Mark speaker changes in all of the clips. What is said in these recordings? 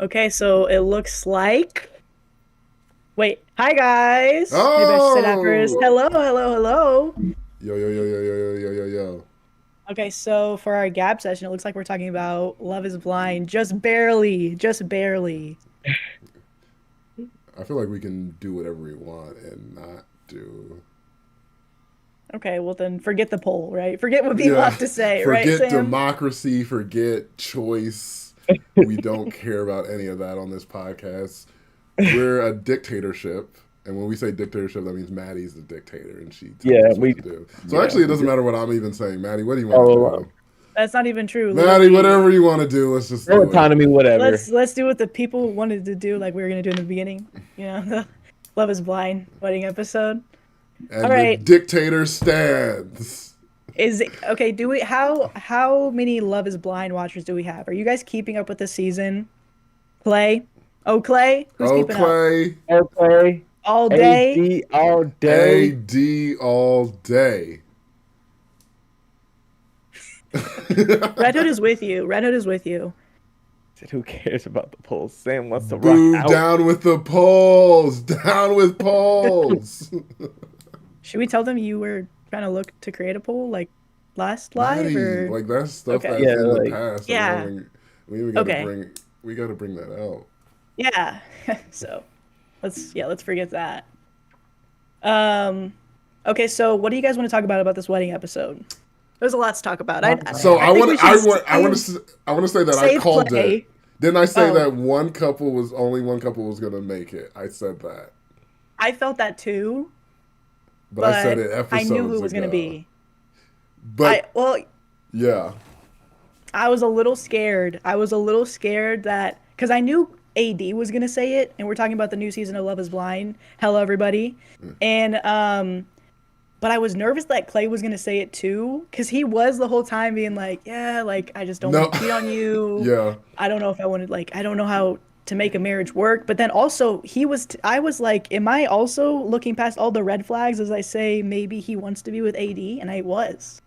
Speaker 1: Okay, so it looks like. Wait, hi guys. Maybe I should say that first.
Speaker 2: Oh!
Speaker 1: Hello, hello, hello.
Speaker 2: Yo, yo, yo, yo, yo, yo, yo, yo, yo.
Speaker 1: Okay, so for our gap session, it looks like we're talking about Love is Blind. Just barely, just barely.
Speaker 2: I feel like we can do whatever we want and not do.
Speaker 1: Okay, well then forget the poll, right? Forget what people
Speaker 2: Yeah.
Speaker 1: have to say, right,
Speaker 2: Forget
Speaker 1: Sam?
Speaker 2: democracy, forget choice. We don't care about any of that on this podcast. We're a dictatorship. And when we say dictatorship, that means Maddie's the dictator and she tells
Speaker 3: Yeah,
Speaker 2: us what
Speaker 3: we
Speaker 2: to do. So
Speaker 3: yeah,
Speaker 2: actually, it
Speaker 3: we
Speaker 2: doesn't
Speaker 3: just
Speaker 2: matter what I'm even saying. Maddie, what do you want to
Speaker 3: follow
Speaker 2: do?
Speaker 3: along.
Speaker 1: That's not even true.
Speaker 2: Maddie,
Speaker 1: Literally,
Speaker 2: whatever you want to do, let's just
Speaker 3: No
Speaker 2: do it.
Speaker 3: autonomy, whatever.
Speaker 1: let's do what the people wanted to do, like we were gonna do in the beginning. You know, the Love is Blind wedding episode. All
Speaker 2: And the
Speaker 1: right.
Speaker 2: dictator stands.
Speaker 1: Is it okay? Do we how many Love is Blind watchers do we have? Are you guys keeping up with the season? Clay? Oh, Clay? Who's
Speaker 2: Oh,
Speaker 1: keeping up?
Speaker 2: Clay.
Speaker 3: Okay.
Speaker 1: All day?
Speaker 3: AD all day.
Speaker 2: AD all day.
Speaker 1: Red Hood is with you. Red Hood is with you.
Speaker 3: Said, who cares about the polls? Sam wants to rock
Speaker 2: Boo,
Speaker 3: out.
Speaker 2: down with the polls. Down with polls.
Speaker 1: Should we tell them you were trying to look to create a poll like last live
Speaker 2: Maddie,
Speaker 1: or
Speaker 2: like that's stuff
Speaker 1: okay?
Speaker 2: that's
Speaker 3: Yeah,
Speaker 2: in the
Speaker 3: like
Speaker 2: past.
Speaker 1: Yeah.
Speaker 2: We even gotta
Speaker 1: Okay.
Speaker 2: bring we gotta bring that out.
Speaker 1: Yeah. So let's forget that. Um okay, so what do you guys want to talk about this wedding episode? There's a lot to talk about.
Speaker 2: So
Speaker 1: I think we should
Speaker 2: I want to say that I
Speaker 1: save
Speaker 2: called
Speaker 1: Clay.
Speaker 2: it. Didn't I say
Speaker 1: Oh,
Speaker 2: that only one couple was gonna make it? I said that,
Speaker 1: I felt that too,
Speaker 2: but I said
Speaker 1: but
Speaker 2: it
Speaker 1: I knew who it
Speaker 2: episodes
Speaker 1: was gonna
Speaker 2: ago.
Speaker 1: be.
Speaker 2: But yeah,
Speaker 1: I was a little scared. I was a little scared that because I knew AD was gonna say it, and we're talking about the new season of Love Is Blind. Hello, everybody, and but I was nervous that Clay was gonna say it too, because he was the whole time being like, "Yeah, like I just don't
Speaker 2: no,
Speaker 1: want to cheat on you.
Speaker 2: yeah.
Speaker 1: I don't know if I wanted like I don't know how to make a marriage work." But then also I was like, "Am I also looking past all the red flags as I say maybe he wants to be with AD?" And I was.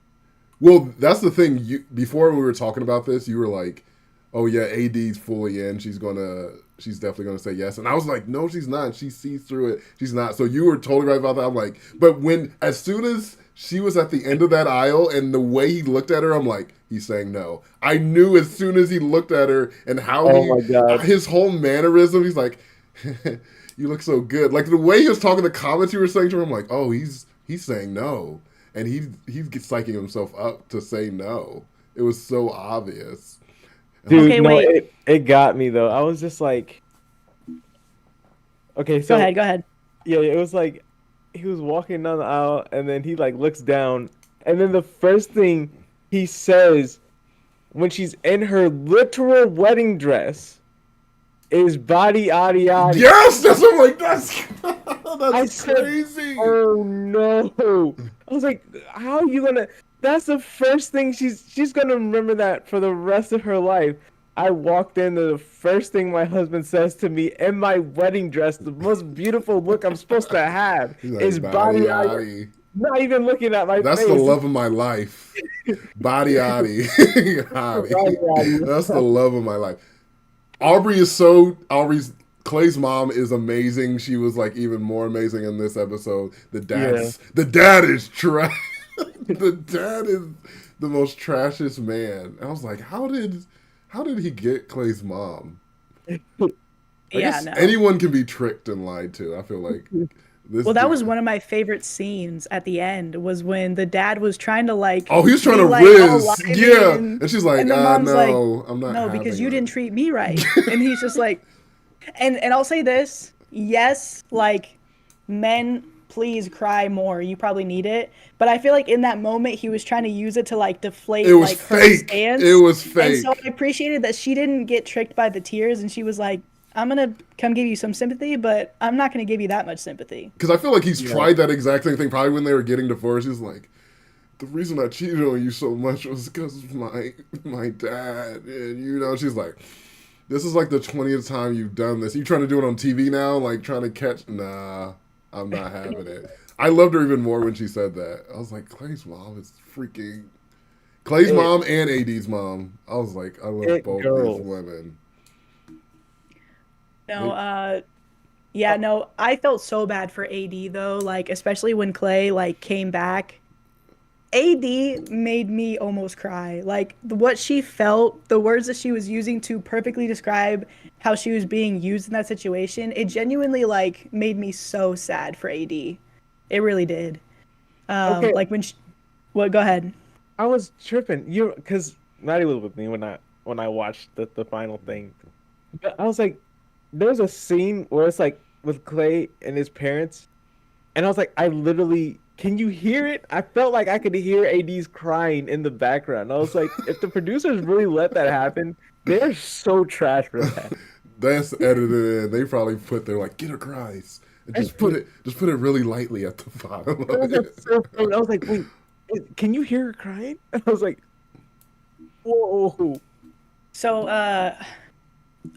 Speaker 2: Well, that's the thing. Before we were talking about this, you were like, "Oh yeah, AD's fully in. She's definitely gonna say yes." And I was like, "No, she's not. She sees through it. She's not." So you were totally right about that. I'm like, but as soon as she was at the end of that aisle and the way he looked at her, I'm like, he's saying no. I knew as soon as he looked at her and how
Speaker 3: Oh my god.
Speaker 2: his whole mannerism, he's like, "You look so good." Like the way he was talking, the comments he was saying to her, I'm like, "Oh, he's saying no." And he's psyching himself up to say no. It was so obvious. And I was
Speaker 3: Dude,
Speaker 1: Okay,
Speaker 2: like,
Speaker 3: no,
Speaker 1: wait.
Speaker 3: it got me though. I was just like, okay,
Speaker 1: Go
Speaker 3: so
Speaker 1: ahead. Go ahead.
Speaker 3: yeah, it was like he was walking down the aisle and then he like looks down and then the first thing he says when she's in her literal wedding dress is body adi adi.
Speaker 2: yes, that's what I'm like. That's
Speaker 3: I
Speaker 2: that's
Speaker 3: said,
Speaker 2: crazy.
Speaker 3: oh no. I was like, how are you gonna that's the first thing she's gonna remember that for the rest of her life. I walked in, the first thing my husband says to me in my wedding dress, the most beautiful look I'm supposed to have,
Speaker 2: He's like
Speaker 3: is body
Speaker 2: body
Speaker 3: eye,
Speaker 2: adi.
Speaker 3: not even looking at my
Speaker 2: That's the
Speaker 3: face.
Speaker 2: love of my life. Body adi.
Speaker 3: Body eye.
Speaker 2: That's the love of my life. Aubrey's Clay's mom is amazing. She was like even more amazing in this episode.
Speaker 3: Yeah.
Speaker 2: The dad is trash. The dad is the most trashiest man. I was like, how did he get Clay's mom? I
Speaker 1: Yeah,
Speaker 2: guess
Speaker 1: no.
Speaker 2: anyone can be tricked and lied to. I feel like this
Speaker 1: Well, that
Speaker 2: dude.
Speaker 1: was one of my favorite scenes at the end was when the dad was trying to like
Speaker 2: Oh, he was trying
Speaker 1: be
Speaker 2: to
Speaker 1: like all
Speaker 2: riz.
Speaker 1: lively
Speaker 2: Yeah. And she's like,
Speaker 1: and the mom's like,
Speaker 2: no, I'm not
Speaker 1: "No, because
Speaker 2: having
Speaker 1: you didn't
Speaker 2: that.
Speaker 1: treat me right." And he's just like and I'll say this, yes, like men please cry more. You probably need it. But I feel like in that moment he was trying to use it to like
Speaker 2: It
Speaker 1: deflate
Speaker 2: was
Speaker 1: like her
Speaker 2: fake. It
Speaker 1: stance.
Speaker 2: was
Speaker 1: And so
Speaker 2: fake.
Speaker 1: I appreciated that she didn't get tricked by the tears and she was like, "I'm gonna come give you some sympathy, but I'm not gonna give you that much sympathy."
Speaker 2: Because I feel like he's
Speaker 3: Yeah.
Speaker 2: tried that exact same thing. Probably when they were getting divorced, he's like, the reason I cheated on you so much was because of my dad. And she's like, this is like the 20th time you've done this. You trying to do it on TV now? Like trying to catch? Nah, I'm not having it. I loved her even more when she said that. I was like, Clay's
Speaker 3: It
Speaker 2: mom and AD's mom. I was like, I love
Speaker 3: it
Speaker 2: both these
Speaker 3: girls.
Speaker 2: women.
Speaker 1: No, yeah, no, I felt so bad for AD though, like especially when Clay like came back. AD made me almost cry. Like what she felt, the words that she was using to perfectly describe how she was being used in that situation, it genuinely like made me so sad for AD. It really did.
Speaker 3: Okay,
Speaker 1: Like when she, what? Go ahead.
Speaker 3: I was tripping. Because Maddie was with me when I watched the final thing. But I was like, there's a scene where it's like with Clay and his parents, and I was like, I literally, can you hear it? I felt like I could hear AD's crying in the background. I was like, if the producers really let that happen, they're so trash for that.
Speaker 2: That's edited in. They probably put there like, get her cries. And
Speaker 3: I put
Speaker 2: just put it really lightly at the bottom
Speaker 3: It
Speaker 2: of
Speaker 3: was
Speaker 2: it.
Speaker 3: just so funny. I was like, wait, can you hear her crying? I was like, whoa.
Speaker 1: So,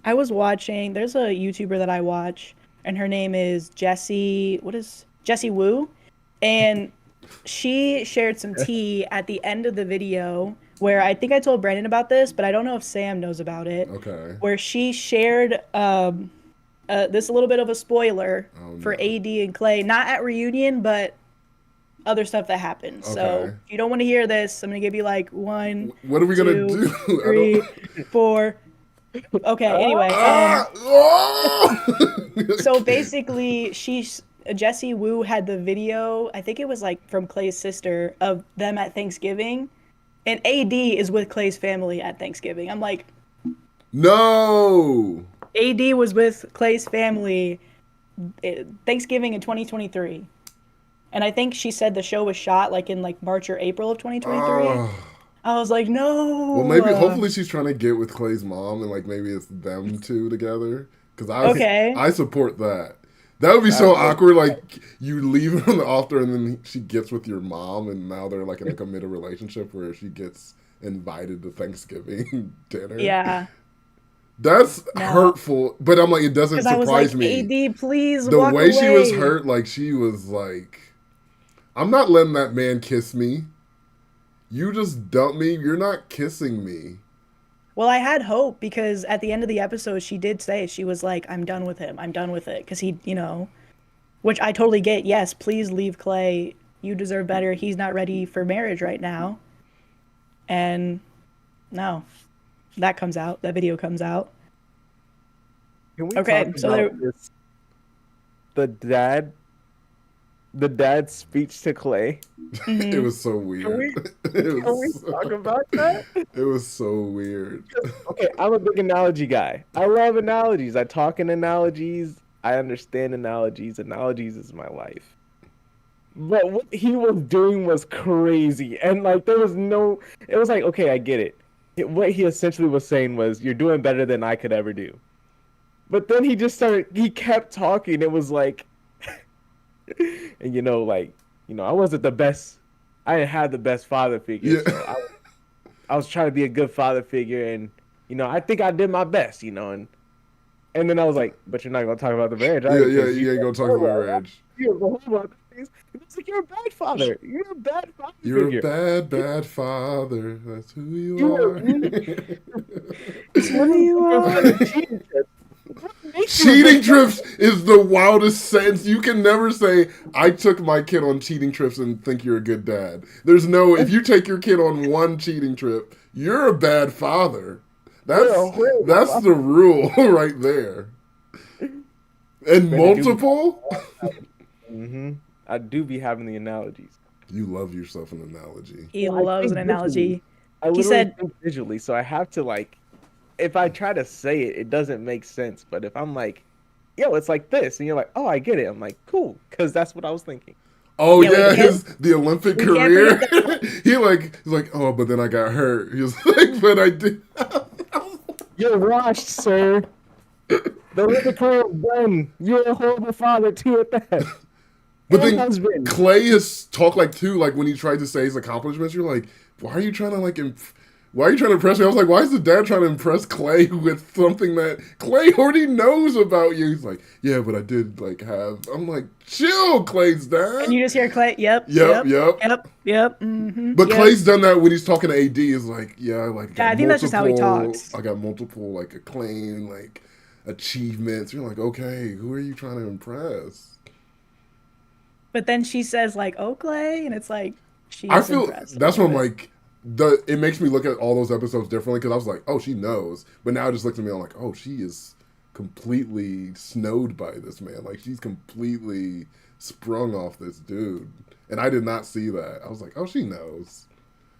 Speaker 1: I was watching. There's a YouTuber that I watch, and her name is Jessie. What is Jessie Woo? And she shared some tea at the end of the video where I think I told Brandon about this, but I don't know if Sam knows about it.
Speaker 2: Okay.
Speaker 1: Where she shared this a little bit of a spoiler
Speaker 2: Oh
Speaker 1: for
Speaker 2: no.
Speaker 1: AD and Clay, not at reunion, but other stuff that happens. So
Speaker 2: Okay.
Speaker 1: if you don't want to hear this, I'm gonna give you like one,
Speaker 2: What are we gonna
Speaker 1: two,
Speaker 2: do? I
Speaker 1: three,
Speaker 2: don't.
Speaker 1: four. Okay, anyway,
Speaker 2: Ah! Oh!
Speaker 1: so basically Jessie Woo had the video, I think it was like from Clay's sister of them at Thanksgiving, and AD is with Clay's family at Thanksgiving. I'm like,
Speaker 2: No.
Speaker 1: AD was with Clay's family Thanksgiving in 2023. And I think she said the show was shot like in like March or April of 2023.
Speaker 2: Oh.
Speaker 1: I was like,
Speaker 2: Well, maybe.
Speaker 1: no.
Speaker 2: Hopefully, she's trying to get with Clay's mom, and like maybe it's them two together. Because
Speaker 1: Okay.
Speaker 2: I support that. That would be
Speaker 3: That
Speaker 2: so
Speaker 3: was
Speaker 2: awkward. Like you leave her on the altar, and then she gets with your mom, and now they're like in a committed relationship where she gets invited to Thanksgiving dinner.
Speaker 1: Yeah.
Speaker 2: That's
Speaker 1: No.
Speaker 2: hurtful. But I'm like, it doesn't
Speaker 1: Because I was like,
Speaker 2: surprise me.
Speaker 1: AD, please
Speaker 2: The
Speaker 1: walk
Speaker 2: way she was
Speaker 1: away.
Speaker 2: hurt, like she was like, I'm not letting that man kiss me. You just dumped me. You're not kissing me.
Speaker 1: Well, I had hope because at the end of the episode, she did say, she was like, I'm done with him. I'm done with it. Because which I totally get. Yes, please leave Clay. You deserve better. He's not ready for marriage right now. And no, that comes out. That video comes out.
Speaker 3: Can we
Speaker 1: Okay,
Speaker 3: talk
Speaker 1: so
Speaker 3: about
Speaker 1: there.
Speaker 3: this? The dad, the dad's speech to Clay.
Speaker 2: It
Speaker 1: Mhm.
Speaker 2: was so
Speaker 3: Can we
Speaker 2: weird. It
Speaker 3: can we
Speaker 2: was
Speaker 3: talk
Speaker 2: so,
Speaker 3: about that?
Speaker 2: it was so weird.
Speaker 3: Okay, I'm a big analogy guy. I love analogies. I talk in analogies. I understand analogies. Analogies is my life. But what he was doing was crazy. And like there was no it was like, okay, I get it. What he essentially was saying was, you're doing better than I could ever do. But then he kept talking. It was like and I wasn't the best. I didn't have the best father figure,
Speaker 2: Yeah.
Speaker 3: so I was trying to be a good father figure, and I think I did my best, and then I was like, but you're not gonna talk about the marriage, are
Speaker 2: Yeah,
Speaker 3: you?
Speaker 2: yeah,
Speaker 3: Because
Speaker 2: you ain't gonna talk about marriage.
Speaker 3: you're whole about things. It's like you're a bad father. You're a bad father
Speaker 2: You're a
Speaker 3: figure.
Speaker 2: bad, bad father. That's who you
Speaker 3: You were
Speaker 2: are.
Speaker 1: It's who you are.
Speaker 3: cheating. What makes you a
Speaker 2: Cheating
Speaker 3: good father?
Speaker 2: trips is the wildest sentence. You can never say, I took my kid on cheating trips and think you're a good dad. There's no, if you take your kid on one cheating trip, you're a bad father.
Speaker 3: You're
Speaker 2: That's
Speaker 3: a horrible
Speaker 2: that's
Speaker 3: father.
Speaker 2: the rule right there. And
Speaker 3: Man, I do.
Speaker 2: multiple?
Speaker 3: I do be having the analogies.
Speaker 2: You love yourself an analogy.
Speaker 1: He
Speaker 3: I
Speaker 1: loves
Speaker 3: think
Speaker 1: an
Speaker 3: visually.
Speaker 1: analogy.
Speaker 3: I
Speaker 1: He
Speaker 3: literally
Speaker 1: said,
Speaker 3: think visually, so I have to if I try to say it, it doesn't make sense. But if I'm like, yo, it's like this, and you're like, oh, I get it. I'm like, cool, because that's what I was thinking.
Speaker 2: Oh
Speaker 1: yeah,
Speaker 2: yeah, the Olympic
Speaker 1: we can't
Speaker 2: career.
Speaker 1: forget that.
Speaker 2: He's like, oh, but then I got hurt. He was like, but I did.
Speaker 3: You're washed, sir. The living career is done. You're a horrible father too at that.
Speaker 2: But
Speaker 3: And
Speaker 2: then
Speaker 3: husband.
Speaker 2: Clay has talked like too, like when he tried to say his accomplishments, you're like, why are you trying to why are you trying to impress me? I was like, why is the dad trying to impress Clay with something that Clay already knows about you? He's like, yeah, but I did have. I'm like, chill, Clay's dad.
Speaker 1: and you just hear Clay, yep,
Speaker 2: Yep,
Speaker 1: yep,
Speaker 2: yep.
Speaker 1: yep, yep, mm-hmm,
Speaker 2: But
Speaker 1: yep.
Speaker 2: Clay's done that when he's talking to AD. Is like, yeah,
Speaker 1: Yeah, I think that's just how he talks.
Speaker 2: I got multiple acclaim, achievements. You're like, okay, who are you trying to impress?
Speaker 1: But then she says like Oakley, and it's like she
Speaker 2: I
Speaker 1: is
Speaker 2: feel
Speaker 1: impressed a
Speaker 2: that's
Speaker 1: little
Speaker 2: what I'm
Speaker 1: bit.
Speaker 2: like. It makes me look at all those episodes differently because I was like, oh, she knows, but now it just looks at me. I'm like, oh, she is completely snowed by this man. Like she's completely sprung off this dude, and I did not see that. I was like, oh, she knows.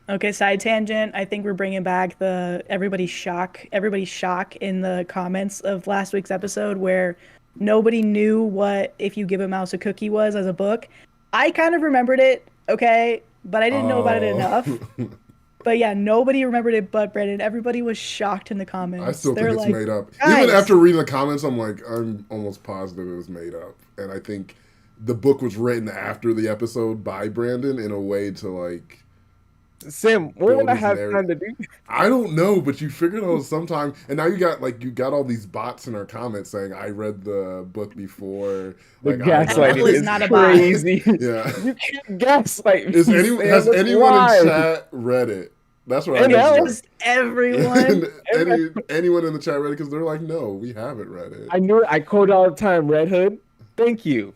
Speaker 1: Okay, side tangent. I think we're bringing back the everybody's shock in the comments of last week's episode where nobody knew what If You Give a Mouse a Cookie was as a book. I kind of remembered it, okay, but I didn't know about it
Speaker 2: Oh,
Speaker 1: enough. But yeah, nobody remembered it but Brendan. Everybody was shocked in the
Speaker 2: I
Speaker 1: comments.
Speaker 2: still think
Speaker 1: They're
Speaker 2: it's
Speaker 1: like,
Speaker 2: made up. Even
Speaker 1: guys,
Speaker 2: after reading the comments, I'm like, I'm almost positive it was made up, and I think the book was written after the episode by Brandon in a way to like
Speaker 3: Sam, when would
Speaker 2: build
Speaker 3: I
Speaker 2: his
Speaker 3: have
Speaker 2: narrative.
Speaker 3: time to do?
Speaker 2: I don't know, but you figured out sometime, and now you got all these bots in our comments saying I read the book before,
Speaker 3: The
Speaker 2: like I got
Speaker 1: ML
Speaker 3: gaslighting
Speaker 1: is
Speaker 3: is
Speaker 1: not a
Speaker 2: it.
Speaker 1: bot.
Speaker 3: crazy.
Speaker 2: Yeah.
Speaker 3: You can't gaslight
Speaker 2: Is
Speaker 3: me,
Speaker 2: any
Speaker 3: Sam.
Speaker 2: has
Speaker 3: That's
Speaker 2: anyone in
Speaker 3: why.
Speaker 2: chat read it? That's what I
Speaker 3: And
Speaker 2: need to
Speaker 3: now,
Speaker 2: know.
Speaker 1: just everyone.
Speaker 2: Anyone in the chat read it? Because they're like, no, we haven't read it.
Speaker 3: I knew it. I quote all the time, Red Hood. Thank you.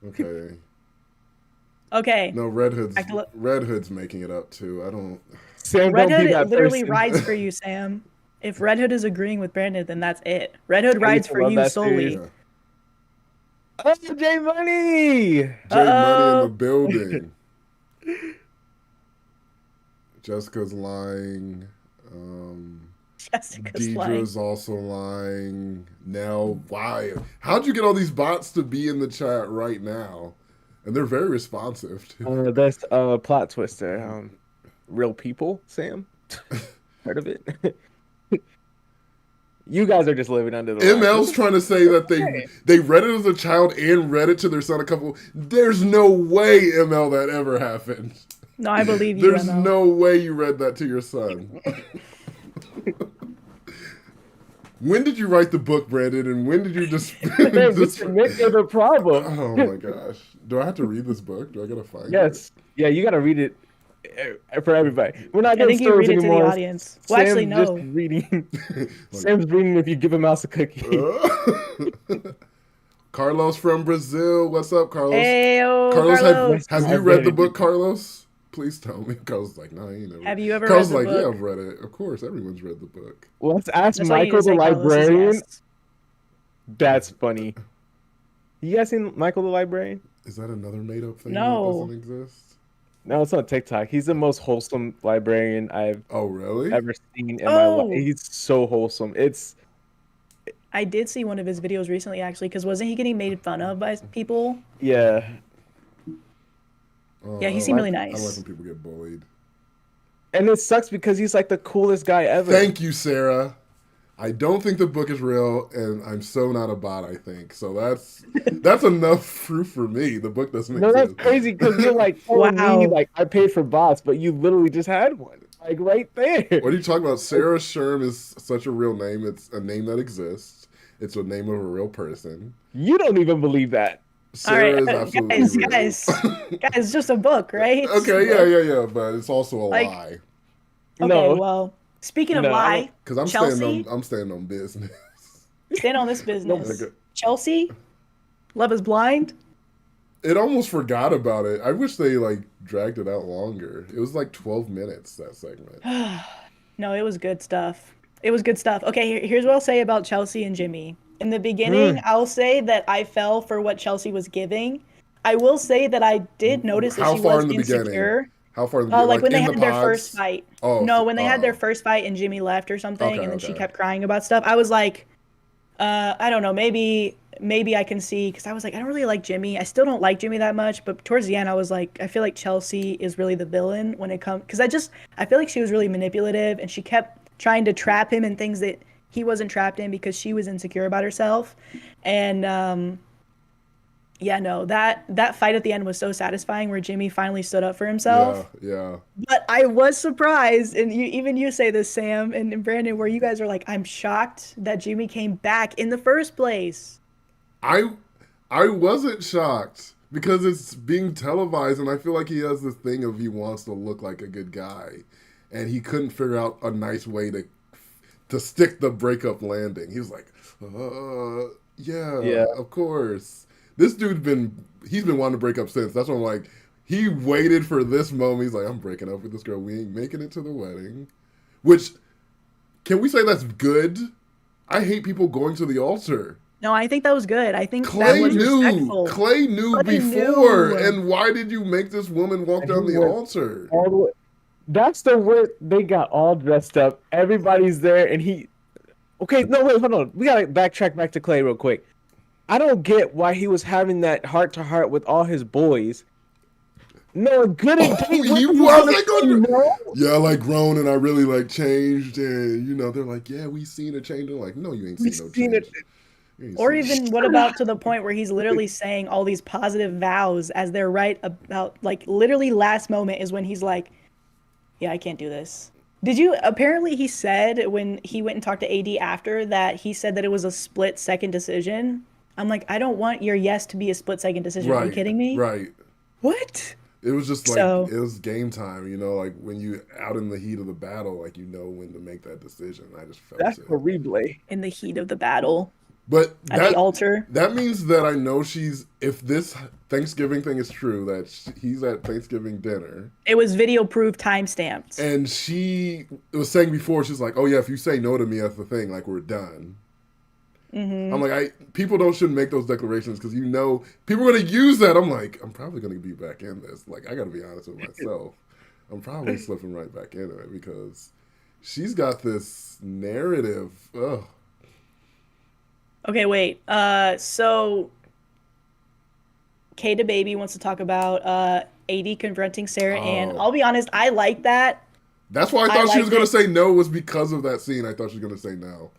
Speaker 2: Okay.
Speaker 1: Okay,
Speaker 2: No,
Speaker 1: back to
Speaker 2: Red Hood's making it up too. I don't.
Speaker 3: Sam,
Speaker 1: Red
Speaker 3: don't be
Speaker 1: Hood
Speaker 3: that
Speaker 1: literally
Speaker 3: person.
Speaker 1: rides for you, Sam. If Red Hood is agreeing with Brandon, then that's it. Red Hood
Speaker 3: I used
Speaker 1: rides
Speaker 3: to
Speaker 1: for
Speaker 3: love
Speaker 1: you
Speaker 3: that series.
Speaker 1: solely.
Speaker 2: Yeah.
Speaker 3: Oh, J Money.
Speaker 2: J Money in the
Speaker 1: Uh-oh.
Speaker 2: building. Jessica's lying.
Speaker 1: Jessica's lying.
Speaker 2: Deidre's also lying. Nell, why? How'd you get all these bots to be in the chat right now? And they're very responsive too.
Speaker 3: That's plot twister. Real people, Sam. Heard of it? You guys are just living under the rock.
Speaker 2: ML's trying to say that they read it as a child and read it to their son a couple. There's no way, ML, that ever happened.
Speaker 1: No, I believe you,
Speaker 2: There's
Speaker 1: ML.
Speaker 2: no way you read that to your son. When did you write the book, Brandon? And when did you just?
Speaker 3: This is the problem.
Speaker 2: Oh my gosh! Do I have to read this book? Do I gotta find it?
Speaker 3: Yes. Yeah, you gotta read it for everybody. We're not
Speaker 1: I
Speaker 3: doing
Speaker 1: think you
Speaker 3: stories
Speaker 1: read it to the
Speaker 3: anymore.
Speaker 1: audience. Well, actually,
Speaker 3: Sam's just
Speaker 1: no.
Speaker 3: reading.
Speaker 2: Like,
Speaker 3: Sam's reading if you give a mouse a cookie.
Speaker 2: Carlos from Brazil. What's up, Carlos?
Speaker 1: Heyo,
Speaker 2: Carlos,
Speaker 1: Carlos.
Speaker 2: have you read the book, Carlos? Please tell me. Carlos is like, no, he never.
Speaker 1: Have you ever
Speaker 2: Carlos is
Speaker 1: read
Speaker 2: like,
Speaker 1: the
Speaker 2: yeah,
Speaker 1: book?
Speaker 2: I've read it. Of course, everyone's read the book.
Speaker 3: Let's ask
Speaker 1: That's all you need
Speaker 3: Michael
Speaker 1: to
Speaker 3: the
Speaker 1: say, Carlos, is
Speaker 3: librarian.
Speaker 1: yes.
Speaker 3: That's funny. You guys seen Michael the librarian?
Speaker 2: Is that another made-up thing
Speaker 1: No.
Speaker 2: that doesn't exist?
Speaker 3: No, it's on TikTok. He's the most wholesome librarian I've
Speaker 2: Oh, really?
Speaker 3: ever seen in my
Speaker 1: Oh.
Speaker 3: life. He's so wholesome. It's
Speaker 1: I did see one of his videos recently, actually, because wasn't he getting made fun of by people?
Speaker 3: yeah.
Speaker 2: Oh,
Speaker 1: Yeah, he
Speaker 2: I
Speaker 1: seemed
Speaker 2: like-
Speaker 1: really
Speaker 2: I like
Speaker 1: nice.
Speaker 2: when people get bullied.
Speaker 3: And it sucks because he's like the coolest guy ever.
Speaker 2: Thank you, Sarah. I don't think the book is real, and I'm so not a bot. I think so. That's enough proof for me. The book doesn't
Speaker 3: No, that's
Speaker 2: exist.
Speaker 3: crazy because you're like telling
Speaker 1: Wow.
Speaker 3: me like I paid for bots, but you literally just had one. Like right there.
Speaker 2: What are you talking about? Sarah Sherm is such a real name. It's a name that exists. It's a name of a real person.
Speaker 3: You don't even believe that.
Speaker 2: Sarah
Speaker 1: All
Speaker 2: is
Speaker 1: right,
Speaker 2: absolutely
Speaker 1: guys,
Speaker 2: real.
Speaker 1: guys, guys, it's just a book, right? It's just a
Speaker 2: Okay,
Speaker 1: book.
Speaker 2: yeah, but it's also a
Speaker 1: Like-
Speaker 2: lie.
Speaker 1: Okay,
Speaker 3: No.
Speaker 1: well, speaking of
Speaker 3: No, I
Speaker 1: lie,
Speaker 2: Because I'm
Speaker 1: Chelsea?
Speaker 2: staying on business.
Speaker 1: stand on this business.
Speaker 2: Okay.
Speaker 1: Chelsea, Love is Blind.
Speaker 2: It almost forgot about it. I wish they like dragged it out longer. It was like 12 minutes, that segment.
Speaker 1: No, it was good stuff. It was good stuff. Okay, here's what I'll say about Chelsea and Jimmy. In the beginning, I'll say that I fell for what Chelsea was giving. I will say that I did notice that
Speaker 2: How
Speaker 1: she
Speaker 2: far
Speaker 1: was
Speaker 2: in the
Speaker 1: insecure.
Speaker 2: beginning? How far in the
Speaker 1: Oh,
Speaker 2: beginning?
Speaker 1: like when they
Speaker 2: in
Speaker 1: had
Speaker 2: the
Speaker 1: their
Speaker 2: pods?
Speaker 1: first fight.
Speaker 2: Oh,
Speaker 1: No, when they had their
Speaker 2: oh.
Speaker 1: first fight and Jimmy left or something,
Speaker 2: Okay,
Speaker 1: and then she
Speaker 2: okay.
Speaker 1: kept crying about stuff. I was like, I don't know, maybe I can see, because I was like, I don't really like Jimmy. I still don't like Jimmy that much, but towards the end, I was like, I feel like Chelsea is really the villain when it comes, because I feel like she was really manipulative, and she kept trying to trap him in things that he wasn't trapped in because she was insecure about herself. And yeah, no, that fight at the end was so satisfying where Jimmy finally stood up for himself.
Speaker 2: Yeah.
Speaker 1: But I was surprised, and you say this, Sam and Brandon, where you guys are like, I'm shocked that Jimmy came back in the first place.
Speaker 2: I wasn't shocked because it's being televised, and I feel like he has this thing of he wants to look like a good guy, and he couldn't figure out a nice way to stick the breakup landing. He was like, Yeah,
Speaker 3: Yeah.
Speaker 2: of course. This he's been wanting to break up since. That's why I'm like, he waited for this moment. He's like, I'm breaking up with this girl. We ain't making it to the wedding. Which, can we say that's good? I hate people going to the altar.
Speaker 1: No, I think that was good. I think that was respectful.
Speaker 2: Clay knew
Speaker 1: Clay
Speaker 2: before.
Speaker 1: knew.
Speaker 2: And why did you make this woman walk
Speaker 3: And he
Speaker 2: down the
Speaker 3: went
Speaker 2: altar?
Speaker 3: all the way. That's the word. They got all dressed up. Everybody's there, and he. Okay, no, wait, hold on. We gotta backtrack back to Clay real quick. I don't get why he was having that heart to heart with all his boys. No, good and
Speaker 2: Oh,
Speaker 3: day.
Speaker 2: he
Speaker 3: He was
Speaker 2: was
Speaker 3: gonna
Speaker 2: like,
Speaker 3: say no.
Speaker 2: yeah, I like grown and I really like changed. And, they're like, yeah, we seen a change. I'm like, no, you ain't
Speaker 3: We
Speaker 2: seen no
Speaker 3: seen
Speaker 2: change.
Speaker 3: it.
Speaker 2: You ain't
Speaker 1: Or
Speaker 2: seen no
Speaker 1: even what about to the point where he's literally saying all these positive vows as they're right about, like, literally last moment is when he's like, yeah, I can't do this. Apparently he said when he went and talked to AD after that, he said that it was a split second decision. I'm like, I don't want your yes to be a split second decision. Are you
Speaker 2: Right,
Speaker 1: kidding me?
Speaker 2: right.
Speaker 1: What?
Speaker 2: It was just like,
Speaker 1: So
Speaker 2: it was game time, like when you out in the heat of the battle, like, when to make that decision. I just felt
Speaker 3: That's
Speaker 2: it.
Speaker 3: for replay.
Speaker 1: in the heat of the battle
Speaker 2: But
Speaker 1: at the altar.
Speaker 2: that means that I know if this Thanksgiving thing is true, that he's at Thanksgiving dinner.
Speaker 1: It was video proof time stamped.
Speaker 2: And she was saying before, she's like, oh yeah, if you say no to me, that's the thing, like we're done.
Speaker 1: Mm-hmm.
Speaker 2: I'm like, people shouldn't make those declarations because people are going to use that. I'm like, I'm probably going to be back in this. Like, I got to be honest with myself. I'm probably slipping right back into it because she's got this narrative. Ugh.
Speaker 1: Okay, wait. So Kata Baby wants to talk about AD confronting Sarah, and
Speaker 2: Oh.
Speaker 1: I'll be honest, I like that.
Speaker 2: That's why I thought she was going to say no was because of that scene. I thought she was going to say no.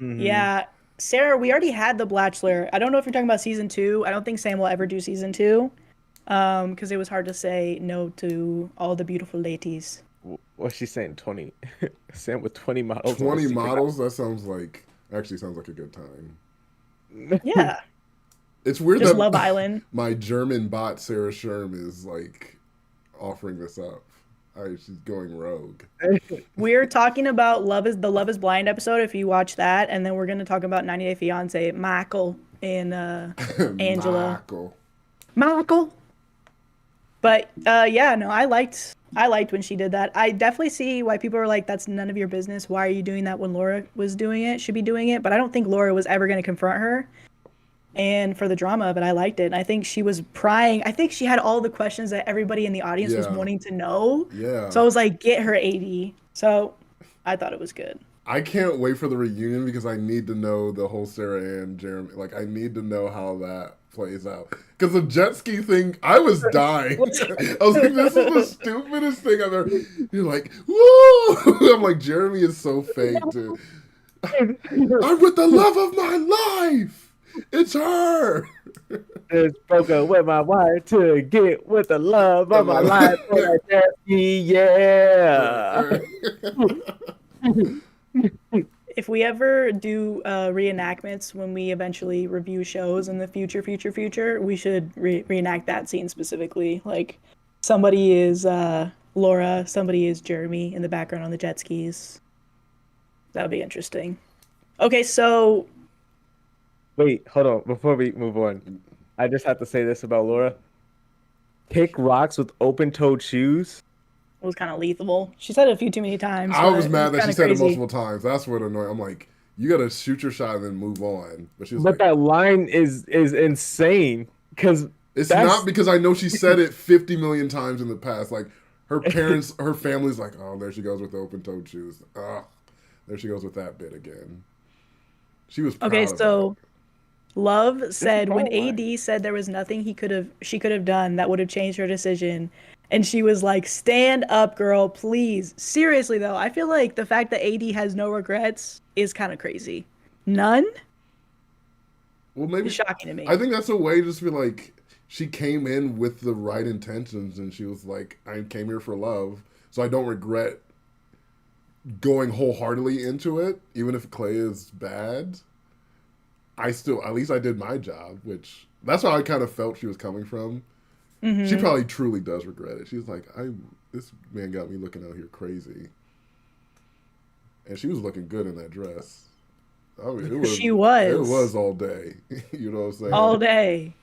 Speaker 3: Mm-hmm.
Speaker 1: Yeah. Sarah, we already had the Blachelor. I don't know if you're talking about season 2. I don't think Sam will ever do season 2. Because it was hard to say no to all the beautiful ladies.
Speaker 3: What's she saying? 20. Sam with 20 models.
Speaker 2: 20 models? That sounds like a good time.
Speaker 1: Yeah.
Speaker 2: It's weird
Speaker 1: Just
Speaker 2: that
Speaker 1: Love Island.
Speaker 2: my German bot, Sarah Sherm, is like offering this up. She's going rogue.
Speaker 1: We're talking about the Love is Blind episode, if you watch that, and then we're going to talk about 90 Day Fiance, Michael and Angela. Michael. But yeah, no, I liked when she did that. I definitely see why people are like, that's none of your business. Why are you doing that when Laura was doing it? Should be doing it. But I don't think Laura was ever going to confront her. And for the drama of it, I liked it. I think she was prying. I think she had all the questions that everybody in the audience was wanting to know.
Speaker 2: Yeah.
Speaker 1: So I was like, get her 80. So I thought it was good.
Speaker 2: I can't wait for the reunion because I need to know the whole Sarah and Jeremy. Like, I need to know how that plays out. Because the jet ski thing, I was dying. I was like, this is the stupidest thing I've ever. You're like, woo! I'm like, Jeremy is so fake, dude. I'm with the love of my life. It's her.
Speaker 3: Just broke up with my wife to get with the love of my life. Yeah.
Speaker 1: If we ever do reenactments when we eventually review shows in the future, we should reenact that scene specifically. Like, somebody is Laura, somebody is Jeremy in the background on the jet skis. That would be interesting. Okay, so...
Speaker 3: Wait, hold on. Before we move on, I just have to say this about Laura. Kick rocks with open-toed shoes.
Speaker 1: It was kind of lethal. She said it a few too many times.
Speaker 2: I was mad that she said it
Speaker 1: crazy.
Speaker 2: multiple times. That's what annoyed. I'm like, you gotta shoot your shot and then move on. But she was
Speaker 3: But
Speaker 2: like,
Speaker 3: that line is insane because
Speaker 2: it's not because I know she said it 50 million times in the past. Like, her parents, her family's like, oh, there she goes with the open-toed shoes. There she goes with that bit again. She was proud of
Speaker 1: so
Speaker 2: that.
Speaker 1: Love said when AD said there was nothing she could have done that would have changed her decision, and she was like, "Stand up, girl, please." Seriously though, I feel like the fact that AD has no regrets is kind of crazy. None?
Speaker 2: Well, maybe
Speaker 1: It's shocking to me.
Speaker 2: I think that's a way to just be like, she came in with the right intentions, and she was like, I came here for love, so I don't regret going wholeheartedly into it, even if Clay is bad. At least I did my job, which that's how I kind of felt she was coming from. Mm-hmm. She probably truly does regret it. She's like, this man got me looking out here crazy. And she was looking good in that dress. I mean, it was.
Speaker 1: She
Speaker 2: It
Speaker 1: was
Speaker 2: was all day. You know what I'm saying?
Speaker 1: all day.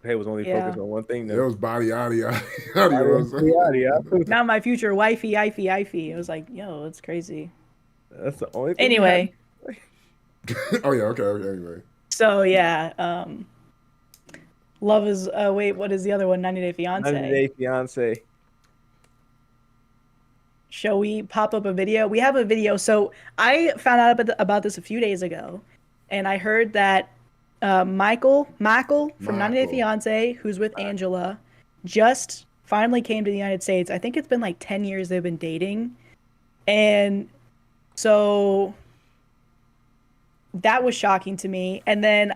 Speaker 3: Hey, was only
Speaker 1: Yeah.
Speaker 3: focused on one thing
Speaker 2: It
Speaker 3: though.
Speaker 2: was body, yaddy, yaddy. You know what I'm saying?
Speaker 3: Yeah.
Speaker 1: Now my future wifey, ify, ify. It was like, yo, it's crazy.
Speaker 3: That's the only thing.
Speaker 1: Anyway,
Speaker 2: Oh yeah. Okay. Anyway.
Speaker 1: so yeah, Love is wait, what is the other one? 90 Day
Speaker 3: 90
Speaker 1: Fiance.
Speaker 3: Day Fiance.
Speaker 1: Shall we pop up a video? We have a video. So I found out about this a few days ago, and I heard that Michael from 90 Day
Speaker 2: Michael.
Speaker 1: Fiance, who's with Angela, just finally came to the United States. I think it's been like 10 years they've been dating. And so that was shocking to me. And then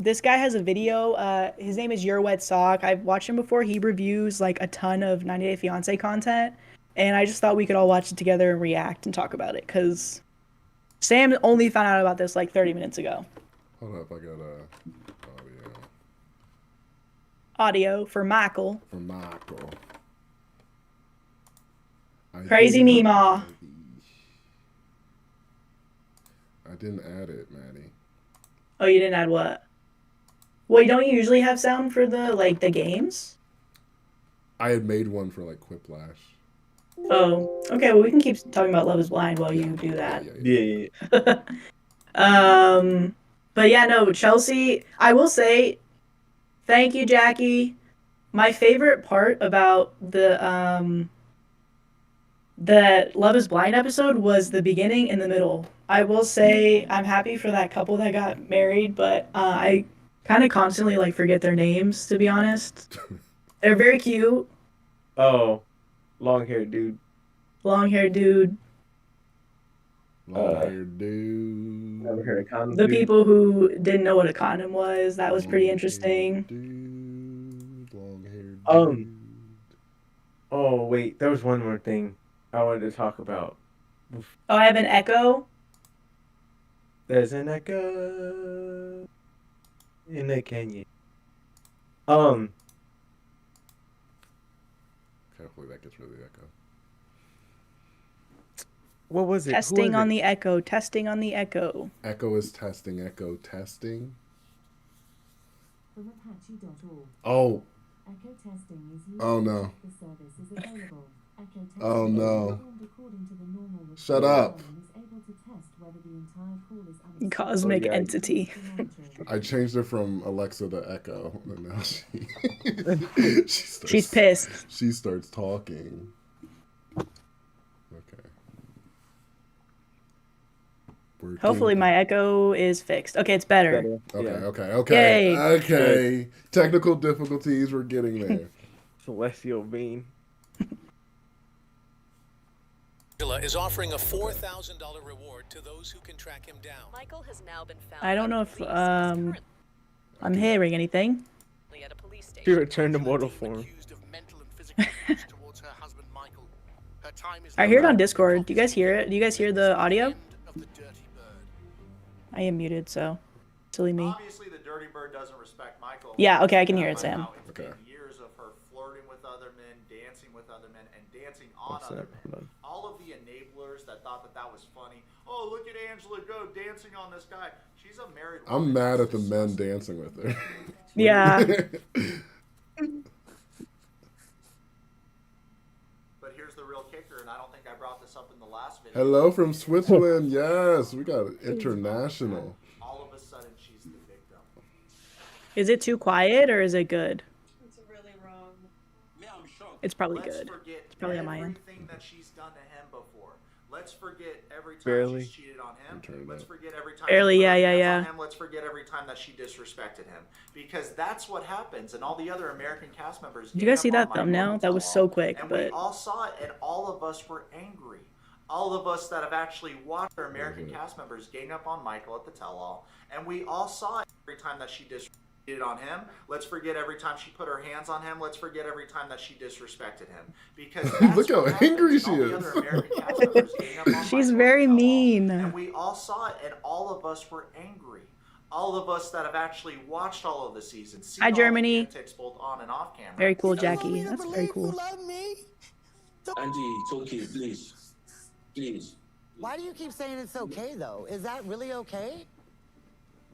Speaker 1: this guy has a video. His name is Your Wet Sock. I've watched him before. He reviews like a ton of 90 Day Fiance content. And I just thought we could all watch it together and react and talk about it. Because Sam only found out about this like 30 minutes ago.
Speaker 2: Hold up, I got audio
Speaker 1: Audio for Michael.
Speaker 2: from Michael.
Speaker 1: Crazy Meemaw.
Speaker 2: I didn't add it, Maddie.
Speaker 1: Oh, you didn't add what? Wait, don't you usually have sound for the games?
Speaker 2: I had made one for like Quiplash.
Speaker 1: Oh, okay. Well, we can keep talking about Love Is Blind while you do that.
Speaker 3: Yeah.
Speaker 1: But yeah, no, Chelsea. I will say, thank you, Jackie. My favorite part about the Love Is Blind episode was the beginning and the middle. I will say I'm happy for that couple that got married, but I kind of constantly like forget their names, to be honest. They're very cute.
Speaker 3: Oh, long-haired dude.
Speaker 1: Long-haired dude.
Speaker 2: Long-haired dude.
Speaker 3: Never heard of condom.
Speaker 1: The
Speaker 3: dude.
Speaker 1: people who didn't know what a condom was, that was pretty interesting.
Speaker 2: Dude, long-haired
Speaker 3: Um, Oh wait, there was one more thing I wanted to talk about.
Speaker 1: Oh, I have an echo.
Speaker 3: There's an echo in the canyon.
Speaker 2: Hopefully that gets rid of the echo.
Speaker 3: What was it?
Speaker 1: Testing on the echo. Testing on the echo.
Speaker 2: Echo is testing. Echo testing.
Speaker 4: From Apache.org.
Speaker 2: Oh.
Speaker 4: Echo testing is used
Speaker 2: Oh no.
Speaker 4: the service is available. Echo testing
Speaker 2: Oh no.
Speaker 4: performed according to the normal
Speaker 2: Shut up.
Speaker 4: is able to test whether the entire call is unexpected.
Speaker 1: Cosmic
Speaker 3: Oh, yeah.
Speaker 1: entity.
Speaker 2: I changed it from Alexa to Echo, and now
Speaker 1: She's pissed.
Speaker 2: She starts talking. Okay.
Speaker 1: Hopefully my echo is fixed. Okay, it's better.
Speaker 2: Okay.
Speaker 1: Yay.
Speaker 2: Okay. Technical difficulties, we're getting there.
Speaker 3: Celestial being.
Speaker 5: Is offering a $4,000 reward to those who can track him down.
Speaker 6: Michael has now been found.
Speaker 1: I don't know if I'm hearing anything.
Speaker 6: At a police station.
Speaker 3: She returned to mortal form.
Speaker 1: I hear it on Discord. Do you guys hear it? Do you guys hear the audio? I am muted, so silly me.
Speaker 7: Obviously, the dirty bird doesn't respect Michael.
Speaker 1: Yeah, okay, I can hear it, Sam.
Speaker 7: It's been years of her flirting with other men, dancing with other men, and dancing on
Speaker 3: What's
Speaker 7: other
Speaker 3: that?
Speaker 7: men. All of the enablers that thought that was funny. Oh, look at Angela go dancing on this guy. She's a married woman.
Speaker 2: I'm mad at the men dancing with her.
Speaker 1: Yeah.
Speaker 7: But here's the real kicker, and I don't think I brought this up in the last video.
Speaker 2: Hello from Switzerland. Yes, we got international.
Speaker 7: All of a sudden, she's the victim.
Speaker 1: Is it too quiet or is it good?
Speaker 8: It's really wrong.
Speaker 1: It's probably
Speaker 7: Let's
Speaker 1: good.
Speaker 7: forget
Speaker 1: It's probably on my end.
Speaker 7: everything that she's done to him before. Let's forget every time
Speaker 3: Barely.
Speaker 7: she's cheated on him. Let's forget every time
Speaker 1: Barely,
Speaker 7: she put
Speaker 1: yeah,
Speaker 7: her
Speaker 1: yeah,
Speaker 7: hands
Speaker 1: yeah.
Speaker 7: on him. Let's forget every time that she disrespected him. Because that's what happens. And all the other American cast members.
Speaker 1: Did you guys see that thumbnail? That was so quick,
Speaker 7: and
Speaker 1: but
Speaker 7: we all saw it, and all of us were angry. All of us that have actually watched our American cast members gang up on Michael at the tell-all, and we all saw it every time that she disrespected on him. Let's forget every time she put her hands on him. Let's forget every time that she disrespected him. Because that's
Speaker 2: Look how
Speaker 7: what happens,
Speaker 2: angry
Speaker 7: and
Speaker 2: she
Speaker 7: all the
Speaker 2: is.
Speaker 7: other American cast members gang up on
Speaker 1: she's
Speaker 7: Michael
Speaker 1: very
Speaker 7: at the tell-all.
Speaker 1: mean.
Speaker 7: And we all saw it, and all of us were angry. All of us that have actually watched all of the seasons. seen
Speaker 1: Hi,
Speaker 7: all
Speaker 1: Germany.
Speaker 7: the antics both on and off camera.
Speaker 1: Very cool, Jackie. That's very cool.
Speaker 9: Angie, it's okay, please. Please.
Speaker 8: Why do you keep saying it's okay, though? Is that really okay?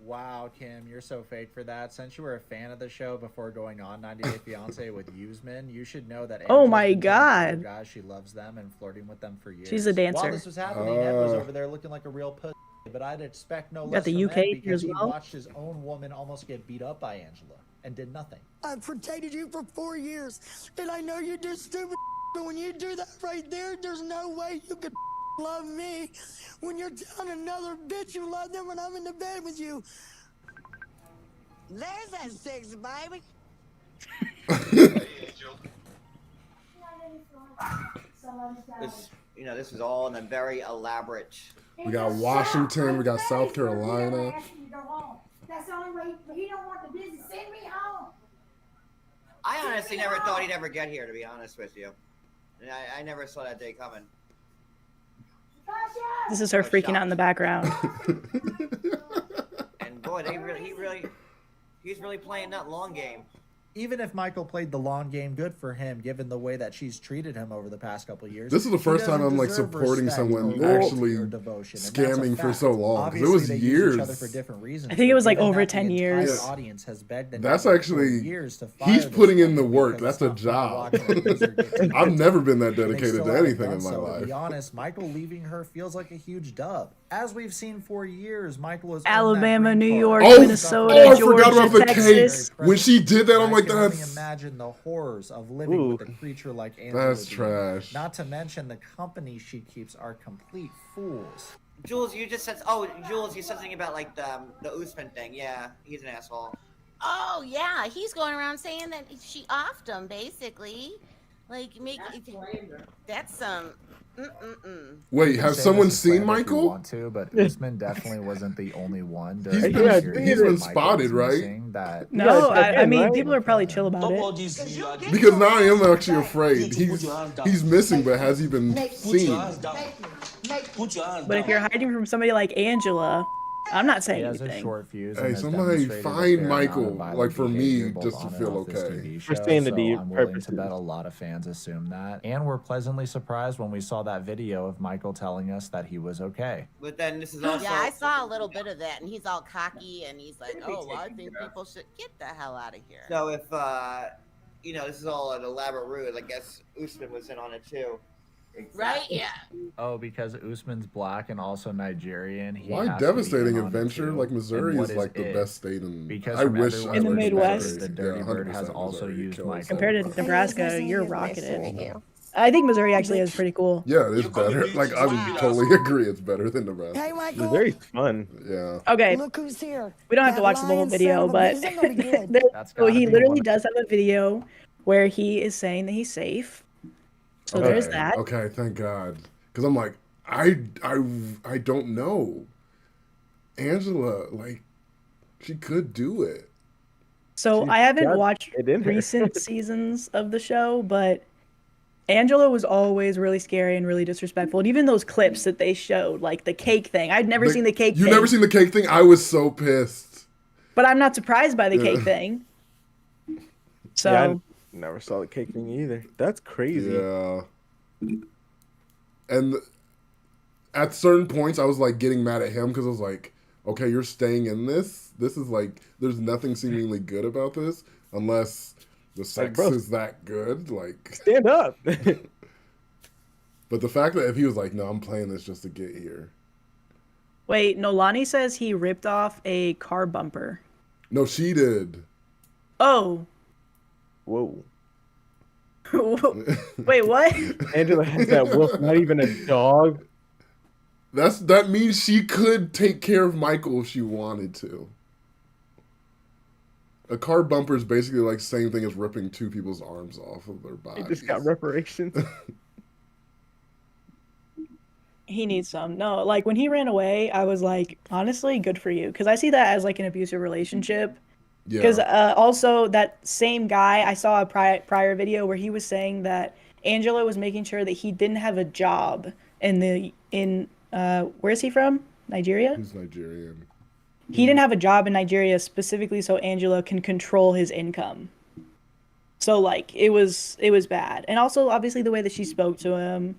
Speaker 9: Wow, Kim, you're so fake for that. Since you were a fan of the show before going on 90 Day Fiance with Usman, you should know that
Speaker 1: Oh
Speaker 9: Angela's
Speaker 1: my
Speaker 9: been telling other
Speaker 1: God.
Speaker 9: guys she loves them and flirting with them for years.
Speaker 1: She's a dancer.
Speaker 9: While this was happening, Ed was over there looking like a real pussy, but I'd expect no
Speaker 1: Got
Speaker 9: less
Speaker 1: the
Speaker 9: from
Speaker 1: UK
Speaker 9: Ed
Speaker 1: here
Speaker 9: because
Speaker 1: as
Speaker 9: he
Speaker 1: well.
Speaker 9: watched his own woman almost get beat up by Angela and did nothing.
Speaker 8: I've protected you for 4 years, and I know you do stupid, but when you do that right there, there's no way you could love me. When you're telling another bitch you love them when I'm in the bed with you. There's that six, baby.
Speaker 10: This is all in a very elaborate.
Speaker 2: We got Washington, we got South Carolina.
Speaker 11: That's the only way. He don't want the business. Send me home.
Speaker 10: I honestly never thought he'd ever get here, to be honest with you. I never saw that day coming.
Speaker 1: This is her freaking out in the background.
Speaker 10: And boy, he's really playing that long game.
Speaker 9: Even if Michael played the long game, good for him, given the way that she's treated him over the past couple of years.
Speaker 2: This is the first time I'm like supporting someone actually scamming for so long. It was years.
Speaker 9: Each other for different reasons,
Speaker 1: I think it was like
Speaker 9: given
Speaker 1: over
Speaker 9: that
Speaker 1: 10
Speaker 9: the
Speaker 1: years.
Speaker 9: entire audience has begged the
Speaker 2: That's
Speaker 9: network for
Speaker 2: actually,
Speaker 9: years to fire
Speaker 2: he's
Speaker 9: this
Speaker 2: putting in the
Speaker 9: woman
Speaker 2: work.
Speaker 9: because
Speaker 2: That's a
Speaker 9: it's not fun
Speaker 2: job.
Speaker 9: watching a loser get taken.
Speaker 2: I've never been that
Speaker 9: They
Speaker 2: dedicated
Speaker 9: still
Speaker 2: to
Speaker 9: haven't
Speaker 2: anything
Speaker 9: done
Speaker 2: in my
Speaker 9: so. To
Speaker 2: life.
Speaker 9: be honest, Michael leaving her feels like a huge dub. As we've seen for years, Michael is
Speaker 1: Alabama, New York,
Speaker 2: Oh,
Speaker 1: Minnesota,
Speaker 2: oh, I
Speaker 1: Georgia,
Speaker 2: forgot about the
Speaker 1: Texas.
Speaker 2: cake. When she did that, I'm
Speaker 9: I
Speaker 2: like,
Speaker 9: can only
Speaker 2: that's
Speaker 9: imagine the horrors of living with a creature like Angela.
Speaker 2: that's
Speaker 9: Dean.
Speaker 2: trash.
Speaker 9: Not to mention the company she keeps are complete fools.
Speaker 10: Jules, you just said. Oh, Jules, you said something about like the Usman thing. Yeah, he's an asshole.
Speaker 12: Oh yeah, he's going around saying that she offed him, basically. Like, that's some.
Speaker 2: Wait,
Speaker 9: You can
Speaker 2: has
Speaker 9: say
Speaker 2: someone
Speaker 9: this is
Speaker 2: seen
Speaker 9: slander if you
Speaker 2: Michael?
Speaker 9: want to, but Usman definitely wasn't the only one.
Speaker 2: He's
Speaker 9: during
Speaker 2: been-
Speaker 9: the
Speaker 2: he's
Speaker 9: period
Speaker 2: been
Speaker 9: that Michael
Speaker 2: spotted,
Speaker 9: was
Speaker 2: right?
Speaker 9: missing that-
Speaker 1: No, I mean,
Speaker 3: right?
Speaker 1: people are probably chill about it.
Speaker 2: Because now I am actually afraid. He's missing, but has he been seen?
Speaker 1: But if you're hiding from somebody like Angela, I'm not
Speaker 9: He
Speaker 1: saying
Speaker 9: has a
Speaker 1: anything.
Speaker 9: short fuse.
Speaker 2: Hey,
Speaker 9: and has
Speaker 2: somebody
Speaker 9: demonstrated a
Speaker 2: find
Speaker 9: fair amount
Speaker 2: Michael,
Speaker 9: of violent
Speaker 2: like, for me,
Speaker 9: behavior both
Speaker 2: just to
Speaker 9: on and
Speaker 2: feel
Speaker 9: off this
Speaker 2: okay.
Speaker 9: TV
Speaker 3: For
Speaker 9: show,
Speaker 3: sanity
Speaker 9: so I'm willing to
Speaker 3: purposes.
Speaker 9: bet a lot of fans assume that. And we're pleasantly surprised when we saw that video of Michael telling us that he was okay.
Speaker 10: But then this is also.
Speaker 12: Yeah, I saw a little bit of that, and he's all cocky, and he's like, "Oh, well, I think people should get the hell out of here."
Speaker 10: So if this is all an elaborate ruse, I guess Usman was in on it too.
Speaker 12: Right? Yeah.
Speaker 9: Oh, because Usman's black and also Nigerian. He
Speaker 2: Why
Speaker 9: has to be
Speaker 2: devastating
Speaker 9: in on it
Speaker 2: adventure?
Speaker 9: too.
Speaker 2: Like Missouri
Speaker 9: And what
Speaker 2: is like the
Speaker 9: it?
Speaker 2: best state in.
Speaker 9: Because
Speaker 2: I wish
Speaker 9: remember
Speaker 2: I
Speaker 9: when
Speaker 1: In the
Speaker 2: lived
Speaker 1: Midwest.
Speaker 9: The
Speaker 2: Missouri.
Speaker 9: Dirty
Speaker 2: Yeah,
Speaker 9: Bird
Speaker 2: 100%
Speaker 9: has also
Speaker 2: Missouri
Speaker 9: used
Speaker 2: kills
Speaker 9: Michael.
Speaker 2: it.
Speaker 1: Compared to
Speaker 2: But-
Speaker 1: Nebraska, you're rocking it. I think Missouri actually is pretty cool.
Speaker 2: Yeah, it's better. Like I would totally agree. It's better than Nebraska.
Speaker 8: Hey, Michael.
Speaker 3: Missouri's fun.
Speaker 2: Yeah.
Speaker 1: Okay,
Speaker 8: Look who's here.
Speaker 1: we don't have to
Speaker 8: That
Speaker 1: watch the whole
Speaker 8: lying son
Speaker 1: video,
Speaker 8: of a
Speaker 1: but
Speaker 8: bitch. This ain't gonna be good.
Speaker 9: That's
Speaker 1: so
Speaker 9: gotta
Speaker 1: he
Speaker 9: be
Speaker 1: literally
Speaker 9: one of-
Speaker 1: does have a video where he is saying that he's safe. So
Speaker 2: Okay,
Speaker 1: there's that.
Speaker 2: Okay, thank God. Because I'm like, I don't know. Angela, like, she could do it.
Speaker 1: So
Speaker 3: She's
Speaker 1: I haven't
Speaker 3: got
Speaker 1: watched
Speaker 3: it in her.
Speaker 1: recent seasons of the show, but Angela was always really scary and really disrespectful. And even those clips that they showed, like the cake thing, I'd never seen the cake
Speaker 2: You
Speaker 1: thing.
Speaker 2: never seen the cake thing? I was so pissed.
Speaker 1: But I'm not surprised by the
Speaker 2: Yeah.
Speaker 1: cake thing. So
Speaker 3: Yeah, I never saw the cake thing either. That's crazy.
Speaker 2: Yeah. And at certain points, I was like getting mad at him because I was like, okay, you're staying in this. This is like, there's nothing seemingly good about this unless the sex
Speaker 3: bro.
Speaker 2: is that good. Like,
Speaker 3: Stand up.
Speaker 2: but the fact that if he was like, no, I'm playing this just to get here.
Speaker 1: wait, Nolani says he ripped off a car bumper.
Speaker 2: No, she did.
Speaker 1: Oh.
Speaker 3: Whoa.
Speaker 1: Wait, what?
Speaker 3: Angela has that wolf, not even a dog.
Speaker 2: That means she could take care of Michael if she wanted to. A car bumper is basically like same thing as ripping two people's arms off of their
Speaker 3: He
Speaker 2: bodies.
Speaker 3: just got reparations.
Speaker 1: He needs some. No, like when he ran away, I was like, honestly, good for you. Because I see that as like an abusive relationship.
Speaker 2: Yeah.
Speaker 1: Because also that same guy, I saw a prior video where he was saying that Angela was making sure that he didn't have a job in where is he from? Nigeria?
Speaker 2: He's Nigerian.
Speaker 1: He didn't have a job in Nigeria specifically so Angela can control his income. So like it was bad. And also obviously the way that she spoke to him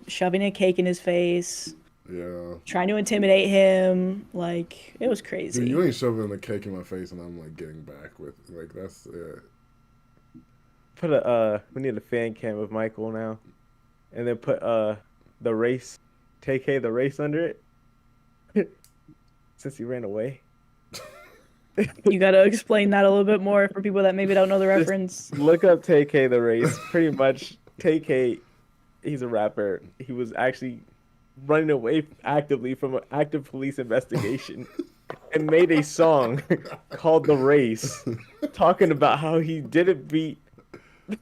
Speaker 1: shoving a cake in his face,
Speaker 2: Yeah.
Speaker 1: trying to intimidate him. Like, it was crazy.
Speaker 2: Dude, you ain't shoving a cake in my face and I'm like getting back with like that's
Speaker 3: We need a fan cam of Michael now, and then put the race, TK the race under it, since he ran away.
Speaker 1: You gotta explain that a little bit more for people that maybe don't know the reference.
Speaker 3: Look up TK the race. Pretty much, TK, he's a rapper. He was actually running away actively from an active police investigation and made a song called The Race, talking about how he didn't beat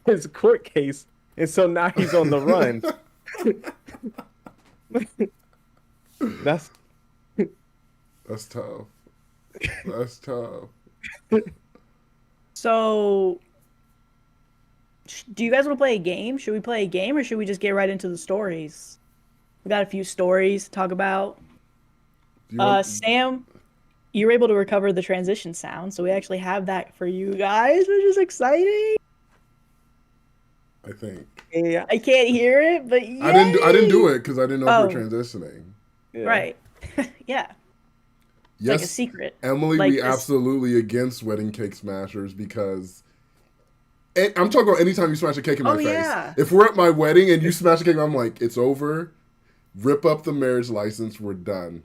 Speaker 3: his court case, and so now he's on the run. That's
Speaker 2: tough. That's tough.
Speaker 1: So, do you guys want to play a game? Should we play a game, or should we just get right into the stories? We got a few stories to talk about. Sam, you were able to recover the transition sound, so we actually have that for you guys, which is exciting.
Speaker 2: I think.
Speaker 3: Yeah.
Speaker 1: I can't hear it, but yay!
Speaker 2: I didn't do it because I didn't know if we were transitioning.
Speaker 3: Yeah.
Speaker 1: Right. Yeah.
Speaker 2: Yes,
Speaker 1: like a secret.
Speaker 2: Emily,
Speaker 1: like
Speaker 2: we absolutely against wedding cake smashers because I'm talking about anytime you smash a cake in my face.
Speaker 1: Yeah.
Speaker 2: If we're at my wedding and you smash a cake, I'm like, it's over. Rip up the marriage license. We're done.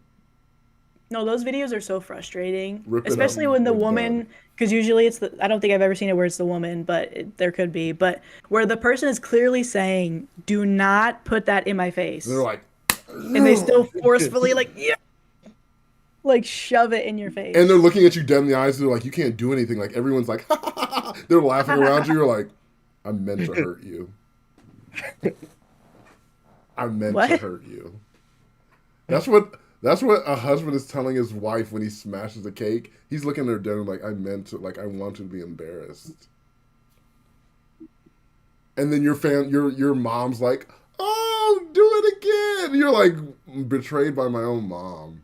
Speaker 1: No, those videos are so frustrating,
Speaker 2: Rip it
Speaker 1: especially
Speaker 2: up,
Speaker 1: when the
Speaker 2: we're
Speaker 1: woman, because usually it's I don't think I've ever seen it where it's the woman, but there could be, but where the person is clearly saying, do not put that in my face.
Speaker 2: And they're like,
Speaker 1: and they still forcefully like shove it in your face.
Speaker 2: and they're looking at you dead in the eyes. They're like, you can't do anything. Like everyone's like, ha, ha, ha, ha. They're laughing around you. You're like, I meant to hurt you. I meant to hurt you. That's what a husband is telling his wife when he smashes a cake. He's looking at her dead and like, I meant to, like, I want you to be embarrassed. And then your mom's like, oh, do it again. You're like betrayed by my own mom.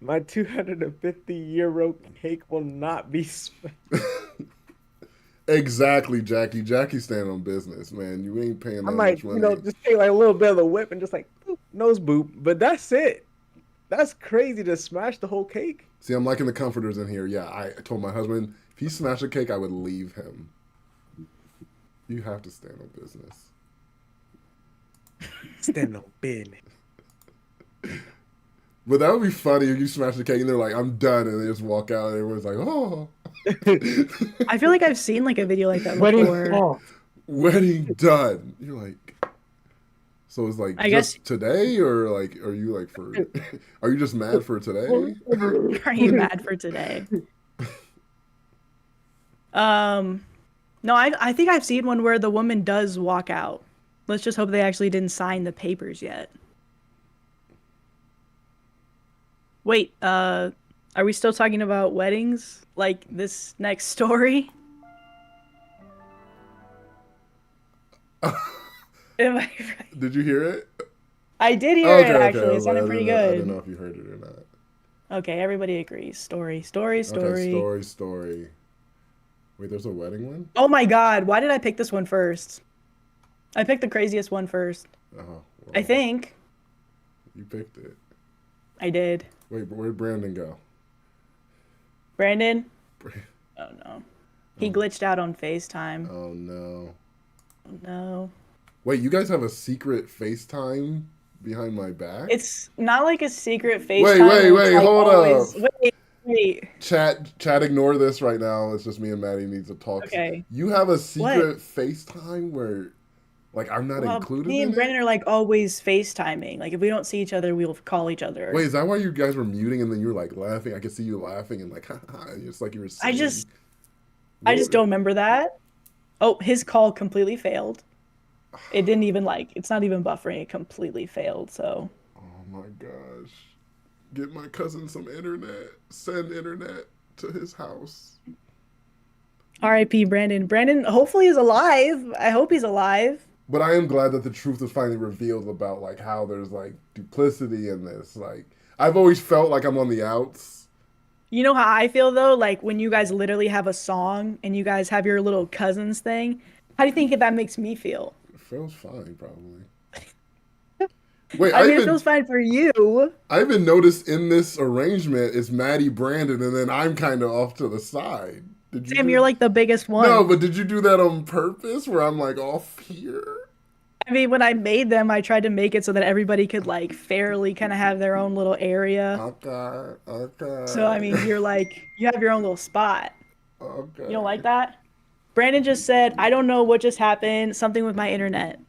Speaker 3: My 250-euro cake will not be smashed.
Speaker 2: Exactly, Jackie. Jackie's standing on business, man. You ain't paying that much money.
Speaker 3: Just take like a little bit of the whip and just like boop, nose boop. But that's it. That's crazy to smash the whole cake.
Speaker 2: See, I'm liking the comforters in here. Yeah, I told my husband if he smashed a cake, I would leave him. You have to stand on business.
Speaker 3: Stand on business.
Speaker 2: But that would be funny if you smash the cake and they're like, I'm done, and they just walk out and everyone's like, oh.
Speaker 1: I feel like I've seen like a video like that before.
Speaker 2: Wedding done. You're like, so it's like
Speaker 1: I
Speaker 2: just
Speaker 1: guess
Speaker 2: today, or like, are you like are you just mad for today?
Speaker 1: Are you mad for today? No, I think I've seen one where the woman does walk out. Let's just hope they actually didn't sign the papers yet. Wait, are we still talking about weddings? Like this next story? Am I right?
Speaker 2: Did you hear it?
Speaker 1: I did hear it, actually. It sounded pretty good.
Speaker 2: I don't know if you heard it or not.
Speaker 1: Okay, everybody agrees. Story.
Speaker 2: Okay, story. Wait, there's a wedding one?
Speaker 1: Oh my god, why did I pick this one first? I picked the craziest one first.
Speaker 2: Oh, well,
Speaker 1: I think.
Speaker 2: You picked it.
Speaker 1: I did.
Speaker 2: Wait, but where'd Brandon go?
Speaker 1: Brandon? Oh no. He glitched out on FaceTime.
Speaker 2: Oh no.
Speaker 1: Oh no.
Speaker 2: Wait, you guys have a secret FaceTime behind my back?
Speaker 1: It's not like a secret FaceTime.
Speaker 2: Wait, hold up.
Speaker 1: Wait.
Speaker 2: Chat, ignore this right now. It's just me and Maddie need to talk.
Speaker 1: Okay.
Speaker 2: You have a secret FaceTime where, like, I'm not included
Speaker 1: me
Speaker 2: in
Speaker 1: and Brandon
Speaker 2: it?
Speaker 1: are like always FaceTiming. Like if we don't see each other, we'll call each other.
Speaker 2: Wait, is that why you guys were muting and then you were like laughing? I could see you laughing and like, ha ha, and it's like you were singing.
Speaker 1: I just don't remember that. Oh, his call completely failed. It didn't even it's not even buffering. It completely failed. So.
Speaker 2: Oh my gosh. Get my cousin some internet. Send internet to his house.
Speaker 1: R.I.P. Brandon. Brandon hopefully is alive. I hope he's alive.
Speaker 2: But I am glad that the truth is finally revealed about like how there's like duplicity in this. Like I've always felt like I'm on the outs.
Speaker 1: You know how I feel though? Like when you guys literally have a song and you guys have your little cousins thing. How do you think that makes me feel?
Speaker 2: feels fine, probably. Wait,
Speaker 1: I mean, it feels fine for you.
Speaker 2: I even noticed in this arrangement it's Maddie, Brandon, and then I'm kind of off to the side.
Speaker 1: Sam, you're like the biggest one.
Speaker 2: No, but did you do that on purpose where I'm like off here?
Speaker 1: I mean, when I made them, I tried to make it so that everybody could like fairly kind of have their own little area.
Speaker 2: Okay.
Speaker 1: So, I mean, you're like, you have your own little spot.
Speaker 2: Okay.
Speaker 1: You don't like that? Brandon just said, I don't know what just happened. Something with my internet.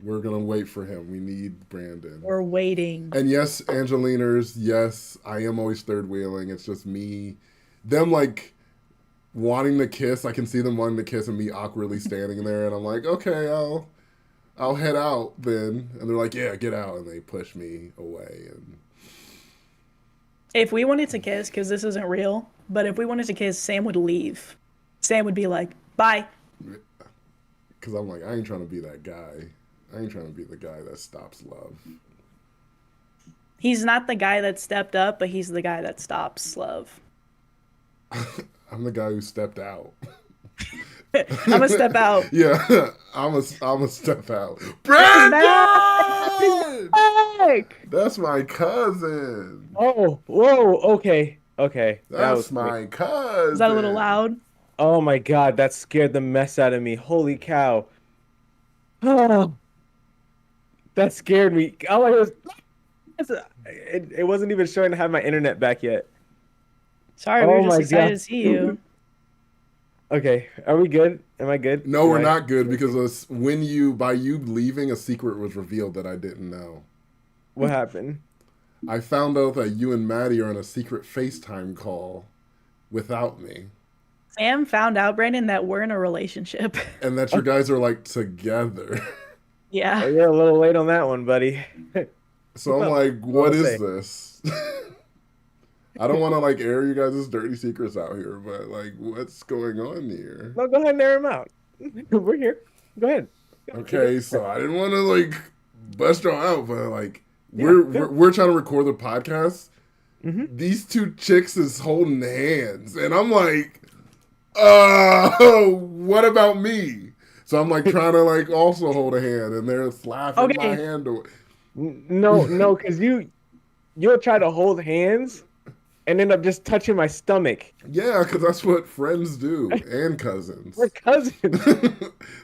Speaker 2: We're going to wait for him. We need Brandon.
Speaker 1: We're waiting.
Speaker 2: And yes, Angeliners, yes, I am always third wheeling. It's just me. Them like wanting to kiss. I can see them wanting to kiss and me awkwardly standing there. And I'm like, okay, I'll head out then. And they're like, yeah, get out. And they push me away. And
Speaker 1: if we wanted to kiss, because this isn't real, but if we wanted to kiss, Sam would leave. Sam would be like, bye.
Speaker 2: Because I'm like, I ain't trying to be that guy. I ain't trying to be the guy that stops love.
Speaker 1: He's not the guy that stepped up, but he's the guy that stops love.
Speaker 2: I'm the guy who stepped out.
Speaker 1: I'm gonna step out.
Speaker 2: Yeah, I'm a step out. Brandon! That's my cousin.
Speaker 3: Oh, whoa, okay.
Speaker 2: That's my cousin.
Speaker 1: Is that a little loud?
Speaker 3: Oh my god, that scared the mess out of me. Holy cow. Oh, that scared me. It wasn't even showing to have my internet back yet.
Speaker 1: Sorry, we were just excited to see you.
Speaker 3: Okay, are we good? Am I good?
Speaker 2: No, we're not good because by you leaving, a secret was revealed that I didn't know.
Speaker 3: What happened?
Speaker 2: I found out that you and Maddie are on a secret FaceTime call without me.
Speaker 1: Sam found out, Brandon, that we're in a relationship.
Speaker 2: And that you guys are like together.
Speaker 1: Yeah.
Speaker 3: Oh, you're a little late on that one, buddy.
Speaker 2: So I'm like, what is this? I don't want to like air you guys' dirty secrets out here, but like, what's going on here?
Speaker 3: No, go ahead and air them out. We're here. Go ahead.
Speaker 2: Okay, so I didn't want to like bust y'all out, but like we're trying to record the podcast.
Speaker 3: Mm-hmm.
Speaker 2: These two chicks is holding hands, and I'm like, what about me? So I'm like trying to like also hold a hand, and they're slapping my hand away.
Speaker 3: No, because you'll try to hold hands and end up just touching my stomach.
Speaker 2: Yeah, because that's what friends do, and cousins.
Speaker 3: We're cousins.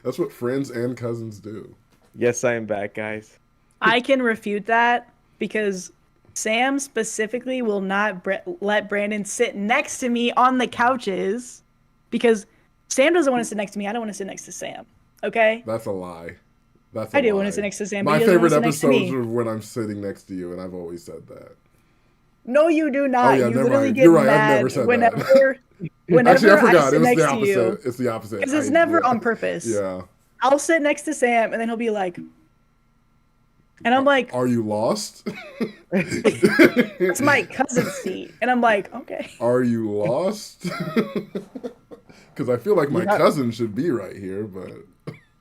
Speaker 2: That's what friends and cousins do.
Speaker 3: Yes, I am back, guys.
Speaker 1: I can refute that because Sam specifically will not let Brandon sit next to me on the couches because Sam doesn't want to sit next to me. I don't want to sit next to Sam. Okay?
Speaker 2: That's a lie.
Speaker 1: I do want to sit next to Sam.
Speaker 2: My favorite episodes are when I'm sitting next to you, and I've always said that.
Speaker 1: No, you do not.
Speaker 2: Oh, yeah,
Speaker 1: you
Speaker 2: never
Speaker 1: literally
Speaker 2: mind.
Speaker 1: get
Speaker 2: You're right.
Speaker 1: mad
Speaker 2: I've never said
Speaker 1: whenever,
Speaker 2: that.
Speaker 1: whenever
Speaker 2: Actually, I forgot.
Speaker 1: sit
Speaker 2: It was
Speaker 1: next
Speaker 2: the
Speaker 1: to you.
Speaker 2: opposite. It's the opposite.
Speaker 1: Because it's never on purpose.
Speaker 2: Yeah.
Speaker 1: I'll sit next to Sam, and then he'll be like, and I'm like,
Speaker 2: are you lost?
Speaker 1: it's my cousin's seat. And I'm like, okay.
Speaker 2: Are you lost? Because I feel like my cousin should be right here, but...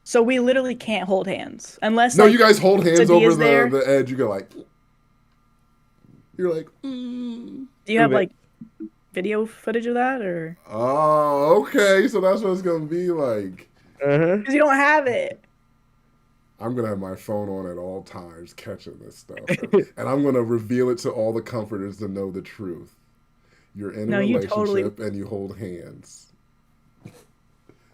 Speaker 1: So we literally can't hold hands. Unless,
Speaker 2: no,
Speaker 1: like,
Speaker 2: you guys hold hands over
Speaker 1: there.
Speaker 2: the edge. You go like... You're like...
Speaker 1: Do you have, like, video footage of that, or...?
Speaker 2: Oh, okay. So that's what it's going to be like.
Speaker 1: Because you don't have it.
Speaker 2: I'm going to have my phone on at all times catching this stuff. And I'm going to reveal it to all the comforters to know the truth. You're in a relationship and you hold hands.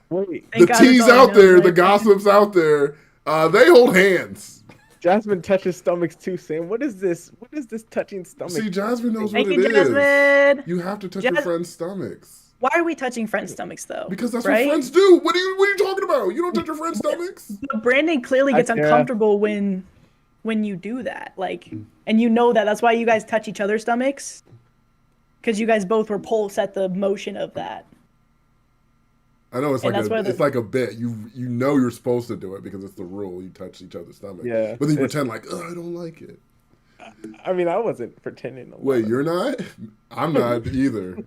Speaker 3: Wait.
Speaker 2: The teas out there, the gossips out there, they hold hands.
Speaker 3: Jasmine touches stomachs too, Sam. What is this? What is this touching stomach?
Speaker 2: See, Jasmine knows
Speaker 1: Thank
Speaker 2: what
Speaker 1: you,
Speaker 2: it
Speaker 1: Jasmine.
Speaker 2: is. You have to touch your friends' stomachs.
Speaker 1: Why are we touching friends' stomachs, though?
Speaker 2: Because that's
Speaker 1: right?
Speaker 2: what friends do. What are you talking about? You don't touch your friends' stomachs?
Speaker 1: But Brandon clearly gets uncomfortable when you do that. Like, and you know that. That's why you guys touch each other's stomachs. Because you guys both repulse at the motion of that.
Speaker 2: I know it's like a bit. You know you're supposed to do it because it's the rule. You touch each other's stomach.
Speaker 3: Yeah.
Speaker 2: But then you pretend like, I don't like it.
Speaker 3: I mean, I wasn't pretending.
Speaker 2: Wait, you're not? I'm not either.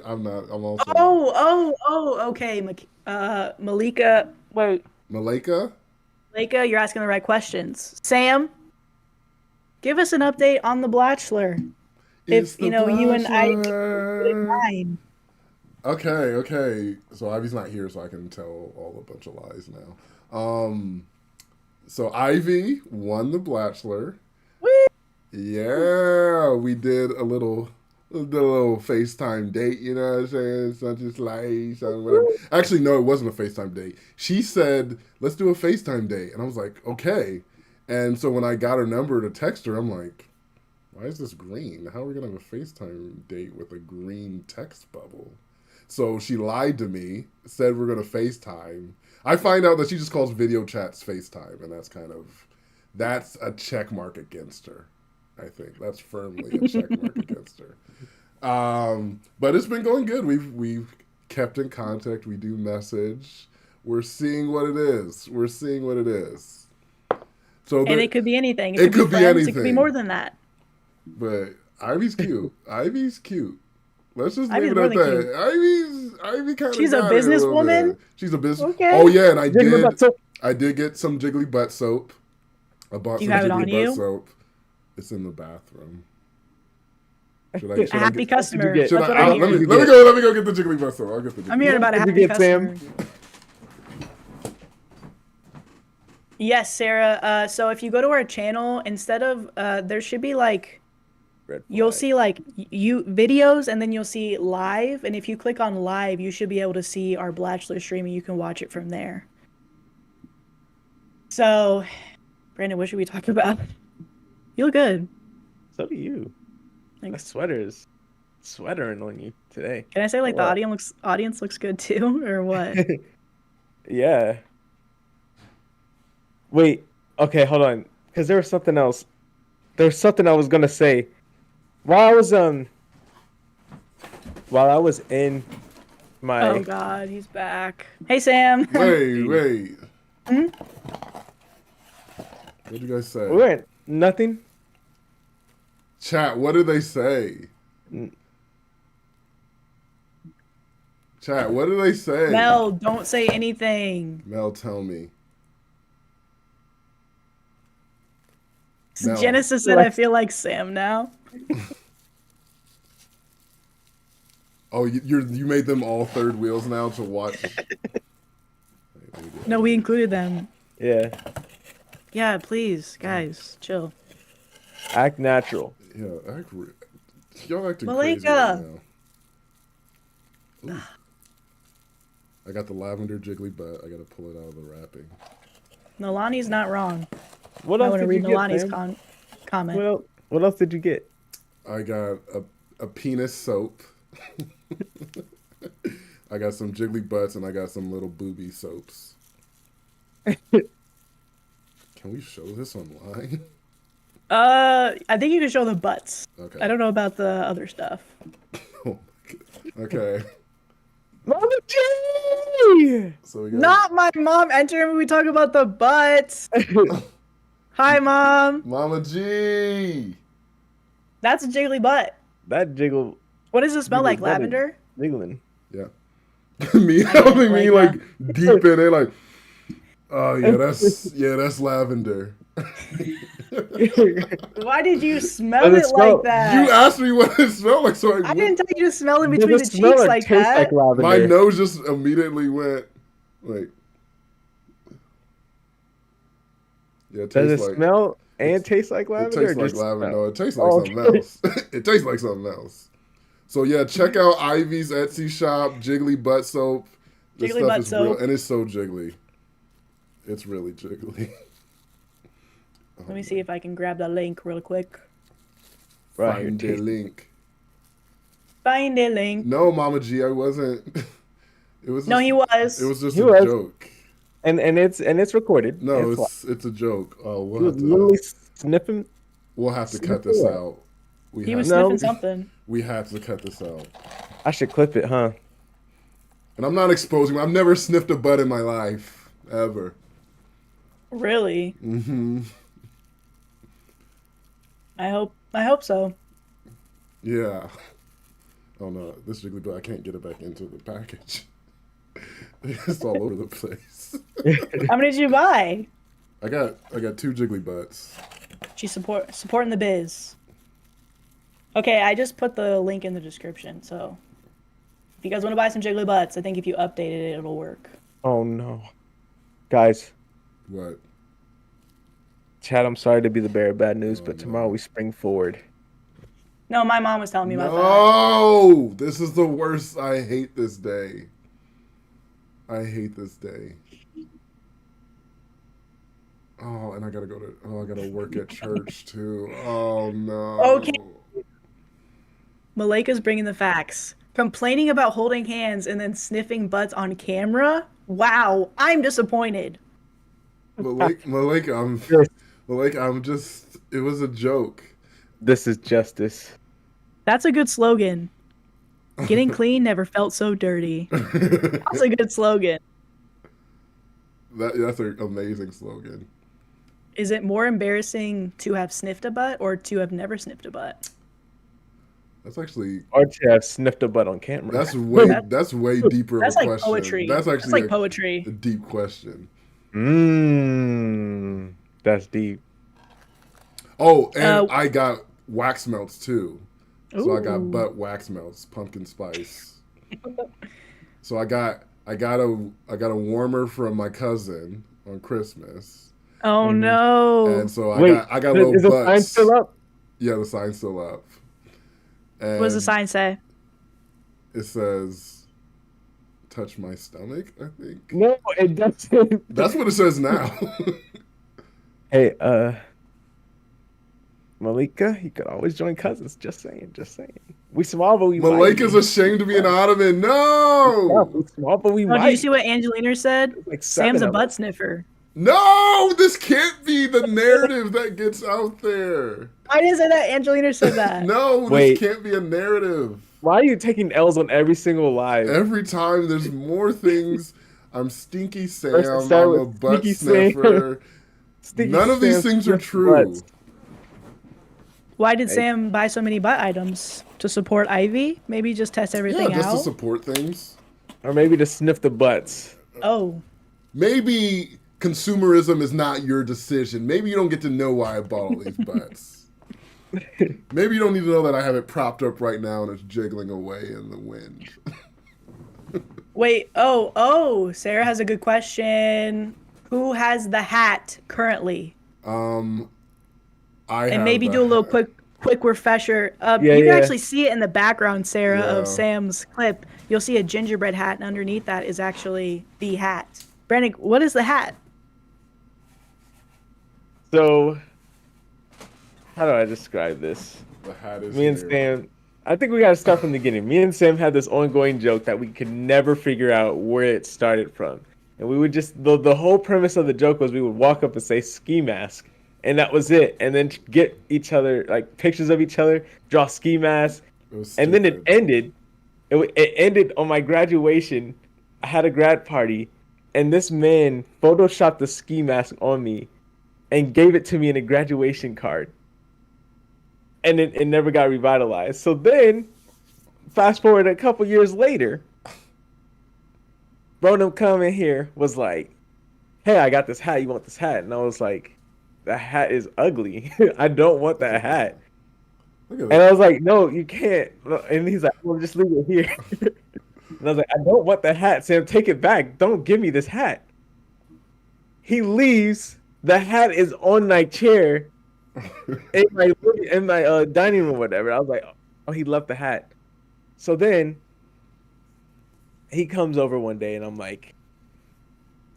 Speaker 2: I'm not. I'm also.
Speaker 1: Okay. Malika. Wait.
Speaker 2: Malika,
Speaker 1: you're asking the right questions. Sam, give us an update on the Blachelor. If you know you and I
Speaker 2: Okay. So Ivy's not here, so I can tell all a bunch of lies now. So Ivy won the Blachelor. Yeah, we did a little FaceTime date, you know what I'm saying? Something slice, something whatever. Actually, no, it wasn't a FaceTime date. She said, let's do a FaceTime date. And I was like, okay. And so when I got her number to text her, I'm like, why is this green? How are we going to have a FaceTime date with a green text bubble? So she lied to me, said we're going to FaceTime. I find out that she just calls video chats FaceTime, and that's a check mark against her. I think that's firmly a check mark against her. But it's been going good. We've kept in contact. We do message. We're seeing what it is. So
Speaker 1: And it could be anything.
Speaker 2: It could be
Speaker 1: friends,
Speaker 2: anything.
Speaker 1: It could be more than that.
Speaker 2: But Ivy's cute. Ivy's cute. Let's just
Speaker 1: Ivy's
Speaker 2: leave it
Speaker 1: more
Speaker 2: at
Speaker 1: than
Speaker 2: that. Ivy kind of.
Speaker 1: She's a businesswoman.
Speaker 2: She's a business.
Speaker 1: Okay.
Speaker 2: Oh yeah, and I did get some Jiggly butt soap. I bought some Jiggly butt soap. It's in the bathroom.
Speaker 1: A happy customer.
Speaker 2: Let me go get the Jiggly butt soap. I'll get the Jiggly.
Speaker 1: I'm hearing about a happy customer. Yes, Sarah. So if you go to our channel, instead of there should be like, you'll see like videos, and then you'll see live. And if you click on live, you should be able to see our Blachelor stream, and you can watch it from there. So, Brandon, what should we talk about? You look good.
Speaker 3: So do you.
Speaker 1: Thanks.
Speaker 3: The sweater's sweatering on you today.
Speaker 1: Can I say like the audience looks good too, or what?
Speaker 3: Yeah. Wait. Okay, hold on. Because there was something else. There was something I was gonna say. While I was in my.
Speaker 1: Oh God, he's back. Hey Sam.
Speaker 2: Wait. What'd you guys say?
Speaker 3: Nothing.
Speaker 2: Chat, what did they say? Chat, what did they say?
Speaker 1: Mel, don't say anything.
Speaker 2: Mel, tell me.
Speaker 1: Genesis said, I feel like Sam now.
Speaker 2: Oh, you made them all third wheels now to watch?
Speaker 1: No, we included them.
Speaker 3: Yeah.
Speaker 1: Yeah, please, guys, chill.
Speaker 3: Act natural.
Speaker 2: Yeah, y'all acting crazy right now. I got the lavender jiggly butt. I gotta pull it out of the wrapping.
Speaker 1: Nolani's not wrong.
Speaker 3: What else did you get,
Speaker 1: Nolani's comment.
Speaker 3: Well, what else did you get?
Speaker 2: I got a penis soap. I got some jiggly butts, and I got some little booby soaps. Can we show this online?
Speaker 1: I think you can show the butts.
Speaker 2: Okay.
Speaker 1: I don't know about the other stuff.
Speaker 2: Oh my God. Okay.
Speaker 3: Mama G!
Speaker 2: So we got...
Speaker 1: Not my mom. Enter when we talk about the butts. Hi, Mom.
Speaker 2: Mama G.
Speaker 1: That's a jiggly butt.
Speaker 3: That jiggle.
Speaker 1: What does it smell like? Lavender?
Speaker 3: Jiggling.
Speaker 2: Yeah. Me helping me like deep in it, like, oh yeah, that's lavender.
Speaker 1: Why did you smell it like that?
Speaker 2: You asked me what it smelled like, so
Speaker 1: I didn't tell you to smell in between the cheeks like that.
Speaker 3: Like
Speaker 2: my nose just immediately went like. Yeah, it
Speaker 3: does it smell and taste like lavender?
Speaker 2: It tastes like lavender. No, it tastes like something else. It tastes like something else. So yeah, check out Ivy's Etsy shop, Jiggly Butt Soap. This
Speaker 1: Jiggly
Speaker 2: stuff
Speaker 1: Butt
Speaker 2: is
Speaker 1: Soap.
Speaker 2: real, and it's so jiggly. It's really jiggly.
Speaker 1: Let me see if I can grab the link real quick.
Speaker 2: Find the link.
Speaker 1: Find the link.
Speaker 2: No, Mama G, I wasn't. It was.
Speaker 1: No, he was.
Speaker 2: It was just a joke.
Speaker 3: And it's recorded.
Speaker 2: No, it's a joke. Oh,
Speaker 3: we'll have to. Literally sniffing.
Speaker 2: We'll have to cut this out.
Speaker 1: He was sniffing something.
Speaker 2: We have to cut this out.
Speaker 3: I should clip it, huh?
Speaker 2: And I'm not exposing. I've never sniffed a butt in my life, ever.
Speaker 1: Really?
Speaker 2: Mm-hmm.
Speaker 1: I hope so.
Speaker 2: Yeah. Oh no, this jiggly butt, I can't get it back into the package. It's all over the place.
Speaker 1: How many did you buy?
Speaker 2: I got 2 jiggly butts.
Speaker 1: She's supporting the biz. Okay, I just put the link in the description, so If you guys want to buy some jiggly butts, I think if you updated it, it'll work.
Speaker 3: Oh no, guys.
Speaker 2: What?
Speaker 3: Chad, I'm sorry to be the bearer of bad news, but tomorrow we spring forward.
Speaker 1: No, my mom was telling me about that.
Speaker 2: No, this is the worst. I hate this day. I hate this day. Oh, and I gotta go to. Oh, I gotta work at church too. Oh no.
Speaker 1: Okay. Malika's bringing the facts. Complaining about holding hands and then sniffing butts on camera? Wow, I'm disappointed.
Speaker 2: Malika, I'm just. It was a joke.
Speaker 3: This is justice.
Speaker 1: That's a good slogan. Getting clean never felt so dirty. That's a good slogan.
Speaker 2: That's an amazing slogan.
Speaker 1: Is it more embarrassing to have sniffed a butt or to have never sniffed a butt?
Speaker 2: That's actually.
Speaker 3: Or to have sniffed a butt on camera.
Speaker 2: That's way deeper
Speaker 1: That's
Speaker 2: of a
Speaker 1: like
Speaker 2: question.
Speaker 1: poetry.
Speaker 2: That's actually
Speaker 1: like poetry.
Speaker 2: A deep question.
Speaker 3: That's deep.
Speaker 2: Oh, and I got wax melts too. So I got
Speaker 1: Ooh.
Speaker 2: butt wax melts, pumpkin spice. So I got a warmer from my cousin on Christmas.
Speaker 1: Oh no!
Speaker 2: And so I got little
Speaker 3: is
Speaker 2: butts.
Speaker 3: the sign still up?
Speaker 2: Yeah, the sign's still up. And
Speaker 1: What does the sign say?
Speaker 2: It says, "Touch my stomach." I think.
Speaker 3: No, it doesn't.
Speaker 2: That's what it says now.
Speaker 3: Hey, Malika, you could always join cousins. Just saying. We small, but we
Speaker 2: Malika's ashamed to be an ottoman. No.
Speaker 3: We small, but we
Speaker 1: Oh,
Speaker 3: might.
Speaker 1: did you see what Angelina said?
Speaker 3: Like
Speaker 1: Sam's a
Speaker 3: 7 of
Speaker 1: butt
Speaker 3: us.
Speaker 1: sniffer.
Speaker 2: No, this can't be the narrative that gets out there.
Speaker 1: I didn't say that. Angelina said that.
Speaker 2: No,
Speaker 3: Wait.
Speaker 2: this can't be a narrative.
Speaker 3: Why are you taking L's on every single live?
Speaker 2: Every time there's more things. I'm Stinky Sam.
Speaker 3: First it
Speaker 2: I'm
Speaker 3: started
Speaker 2: a
Speaker 3: with
Speaker 2: butt
Speaker 3: Stinky Sam.
Speaker 2: sniffer.
Speaker 3: Stinky
Speaker 2: None of these
Speaker 3: Sam
Speaker 2: things are
Speaker 3: sniffs
Speaker 2: true.
Speaker 3: butts.
Speaker 1: Why did Sam buy so many butt items? To support Ivy? Maybe just test everything
Speaker 2: Yeah, just
Speaker 1: out?
Speaker 2: to support things.
Speaker 3: Or maybe to sniff the butts.
Speaker 1: Oh.
Speaker 2: Maybe consumerism is not your decision. Maybe you don't get to know why I bought all these butts. Maybe you don't need to know that I have it propped up right now and it's jiggling away in the wind.
Speaker 1: Wait, oh, Sarah has a good question. Who has the hat currently?
Speaker 2: I
Speaker 1: And
Speaker 2: have
Speaker 1: maybe
Speaker 2: the
Speaker 1: do a little
Speaker 2: hat.
Speaker 1: quick refresher.
Speaker 3: Yeah,
Speaker 1: You can
Speaker 3: yeah.
Speaker 1: actually see it in the background, Sarah,
Speaker 2: Yeah.
Speaker 1: of Sam's clip. You'll see a gingerbread hat, and underneath that is actually the hat. Brandon, what is the hat?
Speaker 3: So, how do I describe this?
Speaker 2: The hat is
Speaker 3: Me and
Speaker 2: here.
Speaker 3: Sam, I think we gotta start from the beginning. Me and Sam had this ongoing joke that we could never figure out where it started from. And we would just, the whole premise of the joke was we would walk up and say ski mask. And that was it. And then get each other, like pictures of each other, draw ski masks. And then it
Speaker 2: stupid.
Speaker 3: ended. It ended on my graduation. I had a grad party. And this man photoshopped the ski mask on me and gave it to me in a graduation card. And it never got revitalized. So then, fast forward a couple years later, Bronum coming here was like, "Hey, I got this hat. You want this hat?" And I was like, "That hat is ugly. I don't want that hat."
Speaker 2: Look at
Speaker 3: And
Speaker 2: that.
Speaker 3: I was like, "No, you can't." And he's like, "Well, just leave it here." And I was like, "I don't want the hat, Sam. Take it back. Don't give me this hat." He leaves. The hat is on my chair in my dining room or whatever. I was like, "Oh, he left the hat." So then he comes over one day and I'm like,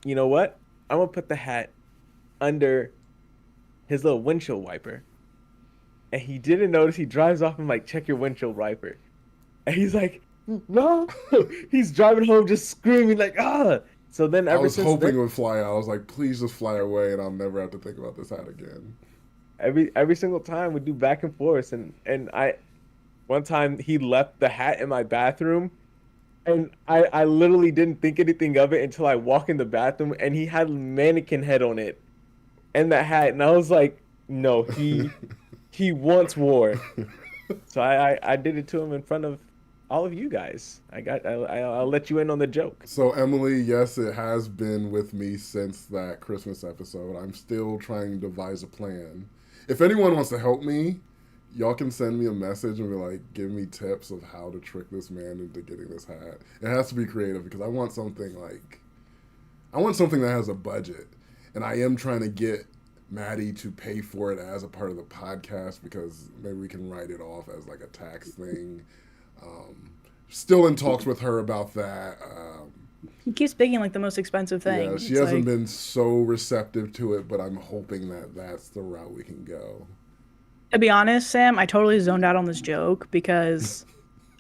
Speaker 3: "You know what? I'm gonna put the hat under his little windshield wiper." And he didn't notice. He drives off and like, "Check your windshield wiper." And he's like, "No." He's driving home just screaming like, "Ah!" So then
Speaker 2: I
Speaker 3: ever
Speaker 2: was
Speaker 3: since
Speaker 2: hoping
Speaker 3: then,
Speaker 2: it would fly out. I was like, please just fly away and I'll never have to think about this hat again.
Speaker 3: every single time we do back and forth. And one time he left the hat in my bathroom. And I literally didn't think anything of it until I walk in the bathroom and he had mannequin head on it and that hat. And I was like, no, he wants war. So I did it to him in front of all of you guys. I'll let you in on the joke.
Speaker 2: So Emily, yes, it has been with me since that Christmas episode. I'm still trying to devise a plan. If anyone wants to help me, y'all can send me a message and be like, give me tips of how to trick this man into getting this hat. It has to be creative because I want something that has a budget. And I am trying to get Maddie to pay for it as a part of the podcast because maybe we can write it off as like a tax thing. Still in talks with her about that.
Speaker 1: He keeps picking like the most expensive thing.
Speaker 2: Yeah, she hasn't been so receptive to it, but I'm hoping that that's the route we can go.
Speaker 1: To be honest, Sam, I totally zoned out on this joke because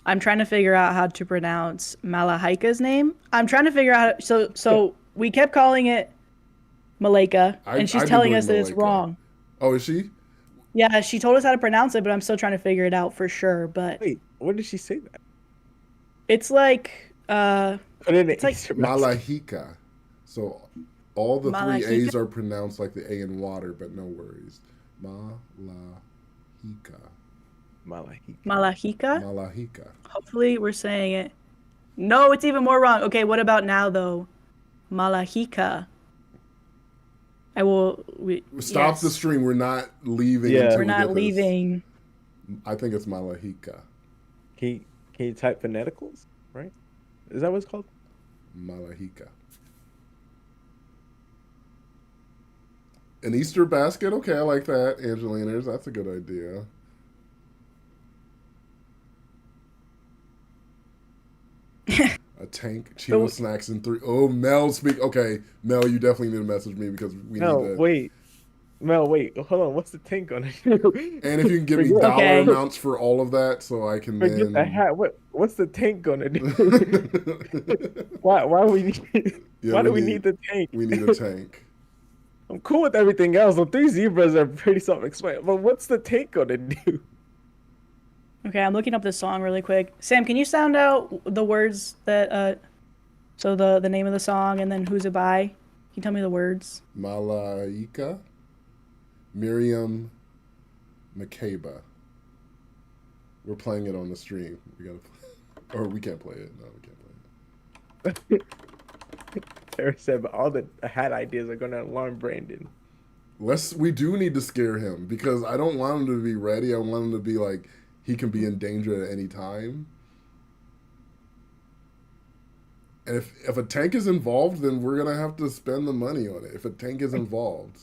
Speaker 1: I'm trying to figure out how to pronounce Malahika's name. I'm trying to figure out so we kept calling it Malika, and she's telling us that it's wrong.
Speaker 2: Oh, is she?
Speaker 1: Yeah, she told us how to pronounce it, but I'm still trying to figure it out for sure. But
Speaker 3: wait, when did she say that?
Speaker 1: It's like it's like
Speaker 2: Malahika. So all the
Speaker 1: Malahika?
Speaker 2: 3 A's are pronounced like the A in water, but no worries. Malahika.
Speaker 1: Malahika. Hopefully we're saying it. No, it's even more wrong. Okay, what about now though? Malahika.
Speaker 2: Stop the stream. We're not leaving.
Speaker 3: Yeah,
Speaker 1: we're not leaving.
Speaker 2: I think it's Malahika.
Speaker 3: Can you type phoneticals? Right? Is that what it's called?
Speaker 2: Malahika. An Easter basket? Okay, I like that, Angelina's. That's a good idea. A tank, Cheeto snacks, and 3. Oh, Mel speak. Okay, Mel, you definitely need to message me because we need to.
Speaker 3: Mel, wait. Hold on. What's the tank gonna do?
Speaker 2: And if you can give me dollar amounts for all of that, so I can then.
Speaker 3: The hat. What's the tank gonna do? Why we need? Why do we need the tank?
Speaker 2: We need a tank.
Speaker 3: I'm cool with everything else. The 3 zebras are pretty self-explanatory. But what's the tank gonna do?
Speaker 1: Okay, I'm looking up this song really quick. Sam, can you sound out the words that so the name of the song and then who's it by? Can you tell me the words?
Speaker 2: Malaika, Miriam Makeba. We're playing it on the stream. We gotta or we can't play it. No, we can't play it.
Speaker 3: Sarah said, but all the hat ideas are gonna alarm Brandon.
Speaker 2: We do need to scare him because I don't want him to be ready. I want him to be like he can be in danger at any time. And if a tank is involved, then we're gonna have to spend the money on it. If a tank is involved,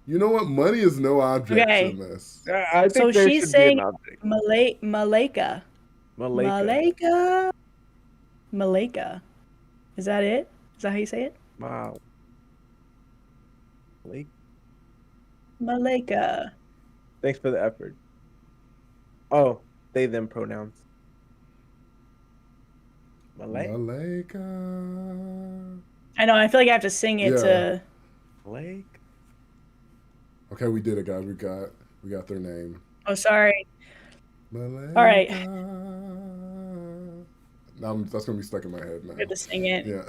Speaker 2: you know what? Money is no object in this.
Speaker 3: I think
Speaker 1: so she's saying Malika. Is that it? Is that how you say it?
Speaker 3: Wow.
Speaker 1: Malika.
Speaker 3: Thanks for the effort. Oh, they them pronouns.
Speaker 2: Malika.
Speaker 1: I know. I feel like I have to sing it to.
Speaker 3: Lake.
Speaker 2: Okay, we did it, guys. We got their name.
Speaker 1: Oh, sorry.
Speaker 2: Malika.
Speaker 1: All right.
Speaker 2: Now that's gonna be stuck in my head now.
Speaker 1: I have to sing it.
Speaker 2: Yeah.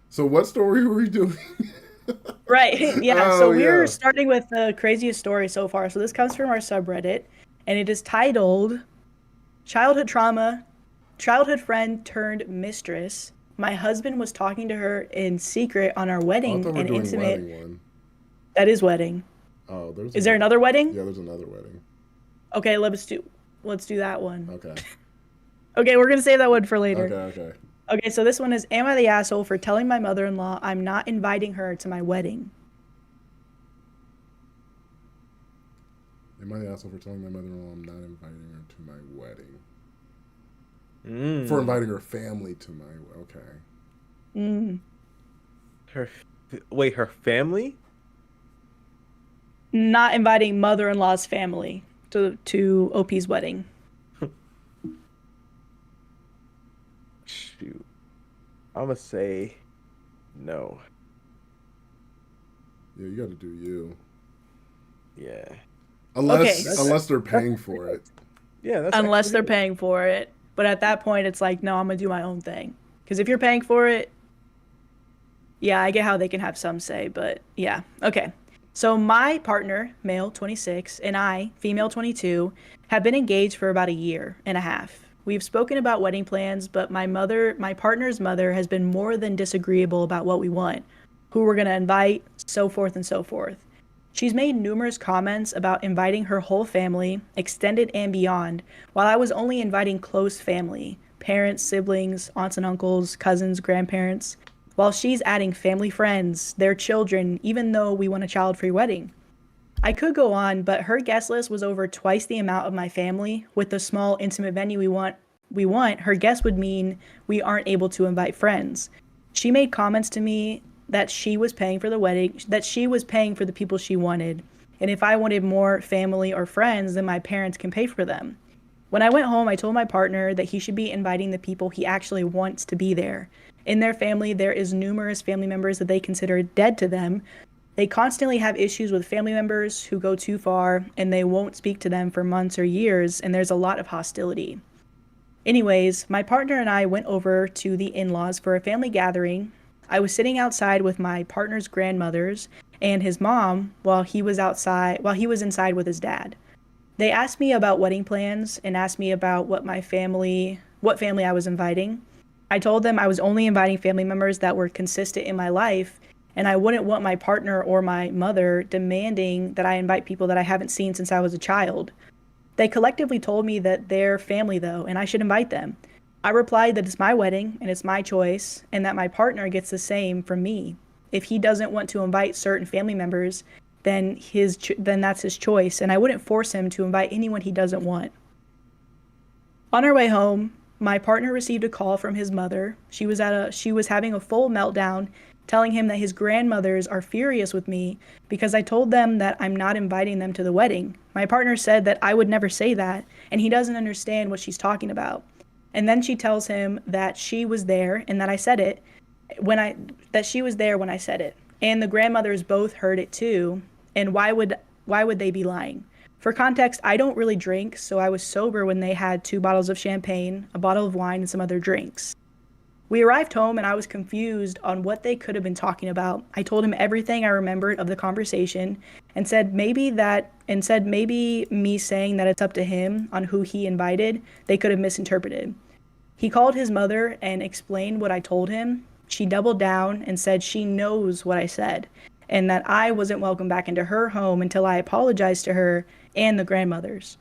Speaker 2: So what story were we doing?
Speaker 1: Right. Yeah. So we're starting with the craziest story so far. So this comes from our subreddit, and it is titled "Childhood Trauma, Childhood Friend Turned Mistress. My husband was talking to her in secret on our wedding and intimate."
Speaker 2: Wedding one.
Speaker 1: That is wedding.
Speaker 2: Oh,
Speaker 1: Is there another wedding?
Speaker 2: Yeah, there's another wedding.
Speaker 1: Okay, let's do that one.
Speaker 2: Okay.
Speaker 1: Okay, we're gonna save that one for later.
Speaker 2: Okay.
Speaker 1: Okay, so this one is, am I the asshole for telling my mother-in-law I'm not inviting her to my wedding?
Speaker 2: Am I the asshole for telling my mother-in-law I'm not inviting her to my wedding? For inviting her family to my... Okay.
Speaker 3: Her family?
Speaker 1: Not inviting mother-in-law's family to OP's wedding.
Speaker 3: Shoot. I'm gonna say no.
Speaker 2: Yeah, you gotta do you.
Speaker 3: Yeah.
Speaker 2: Unless they're paying for it.
Speaker 3: Yeah, that's
Speaker 1: unless they're paying for it. But at that point, it's like, no, I'm gonna do my own thing. Because if you're paying for it, yeah, I get how they can have some say, but yeah. Okay. So my partner, male 26, and I, female 22, have been engaged for about 1.5 years. We've spoken about wedding plans, but my partner's mother has been more than disagreeable about what we want, who we're going to invite, so forth and so forth. She's made numerous comments about inviting her whole family, extended and beyond, while I was only inviting close family, parents, siblings, aunts and uncles, cousins, grandparents, while she's adding family friends, their children, even though we want a child-free wedding. I could go on, but her guest list was over twice the amount of my family. With the small intimate venue we want, her guest would mean we aren't able to invite friends. She made comments to me that she was paying for the wedding, that she was paying for the people she wanted. And if I wanted more family or friends, then my parents can pay for them. When I went home, I told my partner that he should be inviting the people he actually wants to be there. In their family, there is numerous family members that they consider dead to them. They constantly have issues with family members who go too far, and they won't speak to them for months or years, and there's a lot of hostility. Anyways, my partner and I went over to the in-laws for a family gathering. I was sitting outside with my partner's grandmothers and his mom while he was inside with his dad. They asked me about wedding plans and asked me about what family I was inviting. I told them I was only inviting family members that were consistent in my life, and I wouldn't want my partner or my mother demanding that I invite people that I haven't seen since I was a child. They collectively told me that they're family though, and I should invite them. I replied that it's my wedding and it's my choice, and that my partner gets the same from me. If he doesn't want to invite certain family members, then that's his choice, and I wouldn't force him to invite anyone he doesn't want. On our way home, my partner received a call from his mother. She was having a full meltdown, telling him that his grandmothers are furious with me because I told them that I'm not inviting them to the wedding. My partner said that I would never say that, and he doesn't understand what she's talking about. And then she tells him that she was there and that I said it that she was there when I said it. And the grandmothers both heard it too. And why would they be lying? For context, I don't really drink, so I was sober when they had 2 bottles of champagne, a bottle of wine, and some other drinks. We arrived home and I was confused on what they could have been talking about. I told him everything I remembered of the conversation and said maybe me saying that it's up to him on who he invited, they could have misinterpreted. He called his mother and explained what I told him. She doubled down and said she knows what I said and that I wasn't welcome back into her home until I apologized to her and the grandmothers.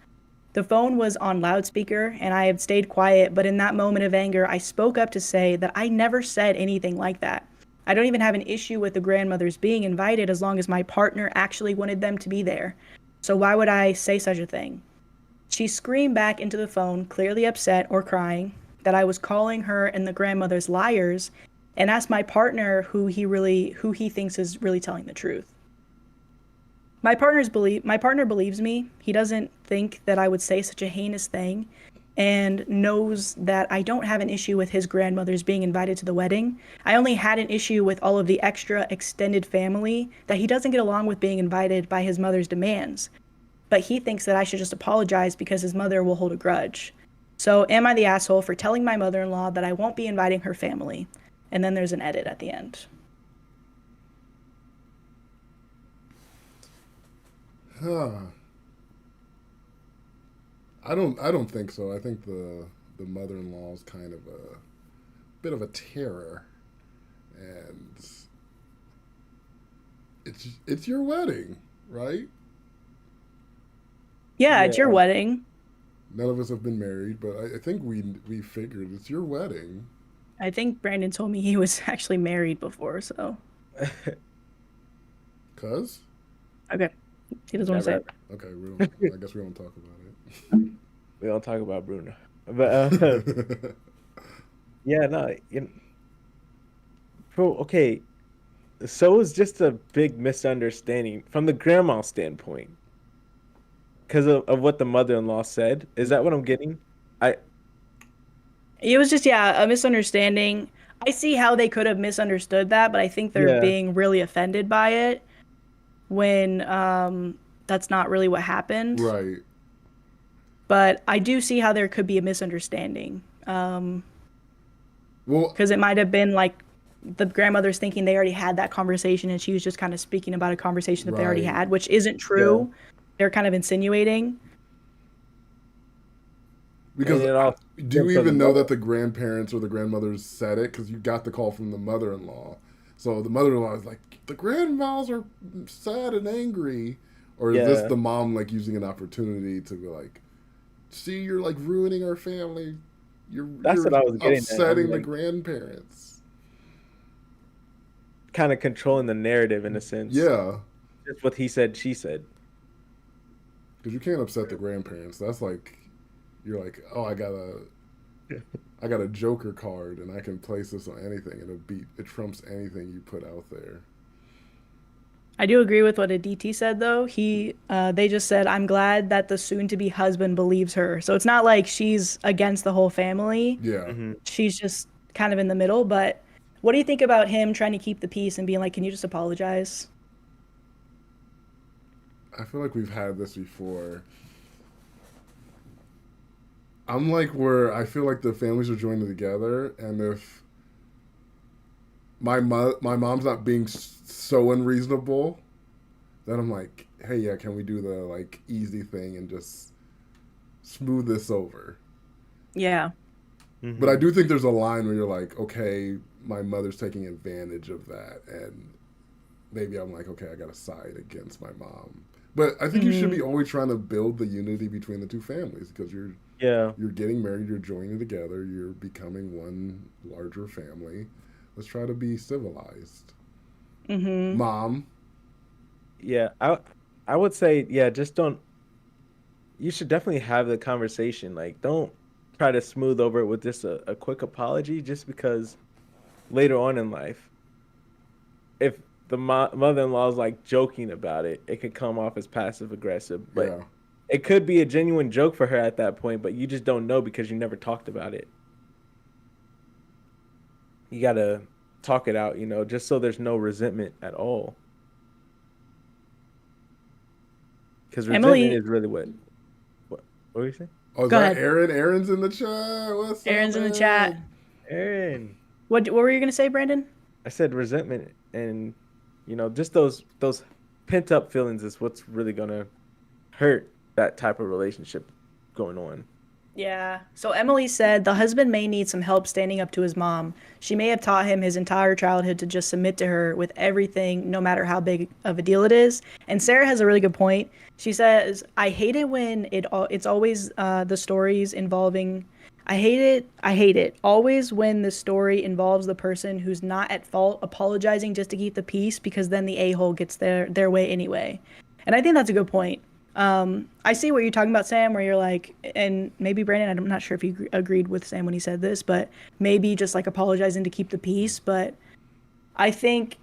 Speaker 1: The phone was on loudspeaker and I had stayed quiet, but in that moment of anger, I spoke up to say that I never said anything like that. I don't even have an issue with the grandmothers being invited as long as my partner actually wanted them to be there. So why would I say such a thing? She screamed back into the phone, clearly upset or crying, that I was calling her and the grandmothers liars, and asked my partner who he thinks is really telling the truth. My partner believes me. He doesn't think that I would say such a heinous thing and knows that I don't have an issue with his grandmothers being invited to the wedding. I only had an issue with all of the extra extended family that he doesn't get along with being invited by his mother's demands. But he thinks that I should just apologize because his mother will hold a grudge. So am I the asshole for telling my mother-in-law that I won't be inviting her family? And then there's an edit at the end.
Speaker 2: I don't think so. I think the mother-in-law is kind of a bit of a terror, and it's your wedding, right?
Speaker 1: Yeah, it's your wedding.
Speaker 2: None of us have been married, but I think we figured it's your wedding.
Speaker 1: I think Brandon told me he was actually married before, so.
Speaker 2: Cuz?
Speaker 1: Okay. He doesn't want to say it.
Speaker 2: Okay, I guess we don't talk about it.
Speaker 3: We don't talk about Bruno. But, yeah, no. Bro, okay. So it's just a big misunderstanding from the grandma standpoint. Because of what the mother-in-law said. Is that what I'm getting?
Speaker 1: It was just, a misunderstanding. I see how they could have misunderstood that, but I think they're being really offended by it when that's not really what happened.
Speaker 2: Right.
Speaker 1: But I do see how there could be a misunderstanding. Well, because it might have been like the grandmother's thinking they already had that conversation and she was just kind of speaking about a conversation that they already had, which isn't true. Yeah. They're kind of insinuating.
Speaker 2: Because do you even know that the grandparents or the grandmothers said it? Because you got the call from the mother-in-law. So the mother-in-law is like, the grandmas are sad and angry, or is this the mom like using an opportunity to be like, see, you're like ruining our family.
Speaker 3: That's what I was getting at.
Speaker 2: Upsetting the grandparents.
Speaker 3: Kind of controlling the narrative in a sense.
Speaker 2: Yeah.
Speaker 3: Just what he said, she said.
Speaker 2: Because you can't upset the grandparents. That's like, you're like, oh, I got a Joker card and I can place this on anything and it trumps anything you put out there.
Speaker 1: I do agree with what DT said though. They just said, I'm glad that the soon-to-be husband believes her. So it's not like she's against the whole family.
Speaker 2: Yeah.
Speaker 1: She's just kind of in the middle. But what do you think about him trying to keep the peace and being like, can you just apologize?
Speaker 2: I feel like we've had this before. I'm like where I feel like the families are joining together, and if my mom's not being so unreasonable, then I'm like, hey, yeah, can we do the like easy thing and just smooth this over?
Speaker 1: Yeah.
Speaker 2: But I do think there's a line where you're like, okay, my mother's taking advantage of that, and maybe I'm like, okay, I got to side against my mom. But I think you should be always trying to build the unity between the two families, because you're getting married, you're joining together, you're becoming one larger family. Let's try to be civilized. Mom.
Speaker 3: Yeah, I would say, just don't. You should definitely have the conversation. Like, don't try to smooth over it with just a quick apology, just because later on in life, if the mother-in-law is like joking about it, it could come off as passive aggressive. But it could be a genuine joke for her at that point, but you just don't know because you never talked about it. You gotta talk it out, just so there's no resentment at all. Because resentment is really what were you saying?
Speaker 2: Oh, is that Aaron? Aaron's in the chat. What's
Speaker 1: Aaron's
Speaker 2: up,
Speaker 1: in the chat.
Speaker 3: Aaron.
Speaker 1: What were you gonna say, Brandon?
Speaker 3: I said resentment, and just those pent up feelings is what's really gonna hurt that type of relationship going on.
Speaker 1: Yeah. So Emily said the husband may need some help standing up to his mom. She may have taught him his entire childhood to just submit to her with everything, no matter how big of a deal it is. And Sarah has a really good point. She says, I hate it when it's always the stories involving... I hate it. Always when the story involves the person who's not at fault apologizing just to keep the peace, because then the a-hole gets their way anyway. And I think that's a good point. I see what you're talking about, Sam, where you're like, and maybe Brandon, I'm not sure if you agreed with Sam when he said this, but maybe just like apologizing to keep the peace. But I think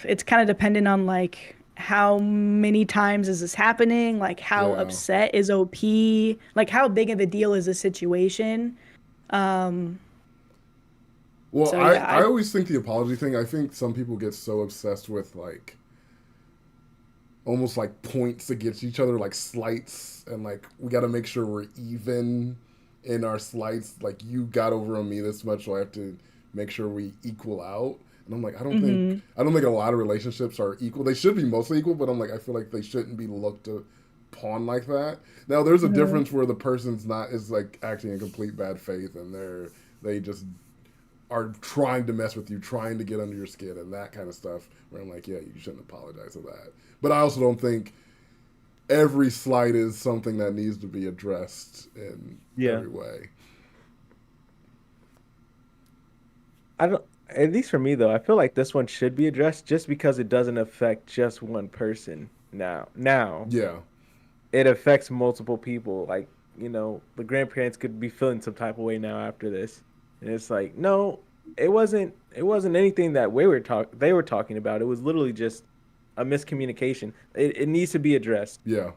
Speaker 1: it's kind of dependent on like how many times is this happening, like how upset is OP, like how big of a deal is the situation.
Speaker 2: Well, so, I always think the apology thing, I think some people get so obsessed with like almost like points against each other, like slights, and like we got to make sure we're even in our slights. Like, you got over on me this much, so I have to make sure we equal out. And I'm like, I don't think a lot of relationships are equal. They should be mostly equal, but I'm like, I feel like they shouldn't be looked upon like that. Now, there's a difference where the person's is like acting in complete bad faith, and they just are trying to mess with you, trying to get under your skin, and that kind of stuff. Where I'm like, yeah, you shouldn't apologize for that. But I also don't think every slight is something that needs to be addressed in every way.
Speaker 3: At least for me, though, I feel like this one should be addressed just because it doesn't affect just one person now.
Speaker 2: Yeah. It
Speaker 3: affects multiple people. Like, the grandparents could be feeling some type of way now after this. And it's like, no, it wasn't anything that they were talking about. It was literally just a miscommunication. It needs to be addressed.
Speaker 2: Yeah.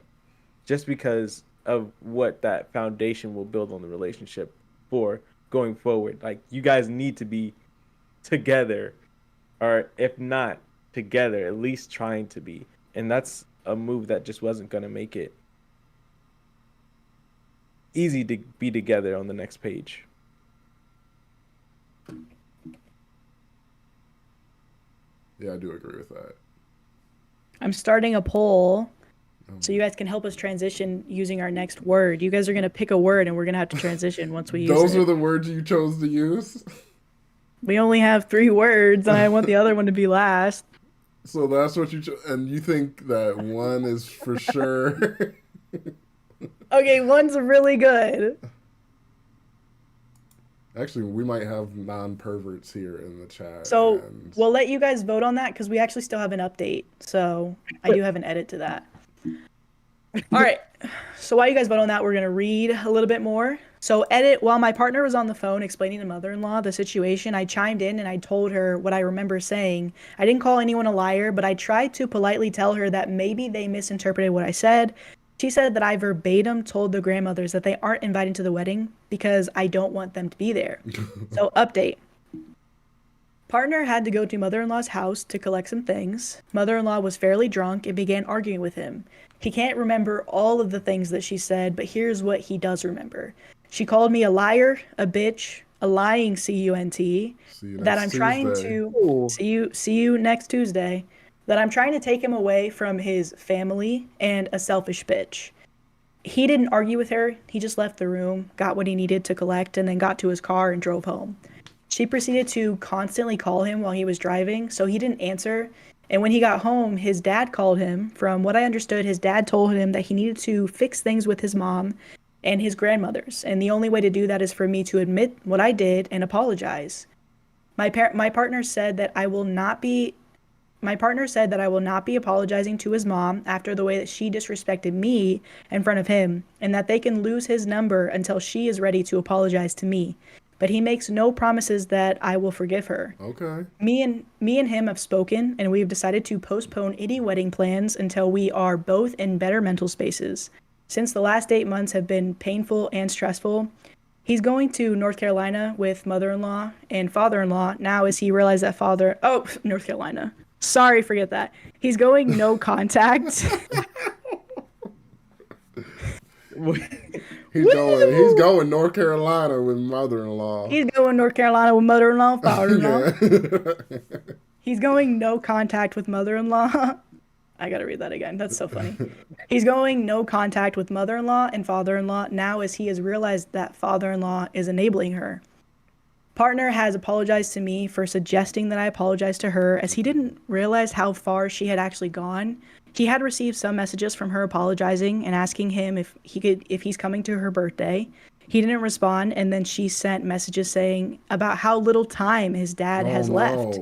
Speaker 3: Just because of what that foundation will build on the relationship for going forward. Like, you guys need to be together, or if not together, at least trying to be. And that's a move that just wasn't going to make it easy to be together on the next page.
Speaker 2: Yeah, I do agree with that.
Speaker 1: I'm starting a poll so you guys can help us transition using our next word. You guys are going to pick a word and we're going to have to transition once we use it.
Speaker 2: Those are the words you chose to use?
Speaker 1: We only have 3 words, and I want the other one to be last.
Speaker 2: So that's what and you think that one is for sure.
Speaker 1: Okay, one's really good.
Speaker 2: Actually, we might have non-perverts here in the chat.
Speaker 1: So
Speaker 2: and...
Speaker 1: we'll let you guys vote on that because we actually still have an update. So I do have an edit to that. All right. So while you guys vote on that, we're going to read a little bit more. So edit, while my partner was on the phone explaining to mother-in-law the situation, I chimed in and I told her what I remember saying. I didn't call anyone a liar, but I tried to politely tell her that maybe they misinterpreted what I said. She said that I verbatim told the grandmothers that they aren't invited to the wedding because I don't want them to be there. So update. Partner had to go to mother-in-law's house to collect some things. Mother-in-law was fairly drunk and began arguing with him. He can't remember all of the things that she said, but here's what he does remember. She called me a liar, a bitch, a lying cunt, that I'm trying to see you next Tuesday, that I'm trying to take him away from his family, and a selfish bitch. He didn't argue with her. He just left the room, got what he needed to collect, and then got to his car and drove home. She proceeded to constantly call him while he was driving, so he didn't answer. And when he got home, his dad called him. From what I understood, his dad told him that he needed to fix things with his mom and his grandmothers. And the only way to do that is for me to admit what I did and apologize. My partner said that I will not be apologizing to his mom after the way that she disrespected me in front of him, and that they can lose his number until she is ready to apologize to me. But he makes no promises that I will forgive her.
Speaker 2: Okay.
Speaker 1: Me and him have spoken, and we have decided to postpone any wedding plans until we are both in better mental spaces. Since the last 8 months have been painful and stressful, he's going to North Carolina with mother-in-law and father-in-law now as he realized that North Carolina. Sorry, forget that. He's going no contact.
Speaker 2: He's going North Carolina with mother-in-law.
Speaker 1: He's going North Carolina with mother-in-law and father-in-law.
Speaker 2: Yeah.
Speaker 1: He's going no contact with mother-in-law. I gotta read that again. That's so funny. He's going no contact with mother-in-law and father-in-law now as he has realized that father-in-law is enabling her. Partner has apologized to me for suggesting that I apologize to her as he didn't realize how far she had actually gone. He had received some messages from her apologizing and asking him if he's coming to her birthday. He didn't respond, and then she sent messages saying about how little time his dad has left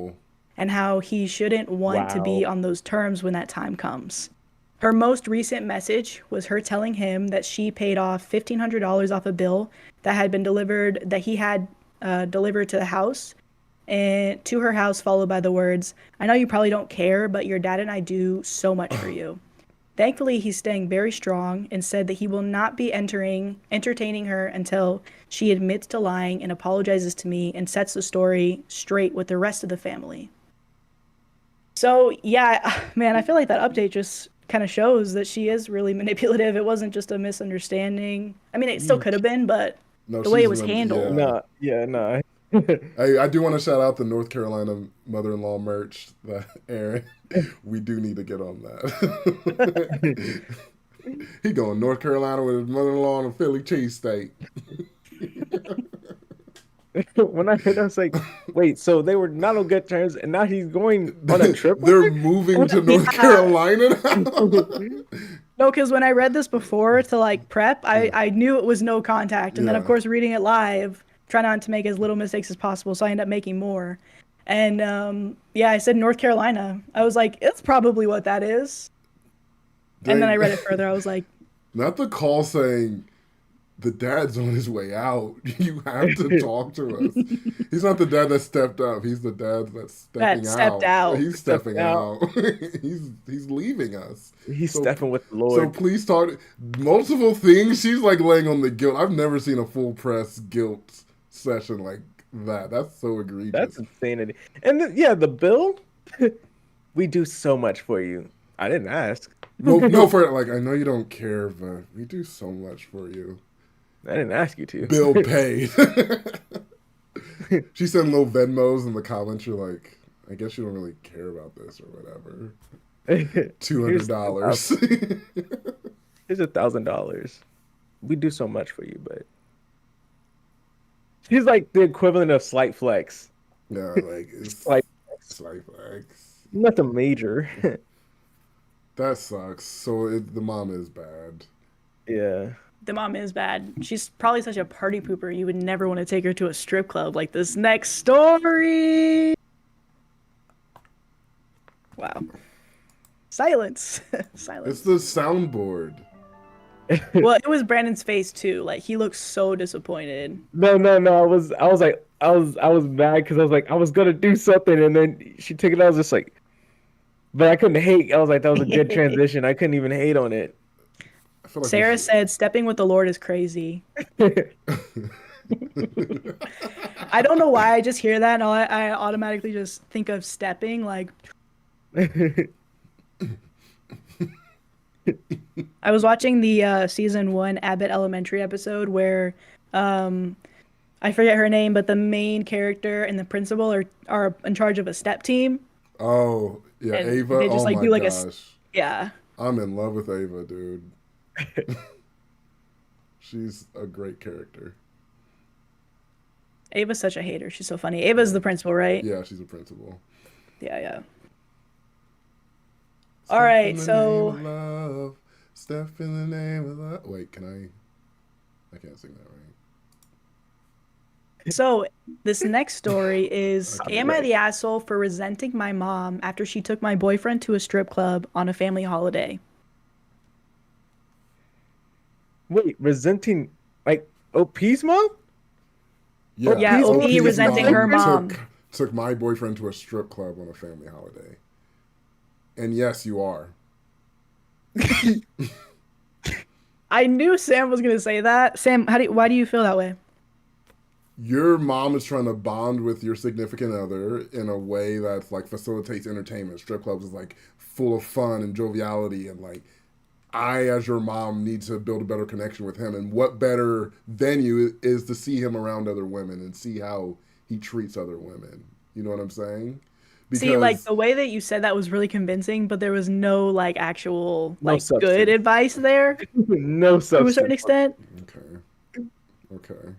Speaker 1: and how he shouldn't want to be on those terms when that time comes. Her most recent message was her telling him that she paid off $1,500 off a bill that had been delivered, that he had delivered to the house, and to her house, followed by the words, "I know you probably don't care, but your dad and I do so much for you." Thankfully, he's staying very strong and said that he will not be entertaining her until she admits to lying and apologizes to me and sets the story straight with the rest of the family. So, yeah, man, I feel like that update just kind of shows that she is really manipulative. It wasn't just a misunderstanding. I mean, it still could have been, but the way it was handled.
Speaker 3: No.
Speaker 2: I do want to shout out the North Carolina mother-in-law merch that Aaron. We do need to get on that. He going North Carolina with his mother-in-law on a Philly cheesesteak.
Speaker 3: When I heard that, I was like, wait, so they were not on good terms, and now he's going on a trip?
Speaker 2: They're moving to North Carolina now?
Speaker 1: No, because when I read this before to prep, I knew it was no contact. And then, of course, reading it live, try not to make as little mistakes as possible, so I end up making more. And, I said North Carolina. I was like, it's probably what that is. And then I read it further. I was like...
Speaker 2: Not the call saying... The dad's on his way out. You have to talk to us. He's not the dad that stepped up. He's the dad that's stepped out. He's stepping out. He's leaving us.
Speaker 3: He's stepping with the Lord.
Speaker 2: So please talk. Multiple things. She's laying on the guilt. I've never seen a full press guilt session like that. That's so egregious.
Speaker 3: That's insanity. And the bill. We do so much for you. I didn't ask.
Speaker 2: No, I know you don't care, but we do so much for you.
Speaker 3: I didn't ask you to.
Speaker 2: Bill paid. She sent little Venmos in the comments. You're like, I guess you don't really care about this or whatever. $200.
Speaker 3: Here's $1,000. We do so much for you, but she's like the equivalent of slight flex.
Speaker 2: Yeah, like it's
Speaker 3: Like
Speaker 2: Slight X.
Speaker 3: nothing major.
Speaker 2: That sucks. So the mom is bad.
Speaker 3: Yeah.
Speaker 1: The mom is bad. She's probably such a party pooper. You would never want to take her to a strip club like this next story. Wow. Silence. Silence.
Speaker 2: It's the soundboard.
Speaker 1: Well, it was Brandon's face too. Like he looked so disappointed.
Speaker 3: No. I was mad because I was like, I was gonna do something, and then she took it. I was just like, but I couldn't hate. I was like, that was a good transition. I couldn't even hate on it.
Speaker 2: I feel like
Speaker 1: Sarah said, "Stepping with the Lord is crazy." I don't know why I just hear that and I automatically just think of stepping like. I was watching the season 1 Abbott Elementary episode where I forget her name, but the main character and the principal are in charge of a step team.
Speaker 2: Oh, yeah,
Speaker 1: And
Speaker 2: Ava.
Speaker 1: they just,
Speaker 2: Oh
Speaker 1: like,
Speaker 2: my
Speaker 1: do, like,
Speaker 2: gosh.
Speaker 1: yeah.
Speaker 2: I'm in love with Ava, dude. She's a great character.
Speaker 1: Ava's such a hater. She's so funny. Ava's the principal, right?
Speaker 2: Yeah, she's a principal.
Speaker 1: Yeah. All right, so
Speaker 2: Love, step in the name of love. Wait, I can't sing that right.
Speaker 1: So this next story is, am I the asshole for resenting my mom after she took my boyfriend to a strip club on a family holiday?
Speaker 3: Wait, resenting like OP's mom?
Speaker 1: Yeah, OP resenting her mom.
Speaker 2: Took my boyfriend to a strip club on a family holiday. And yes, you are.
Speaker 1: I knew Sam was gonna say that. Sam, why do you feel that way?
Speaker 2: Your mom is trying to bond with your significant other in a way that's like facilitates entertainment. Strip clubs is like full of fun and joviality, and like I, as your mom, need to build a better connection with him. And what better venue is to see him around other women and see how he treats other women. You know what I'm saying? Because,
Speaker 1: see, like the way that you said that was really convincing, but there was no like actual
Speaker 3: No
Speaker 1: like
Speaker 3: substance.
Speaker 1: good advice there
Speaker 3: No
Speaker 1: to a certain
Speaker 3: substance.
Speaker 1: extent.
Speaker 2: Okay.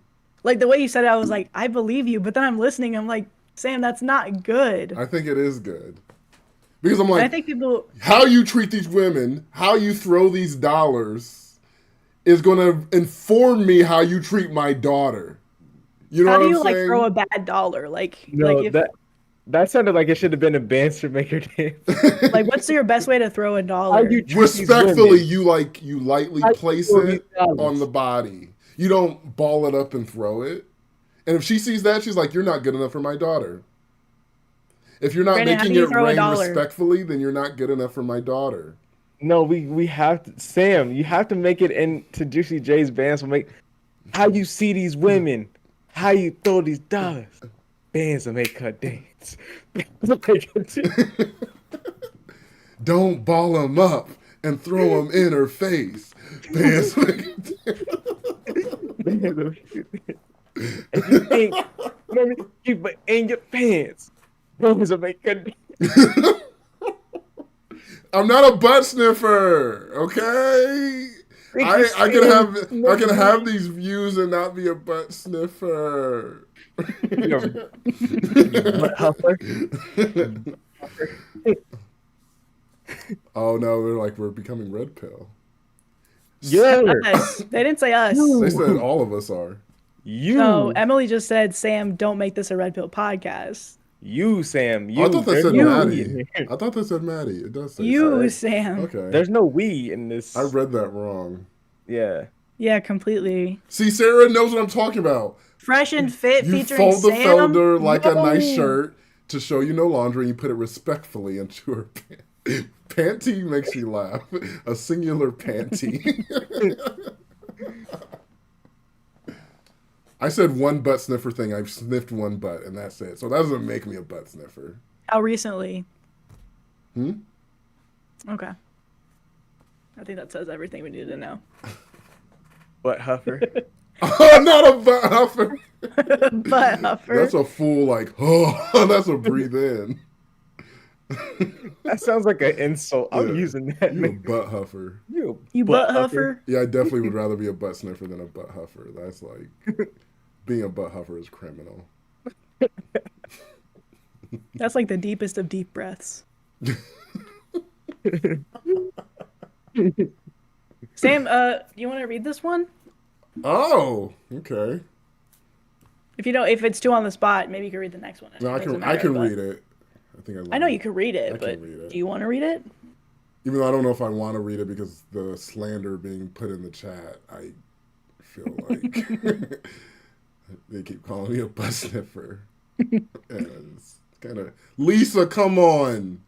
Speaker 1: Like the way you said it, I was like, I believe you, but then I'm listening, I'm like, Sam, that's not good.
Speaker 2: I think it is good. Because I'm
Speaker 1: And
Speaker 2: like,
Speaker 1: I think people,
Speaker 2: how you treat these women, how you throw these dollars is going to inform me how you treat my daughter. You know
Speaker 1: how
Speaker 2: what
Speaker 1: do
Speaker 2: I'm
Speaker 1: you like
Speaker 2: saying?
Speaker 1: throw a bad dollar? Like,
Speaker 3: No,
Speaker 1: like if,
Speaker 3: that sounded like it should have been a dance to make her dance.
Speaker 1: like what's your best way to throw a dollar?
Speaker 2: Respectfully, you lightly place
Speaker 3: throw
Speaker 2: it
Speaker 3: these dollars.
Speaker 2: on the body. You don't ball it up and throw it. And if she sees that, she's like, you're not good enough for my daughter. If you're not
Speaker 1: Brandon, how
Speaker 2: making
Speaker 1: do you
Speaker 2: it
Speaker 1: throw a
Speaker 2: rain
Speaker 1: dollar?
Speaker 2: respectfully, then you're not good enough for my daughter.
Speaker 3: No, we have to, Sam. You have to make it into Juicy J's bands. Will make how you see these women, how you throw these dollars. Bands will make her dance. Bands will make her dance.
Speaker 2: Don't ball them up and throw them in her face. Bands make her dance.
Speaker 3: If you think, let me keep it in your pants. Bands will make her dance.
Speaker 2: I'm not a butt sniffer, okay? I can have these views and not be a butt sniffer. Oh no, they're like, we're becoming red pill.
Speaker 3: Yeah.
Speaker 1: Us. They didn't say us.
Speaker 2: They said all of us are.
Speaker 3: You.
Speaker 1: No, Emily just said, Sam, don't make this a red pill podcast.
Speaker 3: You, Sam. You.
Speaker 2: I thought that said
Speaker 3: There's no
Speaker 2: Maddie.
Speaker 3: we in here.
Speaker 2: I thought that said Maddie. It does say
Speaker 1: You,
Speaker 2: so.
Speaker 1: Sam.
Speaker 2: Okay.
Speaker 3: There's no we in this.
Speaker 2: I read that wrong.
Speaker 3: Yeah.
Speaker 1: Yeah, completely.
Speaker 2: See, Sarah knows what I'm talking about.
Speaker 1: Fresh and fit
Speaker 2: You
Speaker 1: featuring
Speaker 2: fold the
Speaker 1: Sam.
Speaker 2: folder like a nice
Speaker 1: No.
Speaker 2: shirt to show you no laundry, and you put it respectfully into her pant. Panty makes you laugh. A singular panty. I said one butt sniffer thing. I've sniffed one butt, and that's it. So that doesn't make me a butt sniffer.
Speaker 1: How recently?
Speaker 2: Hmm?
Speaker 1: Okay. I think that says everything we need to know.
Speaker 3: Butt huffer.
Speaker 2: Oh, not a butt huffer.
Speaker 1: Butt huffer.
Speaker 2: That's a full, like, oh, that's a breathe in.
Speaker 3: That sounds like an insult. I'm
Speaker 2: Yeah.
Speaker 3: using that.
Speaker 2: You a butt huffer.
Speaker 1: You butt huffer?
Speaker 2: Yeah, I definitely would rather be a butt sniffer than a butt huffer. That's like, being a butt huffer is criminal.
Speaker 1: That's like the deepest of deep breaths. Sam, you want to read this one?
Speaker 2: Oh, okay.
Speaker 1: If you don't, if it's too on the spot, maybe you can read the next one.
Speaker 2: No, I
Speaker 1: It doesn't
Speaker 2: can. I can
Speaker 1: but-
Speaker 2: read it. I think
Speaker 1: I know you can read it,
Speaker 2: I
Speaker 1: but
Speaker 2: can read it.
Speaker 1: do you want to read it?
Speaker 2: Even though I don't know if I want to read it because the slander being put in the chat, I feel like they keep calling me a butt sniffer. And it's kind of Lisa. Come on,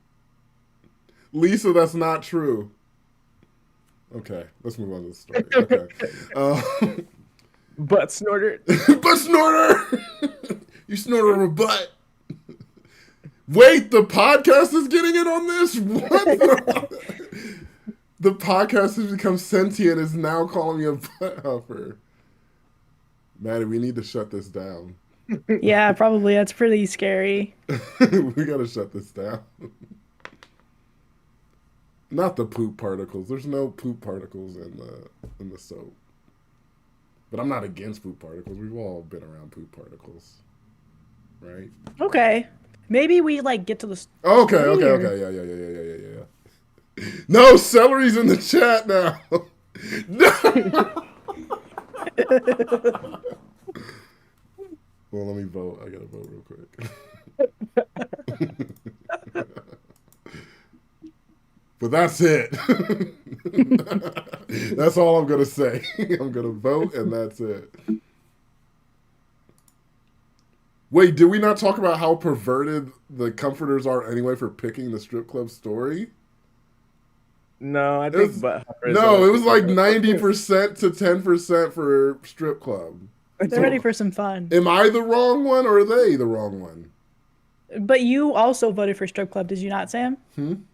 Speaker 2: Lisa. That's not true. Okay, let's move on to the story. Okay.
Speaker 3: Butt snorter.
Speaker 2: Butt snorter. You snorted a butt. Wait, the podcast is getting in on this? What? The podcast has become sentient, is now calling me a butt huffer. Maddie, we need to shut this down.
Speaker 1: Yeah, probably. That's pretty scary.
Speaker 2: We gotta shut this down. Not the poop particles. There's no poop particles in the soap. But I'm not against poop particles. We've all been around poop particles. Right?
Speaker 1: Okay. Maybe we like get to the
Speaker 2: Okay. Yeah. No, celery's in the chat now. No. Well, let me vote. I gotta vote real quick. But that's it. That's all I'm gonna say. I'm gonna vote, and that's it. Wait, did we not talk about how perverted the comforters are anyway for picking the strip club story?
Speaker 3: No, I think butt huffers.
Speaker 2: No, it was like 90% to 10% for strip club.
Speaker 1: They're ready for some fun.
Speaker 2: Am I the wrong one, or are they the wrong one?
Speaker 1: But you also voted for strip club, did you not, Sam?
Speaker 3: And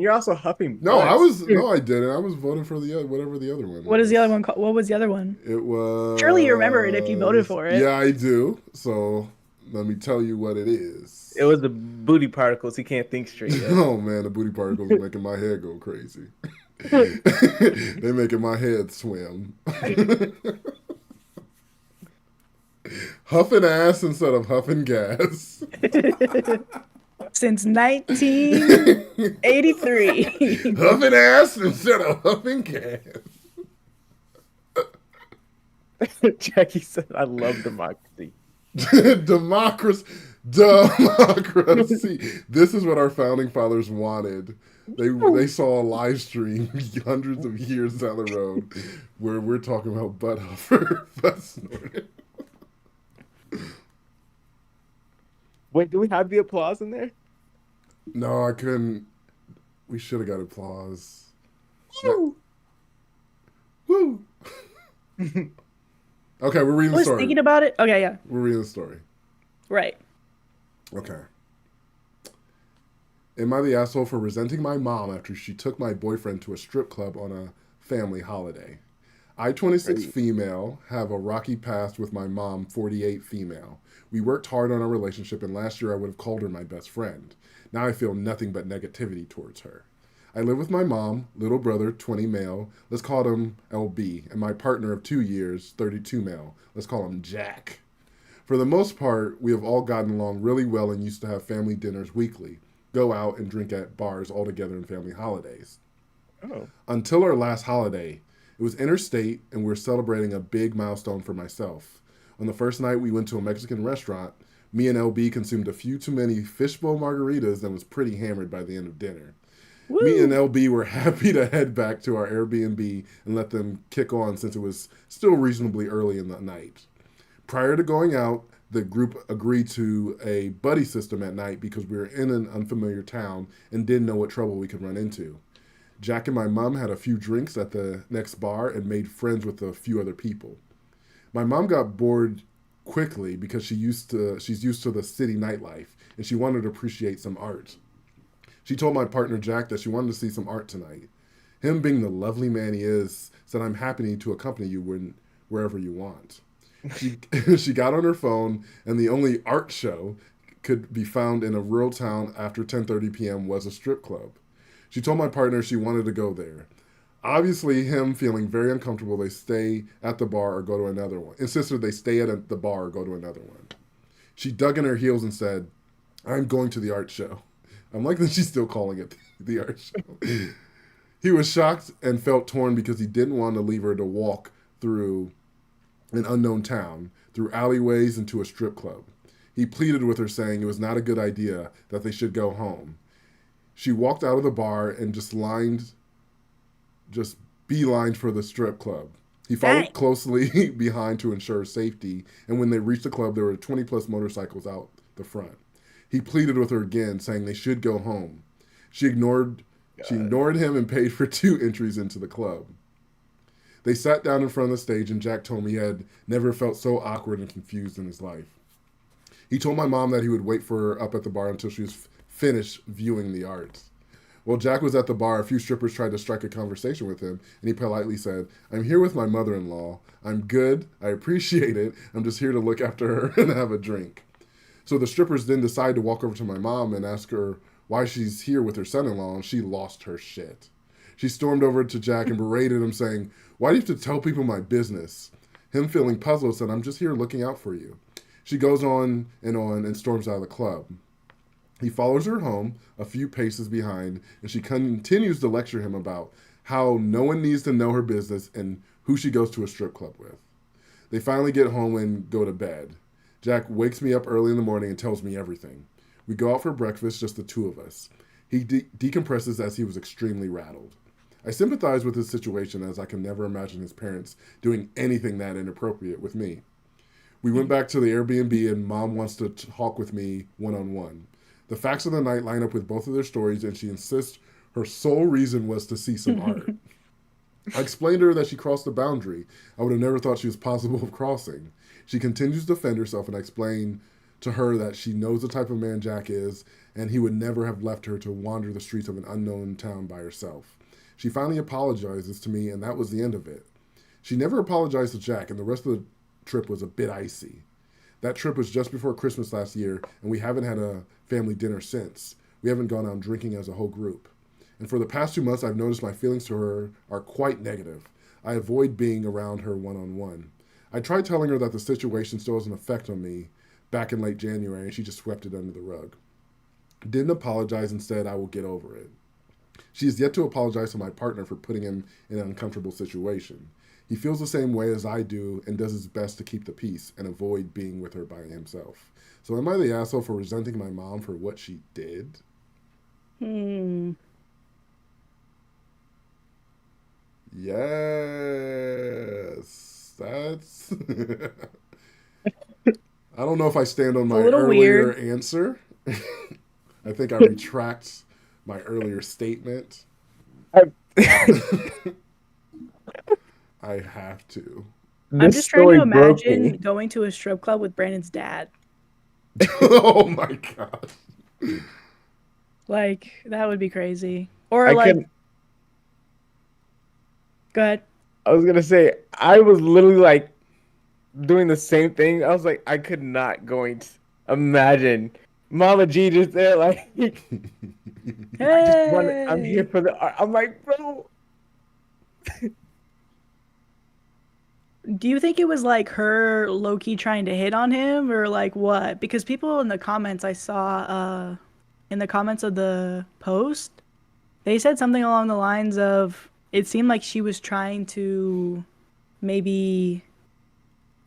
Speaker 3: you're also huffing.
Speaker 2: No,
Speaker 3: butts.
Speaker 2: I didn't. I was voting for whatever the other one.
Speaker 1: What is the other one called? What was the other one?
Speaker 2: It was.
Speaker 1: Surely you remember it if you voted for it.
Speaker 2: Yeah, I do. So let me tell you what it is.
Speaker 3: It was the booty particles. He can't think straight yet.
Speaker 2: Oh man, the booty particles are making my head go crazy. They making my head swim. Huffing ass instead of huffing gas.
Speaker 1: Since 1983.
Speaker 2: Huffing ass instead of huffing gas.
Speaker 3: Jackie said, I love democracy.
Speaker 2: Democracy. This is what our founding fathers wanted. They saw a live stream hundreds of years down the road where we're talking about butt huffer. Butt snorter.
Speaker 3: Wait, do we have the applause in there?
Speaker 2: No, I couldn't. We should have got applause.
Speaker 1: Woo.
Speaker 2: Woo. Okay, we're reading
Speaker 1: I
Speaker 2: the
Speaker 1: was
Speaker 2: story.
Speaker 1: thinking about it. Okay, yeah.
Speaker 2: We're reading the story.
Speaker 1: Right.
Speaker 2: Okay. Am I the asshole for resenting my mom after she took my boyfriend to a strip club on a family holiday? I, 26 female, have a rocky past with my mom, 48 female. We worked hard on our relationship, and last year I would have called her my best friend. Now I feel nothing but negativity towards her. I live with my mom, little brother, 20 male, let's call him LB, and my partner of 2 years, 32 male, let's call him Jack. For the most part, we have all gotten along really well and used to have family dinners weekly, go out and drink at bars all together in family holidays.
Speaker 3: Oh.
Speaker 2: Until our last holiday. It was interstate, and we were celebrating a big milestone for myself. On the first night, we went to a Mexican restaurant. Me and LB consumed a few too many fishbowl margaritas and was pretty hammered by the end of dinner.
Speaker 1: Woo.
Speaker 2: Me and LB were happy to head back to our Airbnb and let them kick on since it was still reasonably early in the night. Prior to going out, the group agreed to a buddy system at night because we were in an unfamiliar town and didn't know what trouble we could run into. Jack and my mom had a few drinks at the next bar and made friends with a few other people. My mom got bored quickly because she's used to the city nightlife and she wanted to appreciate some art. She told my partner Jack that she wanted to see some art tonight. Him being the lovely man he is, said, "I'm happy to accompany you wherever you want." She got on her phone, and the only art show could be found in a rural town after 10:30 p.m. was a strip club. She told my partner she wanted to go there. Obviously, him feeling very uncomfortable, they stay at the bar or go to another one. Insisted they stay at the bar or go to another one. She dug in her heels and said, I'm going to the art show. I'm like that she's still calling it the art show. He was shocked and felt torn because he didn't want to leave her to walk through an unknown town, through alleyways and to a strip club. He pleaded with her, saying it was not a good idea, that they should go home. She walked out of the bar and just beelined for the strip club. He followed closely behind to ensure safety, and when they reached the club, there were 20 plus motorcycles out the front. He pleaded with her again, saying they should go home. She ignored him and paid for 2 entries into the club. They sat down in front of the stage, and Jack told me he had never felt so awkward and confused in his life. He told my mom that he would wait for her up at the bar until she was finished viewing the art. While Jack was at the bar, a few strippers tried to strike a conversation with him, and he politely said, "I'm here with my mother-in-law. I'm good. I appreciate it. I'm just here to look after her and have a drink." So the strippers then decide to walk over to my mom and ask her why she's here with her son-in-law, and she lost her shit. She stormed over to Jack and berated him, saying, "Why do you have to tell people my business?" Him feeling puzzled said, "I'm just here looking out for you." She goes on and storms out of the club. He follows her home a few paces behind, and she continues to lecture him about how no one needs to know her business and who she goes to a strip club with. They finally get home and go to bed. Jack wakes me up early in the morning and tells me everything. We go out for breakfast, just the 2 of us. He decompresses as he was extremely rattled. I sympathize with his situation, as I can never imagine his parents doing anything that inappropriate with me. We went back to the Airbnb, and Mom wants to talk with me one-on-one. The facts of the night line up with both of their stories, and she insists her sole reason was to see some art. I explained to her that she crossed the boundary. I would have never thought she was possible of crossing. She continues to defend herself, and I explain to her that she knows the type of man Jack is, and he would never have left her to wander the streets of an unknown town by herself. She finally apologizes to me, and that was the end of it. She never apologized to Jack, and the rest of the trip was a bit icy. That trip was just before Christmas last year, and we haven't had a family dinner since. We haven't gone out drinking as a whole group. And for the past 2 months, I've noticed my feelings to her are quite negative. I avoid being around her one-on-one. I tried telling her that the situation still has an effect on me back in late January, and she just swept it under the rug. Didn't apologize and said I will get over it. She has yet to apologize to my partner for putting him in an uncomfortable situation. He feels the same way as I do and does his best to keep the peace and avoid being with her by himself. So am I the asshole for resenting my mom for what she did? Yes. That's... I don't know if I stand on my earlier answer. I think I retract my earlier statement. I have to.
Speaker 1: I'm just trying to imagine going to a strip club with Brandon's dad.
Speaker 2: Oh my god.
Speaker 1: Like, that would be crazy. Or go ahead.
Speaker 3: I was gonna say, I was literally like doing the same thing. I was like, I could not imagine Mama G just there like
Speaker 1: Hey!
Speaker 3: I'm here for the art. I'm like, bro.
Speaker 1: Do you think it was like her low-key trying to hit on him, or like what? Because people in the comments I saw in the comments of the post, they said something along the lines of it seemed like she was trying to maybe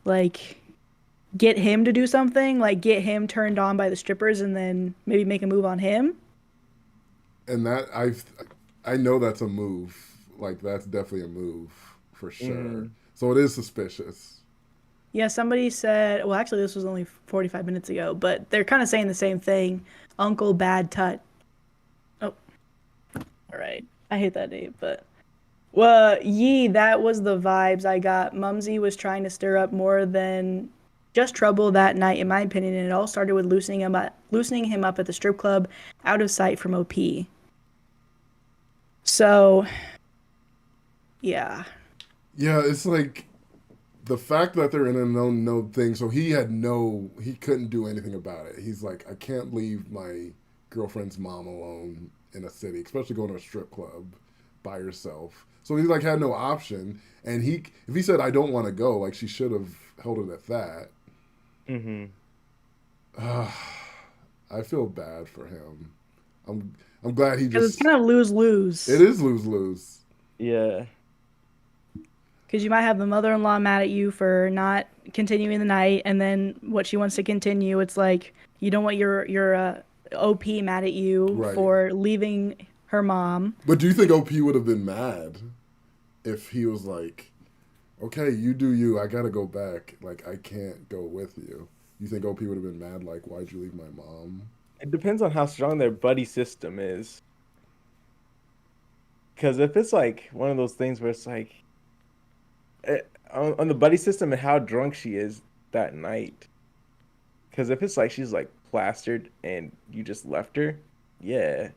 Speaker 1: like get him to do something, like get him turned on by the strippers and then maybe make a move on him.
Speaker 2: And that I know that's a move. Like, that's definitely a move for sure. So it is suspicious.
Speaker 1: Yeah, somebody said, well, actually, this was only 45 minutes ago, but they're kind of saying the same thing. Uncle Bad Tut. Oh, all right. I hate that name, but... Well, that was the vibes I got. Mumsy was trying to stir up more than just trouble that night, in my opinion, and it all started with loosening him up at the strip club, out of sight from OP. So, yeah.
Speaker 2: Yeah, it's like the fact that they're in a known thing, so he couldn't do anything about it. He's like, I can't leave my girlfriend's mom alone in a city, especially going to a strip club by herself. So he like had no option, and if he said I don't want to go, like she should have held it at that. I feel bad for him. I'm glad he
Speaker 1: Because it's
Speaker 2: just.
Speaker 1: kind of lose-lose.
Speaker 2: It is lose-lose.
Speaker 3: Yeah.
Speaker 1: Because you might have the mother-in-law mad at you for not continuing the night, and then what she wants to continue, it's like you don't want your OP mad at you
Speaker 2: Right.
Speaker 1: for leaving her mom.
Speaker 2: But do you think OP would have been mad if he was like, okay, you do you, I gotta go back. Like, I can't go with you. You think OP would have been mad, like, why'd you leave my mom?
Speaker 3: It depends on how strong their buddy system is. Because if it's like one of those things where it's like, on the buddy system and how drunk she is that night. Because if it's like she's like plastered and you just left her, yeah,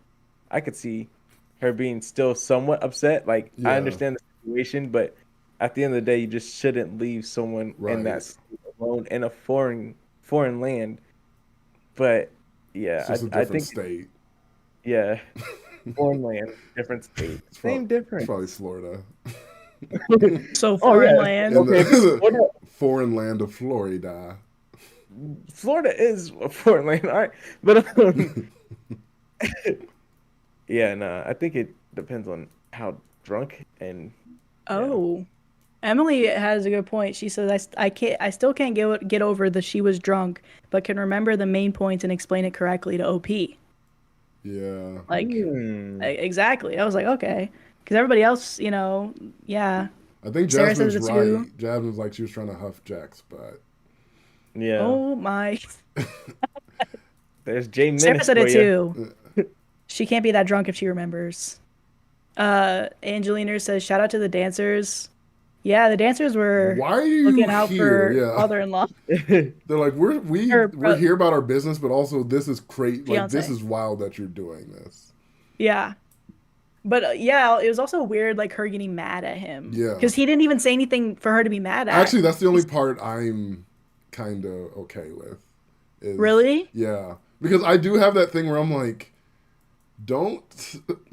Speaker 3: I could see her being still somewhat upset. Like,
Speaker 2: Yeah.
Speaker 3: I understand the situation, but at the end of the day, you just shouldn't leave someone in that
Speaker 2: Right.
Speaker 3: state alone in a foreign land. But yeah,
Speaker 2: It's just a
Speaker 3: I
Speaker 2: different
Speaker 3: think
Speaker 2: state.
Speaker 3: yeah, foreign land, different state,
Speaker 2: It's
Speaker 3: same
Speaker 2: It's
Speaker 3: difference.
Speaker 2: probably Florida.
Speaker 1: So
Speaker 3: Oh
Speaker 1: foreign
Speaker 3: yeah,
Speaker 1: land.
Speaker 2: In
Speaker 3: okay.
Speaker 2: the foreign land of Florida.
Speaker 3: Florida is a foreign land, all right, but yeah, no, I think it depends on how drunk and
Speaker 1: Oh, Emily has a good point. She says, I still can't get over the she was drunk, but can remember the main points and explain it correctly to OP.
Speaker 2: Yeah.
Speaker 1: Like, exactly. I was like, okay. Because everybody else, yeah.
Speaker 2: I think
Speaker 1: Sarah
Speaker 2: Jasmine's
Speaker 1: says it
Speaker 2: right.
Speaker 1: too.
Speaker 2: Jasmine's like she was trying to huff Jack's butt.
Speaker 3: yeah.
Speaker 1: Oh my.
Speaker 3: There's Jay
Speaker 1: Sarah
Speaker 3: Minnis
Speaker 1: said
Speaker 3: for
Speaker 1: it
Speaker 3: you.
Speaker 1: too. She can't be that drunk if she remembers. Angelina says, shout out to the dancers. Yeah, the dancers were
Speaker 2: Why are you
Speaker 1: looking out
Speaker 2: here?
Speaker 1: for
Speaker 2: Yeah.
Speaker 1: father-in-law.
Speaker 2: They're like, we're
Speaker 1: Or,
Speaker 2: here about our business, but also this is crazy. Like, this
Speaker 1: Fiance.
Speaker 2: is wild that you're doing this.
Speaker 1: Yeah. But yeah, it was also weird, like her getting mad at him.
Speaker 2: Yeah.
Speaker 1: Because he didn't even say anything for her to be mad at.
Speaker 2: Actually, that's the only part I'm kind of okay with.
Speaker 1: Really?
Speaker 2: Yeah, because I do have that thing where I'm like, don't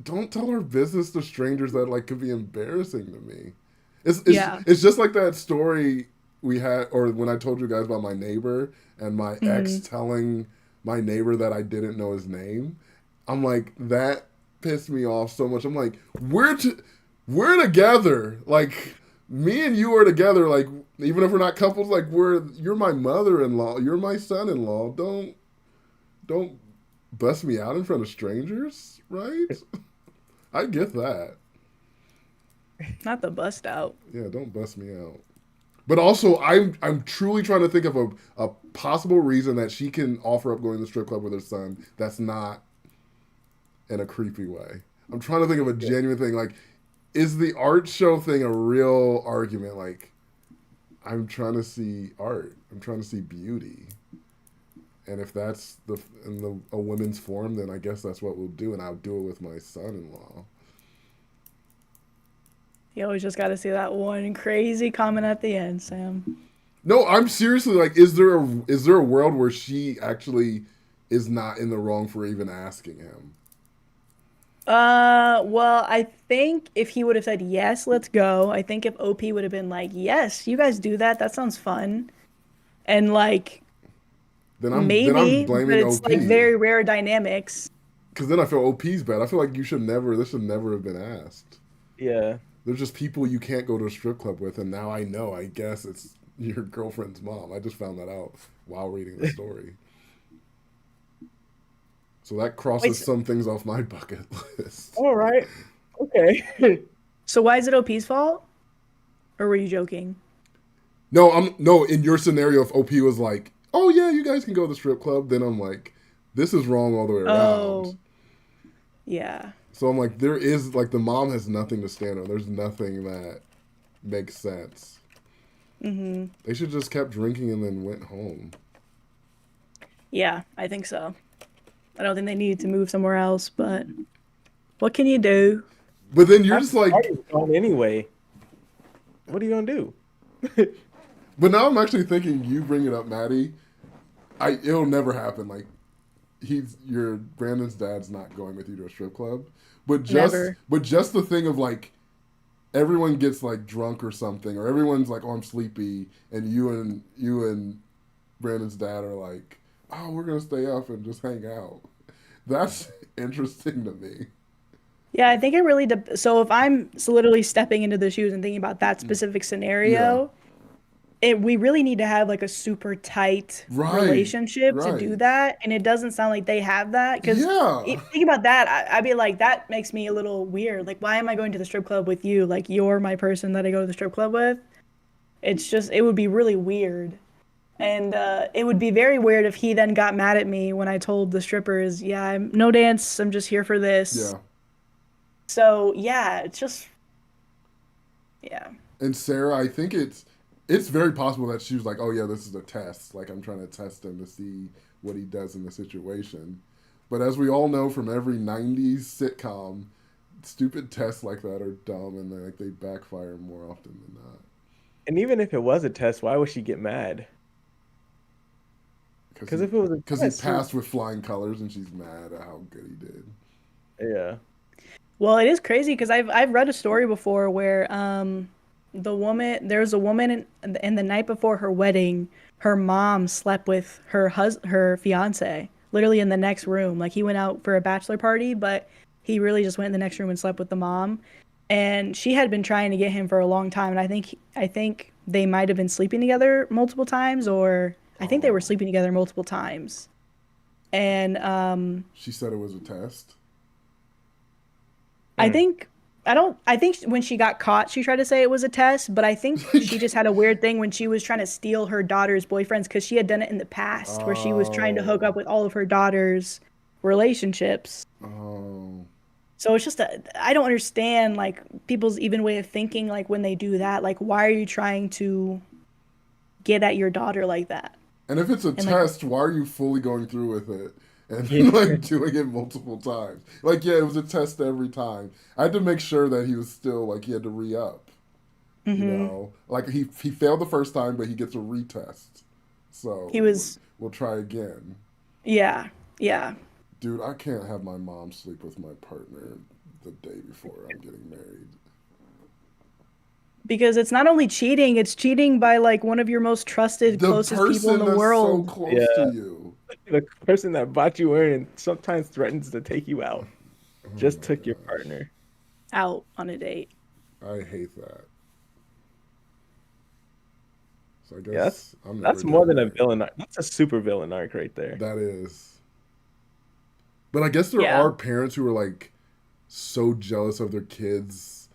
Speaker 2: tell our business to strangers that like could be embarrassing to me. It's just like that story we had, or when I told you guys about my neighbor and my ex telling my neighbor that I didn't know his name. I'm like, that pissed me off so much. I'm like, we're together. Like, me and you are together. Like, even if we're not couples, like you're my mother-in-law. You're my son-in-law. Don't bust me out in front of strangers, right? I get that.
Speaker 1: Not the bust out.
Speaker 2: Yeah, don't bust me out. But also, I'm truly trying to think of a possible reason that she can offer up going to the strip club with her son that's not in a creepy way. I'm trying to think of a genuine thing. Like, is the art show thing a real argument? Like, I'm trying to see art. I'm trying to see beauty. And if that's a women's forum, then I guess that's what we'll do, and I'll do it with my son-in-law.
Speaker 1: You always just got to see that one crazy comment at the end, Sam.
Speaker 2: No, I'm seriously like, is there a world where she actually is not in the wrong for even asking him?
Speaker 1: Well, I think if he would have said yes, let's go. I think if OP would have been like, yes, you guys do that. That sounds fun, and like,
Speaker 2: then I'm
Speaker 1: maybe,
Speaker 2: blaming
Speaker 1: but it's
Speaker 2: OP.
Speaker 1: like very rare dynamics.
Speaker 2: Because then I feel OP's bad. I feel like this should never have been asked.
Speaker 3: Yeah.
Speaker 2: There's just people you can't go to a strip club with, and now I know. I guess it's your girlfriend's mom. I just found that out while reading the story. So that crosses some things off my bucket list.
Speaker 3: All right. Okay.
Speaker 1: So why is it OP's fault? Or were you joking?
Speaker 2: No, in your scenario, if OP was like, oh yeah, you guys can go to the strip club, then I'm like, this is wrong all the way around.
Speaker 1: Oh. Yeah.
Speaker 2: So I'm like, there is, like, the mom has nothing to stand on. There's nothing that makes sense.
Speaker 1: Mm-hmm.
Speaker 2: They should just kept drinking and then went home.
Speaker 1: Yeah, I think so. I don't think they needed to move somewhere else, but what can you do?
Speaker 2: But then you're just like,
Speaker 3: gone anyway. What are you gonna do?
Speaker 2: But now I'm actually thinking, you bring it up, Maddie. It'll never happen. Like, your Brandon's dad's not going with you to a strip club. But just the thing of like, everyone gets like drunk or something, or everyone's like, oh, I'm sleepy, and you and Brandon's dad are like, oh, we're gonna stay up and just hang out. That's interesting to me.
Speaker 1: Yeah, I think it really so if I'm literally stepping into the shoes and thinking about that specific
Speaker 2: Yeah.
Speaker 1: scenario, we really need to have like a super tight
Speaker 2: Right.
Speaker 1: relationship to do
Speaker 2: Right.
Speaker 1: that, and it doesn't sound like they have that. Because
Speaker 2: Yeah.
Speaker 1: think about that, I'd be like, that makes me a little weird. Like, why am I going to the strip club with you? Like, you're my person that I go to the strip club with. It's just, it would be really weird. And it would be very weird if he then got mad at me when I told the strippers, yeah, I'm no dance, I'm just here for this.
Speaker 2: Yeah.
Speaker 1: So yeah, it's just, yeah.
Speaker 2: And Sarah, I think it's very possible that she was like, oh yeah, this is a test. Like I'm trying to test him to see what he does in the situation. But as we all know from every '90s sitcom, stupid tests like that are dumb and they backfire more often than not.
Speaker 3: And even if it was a test, why would she get mad? Because if it was a
Speaker 2: because
Speaker 3: test,
Speaker 2: he passed with flying colors and she's mad at how good he did.
Speaker 3: Yeah.
Speaker 1: Well, it is crazy because I've read a story before where there's a woman in the night before her wedding, her mom slept with her fiance literally in the next room. Like he went out for a bachelor party, but he really just went in the next room and slept with the mom. And she had been trying to get him for a long time, and I think they might have been sleeping together multiple times, or I think they were sleeping together multiple times. And
Speaker 2: she said it was a test.
Speaker 1: I think I think when she got caught, she tried to say it was a test, but I think she just had a weird thing when she was trying to steal her daughter's boyfriends because she had done it in the past where she was trying to hook up with all of her daughter's relationships.
Speaker 2: Oh.
Speaker 1: So it's just I don't understand like people's even way of thinking like when they do that. Like why are you trying to get at your daughter like that?
Speaker 2: And if it's a test, why are you fully going through with it and like doing it multiple times? Like, yeah, it was a test every time. I had to make sure that he was still like he had to re-up. You know, like he failed the first time, but he gets a retest. So we'll try again.
Speaker 1: Yeah, yeah.
Speaker 2: Dude, I can't have my mom sleep with my partner the day before I'm getting married.
Speaker 1: Because it's not only cheating, it's cheating by like one of your most trusted, closest people in the world.
Speaker 2: So close to you.
Speaker 3: The person that brought you in and sometimes threatens to take you out. Just took your partner
Speaker 1: out on a date.
Speaker 2: I hate that. So I guess
Speaker 3: that's more than a villain arc. That's a super villain arc right there.
Speaker 2: That is. But I guess there are parents who are like so jealous of their kids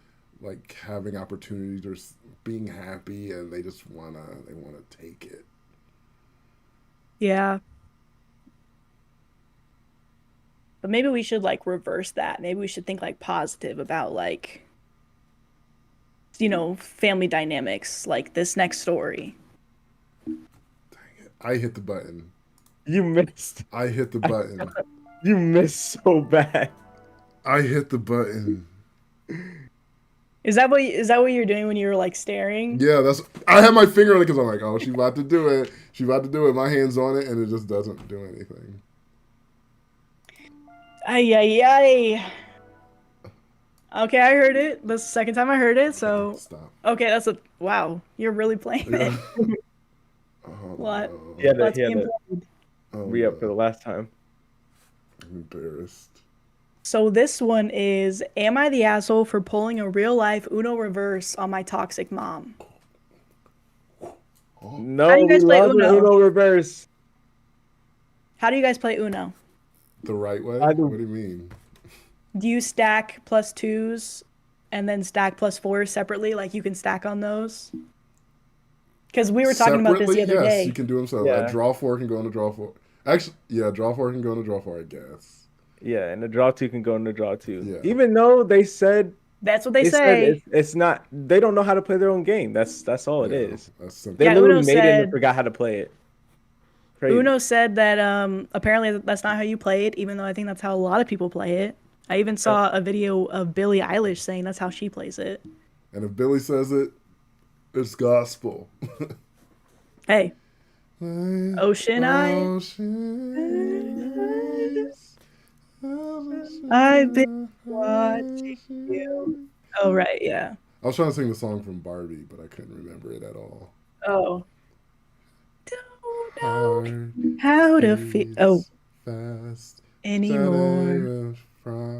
Speaker 2: like having opportunities or being happy and they just wanna take it.
Speaker 1: Yeah. But maybe we should like reverse that. Maybe we should think like positive about like family dynamics like this next story.
Speaker 2: Dang it. I hit the button.
Speaker 3: You missed.
Speaker 2: I hit the button.
Speaker 3: You missed so bad.
Speaker 2: I hit the button.
Speaker 1: Is that what you're doing when you're like staring?
Speaker 2: Yeah, I have my finger on it because I'm like, oh, she's about to do it. She's about to do it. My hand's on it, and it just doesn't do anything.
Speaker 1: Ay, ay, ay. Okay, I heard it. That's the second time I heard it, so...
Speaker 2: Stop.
Speaker 1: Okay, wow. You're really playing it. What?
Speaker 2: No.
Speaker 3: He had to re-up for the last time.
Speaker 2: I'm embarrassed.
Speaker 1: So this one is, am I the asshole for pulling a real-life Uno reverse on my toxic mom?
Speaker 3: No,
Speaker 1: How do you guys play
Speaker 3: Uno reverse.
Speaker 1: How do you guys play Uno?
Speaker 2: The right way? What do you mean?
Speaker 1: Do you stack plus twos and then stack plus fours separately? Like you can stack on those? Because we were talking about this the other day.
Speaker 2: Yes, you can do them so. Yeah. A draw four can go into draw four. Actually, yeah, draw four can go into draw four, I guess.
Speaker 3: Yeah, and the draw two can go into draw two.
Speaker 2: Yeah.
Speaker 3: Even though they said
Speaker 1: that's what they say.
Speaker 3: It's not. They don't know how to play their own game. That's all it is.
Speaker 2: That's simple.
Speaker 3: They literally made it and forgot how to play it. Crazy.
Speaker 1: Uno said that apparently that's not how you play it, even though I think that's how a lot of people play it. I even saw a video of Billie Eilish saying that's how she plays it.
Speaker 2: And if Billie says it, it's gospel.
Speaker 1: Hey. Ocean Eyes. I've been watching you. Oh, right, yeah.
Speaker 2: I was trying to sing the song from Barbie, but I couldn't remember it at all.
Speaker 1: Oh. Don't
Speaker 2: Heart
Speaker 1: how to feel
Speaker 2: fast
Speaker 1: anymore.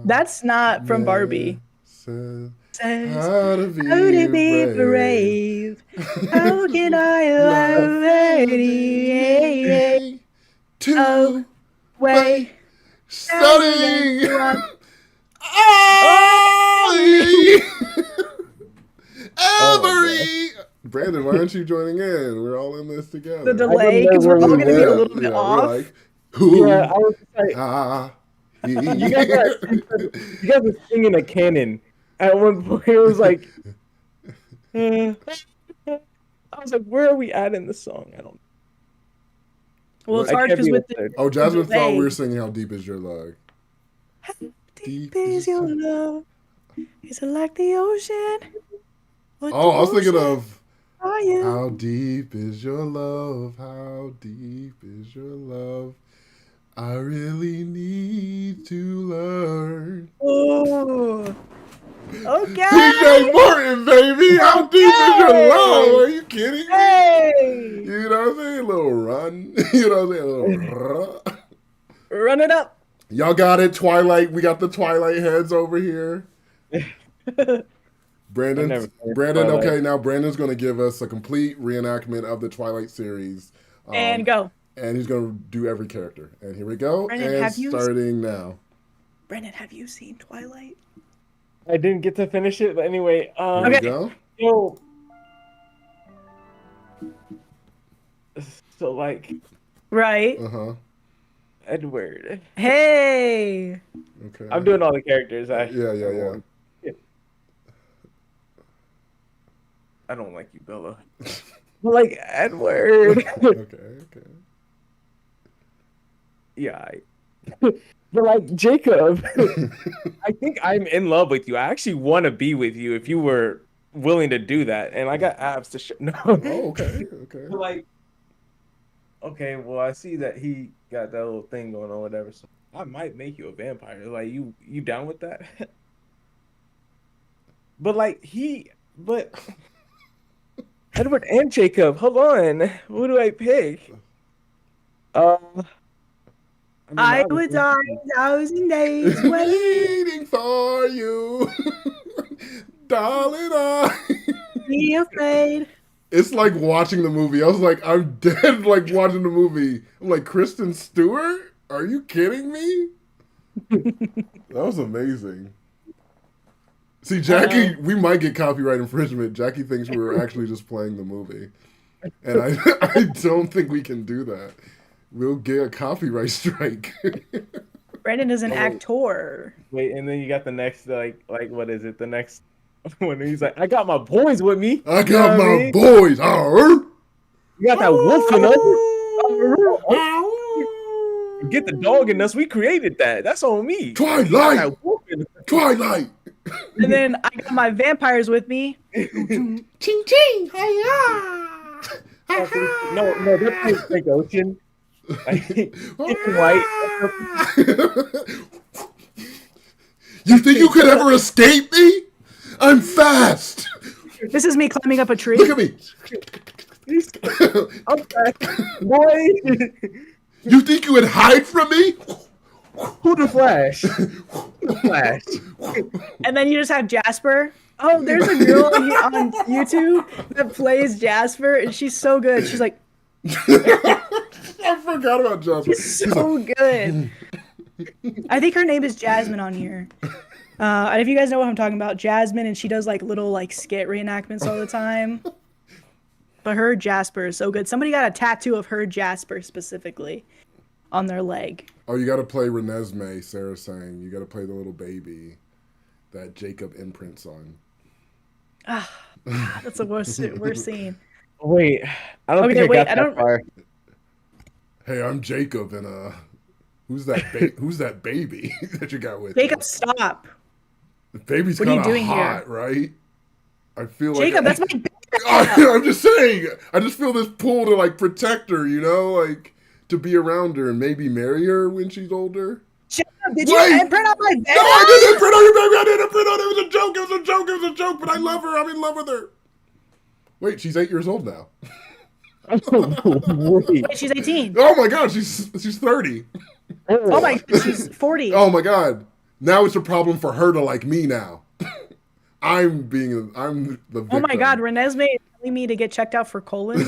Speaker 1: That's not from Barbie. Says,
Speaker 2: how to
Speaker 1: how to
Speaker 2: be
Speaker 1: be
Speaker 2: brave.
Speaker 1: brave. How can I love any
Speaker 2: To
Speaker 1: way?
Speaker 2: studying. Every Brandon, why aren't you joining in? We're all in this together.
Speaker 1: The delay, because we're all going to be a little bit
Speaker 2: We're
Speaker 1: off.
Speaker 2: like, who?
Speaker 3: Yeah, I was like, you guys were singing a canon. At one point, it was like, I was like, where are we at in the song? I don't.
Speaker 1: Well, it's hard because with the
Speaker 2: Jasmine
Speaker 1: delay,
Speaker 2: thought we were singing "How Deep Is Your Love."
Speaker 1: How deep is your love? Is it like the ocean? What
Speaker 2: Oh, I was thinking
Speaker 1: ocean
Speaker 2: of
Speaker 1: are you?
Speaker 2: "How deep is your love? How deep is your love? I really need to learn."
Speaker 1: Oh, okay.
Speaker 2: PJ Morton, baby. How deep is your love? Are you kidding me?
Speaker 1: Hey,
Speaker 2: You know what I'm saying? A little run. You know what I'm saying? A little
Speaker 1: run it up.
Speaker 2: Y'all got it. Twilight. We got the Twilight heads over here. Brandon. Okay, now Brandon's going to give us a complete reenactment of the Twilight series.
Speaker 1: And go.
Speaker 2: And he's going to do every character. And here we go.
Speaker 1: Brandon,
Speaker 2: and starting now.
Speaker 1: Brandon, have you seen Twilight?
Speaker 3: I didn't get to finish it, but anyway.
Speaker 2: Here we go.
Speaker 3: So like.
Speaker 1: Right.
Speaker 3: Edward.
Speaker 1: Hey.
Speaker 2: Okay.
Speaker 3: I'm doing all the characters.
Speaker 2: Yeah.
Speaker 3: I don't like you, Bella. But like Edward.
Speaker 2: Okay.
Speaker 3: Yeah. But like Jacob, I think I'm in love with you. I actually want to be with you if you were willing to do that. And I got abs to show. No.
Speaker 2: Oh, okay.
Speaker 3: But like, okay, well, I see that he got that little thing going on, whatever. So I might make you a vampire. Like, you down with that? But like but Edward and Jacob. Hold on, who do I pick?
Speaker 1: I would die 1,000 days
Speaker 2: waiting for you, darling.
Speaker 1: Be afraid.
Speaker 2: It's like watching the movie. I was like, I'm dead. Like watching the movie. I'm like, Kristen Stewart? Are you kidding me? That was amazing. See, Jackie, we might get copyright infringement. Jackie thinks we were actually just playing the movie, and I don't think we can do that. We'll get a copyright strike.
Speaker 1: Brandon is an actor.
Speaker 3: Wait, and then you got the next like what is it? The next when he's like, I got my boys with me.
Speaker 2: I got my boys.
Speaker 3: You got that wolf in us. Get the dog in us. We created that. That's on me.
Speaker 2: Twilight.
Speaker 1: And then I got my vampires with me.
Speaker 2: Ching ching. Hiya.
Speaker 3: No, that's like Ocean. White.
Speaker 2: You think you could ever escape me? I'm fast.
Speaker 1: This is me climbing up a tree.
Speaker 2: Look at me.
Speaker 3: Okay, boy.
Speaker 2: You think you would hide from me?
Speaker 3: Who the Flash? Flash.
Speaker 1: And then you just have Jasper. Oh, there's a girl on YouTube that plays Jasper, and she's so good. She's like,
Speaker 2: I forgot about Jasper.
Speaker 1: She's so good. I think her name is Jasmine on here. And if you guys know what I'm talking about, Jasmine, and she does like little like skit reenactments all the time. But her Jasper is so good. Somebody got a tattoo of her Jasper specifically on their leg.
Speaker 2: Oh, you got to play Renesmee, Sarah's saying. You got to play the little baby that Jacob imprints on.
Speaker 1: That's the worst scene.
Speaker 3: Wait, I don't think I got that far.
Speaker 2: Hey, I'm Jacob, and who's that baby that you got with
Speaker 1: Jacob,
Speaker 2: you?
Speaker 1: stop.
Speaker 2: The baby's
Speaker 1: what are you doing
Speaker 2: hot,
Speaker 1: here?
Speaker 2: Right? I feel
Speaker 1: Jacob,
Speaker 2: like
Speaker 1: that's my
Speaker 2: I'm just saying. I just feel this pull to like protect her, you know, like to be around her and maybe marry her when she's older.
Speaker 1: Jacob, did you imprint on my baby?
Speaker 2: No, I didn't imprint on your baby. I didn't imprint on it. It was a joke. It was a joke. It was a joke. But I love her. I'm in love with her. Wait, she's 8 years old now.
Speaker 3: Wait.
Speaker 1: Wait, she's 18.
Speaker 2: Oh my god, she's 30.
Speaker 1: Oh my god, she's 40.
Speaker 2: Oh my god. Now it's a problem for her to like me now. I'm the victim.
Speaker 1: Oh my god, Renesmee is telling me to get checked out for colon,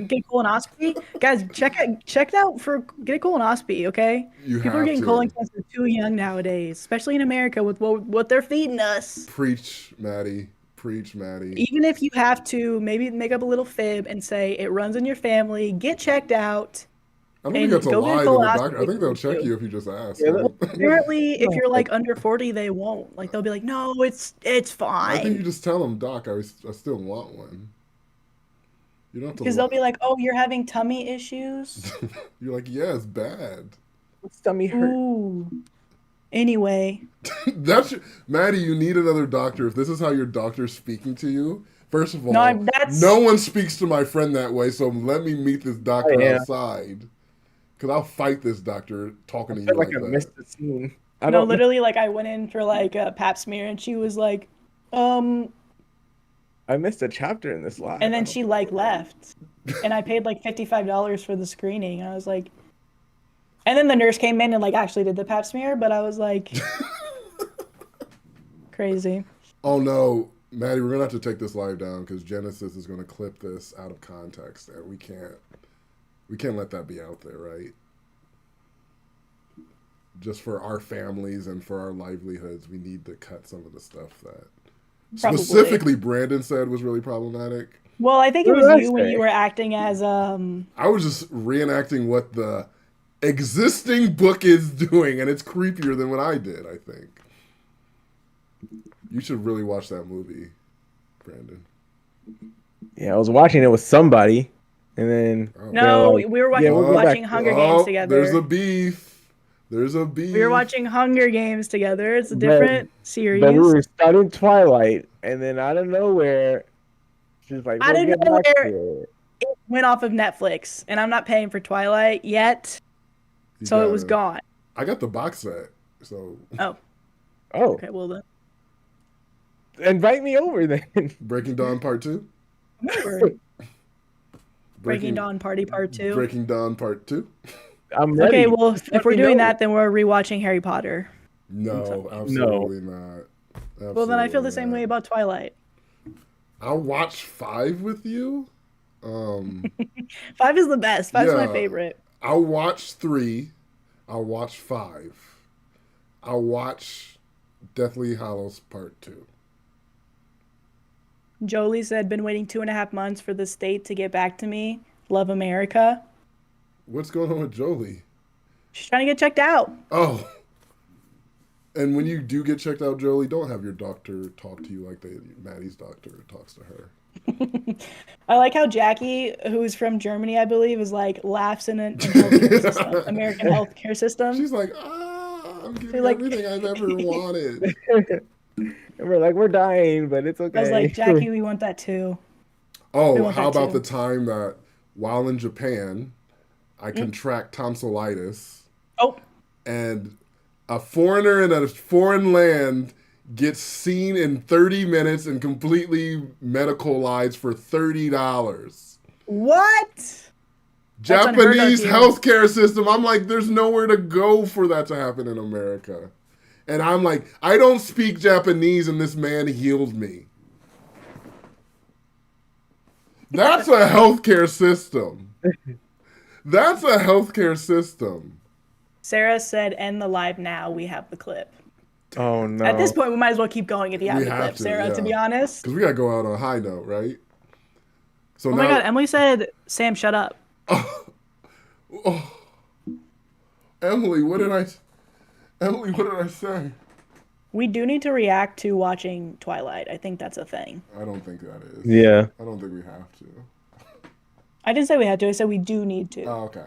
Speaker 1: get colonoscopy. Guys, get a colonoscopy, okay?
Speaker 2: You
Speaker 1: People are
Speaker 2: have
Speaker 1: getting
Speaker 2: to.
Speaker 1: colon cancer too young nowadays, especially in America with what they're feeding us.
Speaker 2: Preach, Maddie. Preach, Maddie.
Speaker 1: Even if you have to maybe make up a little fib and say it runs in your family, get checked out.
Speaker 2: I don't think that's a
Speaker 1: go get
Speaker 2: lie
Speaker 1: a
Speaker 2: to the
Speaker 1: colonoscopy
Speaker 2: doctor. I think they'll check
Speaker 1: too.
Speaker 2: you if you just ask.
Speaker 3: Yeah,
Speaker 2: right?
Speaker 1: Apparently, if you're like under 40, they won't. Like they'll be like, no, it's
Speaker 2: I think you
Speaker 1: fine.
Speaker 2: just tell them, Doc, I still want one. You don't have to
Speaker 1: Because they'll be like, oh, you're having tummy issues.
Speaker 2: You're like, yeah, it's bad.
Speaker 3: My stomach hurt.
Speaker 1: Ooh. Anyway,
Speaker 2: Maddie, you need another doctor. If this is how your doctor's speaking to you, first of all,
Speaker 1: that's
Speaker 2: no one speaks to my friend that way, so let me meet this doctor
Speaker 3: Oh, yeah.
Speaker 2: outside. Because I'll fight this doctor talking to you
Speaker 3: feel
Speaker 2: like
Speaker 3: like I
Speaker 2: that.
Speaker 3: missed the scene.
Speaker 1: no, literally, like I went in for like a pap smear, and she was like,
Speaker 3: I missed a chapter in this live.
Speaker 1: and then she like left, and I paid like $55 for the screening. And I was like, and then the nurse came in and like actually did the pap smear, but I was like, crazy.
Speaker 2: Oh no, Maddie, we're gonna have to take this live down because Genesis is gonna clip this out of context, and we can't let that be out there, right? Just for our families and for our livelihoods, we need to cut some of the stuff that
Speaker 1: Probably.
Speaker 2: specifically Brandon said was really problematic.
Speaker 1: Well, I think it
Speaker 3: What
Speaker 1: was
Speaker 3: did I
Speaker 1: you when
Speaker 3: say?
Speaker 1: you were acting as
Speaker 2: I was just reenacting what the existing book is doing, and it's creepier than what I did, I think. You should really watch that movie, Brandon.
Speaker 3: Yeah, I was watching it with somebody, and then
Speaker 1: No,
Speaker 3: like,
Speaker 1: we were watching,
Speaker 3: we'll go
Speaker 1: watching
Speaker 3: back-
Speaker 1: Hunger Games together.
Speaker 2: There's a beef. There's a beef.
Speaker 1: We were watching Hunger Games together. It's a
Speaker 3: But-
Speaker 1: different series.
Speaker 3: But we were starting Twilight, and then out of nowhere, she's like,
Speaker 1: Out
Speaker 3: "We'll
Speaker 1: of
Speaker 3: get back
Speaker 1: nowhere-
Speaker 3: to it."
Speaker 1: It went off of Netflix, and I'm not paying for Twilight yet,
Speaker 2: You
Speaker 1: so it was
Speaker 2: gotta-
Speaker 1: gone.
Speaker 2: I got the box set, so
Speaker 1: Oh,
Speaker 3: Oh,
Speaker 1: okay. Well then,
Speaker 3: invite me over then.
Speaker 2: Breaking Dawn Part 2?
Speaker 1: Breaking Dawn Party Part 2.
Speaker 2: Breaking Dawn Part 2?
Speaker 3: I'm ready.
Speaker 1: Okay, well,
Speaker 3: Just
Speaker 1: if
Speaker 3: let
Speaker 1: we're
Speaker 3: me
Speaker 1: doing
Speaker 3: know.
Speaker 1: that, then we're rewatching Harry Potter.
Speaker 2: No, absolutely not.
Speaker 1: Well, then I feel the
Speaker 2: Absolutely
Speaker 1: same
Speaker 2: not.
Speaker 1: way about Twilight.
Speaker 2: I'll watch 5 with you.
Speaker 1: 5 is the best. 5's my
Speaker 2: Yeah.
Speaker 1: favorite.
Speaker 2: I'll watch 3. I'll watch 5. I'll watch Deathly Hallows Part 2.
Speaker 1: Jolie said, been waiting 2.5 months for the state to get back to me. Love America.
Speaker 2: What's going on with Jolie?
Speaker 1: She's trying to get checked out.
Speaker 2: Oh. And when you do get checked out, Jolie, don't have your doctor talk to you like Maddie's doctor talks to her.
Speaker 1: I like how Jackie, who's from Germany, I believe, is like laughs in an healthcare system, American healthcare system.
Speaker 2: She's like, I'm getting
Speaker 1: like-
Speaker 2: everything I've ever wanted.
Speaker 3: And we're like, we're dying, but it's okay.
Speaker 1: I was like, Jackie, we want that too. We
Speaker 2: Oh,
Speaker 1: want
Speaker 2: how
Speaker 1: that
Speaker 2: about
Speaker 1: too.
Speaker 2: the time that while in Japan,
Speaker 1: Mm.
Speaker 2: I contract tonsillitis,
Speaker 1: Oh,
Speaker 2: and a foreigner in a foreign land gets seen in 30 minutes and completely medicalized for $30.
Speaker 1: what? That's unheard of
Speaker 2: Japanese
Speaker 1: here.
Speaker 2: healthcare system. I'm like, there's nowhere to go for that to happen in America. And I'm like, I don't speak Japanese, and this man healed me. That's a healthcare system. That's a healthcare system.
Speaker 1: Sarah said, end the live now. We have the clip.
Speaker 3: Oh no.
Speaker 1: At this point, we might as well keep going if you have
Speaker 2: We
Speaker 1: the
Speaker 2: have
Speaker 1: clip,
Speaker 2: to,
Speaker 1: Sarah, to
Speaker 2: yeah.
Speaker 1: be honest.
Speaker 2: Because we got to go out on a high note, right? So
Speaker 1: Oh my god, Emily said, Sam, shut up.
Speaker 2: Oh, Emily, what did I say?
Speaker 1: We do need to react to watching Twilight. I think that's a thing.
Speaker 2: I don't think that is.
Speaker 3: Yeah.
Speaker 2: I don't think we have to.
Speaker 1: I didn't say we had to. I said we do need to.
Speaker 2: Oh, okay.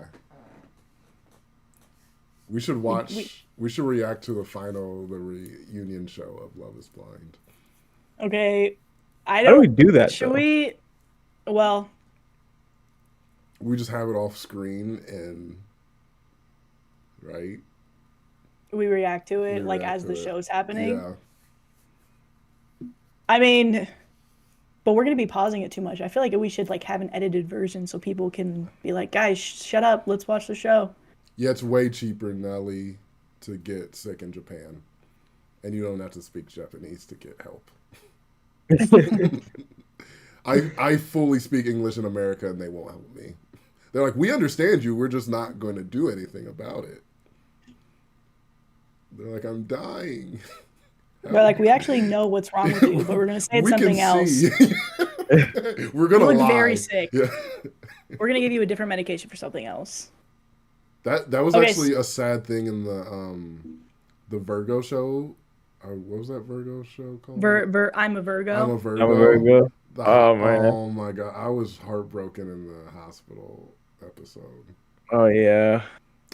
Speaker 2: We should watch. We should react to the reunion show of Love Is Blind.
Speaker 1: Okay. I
Speaker 3: How do
Speaker 1: don't.
Speaker 3: we do that,
Speaker 1: Should
Speaker 3: though?
Speaker 1: we? Well,
Speaker 2: We just have it off screen and right.
Speaker 1: we react to it
Speaker 2: We
Speaker 1: like
Speaker 2: react
Speaker 1: as
Speaker 2: to
Speaker 1: the
Speaker 2: it.
Speaker 1: show's happening.
Speaker 2: Yeah.
Speaker 1: I mean, but we're gonna be pausing it too much. I feel like we should like have an edited version so people can be like, guys, shut up, let's watch the show.
Speaker 2: Yeah, it's way cheaper, Nelly, to get sick in Japan, and you don't have to speak Japanese to get help. I fully speak English in America, and they won't help me. They're like, we understand you, we're just not going to do anything about it. They're like, I'm dying.
Speaker 1: We're like, we actually know what's wrong with you, but we're gonna say it's something else.
Speaker 2: We're gonna
Speaker 1: you look
Speaker 2: lie.
Speaker 1: very sick.
Speaker 2: Yeah.
Speaker 1: We're gonna give you a different medication for something else.
Speaker 2: That was actually a sad thing in the Virgo show. What was that Virgo show called?
Speaker 1: I'm a Virgo.
Speaker 2: I'm a Virgo.
Speaker 3: I'm a Virgo.
Speaker 2: Oh man. Oh my god, I was heartbroken in the hospital episode.
Speaker 3: Oh yeah.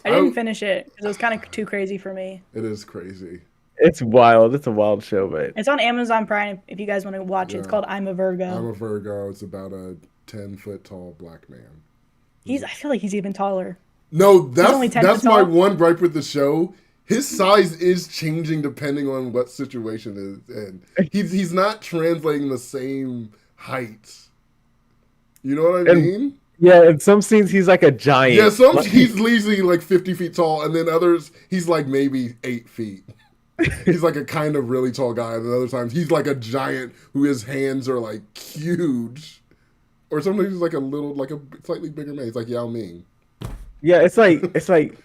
Speaker 1: I didn't finish it because it was kind of too crazy for me.
Speaker 2: It is crazy.
Speaker 3: It's wild. It's a wild show, but
Speaker 1: it's on Amazon Prime if you guys want to watch it. It's called I'm a Virgo.
Speaker 2: I'm a Virgo. It's about a 10-foot tall black man.
Speaker 1: I feel like he's even taller.
Speaker 2: No, that's my one gripe with the show. His size is changing depending on what situation is in. He's not translating the same height. You know what I mean?
Speaker 3: Yeah, in some scenes he's like a giant.
Speaker 2: Yeah, he's easily like 50 feet tall, and then others he's like maybe 8 feet. He's like a kind of really tall guy, and then other times he's like a giant who his hands are like huge. Or sometimes he's like a slightly bigger man. He's like Yao Ming.
Speaker 3: Yeah, it's like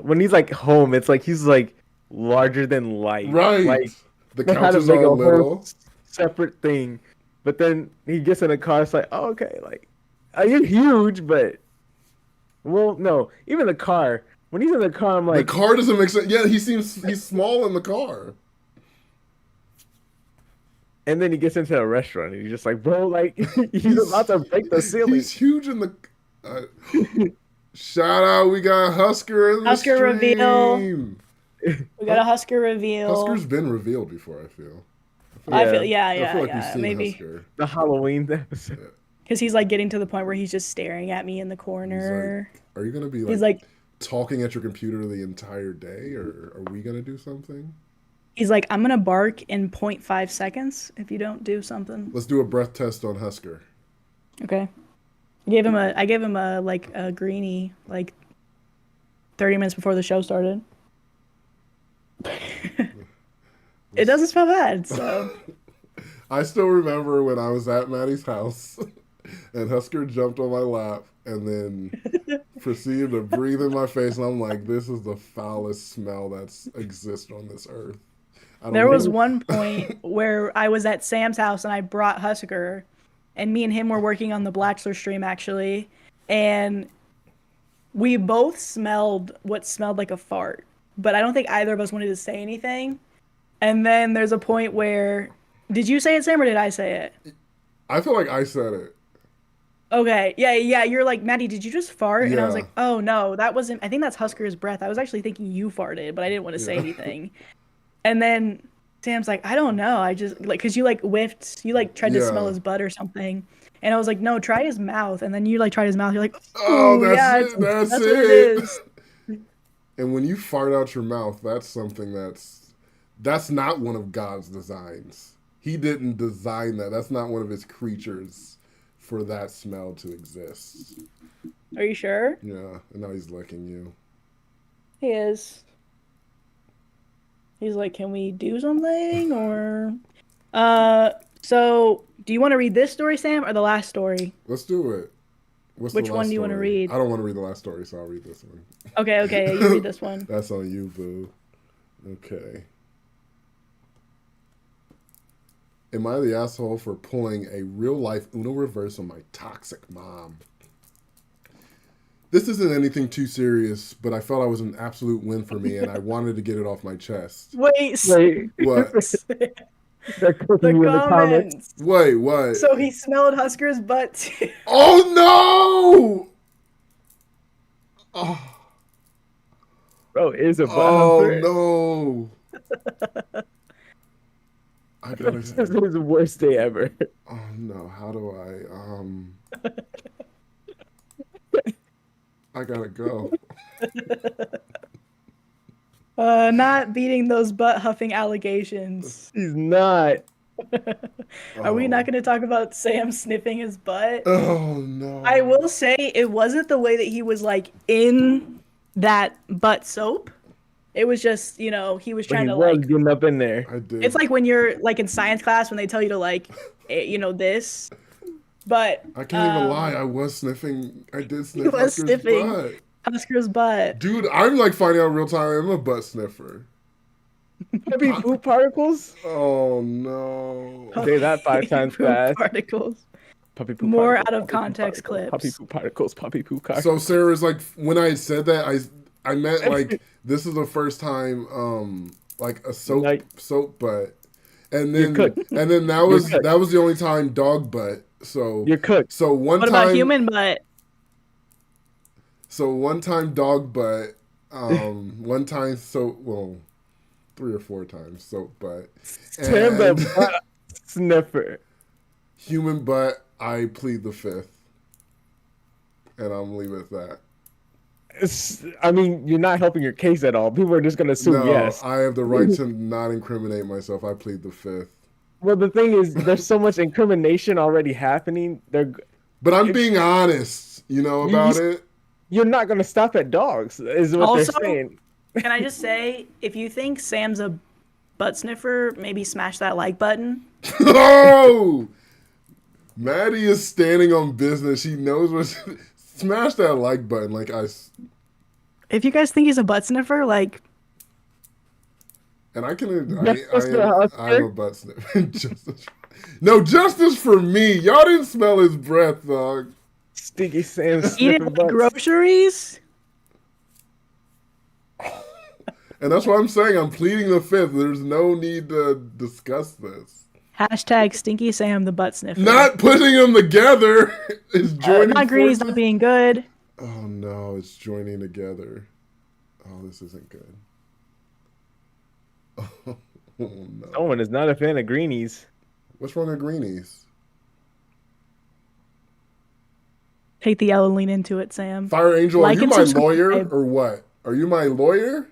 Speaker 3: when he's like home, it's like he's like larger than life.
Speaker 2: Right.
Speaker 3: Like
Speaker 2: the couches are little.
Speaker 3: Separate thing. But then he gets in a car, it's like, oh, okay, like you're huge, but well, no. Even the car. When he's in the car, I'm like,
Speaker 2: the car doesn't make sense. Yeah, he's small in the car.
Speaker 3: And then he gets into a restaurant, and he's just like, bro, like he's about to break the ceiling.
Speaker 2: He's huge in the. Shout out, we got Husker in the
Speaker 1: Husker
Speaker 2: stream.
Speaker 1: reveal. We got a Husker reveal.
Speaker 2: Husker's been revealed before, I feel.
Speaker 1: I feel
Speaker 2: like we've seen
Speaker 1: maybe
Speaker 2: Husker.
Speaker 3: The Halloween episode.
Speaker 1: Because he's like getting to the point where he's just staring at me in the corner.
Speaker 2: Like, are you gonna be
Speaker 1: he's like
Speaker 2: talking at your computer the entire day, or are we gonna do something?
Speaker 1: He's like, I'm gonna bark in 0.5 seconds if you don't do something.
Speaker 2: Let's do a breath test on Husker.
Speaker 1: Okay. I gave him a like a greenie like 30 minutes before the show started. It doesn't smell bad, so.
Speaker 2: I still remember when I was at Maddie's house and Husker jumped on my lap and then proceeded to breathe in my face, and I'm like, this is the foulest smell that's exists on this earth.
Speaker 1: There was one point where I was at Sam's house and I brought Husker, and me and him were working on the Blachelor stream actually, and we both smelled what smelled like a fart, but I don't think either of us wanted to say anything. And then there's a point where, did you say it, Sam, or did I say it?
Speaker 2: I feel like I said it.
Speaker 1: Okay, yeah, you're like, Maddie, did you just fart?
Speaker 2: Yeah.
Speaker 1: And I was like, oh no, that wasn't, I think that's Husker's breath. I was actually thinking you farted, but I didn't want to say anything. And then Sam's like, I don't know, I just, like, because you like whiffed, you like tried to smell his butt or something. And I was like, no, try his mouth. And then you like tried his mouth, you're like,
Speaker 2: oh, that's it.
Speaker 1: That's what it is.
Speaker 2: And when you fart out your mouth, that's something that's not one of God's designs. He didn't design that. That's not one of his creatures for that smell to exist.
Speaker 1: Are you sure?
Speaker 2: Yeah, and now he's licking you.
Speaker 1: He is. He's like, can we do something? Or so do you want to read this story, Sam, or the last story?
Speaker 2: Let's do it.
Speaker 1: Which one do you want to read?
Speaker 2: I don't want to read the last story, so I'll read this one.
Speaker 1: Okay, you read this one.
Speaker 2: That's on you, boo. Okay. Am I the asshole for pulling a real-life Uno reverse on my toxic mom? This isn't anything too serious, but I felt I was an absolute win for me, and I wanted to get it off my chest.
Speaker 1: Wait.
Speaker 2: What?
Speaker 1: The comments.
Speaker 2: Wait, what?
Speaker 1: So he smelled Husker's butt too.
Speaker 2: Oh, no! Oh.
Speaker 3: Bro, is a butt.
Speaker 2: Oh, no.
Speaker 3: This is the worst day ever.
Speaker 2: Oh no, how do I gotta go.
Speaker 1: Not beating those butt huffing allegations.
Speaker 3: He's not.
Speaker 1: Are we
Speaker 2: Oh.
Speaker 1: not going to talk about Sam sniffing his butt?
Speaker 2: Oh no.
Speaker 1: I will say it wasn't the way that he was like in that butt soap. It was just, you know, he was
Speaker 3: But
Speaker 1: trying
Speaker 3: he
Speaker 1: to
Speaker 3: was
Speaker 1: like.
Speaker 3: getting up in there.
Speaker 2: I did.
Speaker 1: It's like when you're like in science class when they tell you to like, you know, this. But
Speaker 2: I can't even lie. I was sniffing. I did
Speaker 1: he
Speaker 2: sniff
Speaker 1: was
Speaker 2: Oscar's
Speaker 1: sniffing
Speaker 2: butt.
Speaker 1: Oscar's butt.
Speaker 2: Dude, I'm like finding out real time I'm a butt sniffer.
Speaker 3: Puppy poop particles?
Speaker 2: Oh no.
Speaker 3: Say that 5 times
Speaker 1: Poop
Speaker 3: fast.
Speaker 1: particles.
Speaker 3: Puppy poop
Speaker 1: More
Speaker 3: particles,
Speaker 1: out of
Speaker 3: puppy poop
Speaker 1: context
Speaker 3: particles, Puppy
Speaker 1: clips.
Speaker 3: poop particles, puppy poop particles.
Speaker 2: So Sarah's like, when I said that, I meant like this is the first time like a soap butt, and then that was the only time dog butt. So
Speaker 3: you're cooked.
Speaker 2: So one
Speaker 1: What
Speaker 2: time
Speaker 1: about human butt?
Speaker 2: So one time dog butt, one time soap. Well, 3 or 4 times soap butt.
Speaker 3: Sam the butt sniffer.
Speaker 2: Human butt. I plead the 5th, and I'm leaving it at that.
Speaker 3: I mean, you're not helping your case at all. People are just going to assume
Speaker 2: No,
Speaker 3: yes.
Speaker 2: I have the right to not incriminate myself. I plead the 5th.
Speaker 3: Well, the thing is, there's so much incrimination already happening.
Speaker 2: But I'm being honest, you know, about it.
Speaker 3: You're not going to stop at dogs, is what
Speaker 1: Also,
Speaker 3: they're saying.
Speaker 1: Can I just say, if you think Sam's a butt sniffer, maybe smash that like button.
Speaker 2: Oh! Maddie is standing on business. She knows what. Smash that like button, like I.
Speaker 1: If you guys think he's a butt sniffer, like.
Speaker 2: And I can. I'm a butt sniffer. Justice for me. Y'all didn't smell his breath, dog.
Speaker 3: Stinky Sam
Speaker 1: Eating
Speaker 3: sniffing
Speaker 1: groceries.
Speaker 2: And that's what I'm saying. I'm pleading the 5th. There's no need to discuss this.
Speaker 1: Hashtag Stinky Sam the butt sniffer.
Speaker 2: Not putting them together is joining.
Speaker 1: Not Greeny's not being good.
Speaker 2: Oh no, it's joining together. Oh, this isn't good. Oh no.
Speaker 3: Someone is not a fan of greenies.
Speaker 2: What's wrong with greenies?
Speaker 1: Take the L and lean into it, Sam.
Speaker 2: Fire Angel,
Speaker 1: Like
Speaker 2: are you
Speaker 1: and
Speaker 2: my
Speaker 1: subscribe.
Speaker 2: lawyer or what? Are you my lawyer?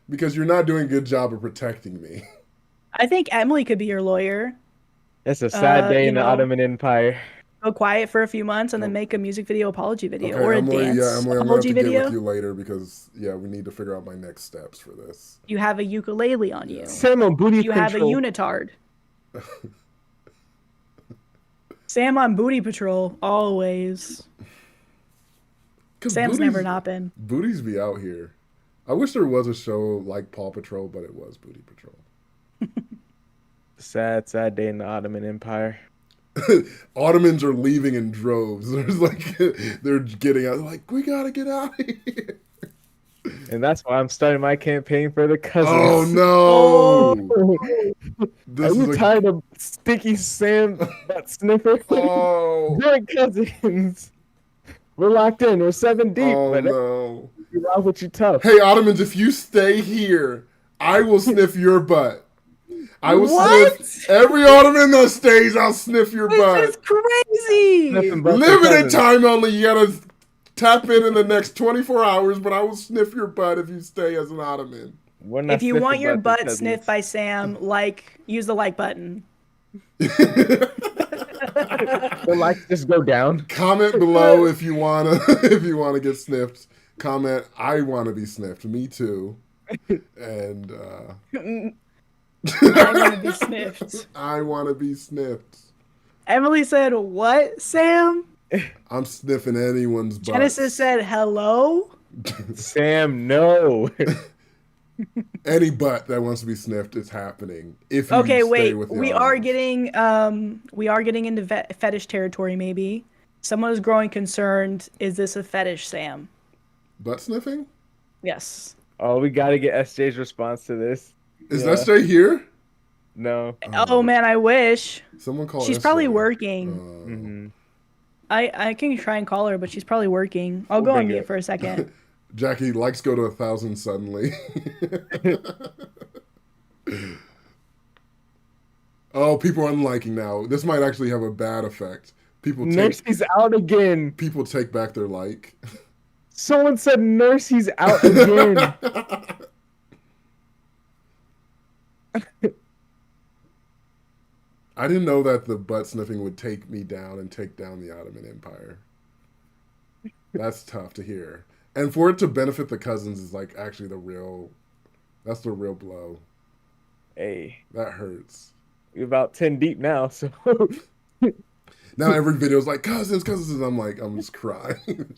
Speaker 2: Because you're not doing a good job of protecting me.
Speaker 1: I think Emily could be your lawyer.
Speaker 3: It's a sad day in the Ottoman Empire.
Speaker 1: Go quiet for a few months and then make a music video apology video
Speaker 2: Okay,
Speaker 1: or a
Speaker 2: Emily,
Speaker 1: dance
Speaker 2: Emily, I'm
Speaker 1: apology
Speaker 2: gonna have to
Speaker 1: video.
Speaker 2: get with you later because we need to figure out my next steps for this.
Speaker 1: You have a ukulele on you.
Speaker 3: Sam on booty
Speaker 1: You have a
Speaker 3: control.
Speaker 1: unitard. Sam on booty patrol always. Sam's never not been.
Speaker 2: Booties be out here. I wish there was a show like Paw Patrol, but it was Booty Patrol.
Speaker 3: Sad day in the Ottoman Empire.
Speaker 2: Ottomans are leaving in droves. There's like they're getting out. They're like, we gotta get out of here.
Speaker 3: And that's why I'm starting my campaign for the cousins.
Speaker 2: Oh no!
Speaker 3: Are you tired of Stinky Sam butt sniffer?
Speaker 2: Oh,
Speaker 3: Join cousins. We're locked in. We're 7 deep.
Speaker 2: Oh
Speaker 3: but
Speaker 2: no!
Speaker 3: You out with you tough.
Speaker 2: Hey Ottomans, if you stay here, I will sniff your butt. I will sniff every Ottoman that stays. I'll sniff your butt.
Speaker 1: This is crazy.
Speaker 2: Limited time only. You gotta tap in the next 24 hours, but I will sniff your butt if you stay as an Ottoman.
Speaker 1: If you want your butt sniffed by Sam, use the like button.
Speaker 3: The likes just go down.
Speaker 2: Comment below if you wanna get sniffed. Comment, I want to be sniffed. Me too. And
Speaker 1: I want to be sniffed.
Speaker 2: I want to be sniffed.
Speaker 1: Emily said, "What, Sam?"
Speaker 2: I'm sniffing anyone's butt.
Speaker 1: Genesis said, "Hello."
Speaker 3: Sam, no.
Speaker 2: Any butt that wants to be sniffed is happening. If you
Speaker 1: Okay,
Speaker 2: stay
Speaker 1: wait.
Speaker 2: with the
Speaker 1: We
Speaker 2: Ottomans.
Speaker 1: are getting into fetish territory. Maybe someone is growing concerned. Is this a fetish, Sam?
Speaker 2: Butt sniffing?
Speaker 1: Yes.
Speaker 3: Oh, we got to get SJ's response to this.
Speaker 2: Is SJ here?
Speaker 3: No.
Speaker 1: Oh man, I wish.
Speaker 2: Someone call.
Speaker 1: She's
Speaker 2: SJ.
Speaker 1: probably working. I can try and call her, but she's probably working. I'll go on mute for a second.
Speaker 2: Jackie, likes go to 1,000 suddenly. Oh, people are unliking now. This might actually have a bad effect.
Speaker 3: Nurse's out again.
Speaker 2: People take back their like.
Speaker 3: Someone said Nurse's out again.
Speaker 2: I didn't know that the butt sniffing would take me down and take down the Ottoman Empire. That's tough to hear. And for it to benefit the cousins is like actually that's the real blow.
Speaker 3: Hey,
Speaker 2: that hurts.
Speaker 3: We're about 10 deep now, so.
Speaker 2: Now every video is like, cousins, and I'm just crying.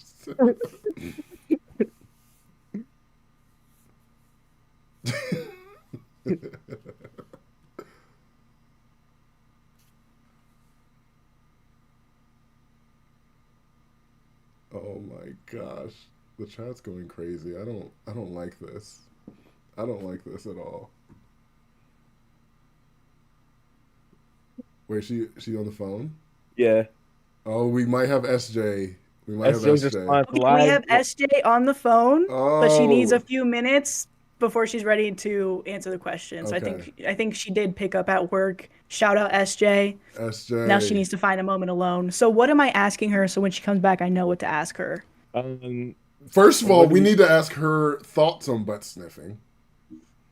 Speaker 2: Oh my gosh. The chat's going crazy. I don't like this. I don't like this at all. Wait, she on the phone?
Speaker 3: Yeah.
Speaker 2: Oh, we might have SJ. We might have SJ.
Speaker 1: Okay, we have SJ on the phone, but she needs a few minutes before she's ready to answer the questions.
Speaker 2: Okay.
Speaker 1: I think she did pick up at work. Shout out SJ.
Speaker 2: SJ.
Speaker 1: Now she needs to find a moment alone. So what am I asking her so when she comes back I know what to ask her?
Speaker 2: First of all, we need to ask her thoughts on butt sniffing.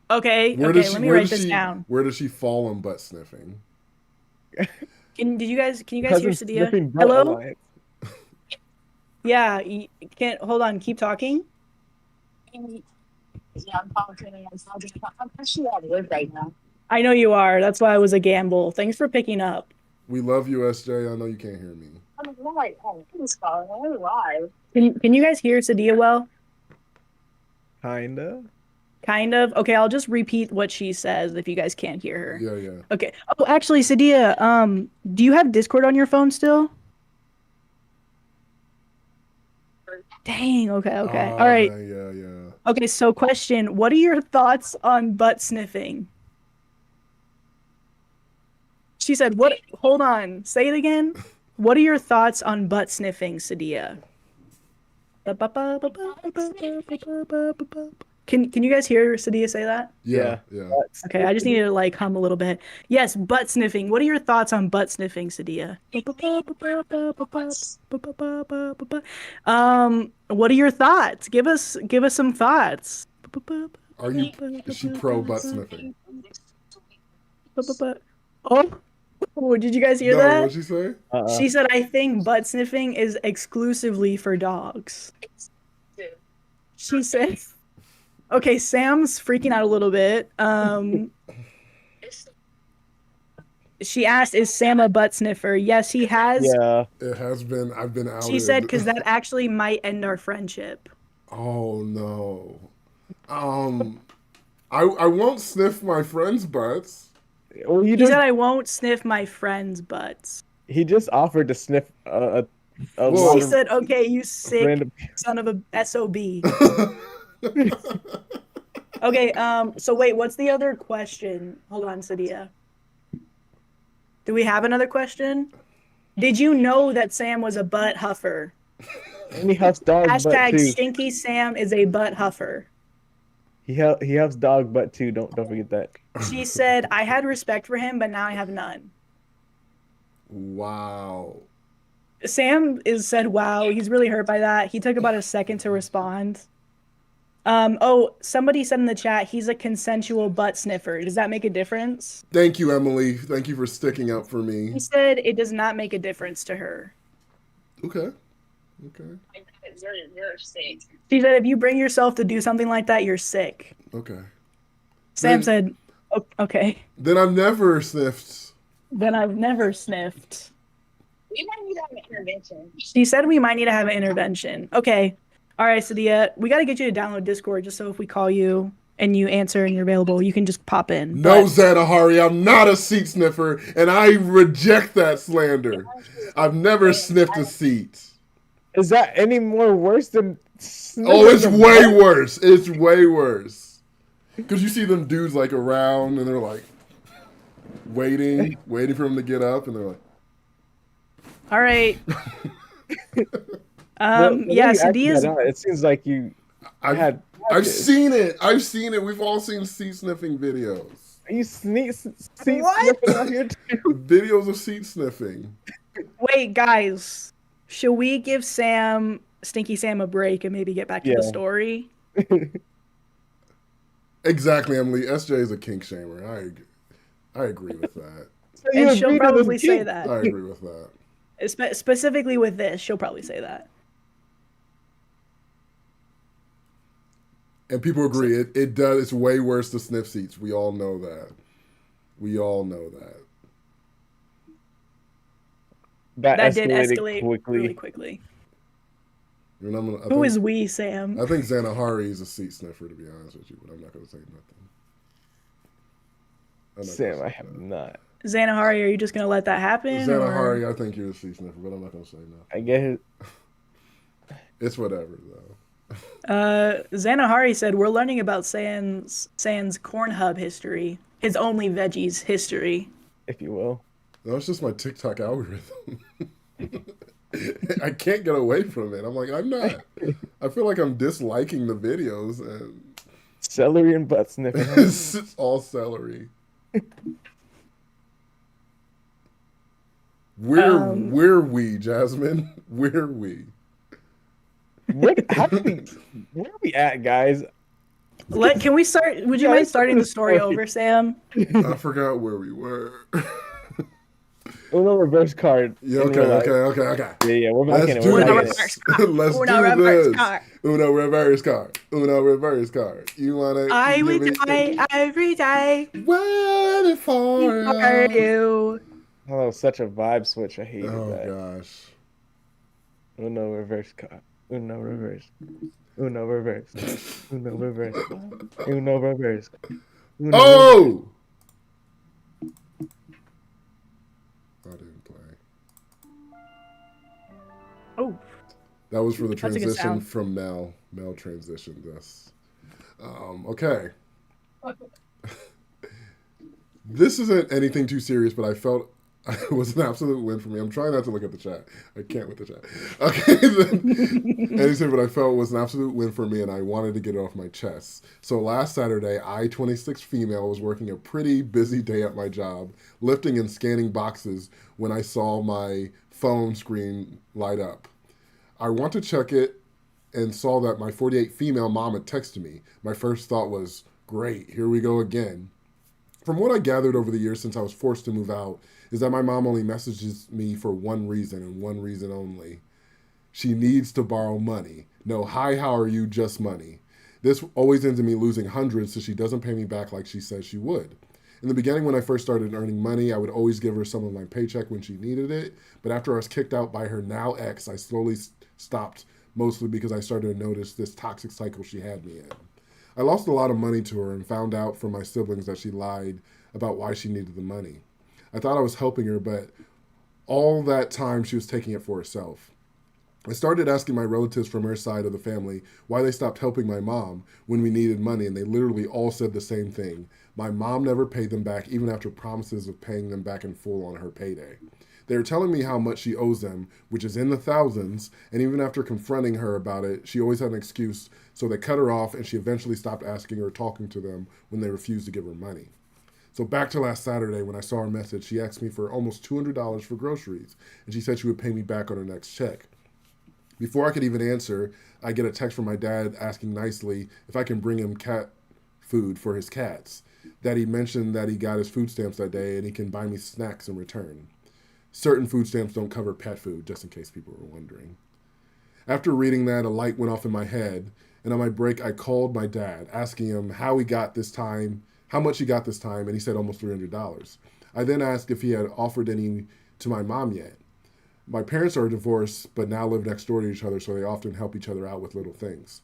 Speaker 1: Okay, let me write this down.
Speaker 2: Where does she fall on butt sniffing?
Speaker 1: Can you guys hear Sadia?
Speaker 3: Hello?
Speaker 1: Alliance. Yeah, you can't hold on, keep talking.
Speaker 11: Yeah, I'm talking. I'm actually at work right now.
Speaker 1: I know you are. That's why it was a gamble. Thanks for picking up.
Speaker 2: We love you, SJ. I know you can't hear me.
Speaker 11: I'm like, who's calling? I'm live.
Speaker 1: Can you guys hear Sadia well?
Speaker 3: Kinda.
Speaker 1: Kind of. Okay, I'll just repeat what she says if you guys can't hear her.
Speaker 2: Yeah.
Speaker 1: Okay. Oh, actually, Sadia, do you have Discord on your phone still? Dang. Okay. All right.
Speaker 2: Yeah.
Speaker 1: Okay. So, question: what are your thoughts on butt sniffing? She said, "What? Hold on. Say it again. What are your thoughts on butt sniffing, Sadia?" Can you guys hear Sadia say that?
Speaker 2: Yeah.
Speaker 1: Okay, I just needed to like hum a little bit. Yes, butt sniffing. What are your thoughts on butt sniffing, Sadia? What are your thoughts? Give us some thoughts.
Speaker 2: Is she pro butt sniffing?
Speaker 1: Oh, did you guys hear
Speaker 2: No,
Speaker 1: that?
Speaker 2: what'd she say?
Speaker 1: She said, I think butt sniffing is exclusively for dogs. She said, okay, Sam's freaking out a little bit. She asked, is Sam a butt sniffer? Yes, he has.
Speaker 3: Yeah.
Speaker 2: It has been. I've been outed.
Speaker 1: She said, because that actually might end our friendship.
Speaker 2: Oh, no. I won't sniff my friends' butts.
Speaker 3: Well,
Speaker 1: He said, I won't sniff my friends' butts.
Speaker 3: He just offered to sniff
Speaker 1: She said, okay, you sick son of a SOB. Okay, so wait, what's the other question? Hold on, Sadia. Do we have another question? Did you know that Sam was a butt huffer?
Speaker 3: And he huffs dog butt
Speaker 1: Hashtag
Speaker 3: too.
Speaker 1: Stinky Sam is a butt huffer.
Speaker 3: He huffs dog butt too. Don't forget that.
Speaker 1: She said, I had respect for him, but now I have none.
Speaker 2: Wow.
Speaker 1: Sam said, wow. He's really hurt by that. He took about a second to respond. Somebody said in the chat, he's a consensual butt sniffer. Does that make a difference?
Speaker 2: Thank you, Emily. Thank you for sticking up for me.
Speaker 1: He said it does not make a difference to her.
Speaker 2: Okay.
Speaker 11: You're sick.
Speaker 1: She said, if you bring yourself to do something like that, you're sick.
Speaker 2: Okay.
Speaker 1: Sam said, okay.
Speaker 2: Then I've never sniffed.
Speaker 1: Then I've never sniffed.
Speaker 11: We might need to have an intervention.
Speaker 1: She said we might need to have an intervention. Okay. All right, Sadia, we got to get you to download Discord just so if we call you and you answer and you're available, you can just pop in.
Speaker 2: No, Zadahari, I'm not a seat sniffer, and I reject that slander. I've never sniffed a seat.
Speaker 3: Is that any more worse than
Speaker 2: Oh, it's way worse. It's way worse. Because you see them dudes like around and they're like waiting for him to get up, and they're like,
Speaker 1: all right. Yeah, Sadia's.
Speaker 3: It seems like
Speaker 2: I've seen it. We've all seen seat sniffing videos.
Speaker 3: Are you seat sniffing out here too?
Speaker 2: Videos of seat sniffing.
Speaker 1: Wait, guys. Should we give Stinky Sam a break and maybe get back to the story?
Speaker 2: Exactly, Emily. SJ is a kink shamer. I agree with that.
Speaker 1: And
Speaker 3: you
Speaker 1: she'll
Speaker 3: agree to this
Speaker 1: probably say
Speaker 3: kink.
Speaker 1: that.
Speaker 2: I agree with that.
Speaker 1: Specifically with this, she'll probably say that.
Speaker 2: And people agree. It does. It's way worse to sniff seats. We all know that. We all know that.
Speaker 3: That
Speaker 1: did
Speaker 3: escalated
Speaker 1: escalate
Speaker 3: quickly.
Speaker 1: really quickly.
Speaker 2: You know,
Speaker 1: Who is we, Sam?
Speaker 2: I think Xanahari is a seat sniffer, to be honest with you, but I'm not going to say nothing.
Speaker 3: Sam, I have not.
Speaker 1: Xanahari, are you just gonna let that happen?
Speaker 2: Xanahari,
Speaker 1: or?
Speaker 2: I think you're a seat sniffer, but I'm not going to say nothing.
Speaker 3: I guess
Speaker 2: it's whatever, though.
Speaker 1: Xanahari said we're learning about Sans Corn Hub history, his only veggies history,
Speaker 3: if you will.
Speaker 2: No, it's just my TikTok algorithm. I can't get away from it. I'm like, I'm not. I feel like I'm disliking the videos and
Speaker 3: celery and butt sniffing.
Speaker 2: It's all celery. Where we, Jasmine? Where we?
Speaker 3: Where are we at, guys?
Speaker 1: Can we start? Would you mind starting the story over, Sam?
Speaker 2: I forgot where we were.
Speaker 3: Uno reverse card.
Speaker 2: Yeah, okay.
Speaker 3: Yeah, we're back in it.
Speaker 2: Let's do
Speaker 1: this.
Speaker 2: Uno reverse card. Uno reverse card. You wanna?
Speaker 1: I would die every day.
Speaker 2: Waiting for
Speaker 1: you.
Speaker 3: Oh, such a vibe switch. I hated that.
Speaker 2: Oh gosh.
Speaker 3: Uno reverse card. Uno reverse. Uno reverse. Uno reverse. Uno reverse. Uno
Speaker 2: oh! I didn't play.
Speaker 1: Oh.
Speaker 2: That was for the transition from Mel. Mel transitioned this. Okay. This isn't anything too serious, but I felt it was an absolute win for me. I'm trying not to look at the chat. I can't with the chat. Okay. And he said, but I felt it was an absolute win for me, and I wanted to get it off my chest. So last Saturday, I, 26 female, was working a pretty busy day at my job, lifting and scanning boxes when I saw my phone screen light up. I went to check it and saw that my 48 female mom had texted me. My first thought was, great, here we go again. From what I gathered over the years since I was forced to move out, is that my mom only messages me for one reason and one reason only. She needs to borrow money. No, hi, how are you, just money. This always ends in me losing hundreds so she doesn't pay me back like she says she would. In the beginning, when I first started earning money, I would always give her some of my paycheck when she needed it. But after I was kicked out by her now ex, I slowly stopped, mostly because I started to notice this toxic cycle she had me in. I lost a lot of money to her and found out from my siblings that she lied about why she needed the money. I thought I was helping her, but all that time she was taking it for herself. I started asking my relatives from her side of the family why they stopped helping my mom when we needed money, and they literally all said the same thing. My mom never paid them back, even after promises of paying them back in full on her payday. They were telling me how much she owes them, which is in the thousands, and even after confronting her about it, she always had an excuse, so they cut her off, and she eventually stopped asking or talking to them when they refused to give her money. So back to last Saturday, when I saw her message, she asked me for almost $200 for groceries, and she said she would pay me back on her next check. Before I could even answer, I get a text from my dad asking nicely if I can bring him cat food for his cats. That he mentioned that he got his food stamps that day and he can buy me snacks in return. Certain food stamps don't cover pet food, just in case people were wondering. After reading that, a light went off in my head, and on my break, I called my dad, asking him how much he got this time, and he said almost $300. I then asked if he had offered any to my mom yet. My parents are divorced, but now live next door to each other, so they often help each other out with little things.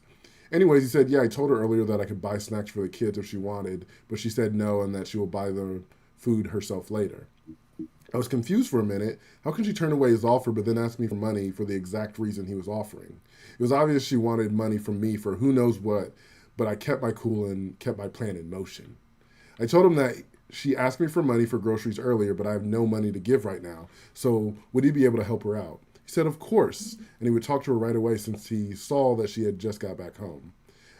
Speaker 2: Anyways, he said, yeah, I told her earlier that I could buy snacks for the kids if she wanted, but she said no and that she will buy the food herself later. I was confused for a minute. How could she turn away his offer but then ask me for money for the exact reason he was offering? It was obvious she wanted money from me for who knows what, but I kept my cool and kept my plan in motion. I told him that she asked me for money for groceries earlier, but I have no money to give right now, so would he be able to help her out? He said, of course, and he would talk to her right away since he saw that she had just got back home.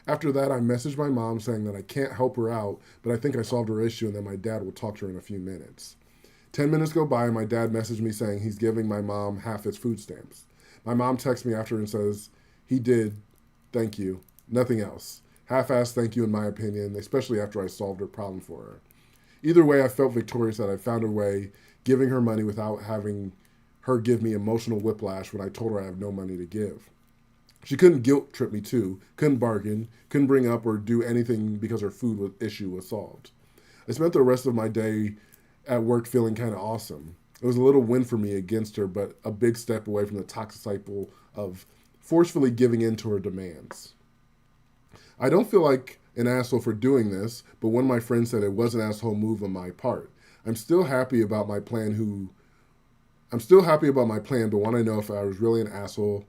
Speaker 2: After that, I messaged my mom saying that I can't help her out, but I think I solved her issue and that my dad will talk to her in a few minutes. 10 minutes go by and my dad messaged me saying he's giving my mom half his food stamps. My mom texts me after and says, he did, thank you, nothing else. Half-assed thank you in my opinion, especially after I solved her problem for her. Either way, I felt victorious that I found a way, giving her money without having her give me emotional whiplash when I told her I have no money to give. She couldn't guilt trip me too, couldn't bargain, couldn't bring up or do anything because her food issue was solved. I spent the rest of my day at work feeling kind of awesome. It was a little win for me against her, but a big step away from the toxic cycle of forcefully giving in to her demands. I don't feel like an asshole for doing this, but one of my friends said it was an asshole move on my part. I'm still happy about my plan, but want to know if I was really an asshole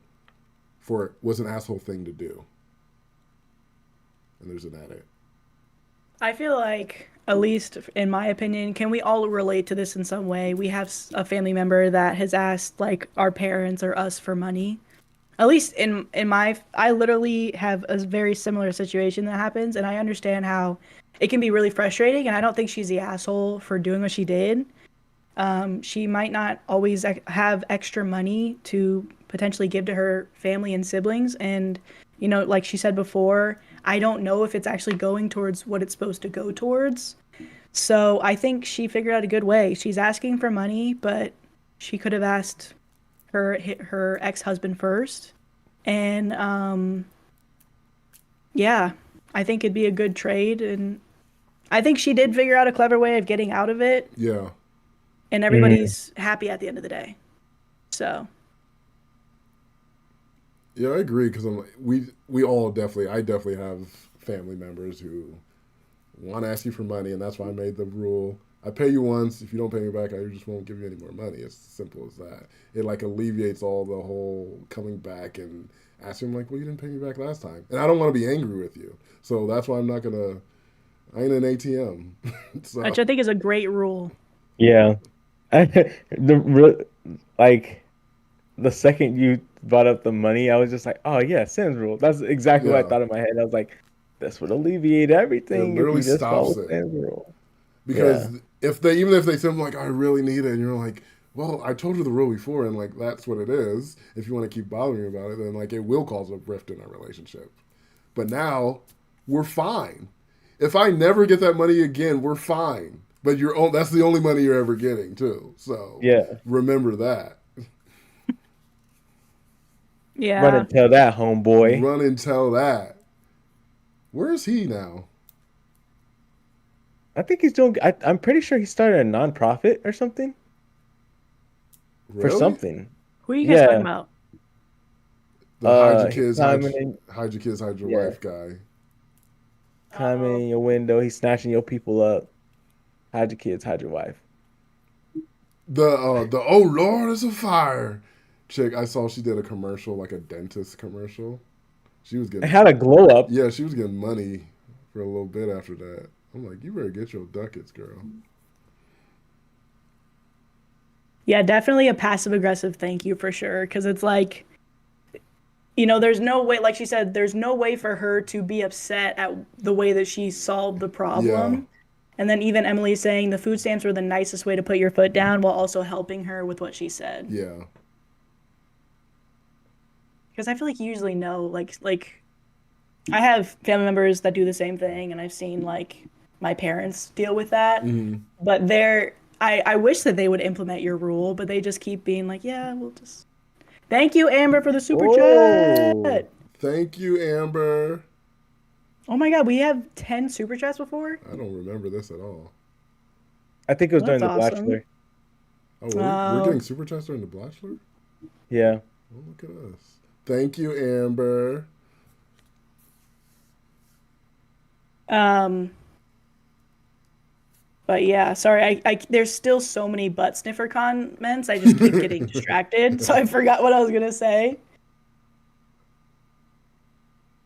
Speaker 2: was an asshole thing to do. And there's an edit.
Speaker 1: I feel like, at least in my opinion, can we all relate to this in some way? We have a family member that has asked like our parents or us for money. At least I literally have a very similar situation that happens, and I understand how it can be really frustrating, and I don't think she's the asshole for doing what she did. She might not always have extra money to potentially give to her family and siblings, and like she said before, I don't know if it's actually going towards what it's supposed to go towards. So I think she figured out a good way. She's asking for money, but she could have asked her ex-husband first, and yeah, I think it'd be a good trade, and I think she did figure out a clever way of getting out of it.
Speaker 2: Yeah.
Speaker 1: And everybody's happy at the end of the day. So.
Speaker 2: Yeah, I agree, because I definitely have family members who want to ask you for money, and that's why I made the rule. I pay you once. If you don't pay me back, I just won't give you any more money. It's simple as that. It like alleviates all the whole coming back and asking like, well, you didn't pay me back last time. And I don't want to be angry with you. So that's why I ain't an ATM. So.
Speaker 1: Which I think is a great rule.
Speaker 3: Yeah. The second you brought up the money, I was just like, oh yeah, Sam's rule. That's exactly what I thought in my head. I was like, this would alleviate everything.
Speaker 2: It literally
Speaker 3: if you just
Speaker 2: stops
Speaker 3: follow
Speaker 2: it.
Speaker 3: Sam's rule.
Speaker 2: Because even if they say like, I really need it, and you're like, well, I told you the rule before, and like that's what it is. If you want to keep bothering me about it, then like it will cause a rift in our relationship. But now we're fine. If I never get that money again, we're fine. But that's the only money you're ever getting too. So remember that.
Speaker 1: Yeah.
Speaker 3: Run and tell that, homeboy.
Speaker 2: Run and tell that. Where is he now?
Speaker 3: I think he's doing. I'm pretty sure he started a nonprofit or something.
Speaker 2: Really?
Speaker 3: For something.
Speaker 1: Who are you guys talking about?
Speaker 2: The hide your kids, hide your wife guy.
Speaker 3: Climbing in your window, he's snatching your people up. Hide your kids, hide your wife.
Speaker 2: The oh Lord, it's a fire chick. I saw she did a commercial, like a dentist commercial. She was getting.
Speaker 3: It had a glow up.
Speaker 2: Yeah, she was getting money for a little bit after that. I'm like, you better get your ducats, girl.
Speaker 1: Yeah, definitely a passive aggressive thank you for sure, because it's like, there's no way, like she said, there's no way for her to be upset at the way that she solved the problem. Yeah. And then even Emily saying the food stamps were the nicest way to put your foot down while also helping her with what she said.
Speaker 2: Yeah.
Speaker 1: Because I feel like you usually know, like I have family members that do the same thing, and I've seen like my parents deal with that. Mm-hmm. But I wish that they would implement your rule, but they just keep being like, yeah, we'll just. Thank you, Amber, for the super chat.
Speaker 2: Thank you, Amber.
Speaker 1: Oh my God, we have 10 super chats before?
Speaker 2: I don't remember this at all.
Speaker 3: I think it was during the Blachelor.
Speaker 2: Oh, we're getting super chats during the Blachelor?
Speaker 3: Yeah.
Speaker 2: Oh, look at us. Thank you, Amber.
Speaker 1: But yeah, sorry, I there's still so many butt sniffer comments. I just keep getting distracted, so I forgot what I was gonna say.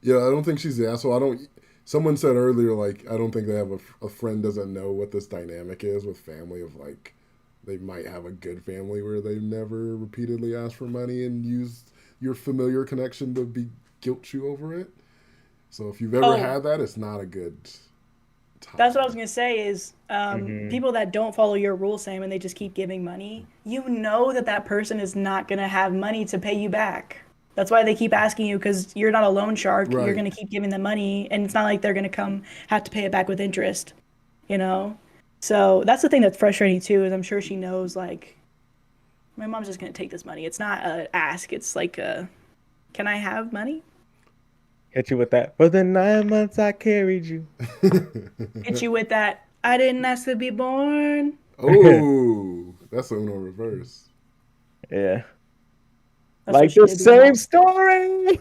Speaker 2: Yeah, I don't think she's the asshole. Someone said earlier, like, I don't think they have a friend doesn't know what this dynamic is with family of, like, they might have a good family where they've never repeatedly asked for money and used your familiar connection to be guilt you over it. So if you've ever had that, it's not a good time.
Speaker 1: That's what I was going to say is people that don't follow your rules, Sam, and they just keep giving money, you know that person is not going to have money to pay you back. That's why they keep asking you, because you're not a loan shark. Right. You're going to keep giving them money, and it's not like they're going to have to pay it back with interest, So that's the thing that's frustrating too, is I'm sure she knows, like, my mom's just gonna take this money. It's not a ask. It's like a, can I have money?
Speaker 3: Hit you with that. For the 9 months I carried you.
Speaker 1: Hit you with that. I didn't ask to be born.
Speaker 2: Oh, that's Uno reverse.
Speaker 3: Yeah.
Speaker 1: That's
Speaker 3: Like
Speaker 1: what she
Speaker 3: the
Speaker 1: did to
Speaker 3: same
Speaker 1: me.
Speaker 3: story.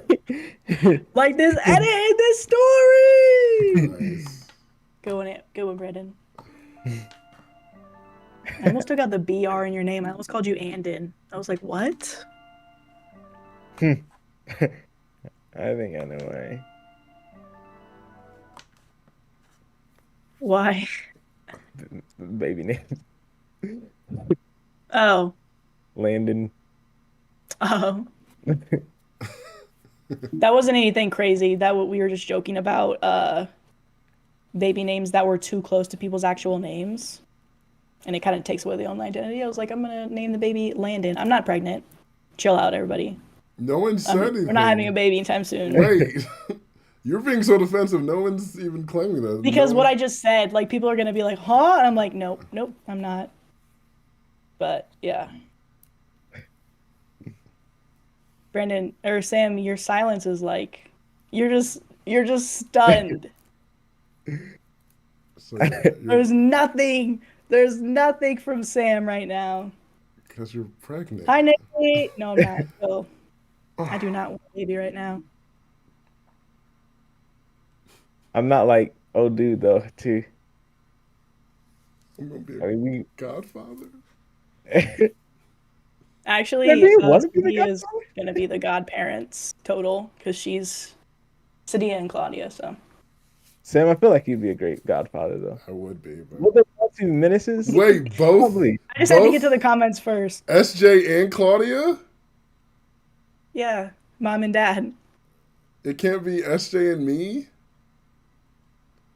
Speaker 1: Like this edit in this story.
Speaker 2: Nice.
Speaker 1: Good one, Brandon. I almost took out the BR in your name. I almost called you Andon. I was like, what?
Speaker 3: I think I know why.
Speaker 1: Why?
Speaker 3: Baby name.
Speaker 1: Oh.
Speaker 3: Landon.
Speaker 1: Oh. That wasn't anything crazy. We were just joking about baby names that were too close to people's actual names. And it kind of takes away the own identity. I was like, I'm going to name the baby Landon. I'm not pregnant. Chill out, everybody.
Speaker 2: No one said anything.
Speaker 1: We're not having a baby anytime soon.
Speaker 2: Wait. You're being so defensive. No one's even claiming that.
Speaker 1: Because what I just said, like, people are going to be like, huh? And I'm like, nope, I'm not. But, yeah. Brandon, or Sam, your silence is like, you're just stunned.
Speaker 2: So,
Speaker 1: There's nothing from Sam right now.
Speaker 2: Because you're pregnant.
Speaker 1: Hi, Nikki. No, I'm not. So, I do not want a baby right now.
Speaker 3: I'm not like, oh, dude, though, too.
Speaker 2: I'm going to be a godfather.
Speaker 1: Actually, Cydia is going to be the godparents total, because she's Cydia and Claudia, so.
Speaker 3: Sam, I feel like you'd be a great godfather, though.
Speaker 2: I would be, but...
Speaker 3: What about 2 menaces?
Speaker 2: Wait, both?
Speaker 3: Probably.
Speaker 1: I just had to get to the comments first.
Speaker 2: SJ and Claudia?
Speaker 1: Yeah, mom and dad.
Speaker 2: It can't be SJ and me?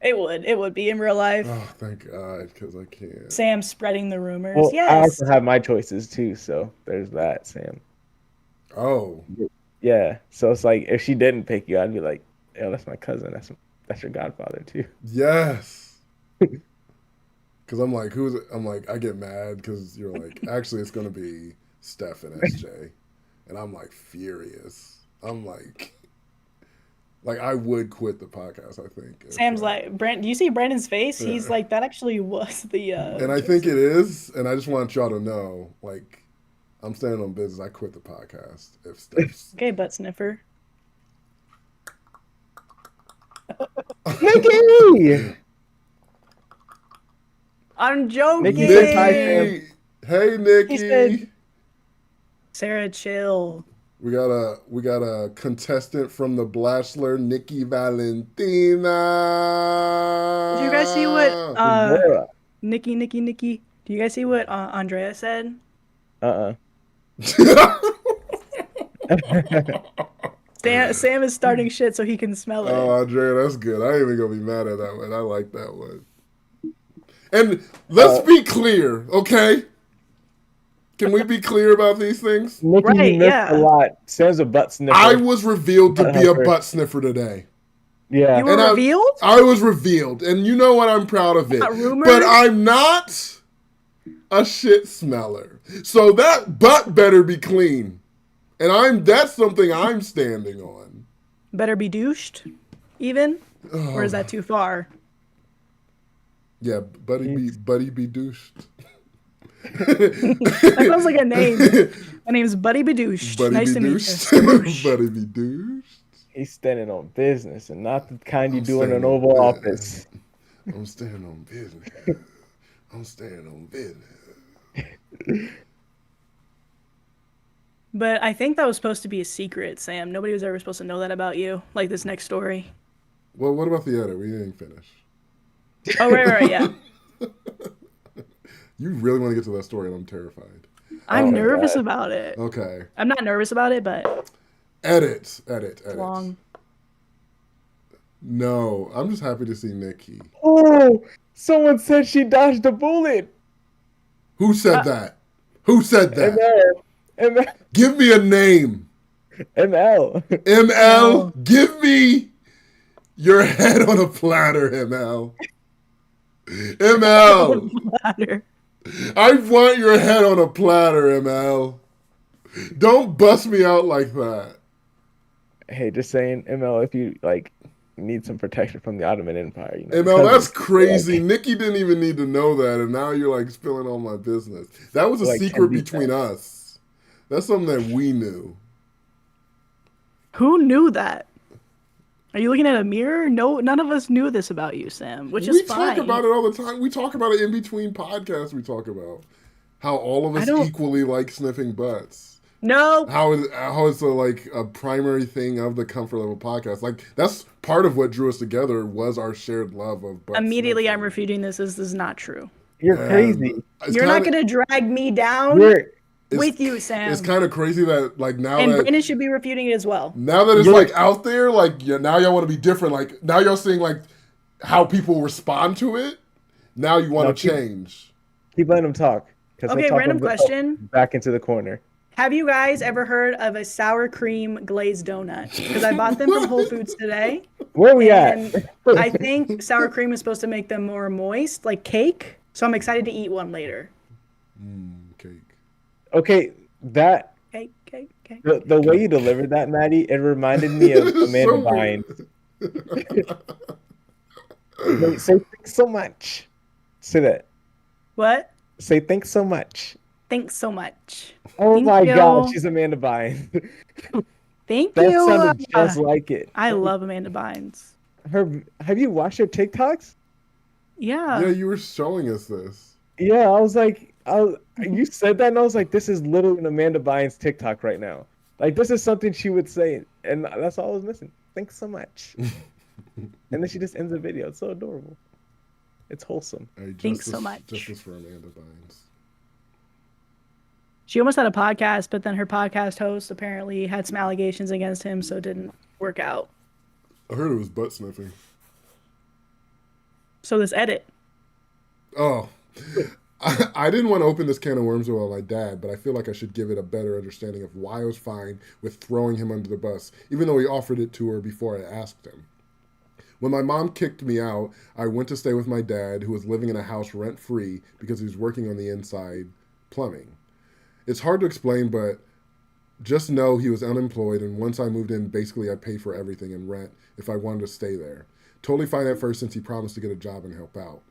Speaker 1: It would be in real life.
Speaker 2: Oh, thank God, because I can't.
Speaker 1: Sam spreading the rumors.
Speaker 3: Well,
Speaker 1: yes.
Speaker 3: I also have my choices, too, so there's that, Sam.
Speaker 2: Oh.
Speaker 3: Yeah, so it's like, if she didn't pick you, I'd be like, yo, that's my cousin. That's your godfather, too.
Speaker 2: Yes. Because I'm like, I get mad because you're like, actually, it's going to be Steph and SJ. And I'm like, furious. I'm like I would quit the podcast, I think.
Speaker 1: Sam's like, do you see Brandon's face?
Speaker 2: Yeah.
Speaker 1: He's like, that actually was the...
Speaker 2: and I think it is, and I just want y'all to know, like, I'm standing on business. I quit the podcast if Steph's...
Speaker 1: Okay, butt sniffer.
Speaker 3: Nikki!
Speaker 1: I'm joking.
Speaker 3: Nikki says hi, Sam.
Speaker 2: Hey, Nikki.
Speaker 1: He said, Sarah, chill.
Speaker 2: We got a contestant from the Blachelor, Nikki Valentina.
Speaker 1: Did you guys see what Nikki? Do you guys see what Andrea said? Sam is starting shit so he can smell it.
Speaker 2: Oh, Andrea, that's good. I ain't even gonna be mad at that one. I like that one. And let's be clear, okay? Can we be clear about these things?
Speaker 3: Nikki,
Speaker 1: right,
Speaker 3: you missed
Speaker 1: yeah.
Speaker 3: a lot. Sam's a butt sniffer.
Speaker 2: I was revealed to be a butt sniffer today.
Speaker 3: Yeah.
Speaker 1: You were revealed?
Speaker 2: I was revealed. And you know what? I'm proud of it.
Speaker 1: Not rumored?
Speaker 2: But I'm not a shit smeller. So that butt better be clean. And that's something I'm standing on.
Speaker 1: Better be douched, even? Or is that too far?
Speaker 2: Yeah, buddy be douched.
Speaker 1: That sounds like a name. My name's Buddy Badoosh.
Speaker 2: Buddy
Speaker 1: nice
Speaker 2: be
Speaker 1: to meet
Speaker 2: douched.
Speaker 1: you.
Speaker 2: Buddy be douched.
Speaker 3: He's standing on business and not the kind you do in an Oval Office.
Speaker 2: I'm standing on business. I'm standing on business.
Speaker 1: But I think that was supposed to be a secret, Sam. Nobody was ever supposed to know that about you. Like this next story.
Speaker 2: Well, what about the edit? We didn't finish.
Speaker 1: Oh, right, yeah.
Speaker 2: You really want to get to that story, and I'm terrified.
Speaker 1: I'm nervous about it.
Speaker 2: Okay.
Speaker 1: I'm not nervous about it, but...
Speaker 2: Edit.
Speaker 1: Long.
Speaker 2: No, I'm just happy to see Nikki.
Speaker 3: Oh, someone said she dodged a bullet.
Speaker 2: Who said that? Who said that?
Speaker 3: ML.
Speaker 2: Give me a name.
Speaker 3: ML.
Speaker 2: ML, give me your head on a platter, ML. ML,
Speaker 1: Platter.
Speaker 2: I want your head on a platter, ML. Don't bust me out like that.
Speaker 3: Hey, just saying, ML, if you like need some protection from the Ottoman Empire, you know.
Speaker 2: ML, that's
Speaker 3: cousins,
Speaker 2: crazy.
Speaker 3: like-
Speaker 2: Nikki didn't even need to know that, and now you're like spilling all my business. That was a
Speaker 3: Like,
Speaker 2: secret
Speaker 3: can be
Speaker 2: between
Speaker 3: that.
Speaker 2: us. That's something that we knew.
Speaker 1: Who knew that? Are you looking at a mirror? No, none of us knew this about you, Sam, which
Speaker 2: We
Speaker 1: is fine.
Speaker 2: talk about it all the time. We talk about it in between podcasts. We talk about how all of
Speaker 1: I
Speaker 2: us
Speaker 1: don't-
Speaker 2: equally like sniffing butts.
Speaker 1: No.
Speaker 2: How it's a primary thing of the Comfort Level podcast. Like that's part of what drew us together was our shared love of butt
Speaker 1: Immediately,
Speaker 2: sniffing.
Speaker 1: I'm refuting this as this is not true.
Speaker 3: You're
Speaker 2: And
Speaker 3: crazy.
Speaker 2: it's
Speaker 1: You're not
Speaker 2: kinda-
Speaker 1: gonna drag me down
Speaker 3: You're
Speaker 1: with you, Sam.
Speaker 2: It's kind of crazy that like now
Speaker 1: and
Speaker 2: that
Speaker 1: Brandon should be refuting it as well.
Speaker 2: now that it's
Speaker 3: You're-
Speaker 2: like out there, like now y'all want to be different. Like now y'all seeing like how people respond to it. Now you want
Speaker 3: No,
Speaker 2: to change.
Speaker 3: keep letting him talk. 'Cause he'll
Speaker 1: Okay,
Speaker 3: talk
Speaker 1: random
Speaker 3: himself
Speaker 1: question.
Speaker 3: Back into the corner.
Speaker 1: Have you guys ever heard of a sour cream glazed donut? Because I bought them from Whole Foods today.
Speaker 3: Where are we
Speaker 1: And
Speaker 3: at?
Speaker 1: I think sour cream is supposed to make them more moist, like cake. So I'm excited to eat one later.
Speaker 2: Cake.
Speaker 3: Okay, that
Speaker 1: Cake, cake, cake.
Speaker 3: the way you delivered that, Maddie, it reminded me of Amanda
Speaker 2: So
Speaker 3: Bynes.
Speaker 2: weird.
Speaker 3: Wait, say thanks so much. Say that.
Speaker 1: What?
Speaker 3: Say thanks so much.
Speaker 1: Thanks so much.
Speaker 3: Oh
Speaker 1: Thank
Speaker 3: my
Speaker 1: you.
Speaker 3: God, she's Amanda Bynes.
Speaker 1: Thank
Speaker 3: That
Speaker 1: you.
Speaker 3: sounded just like it.
Speaker 1: I love Amanda Bynes.
Speaker 3: Have you watched her TikToks?
Speaker 1: Yeah.
Speaker 2: Yeah, you were showing us this.
Speaker 3: Yeah, I was like, you said that, and I was like, this is literally an Amanda Bynes TikTok right now. Like, this is something she would say, and that's all I was missing. Thanks so much. And then she just ends the video. It's so adorable. It's wholesome.
Speaker 2: Hey,
Speaker 1: Thanks so much.
Speaker 2: Justice for Amanda Bynes.
Speaker 1: She almost had a podcast, but then her podcast host apparently had some allegations against him, so it didn't work out.
Speaker 2: I heard it was butt sniffing.
Speaker 1: So this edit.
Speaker 2: Oh. I didn't want to open this can of worms about my dad, but I feel like I should give it a better understanding of why I was fine with throwing him under the bus, even though he offered it to her before I asked him. When my mom kicked me out, I went to stay with my dad, who was living in a house rent-free because he was working on the inside plumbing. It's hard to explain, but just know he was unemployed, and once I moved in, basically I pay for everything and rent if I wanted to stay there. Totally fine at first since he promised to get a job and help out.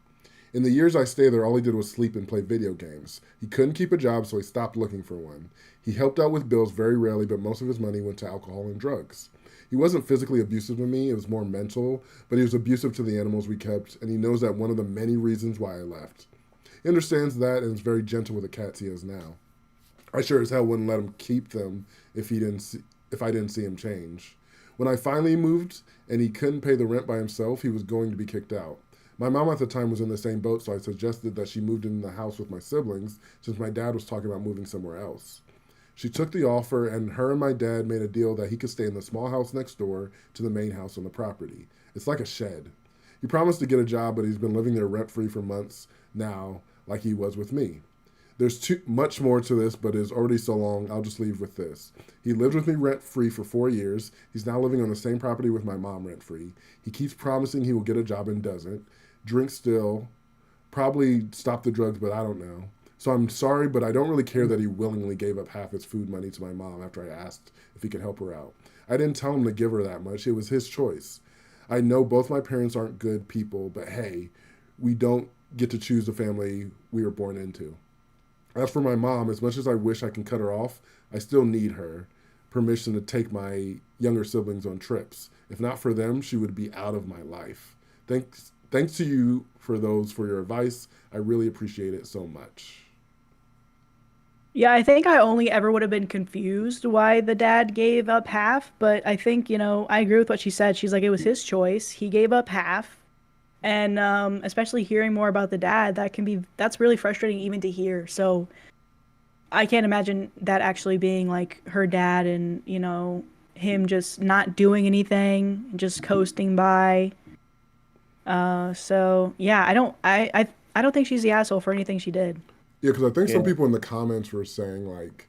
Speaker 2: In the years I stayed there, all he did was sleep and play video games. He couldn't keep a job, so he stopped looking for one. He helped out with bills very rarely, but most of his money went to alcohol and drugs. He wasn't physically abusive to me, it was more mental, but he was abusive to the animals we kept, and he knows that one of the many reasons why I left. He understands that and is very gentle with the cats he has now. I sure as hell wouldn't let him keep them if I didn't see him change. When I finally moved and he couldn't pay the rent by himself, he was going to be kicked out. My mom at the time was in the same boat, so I suggested that she moved in the house with my siblings since my dad was talking about moving somewhere else. She took the offer, and her and my dad made a deal that he could stay in the small house next door to the main house on the property. It's like a shed. He promised to get a job, but he's been living there rent-free for months now, like he was with me. There's too much more to this, but it's already so long, I'll just leave with this. He lived with me rent-free for 4 years. He's now living on the same property with my mom rent-free. He keeps promising he will get a job and doesn't. Drinks still. Probably stop the drugs, but I don't know. So I'm sorry, but I don't really care that he willingly gave up half his food money to my mom after I asked if he could help her out. I didn't tell him to give her that much. It was his choice. I know both my parents aren't good people, but hey, we don't get to choose the family we were born into. As for my mom, as much as I wish I can cut her off, I still need her permission to take my younger siblings on trips. If not for them, she would be out of my life. Thanks to you for your advice. I really appreciate it so much.
Speaker 1: Yeah, I think I only ever would have been confused why the dad gave up half, but I think, I agree with what she said. She's like, it was his choice. He gave up half. And especially hearing more about the dad, that's really frustrating even to hear. So I can't imagine that actually being like her dad and, him just not doing anything, just coasting by. So yeah, I don't think she's the asshole for anything she did.
Speaker 2: Yeah, because I think some people in the comments were saying, like,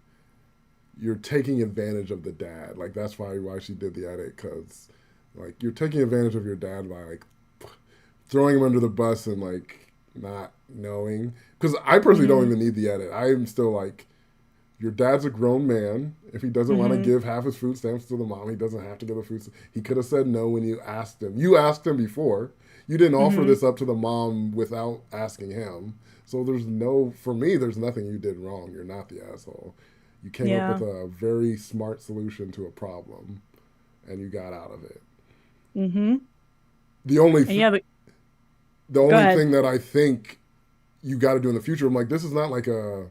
Speaker 2: you're taking advantage of the dad. Like, that's why she did the edit, because, like, you're taking advantage of your dad by, like, throwing him under the bus and, like, not knowing, because I personally don't even need the edit. I am still like, your dad's a grown man. If he doesn't want to give half his food stamps to the mom, he doesn't have to give the food. He could have said no when you asked him. You asked him before. You didn't offer this up to the mom without asking him. So for me, there's nothing you did wrong. You're not the asshole. You came up with a very smart solution to a problem, and you got out of it.
Speaker 1: Mm-hmm.
Speaker 2: The only
Speaker 1: Go ahead.
Speaker 2: thing that I think you got to do in the future, I'm like, this is not like a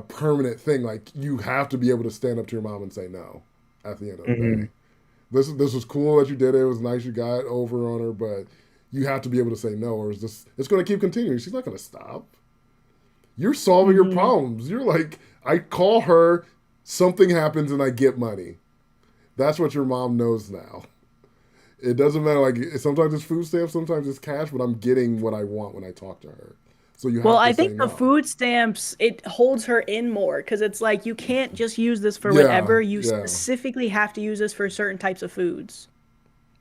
Speaker 2: permanent thing. Like, you have to be able to stand up to your mom and say no at the end of the day. This was cool that you did it. It was nice you got over on her, but you have to be able to say no, or it's going to keep continuing. She's not going to stop. You're solving your problems. You're like, I call her, something happens, and I get money. That's what your mom knows now. It doesn't matter. Like, sometimes it's food stamps, sometimes it's cash, but I'm getting what I want when I talk to her. So you have to
Speaker 1: I
Speaker 2: say
Speaker 1: think the
Speaker 2: no.
Speaker 1: food stamps, it holds her in more because it's like you can't just use this for whatever. You specifically have to use this for certain types of foods.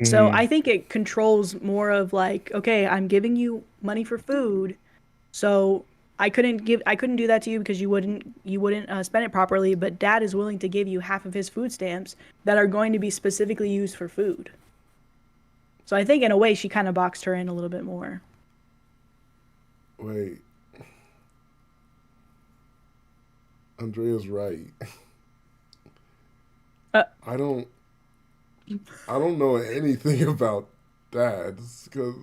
Speaker 1: So I think it controls more of like, okay, I'm giving you money for food, so I couldn't do that to you because you wouldn't spend it properly. But Dad is willing to give you half of his food stamps that are going to be specifically used for food. So I think in a way she kind of boxed her in a little bit more.
Speaker 2: Wait. Andrea's right. I don't know anything about dads because.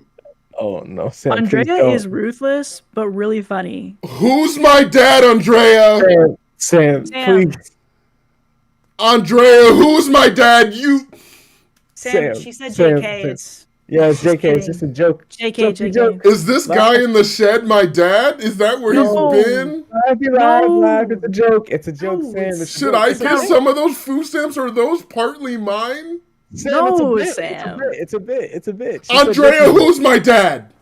Speaker 3: Oh no, Sam,
Speaker 1: Andrea is ruthless but really funny.
Speaker 2: Who's my dad, Andrea?
Speaker 3: Sam, please.
Speaker 2: Andrea, who's my dad? You.
Speaker 1: Sam, she said JK. It's
Speaker 3: JK. It's just a joke.
Speaker 1: JK.
Speaker 3: Joke.
Speaker 2: Is this guy in the shed my dad? Is that where he's been?
Speaker 3: Laugh. It's a joke. It's a joke, Sam.
Speaker 2: Should I get some of those food stamps? Or are those partly mine?
Speaker 3: Sam,
Speaker 1: Sam.
Speaker 3: It's a bit. She
Speaker 2: Andrea, who's my dad?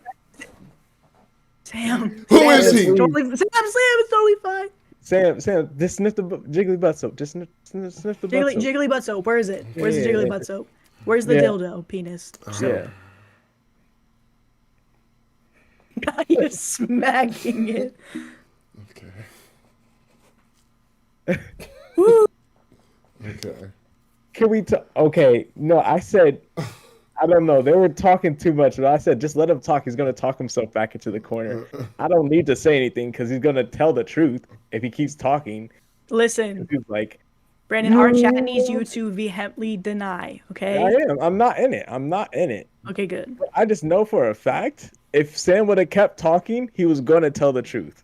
Speaker 1: Sam.
Speaker 2: Who is he?
Speaker 1: Sam, it's totally fine.
Speaker 3: Sam, just sniff the jiggly butt soap. Just sniff the butt soap.
Speaker 1: Jiggly butt soap. Where is it? Where's the jiggly butt soap? Where's the dildo penis?
Speaker 3: Yeah.
Speaker 1: You're smacking it.
Speaker 2: Okay.
Speaker 1: Woo.
Speaker 2: Okay.
Speaker 3: Can we talk? Okay. No, I said, I don't know. They were talking too much, but I said, just let him talk. He's going to talk himself back into the corner. I don't need to say anything because he's going to tell the truth if he keeps talking.
Speaker 1: Listen.
Speaker 3: He's like,
Speaker 1: Brandon, our chat needs you to vehemently deny, okay?
Speaker 3: I am. I'm not in it.
Speaker 1: Okay, good.
Speaker 3: But I just know for a fact, if Sam would have kept talking, he was going to tell the truth.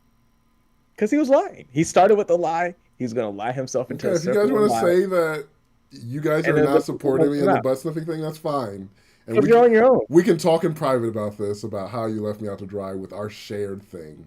Speaker 3: Because he was lying. He started with a lie. He's going to lie himself into a
Speaker 2: If you guys want to say that you guys are not supporting me in the butt sniffing thing, that's fine. And
Speaker 3: you're on your own.
Speaker 2: We can talk in private about this, about how you left me out to dry with our shared thing.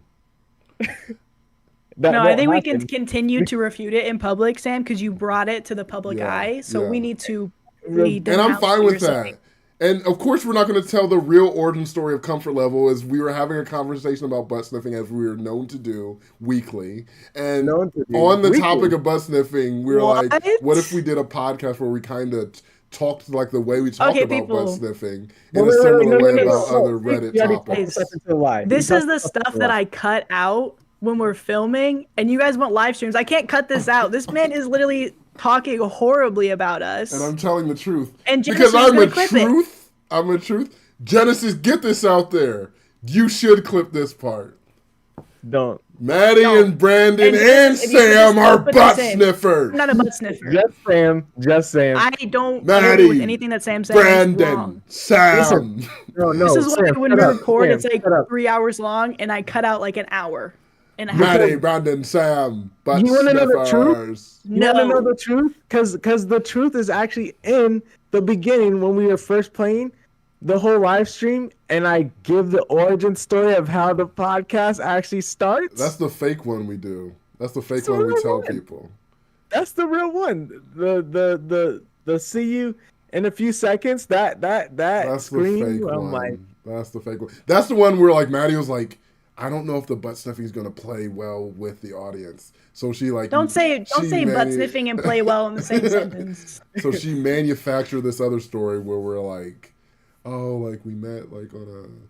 Speaker 1: I think we can continue to refute it in public, Sam, because you brought it to the public eye. So we need to
Speaker 2: And I'm fine with that. And of course, we're not going to tell the real origin story of Comfort Level, as we were having a conversation about butt sniffing, as we were known to do weekly. And on the topic of butt sniffing, we were like, what if we did a podcast where we kind of talked like the way we talk about butt sniffing in a similar way about other Reddit topics?
Speaker 1: This is the stuff that I cut out when we're filming, and you guys want live streams. I can't cut this out. This man is literally talking horribly about us.
Speaker 2: And I'm telling the truth.
Speaker 1: And
Speaker 2: because I'm a truth. Genesis, get this out there. You should clip this part.
Speaker 3: Don't.
Speaker 2: Maddie and Brandon and Sam are butt sniffers.
Speaker 1: I'm not a butt sniffer.
Speaker 3: Just Sam.
Speaker 1: I don't agree with anything that Sam says.
Speaker 2: Brandon, Sam.
Speaker 1: This is why when we record, it's like 3 hours long, and I cut out like an hour.
Speaker 2: Maddie, Brandon, Sam, butt
Speaker 3: you want to know the truth?
Speaker 2: sniffers.
Speaker 3: You want to know the truth? Because the truth is actually in the beginning when we were first playing the whole live stream, and I give the origin story of how the podcast actually starts.
Speaker 2: That's the fake one we do. That's the fake one we tell people.
Speaker 3: That's the real one. The see you in a few seconds. That's scream.
Speaker 2: The fake one. That's the fake one. That's the one where like Maddie was like, I don't know if the butt sniffing is going to play well with the audience. So she like
Speaker 1: don't say butt sniffing and play well in the same sentence.
Speaker 2: So she manufactured this other story where we're like, oh, like we met like on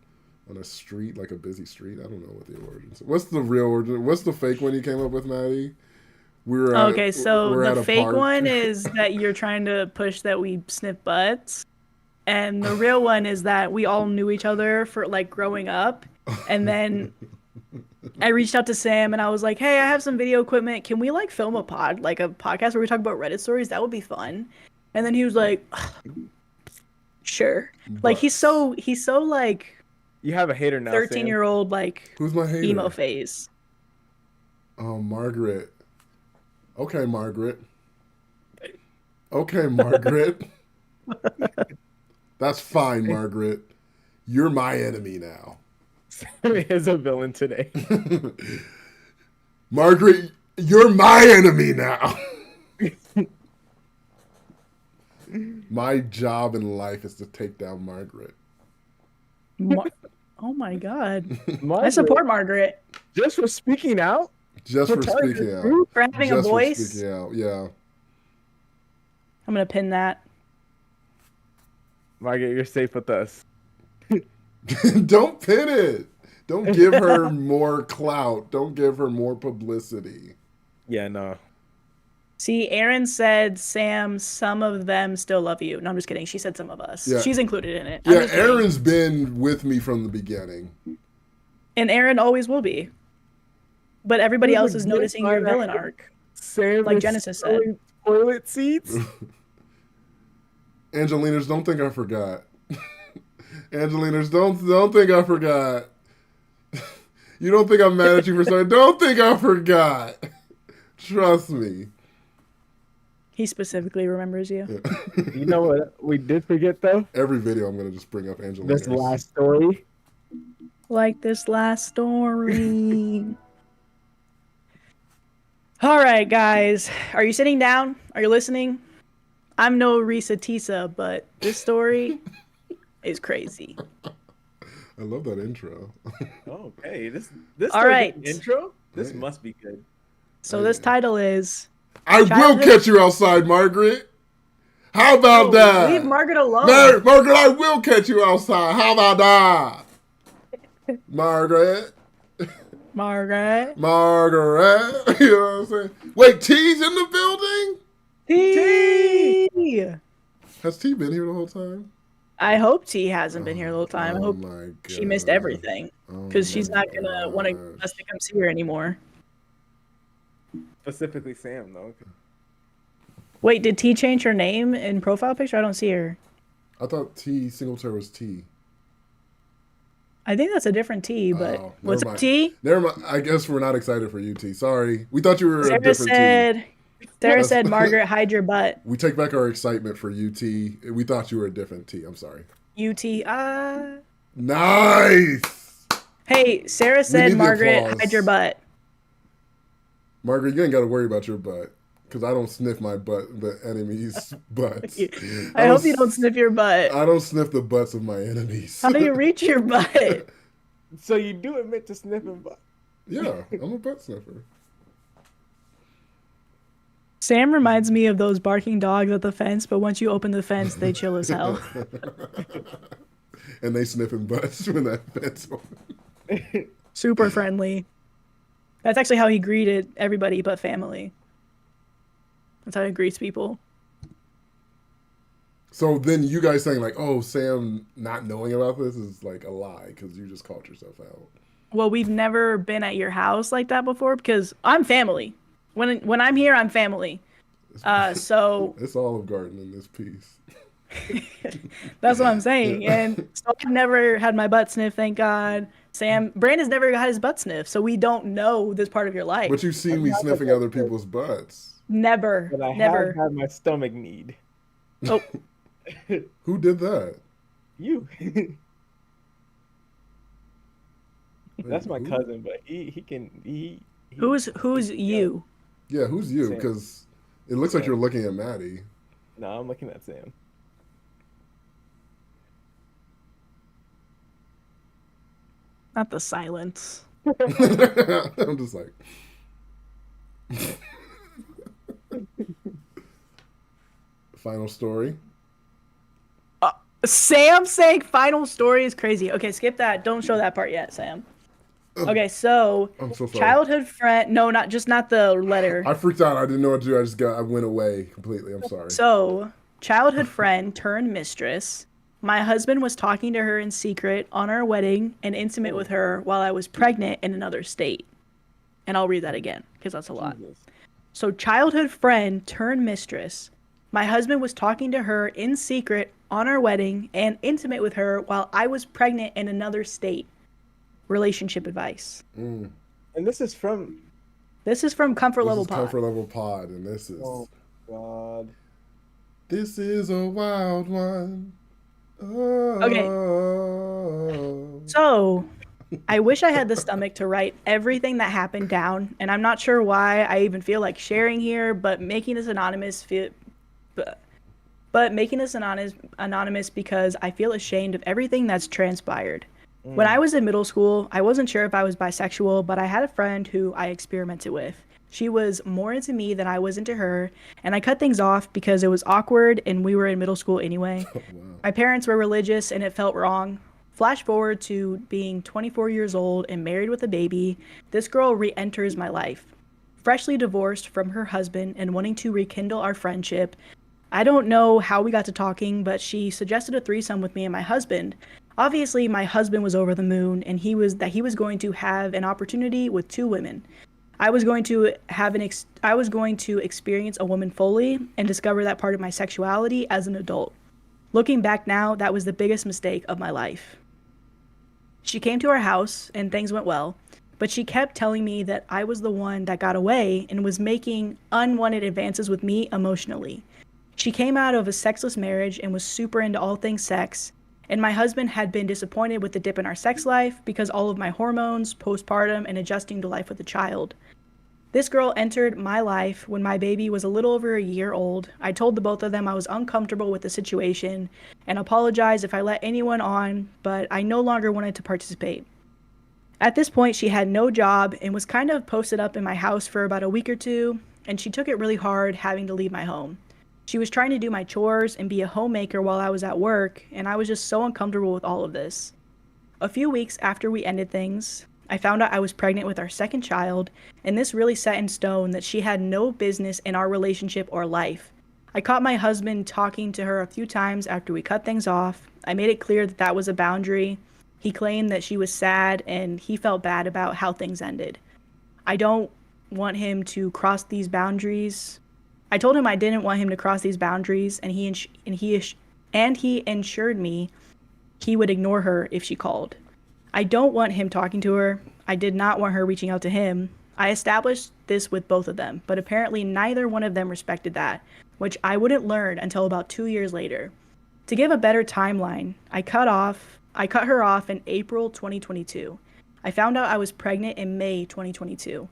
Speaker 2: On a street, like a busy street. I don't know what the origins. What's the real origin? What's the fake one you came up with, Maddie?
Speaker 1: Okay, so
Speaker 2: we're at
Speaker 1: the
Speaker 2: a
Speaker 1: fake
Speaker 2: park.
Speaker 1: one is that you're trying to push that we sniff butts. And the real one is that we all knew each other for like growing up. And then I reached out to Sam and I was like, hey, I have some video equipment. Can we like film a podcast where we talk about Reddit stories? That would be fun. And then he was like, sure. Like he's so like
Speaker 3: You have a hater now,
Speaker 1: 13-year-old like
Speaker 2: Who's my hater?
Speaker 1: emo phase.
Speaker 2: Oh, Margaret. Okay, Margaret. Okay, Margaret. That's fine, Margaret. You're my enemy now.
Speaker 3: Sam is a villain today.
Speaker 2: Margaret, you're my enemy now. My job in life is to take down Margaret.
Speaker 1: Oh my god.
Speaker 3: Margaret,
Speaker 1: I support Margaret.
Speaker 3: just for speaking out.
Speaker 2: Just for
Speaker 3: telling
Speaker 2: speaking
Speaker 3: the
Speaker 2: out.
Speaker 3: truth.
Speaker 1: For having a
Speaker 2: Just for
Speaker 1: voice.
Speaker 2: speaking out, yeah.
Speaker 1: I'm gonna pin that.
Speaker 3: Margaret, you're safe with us.
Speaker 2: Don't pin it. Don't give her more clout. Don't give her more publicity.
Speaker 3: Yeah, no.
Speaker 1: See, Aaron said, Sam, some of them still love you. No, I'm just kidding. She said some of us.
Speaker 2: Yeah.
Speaker 1: She's included in it. I'm
Speaker 2: Yeah,
Speaker 1: just kidding.
Speaker 2: Aaron's been with me from the beginning.
Speaker 1: And Aaron always will be. But everybody else is noticing your villain arc.
Speaker 3: Sam
Speaker 1: Like
Speaker 3: is
Speaker 1: Genesis said.
Speaker 3: stealing toilet seats.
Speaker 2: Angelinas, don't think I forgot. Angelinas, don't think I forgot. You don't think I'm mad at you for saying, don't think I forgot. Trust me.
Speaker 1: He specifically remembers you.
Speaker 3: You know what we did forget though?
Speaker 2: Every video I'm going to just bring up Angelinas.
Speaker 3: This last story.
Speaker 1: Like this last story. All right, guys. Are you sitting down? Are you listening? I'm no Risa Tisa, but this story is crazy.
Speaker 2: I love that intro.
Speaker 3: Okay, this
Speaker 1: All right.
Speaker 3: intro. This must be good.
Speaker 1: So this title is
Speaker 2: I will catch you outside, Margaret. How about that?
Speaker 1: Leave Margaret alone.
Speaker 2: Margaret, I will catch you outside. How about that? Margaret.
Speaker 1: Margaret.
Speaker 2: Margaret. You know what I'm saying? Wait, T's in the building?
Speaker 1: T.
Speaker 2: Has T been here the whole time?
Speaker 1: I hope T hasn't been here the whole time. I hope
Speaker 2: my
Speaker 1: she missed everything because she's not gonna want us to come see her anymore.
Speaker 3: Specifically Sam though.
Speaker 1: Wait, did T change her name in profile picture? I don't see her.
Speaker 2: I thought T Singletary was T.
Speaker 1: I think that's a different T, but
Speaker 2: Oh,
Speaker 1: what's
Speaker 2: never
Speaker 1: up,
Speaker 2: mind.
Speaker 1: T?
Speaker 2: Never mind. I guess we're not excited for you, T. Sorry. We thought you were a
Speaker 1: Sarah
Speaker 2: different
Speaker 1: said,
Speaker 2: T.
Speaker 1: Sarah said, Margaret, hide your butt.
Speaker 2: We take back our excitement for UT. We thought you were a different T. I'm sorry.
Speaker 1: UT.
Speaker 2: Nice.
Speaker 1: Hey, Sarah
Speaker 2: need
Speaker 1: said,
Speaker 2: the
Speaker 1: Margaret,
Speaker 2: applause.
Speaker 1: hide your butt.
Speaker 2: Margaret, you ain't got to worry about your butt. Because I don't sniff my butt, the enemy's butts.
Speaker 1: I hope you don't sniff your butt.
Speaker 2: I don't sniff the butts of my enemies.
Speaker 1: How do you reach your butt?
Speaker 3: So you do admit to sniffing butt?
Speaker 2: Yeah, I'm a butt sniffer.
Speaker 1: Sam reminds me of those barking dogs at the fence, but once you open the fence, they chill as hell.
Speaker 2: And they sniffing butts when that fence open.
Speaker 1: Super friendly. That's actually how he greeted everybody but family. That's how he greets people.
Speaker 2: So then you guys saying like, oh, Sam not knowing about this is like a lie because you just called yourself out.
Speaker 1: Well, we've never been at your house like that before because I'm family. When I'm here, I'm family. So
Speaker 2: It's Olive Garden in this piece.
Speaker 1: that's what I'm saying. And so I've never had my butt sniffed, thank God. Brandon's never got his butt sniffed, so we don't know this part of your life.
Speaker 2: But you've seen me sniffing other people's butts.
Speaker 1: Never.
Speaker 3: But I
Speaker 1: never.
Speaker 3: have had my stomach need.
Speaker 1: Oh.
Speaker 2: Who did that?
Speaker 3: You. That's my
Speaker 2: Who?
Speaker 3: cousin, but he can.
Speaker 1: Who's you?
Speaker 2: Yeah, who's you?
Speaker 3: Sam.
Speaker 2: Because it looks like
Speaker 3: Sam.
Speaker 2: you're looking at Maddie.
Speaker 3: No, I'm looking at Sam.
Speaker 1: Not the silence.
Speaker 2: I'm just like. Final story.
Speaker 1: Sam saying final story is crazy. Okay, skip that. Don't show that part yet, Sam. Okay, so
Speaker 2: I'm so sorry.
Speaker 1: childhood friend. No, not the letter.
Speaker 2: I freaked out. I didn't know what to do. I went away completely. I'm sorry.
Speaker 1: So, childhood friend turned mistress. My husband was talking to her in secret on our wedding and intimate with her while I was pregnant in another state. And I'll read that again because that's a lot. So, childhood friend turned mistress. My husband was talking to her in secret on our wedding and intimate with her while I was pregnant in another state. Relationship advice.
Speaker 3: And this is from
Speaker 1: Comfort Level Pod.
Speaker 2: Comfort Level Pod, and this is.
Speaker 3: Oh God.
Speaker 2: This is a wild one. Oh.
Speaker 1: Okay. So, I wish I had the stomach to write everything that happened down, and I'm not sure why I even feel like sharing here, but making this anonymous because I feel ashamed of everything that's transpired. When I was in middle school, I wasn't sure if I was bisexual, but I had a friend who I experimented with. She was more into me than I was into her, and I cut things off because it was awkward and we were in middle school anyway. Wow. My parents were religious and it felt wrong. Flash forward to being 24 years old and married with a baby, this girl re-enters my life. Freshly divorced from her husband and wanting to rekindle our friendship. I don't know how we got to talking, but she suggested a threesome with me and my husband. Obviously, my husband was over the moon, and he was going to have an opportunity with two women. I was going to experience a woman fully and discover that part of my sexuality as an adult. Looking back now, that was the biggest mistake of my life. She came to our house, and things went well, but she kept telling me that I was the one that got away and was making unwanted advances with me emotionally. She came out of a sexless marriage and was super into all things sex. And my husband had been disappointed with the dip in our sex life because all of my hormones, postpartum, and adjusting to life with a child. This girl entered my life when my baby was a little over a year old. I told the both of them I was uncomfortable with the situation and apologized if I let anyone on, but I no longer wanted to participate. At this point, she had no job and was kind of posted up in my house for about a week or two, and she took it really hard having to leave my home. She was trying to do my chores and be a homemaker while I was at work, and I was just so uncomfortable with all of this. A few weeks after we ended things, I found out I was pregnant with our second child, and this really set in stone that she had no business in our relationship or life. I caught my husband talking to her a few times after we cut things off. I made it clear that that was a boundary. He claimed that she was sad, and he felt bad about how things ended. I don't want him to cross these boundaries. I told him I didn't want him to cross these boundaries, and he assured me he would ignore her if she called. I don't want him talking to her. I did not want her reaching out to him. I established this with both of them, but apparently neither one of them respected that, which I wouldn't learn until about 2 years later. To give a better timeline, I cut her off in April 2022. I found out I was pregnant in May 2022.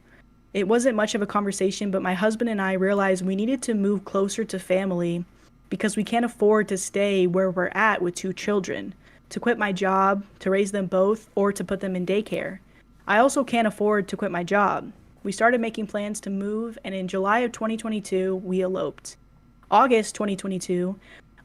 Speaker 1: It wasn't much of a conversation, but my husband and I realized we needed to move closer to family because we can't afford to stay where we're at with two children, to quit my job, to raise them both, or to put them in daycare. I also can't afford to quit my job. We started making plans to move, and in July of 2022, we eloped. August 2022,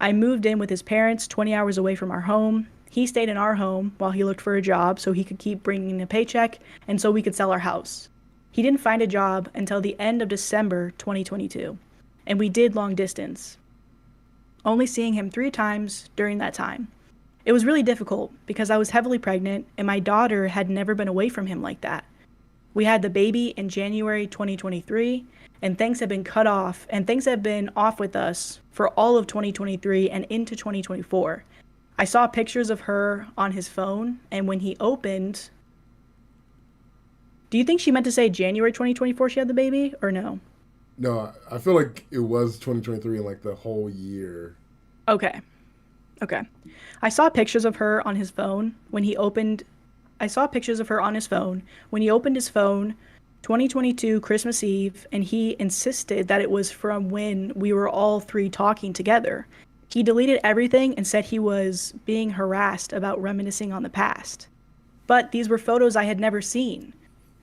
Speaker 1: I moved in with his parents 20 hours away from our home. He stayed in our home while he looked for a job so he could keep bringing a paycheck and so we could sell our house. He didn't find a job until the end of December 2022, and we did long distance, only seeing him 3 times during that time. It was really difficult because I was heavily pregnant and my daughter had never been away from him like that. We had the baby in January 2023, and things have been cut off, and things have been off with us for all of 2023 and into 2024. I saw pictures of her on his phone, and when he opened... Do you think she meant to say January 2024 she had the baby, or no?
Speaker 2: No, I feel like it was 2023 and like the whole year.
Speaker 1: Okay. I saw pictures of her on his phone when he opened... his phone 2022 Christmas Eve, and he insisted that it was from when we were all 3 talking together. He deleted everything and said he was being harassed about reminiscing on the past. But these were photos I had never seen.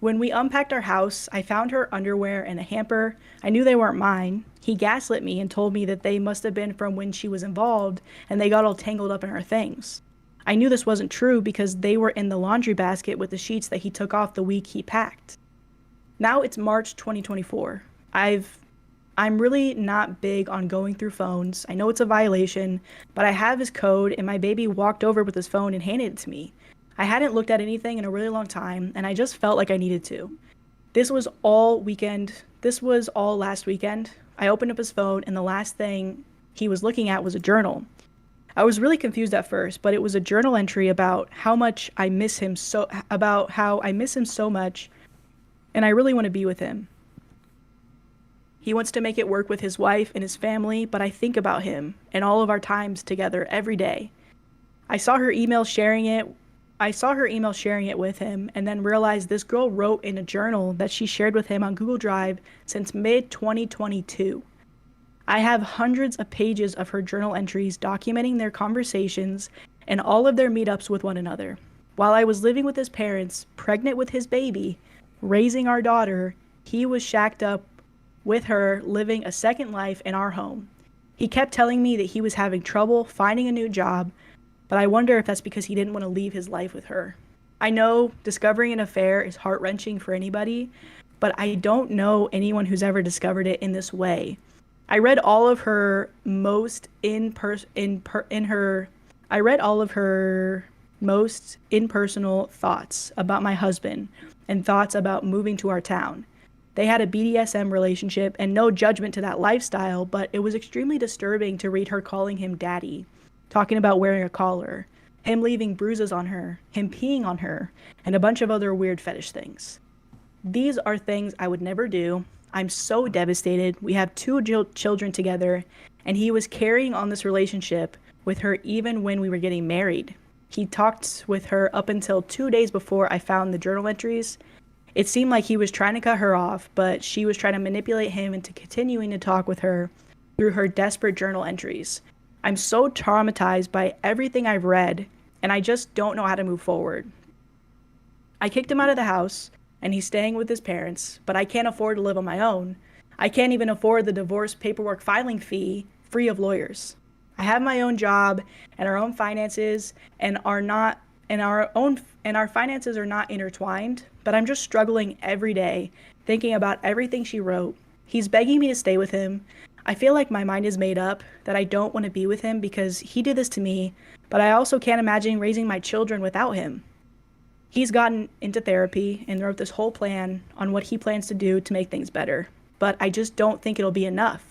Speaker 1: When we unpacked our house, I found her underwear in a hamper. I knew they weren't mine. He gaslit me and told me that they must have been from when she was involved and they got all tangled up in her things. I knew this wasn't true because they were in the laundry basket with the sheets that he took off the week he packed. Now it's March 2024. I'm really not big on going through phones. I know it's a violation, but I have his code and my baby walked over with his phone and handed it to me. I hadn't looked at anything in a really long time and I just felt like I needed to. This was all last weekend. I opened up his phone and the last thing he was looking at was a journal. I was really confused at first, but it was a journal entry about how I miss him so much and I really want to be with him. He wants to make it work with his wife and his family, but I think about him and all of our times together every day. I saw her email sharing it with him and then realized this girl wrote in a journal that she shared with him on Google Drive since mid-2022. I have hundreds of pages of her journal entries documenting their conversations and all of their meetups with one another. While I was living with his parents, pregnant with his baby, raising our daughter, he was shacked up with her, living a second life in our home. He kept telling me that he was having trouble finding a new job, but I wonder if that's because he didn't want to leave his life with her. I know discovering an affair is heart-wrenching for anybody, but I don't know anyone who's ever discovered it in this way. I read all of her most impersonal thoughts about my husband and thoughts about moving to our town. They had a BDSM relationship and no judgment to that lifestyle, but it was extremely disturbing to read her calling him daddy, talking about wearing a collar, him leaving bruises on her, him peeing on her, and a bunch of other weird fetish things. These are things I would never do. I'm so devastated. We have 2 children together, and he was carrying on this relationship with her even when we were getting married. He talked with her up until 2 days before I found the journal entries. It seemed like he was trying to cut her off, but she was trying to manipulate him into continuing to talk with her through her desperate journal entries. I'm so traumatized by everything I've read, and I just don't know how to move forward. I kicked him out of the house, and he's staying with his parents, but I can't afford to live on my own. I can't even afford the divorce paperwork filing fee free of lawyers. I have my own job and our own finances our finances are not intertwined, but I'm just struggling every day thinking about everything she wrote. He's begging me to stay with him. I feel like my mind is made up that I don't want to be with him because he did this to me, but I also can't imagine raising my children without him. He's gotten into therapy and wrote this whole plan on what he plans to do to make things better, but I just don't think it'll be enough.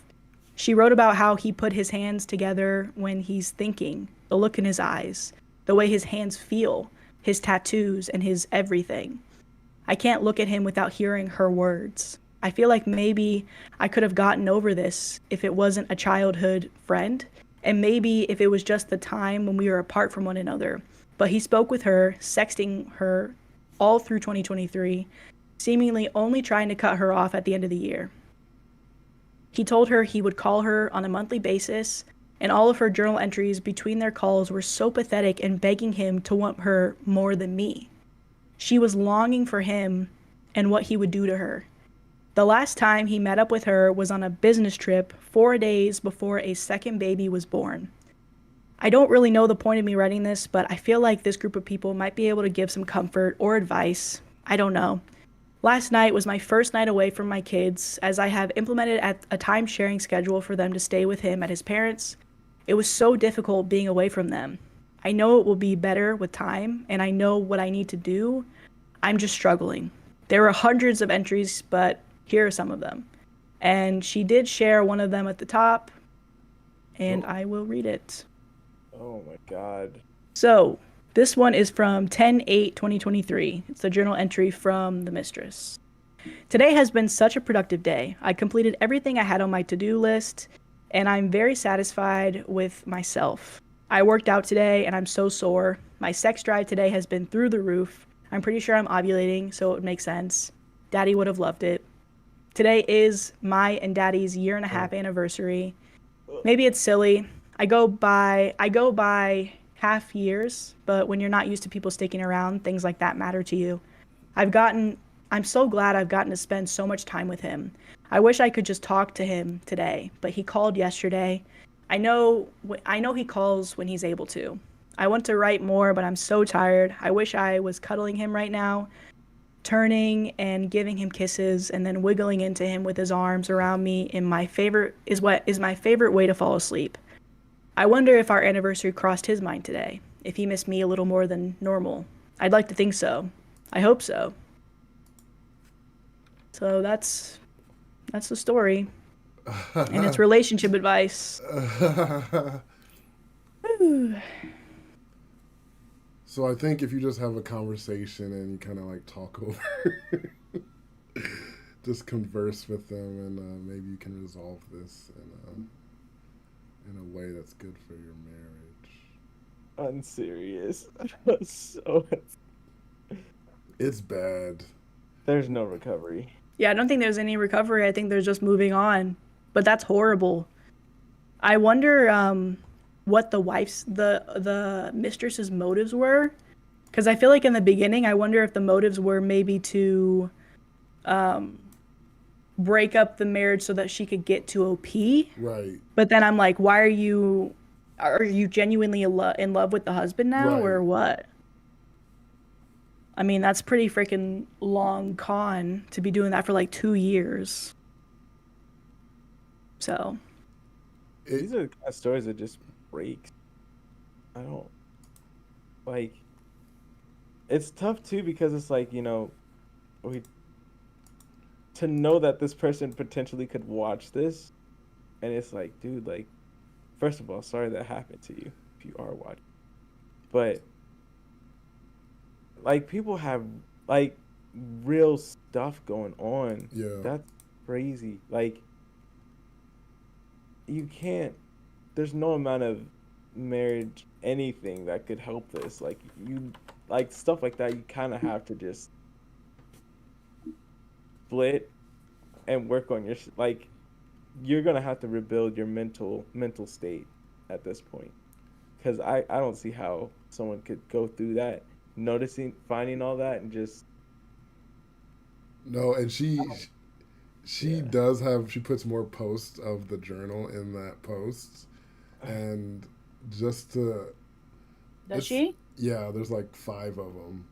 Speaker 1: She wrote about how he put his hands together when he's thinking, the look in his eyes, the way his hands feel, his tattoos, and his everything. I can't look at him without hearing her words. I feel like maybe I could have gotten over this if it wasn't a childhood friend, and maybe if it was just the time when we were apart from one another. But he spoke with her, sexting her all through 2023, seemingly only trying to cut her off at the end of the year. He told her he would call her on a monthly basis, and all of her journal entries between their calls were so pathetic and begging him to want her more than me. She was longing for him and what he would do to her. The last time he met up with her was on a business trip 4 days before a second baby was born. I don't really know the point of me writing this, but I feel like this group of people might be able to give some comfort or advice. I don't know. Last night was my first night away from my kids, as I have implemented a time-sharing schedule for them to stay with him at his parents'. It was so difficult being away from them. I know it will be better with time, and I know what I need to do. I'm just struggling. There are hundreds of entries, but here are some of them. And she did share one of them at the top, and I will read it.
Speaker 3: Oh my god.
Speaker 1: So, this one is from 10/8/2023. It's a journal entry from the Mistress. Today has been such a productive day. I completed everything I had on my to-do list, and I'm very satisfied with myself. I worked out today, and I'm so sore. My sex drive today has been through the roof. I'm pretty sure I'm ovulating, so it would make sense. Daddy would have loved it. Today is my and Daddy's 1.5-year anniversary. Maybe it's silly. I go by half years, but when you're not used to people sticking around, things like that matter to you. I'm I'm so glad I've gotten to spend so much time with him. I wish I could just talk to him today, but he called yesterday. I know he calls when he's able to. I want to write more, but I'm so tired. I wish I was cuddling him right now, turning and giving him kisses and then wiggling into him with his arms around me in my favorite is what is my favorite way to fall asleep. I wonder if our anniversary crossed his mind today, if he missed me a little more than normal. I'd like to think so. I hope so. So that's the story. And it's relationship advice.
Speaker 2: So I think if you just have a conversation and you kind of like talk over, just converse with them, and maybe you can resolve this in a way that's good for your marriage.
Speaker 3: Unserious. So
Speaker 2: it's bad.
Speaker 3: There's no recovery.
Speaker 1: Yeah, I don't think there's any recovery. I think there's just moving on. But that's horrible. I wonder what the mistress's motives were. Because I feel like in the beginning, I wonder if the motives were maybe to break up the marriage so that she could get to OP.
Speaker 2: Right.
Speaker 1: But then I'm like, why are you genuinely in love with the husband now,
Speaker 2: Right.
Speaker 1: or what? I mean, that's pretty freaking long con to be doing that for like 2 years. So.
Speaker 3: These are the kind of stories that just breaks. I don't like. It's tough too because it's like, to know that this person potentially could watch this, and it's like, dude, like, first of all, sorry that happened to you if you are watching, but like people have like real stuff going on.
Speaker 2: Yeah.
Speaker 3: That's crazy. Like, you can't, there's no amount of marriage, anything that could help this. Like, stuff like that, you kind of have to just split and work on your, like, you're going to have to rebuild your mental state at this point. Because I don't see how someone could go through that, finding all that, and just.
Speaker 2: No, and she does have, she puts more posts of the journal in that post, and just to.
Speaker 1: Does she?
Speaker 2: Yeah, there's like 5 of them.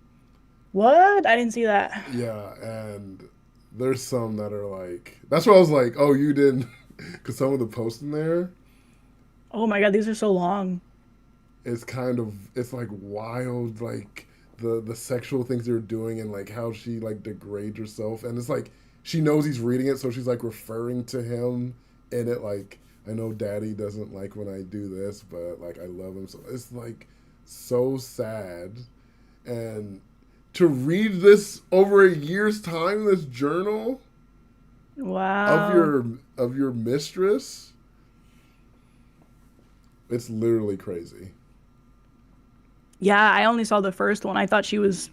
Speaker 1: What? I didn't see that.
Speaker 2: Yeah, and there's some that are like, that's why I was like, oh, you didn't, because some of the posts in there.
Speaker 1: Oh my god, these are so long.
Speaker 2: It's kind of, it's like wild, like the sexual things they're doing, and like how she like degrades herself, and it's like she knows he's reading it, so she's like referring to him in it, like, I know daddy doesn't like when I do this, but like I love him. So it's like so sad. And to read this over a year's time, this journal,
Speaker 1: wow,
Speaker 2: of your mistress, it's literally crazy.
Speaker 1: Yeah, I only saw the first one. I thought she was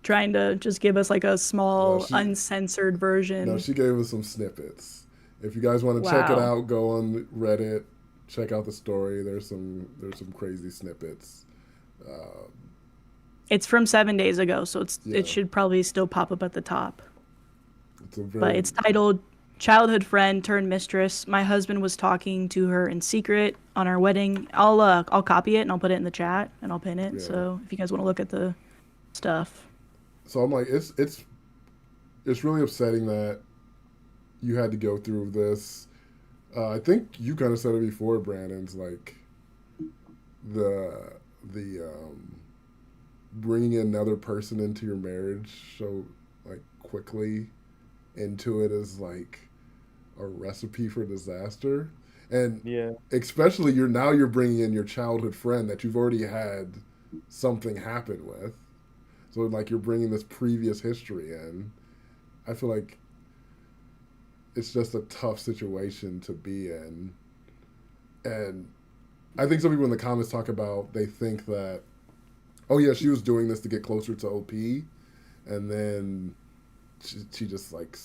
Speaker 1: trying to just give us like a small uncensored version.
Speaker 2: No, she gave us some snippets. If you guys want to check it out, go on Reddit, check out the story. There's some crazy snippets.
Speaker 1: It's from 7 days ago, so it should probably still pop up at the top. But it's titled "Childhood Friend Turned Mistress. My husband was talking to her in secret on our wedding." I'll copy it and I'll put it in the chat and I'll pin it. Yeah. So if you guys want to look at the stuff.
Speaker 2: So I'm like, it's really upsetting that you had to go through this. I think you kind of said it before, Brandon's like the bringing another person into your marriage so like quickly into it is like a recipe for disaster. And especially you're bringing in your childhood friend that you've already had something happen with. So like you're bringing this previous history in. I feel like it's just a tough situation to be in. And I think some people in the comments talk about, they think that, oh yeah, she was doing this to get closer to OP, and then she just like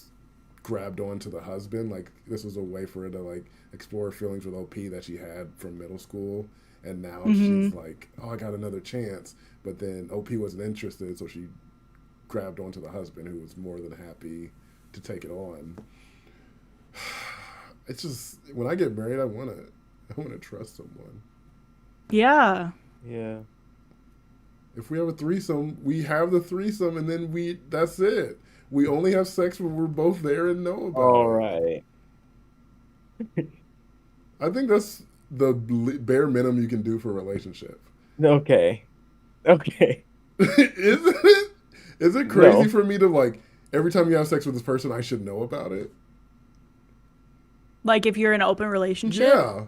Speaker 2: grabbed onto the husband. Like this was a way for her to like explore feelings with OP that she had from middle school, and now she's like, oh, I got another chance. But then OP wasn't interested, so she grabbed onto the husband, who was more than happy to take it on. It's just when I get married, I wanna trust someone.
Speaker 1: Yeah.
Speaker 3: Yeah.
Speaker 2: If we have a threesome, we have the threesome, and then that's it. We only have sex when we're both there and know about
Speaker 3: All
Speaker 2: it.
Speaker 3: right.
Speaker 2: I think that's the bare minimum you can do for a relationship.
Speaker 3: Okay. Okay.
Speaker 2: Isn't it? Is it crazy
Speaker 3: No.
Speaker 2: for me to like every time you have sex with this person, I should know about it?
Speaker 1: Like if you're in an open relationship?
Speaker 2: Yeah.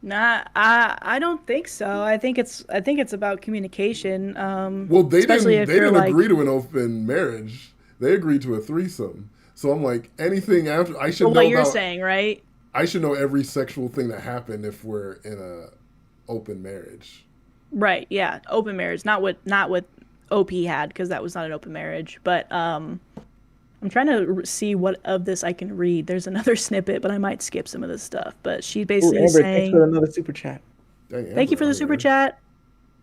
Speaker 1: Nah, I don't think so. I think it's about communication.
Speaker 2: Well, they
Speaker 1: Especially
Speaker 2: didn't.
Speaker 1: if
Speaker 2: They
Speaker 1: you're
Speaker 2: didn't
Speaker 1: like,
Speaker 2: agree to an open marriage. They agreed to a threesome. So I'm like, anything after, I should
Speaker 1: for
Speaker 2: know
Speaker 1: what you're
Speaker 2: about.
Speaker 1: saying, right?
Speaker 2: I should know every sexual thing that happened if we're in a open marriage.
Speaker 1: Right. Yeah. Open marriage, not what OP had, because that was not an open marriage. But I'm trying to see what of this I can read. There's another snippet, but I might skip some of this stuff. But she
Speaker 3: Ooh,
Speaker 1: basically is
Speaker 3: Amber, thanks for
Speaker 1: saying,
Speaker 3: another super chat.
Speaker 2: Dang,
Speaker 1: "Thank you
Speaker 2: Amber
Speaker 1: for the
Speaker 2: out
Speaker 1: super
Speaker 2: here.
Speaker 1: chat.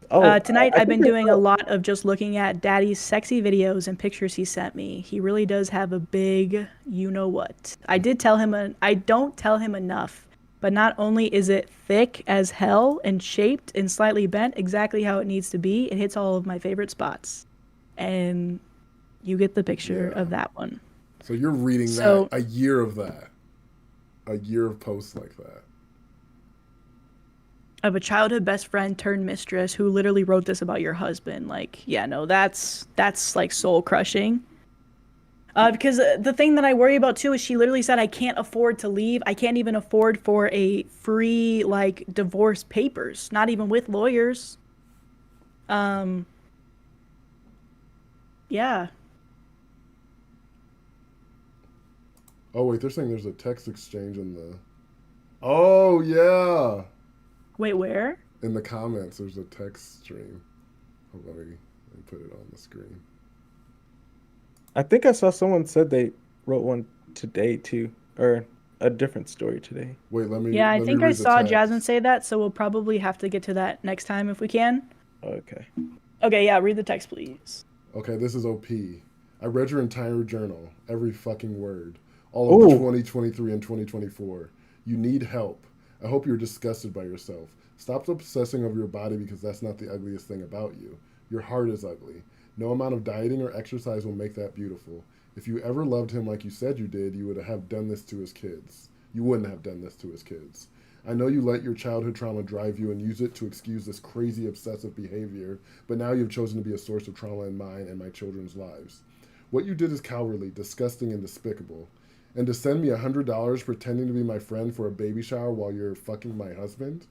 Speaker 3: Oh,
Speaker 1: Tonight
Speaker 3: I
Speaker 1: I've been
Speaker 3: think I
Speaker 1: doing a
Speaker 3: saw-
Speaker 1: lot of just looking at Daddy's sexy videos and pictures he sent me. He really does have a big you know what. I don't tell him enough, but not only is it thick as hell and shaped and slightly bent exactly how it needs to be, it hits all of my favorite spots." And you get the picture
Speaker 2: Yeah.
Speaker 1: of that one.
Speaker 2: So you're reading
Speaker 1: So-
Speaker 2: that, a year of that. A year of posts like that.
Speaker 1: Of a childhood best friend turned mistress who literally wrote this about your husband. Like, yeah, no, that's like soul crushing. Because the thing that I worry about too is she literally said, I can't afford to leave. I can't even afford for a free like divorce papers, not even with lawyers. Yeah.
Speaker 2: Oh wait, they're saying there's a text exchange in the. Oh yeah.
Speaker 1: Wait, where?
Speaker 2: In the comments, there's a text stream. Oh, let me put it on the screen.
Speaker 3: I think I saw someone said they wrote one today too, or a different story today.
Speaker 2: Wait, let me.
Speaker 1: Yeah, I
Speaker 2: let me
Speaker 1: think I
Speaker 2: read the
Speaker 1: saw
Speaker 2: text.
Speaker 1: Jasmine say that, so we'll probably have to get to that next time if we can.
Speaker 3: Okay.
Speaker 1: Okay, yeah, read the text, please.
Speaker 2: Okay, this is OP. I read your entire journal, every fucking word, all of the
Speaker 3: Ooh.
Speaker 2: 2023 and 2024. You need help. I hope you're disgusted by yourself. Stop obsessing over your body because that's not the ugliest thing about you. Your heart is ugly. No amount of dieting or exercise will make that beautiful. If you ever loved him like you said you did, you would have done this to his kids. You wouldn't have done this to his kids. I know you let your childhood trauma drive you and use it to excuse this crazy obsessive behavior, but now you've chosen to be a source of trauma in mine and my children's lives. What you did is cowardly, disgusting, and despicable. And to send me $100 pretending to be my friend for a baby shower while you're fucking my husband?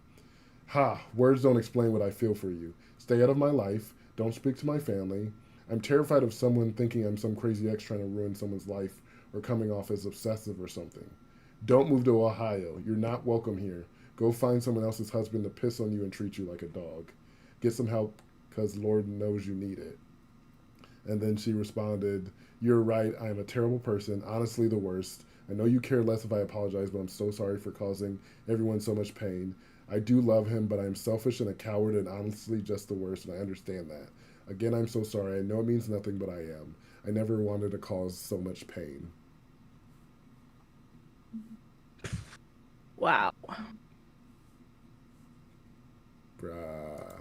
Speaker 2: Ha, words don't explain what I feel for you. Stay out of my life. Don't speak to my family. I'm terrified of someone thinking I'm some crazy ex trying to ruin someone's life or coming off as obsessive or something. Don't move to Ohio. You're not welcome here. Go find someone else's husband to piss on you and treat you like a dog. Get some help because Lord knows you need it. And then she responded, you're right. I am a terrible person. Honestly, the worst. I know you care less if I apologize, but I'm so sorry for causing everyone so much pain. I do love him, but I am selfish and a coward and honestly just the worst, and I understand that. Again, I'm so sorry. I know it means nothing, but I am. I never wanted to cause so much pain.
Speaker 1: Wow.
Speaker 2: Bruh.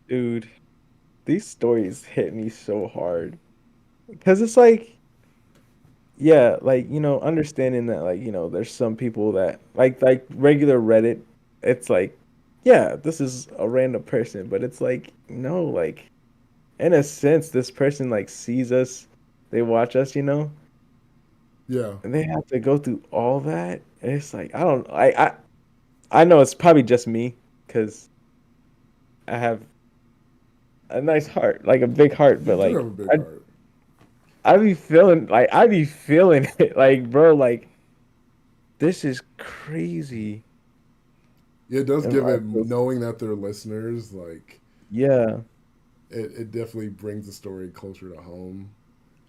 Speaker 3: Dude, these stories hit me so hard. Because it's like, yeah, like, understanding that, like, there's some people that, like regular Reddit, it's like, yeah, this is a random person, but it's like, no, like, in a sense, this person, like, sees us, they watch us,
Speaker 2: Yeah.
Speaker 3: and they have to go through all that. And it's like, I know it's probably just me, because I have a nice heart, like a big heart, but
Speaker 2: You do
Speaker 3: like,
Speaker 2: have a big heart.
Speaker 3: I be feeling it, like, bro, like, this is crazy.
Speaker 2: Yeah, it does
Speaker 3: And
Speaker 2: give
Speaker 3: I
Speaker 2: it,
Speaker 3: feel-
Speaker 2: knowing that they're listeners, like,
Speaker 3: Yeah,
Speaker 2: it definitely brings the story closer to home.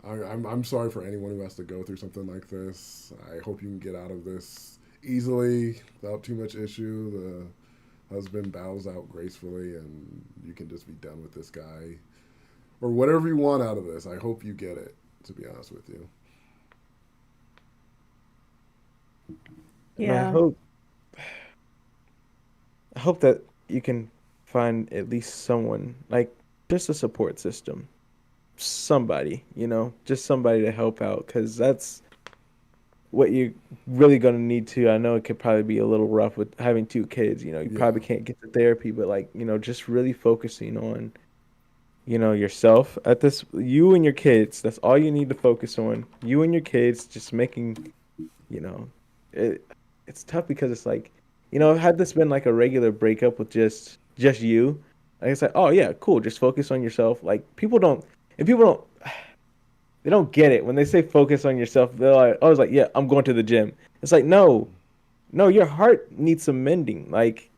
Speaker 2: I'm sorry for anyone who has to go through something like this. I hope you can get out of this easily without too much issue. husband bows out gracefully and you can just be done with this guy. Or whatever you want out of this. I hope you get it, to be honest with you.
Speaker 3: And
Speaker 1: Yeah.
Speaker 3: I hope that you can find at least someone, like just a support system. Somebody, just somebody to help out, because that's what you're really going to need to. I know it could probably be a little rough with having 2 kids, you probably can't get to therapy, but like, just really focusing on, yourself at this, you and your kids, that's all you need to focus on. You and your kids, just making, it's tough because it's like, had this been like a regular breakup with just you, like it's like, oh yeah, cool, just focus on yourself. Like people don't they don't get it when they say focus on yourself. They're like, oh, it's like, yeah, I'm going to the gym. It's like, no, your heart needs some mending. Like,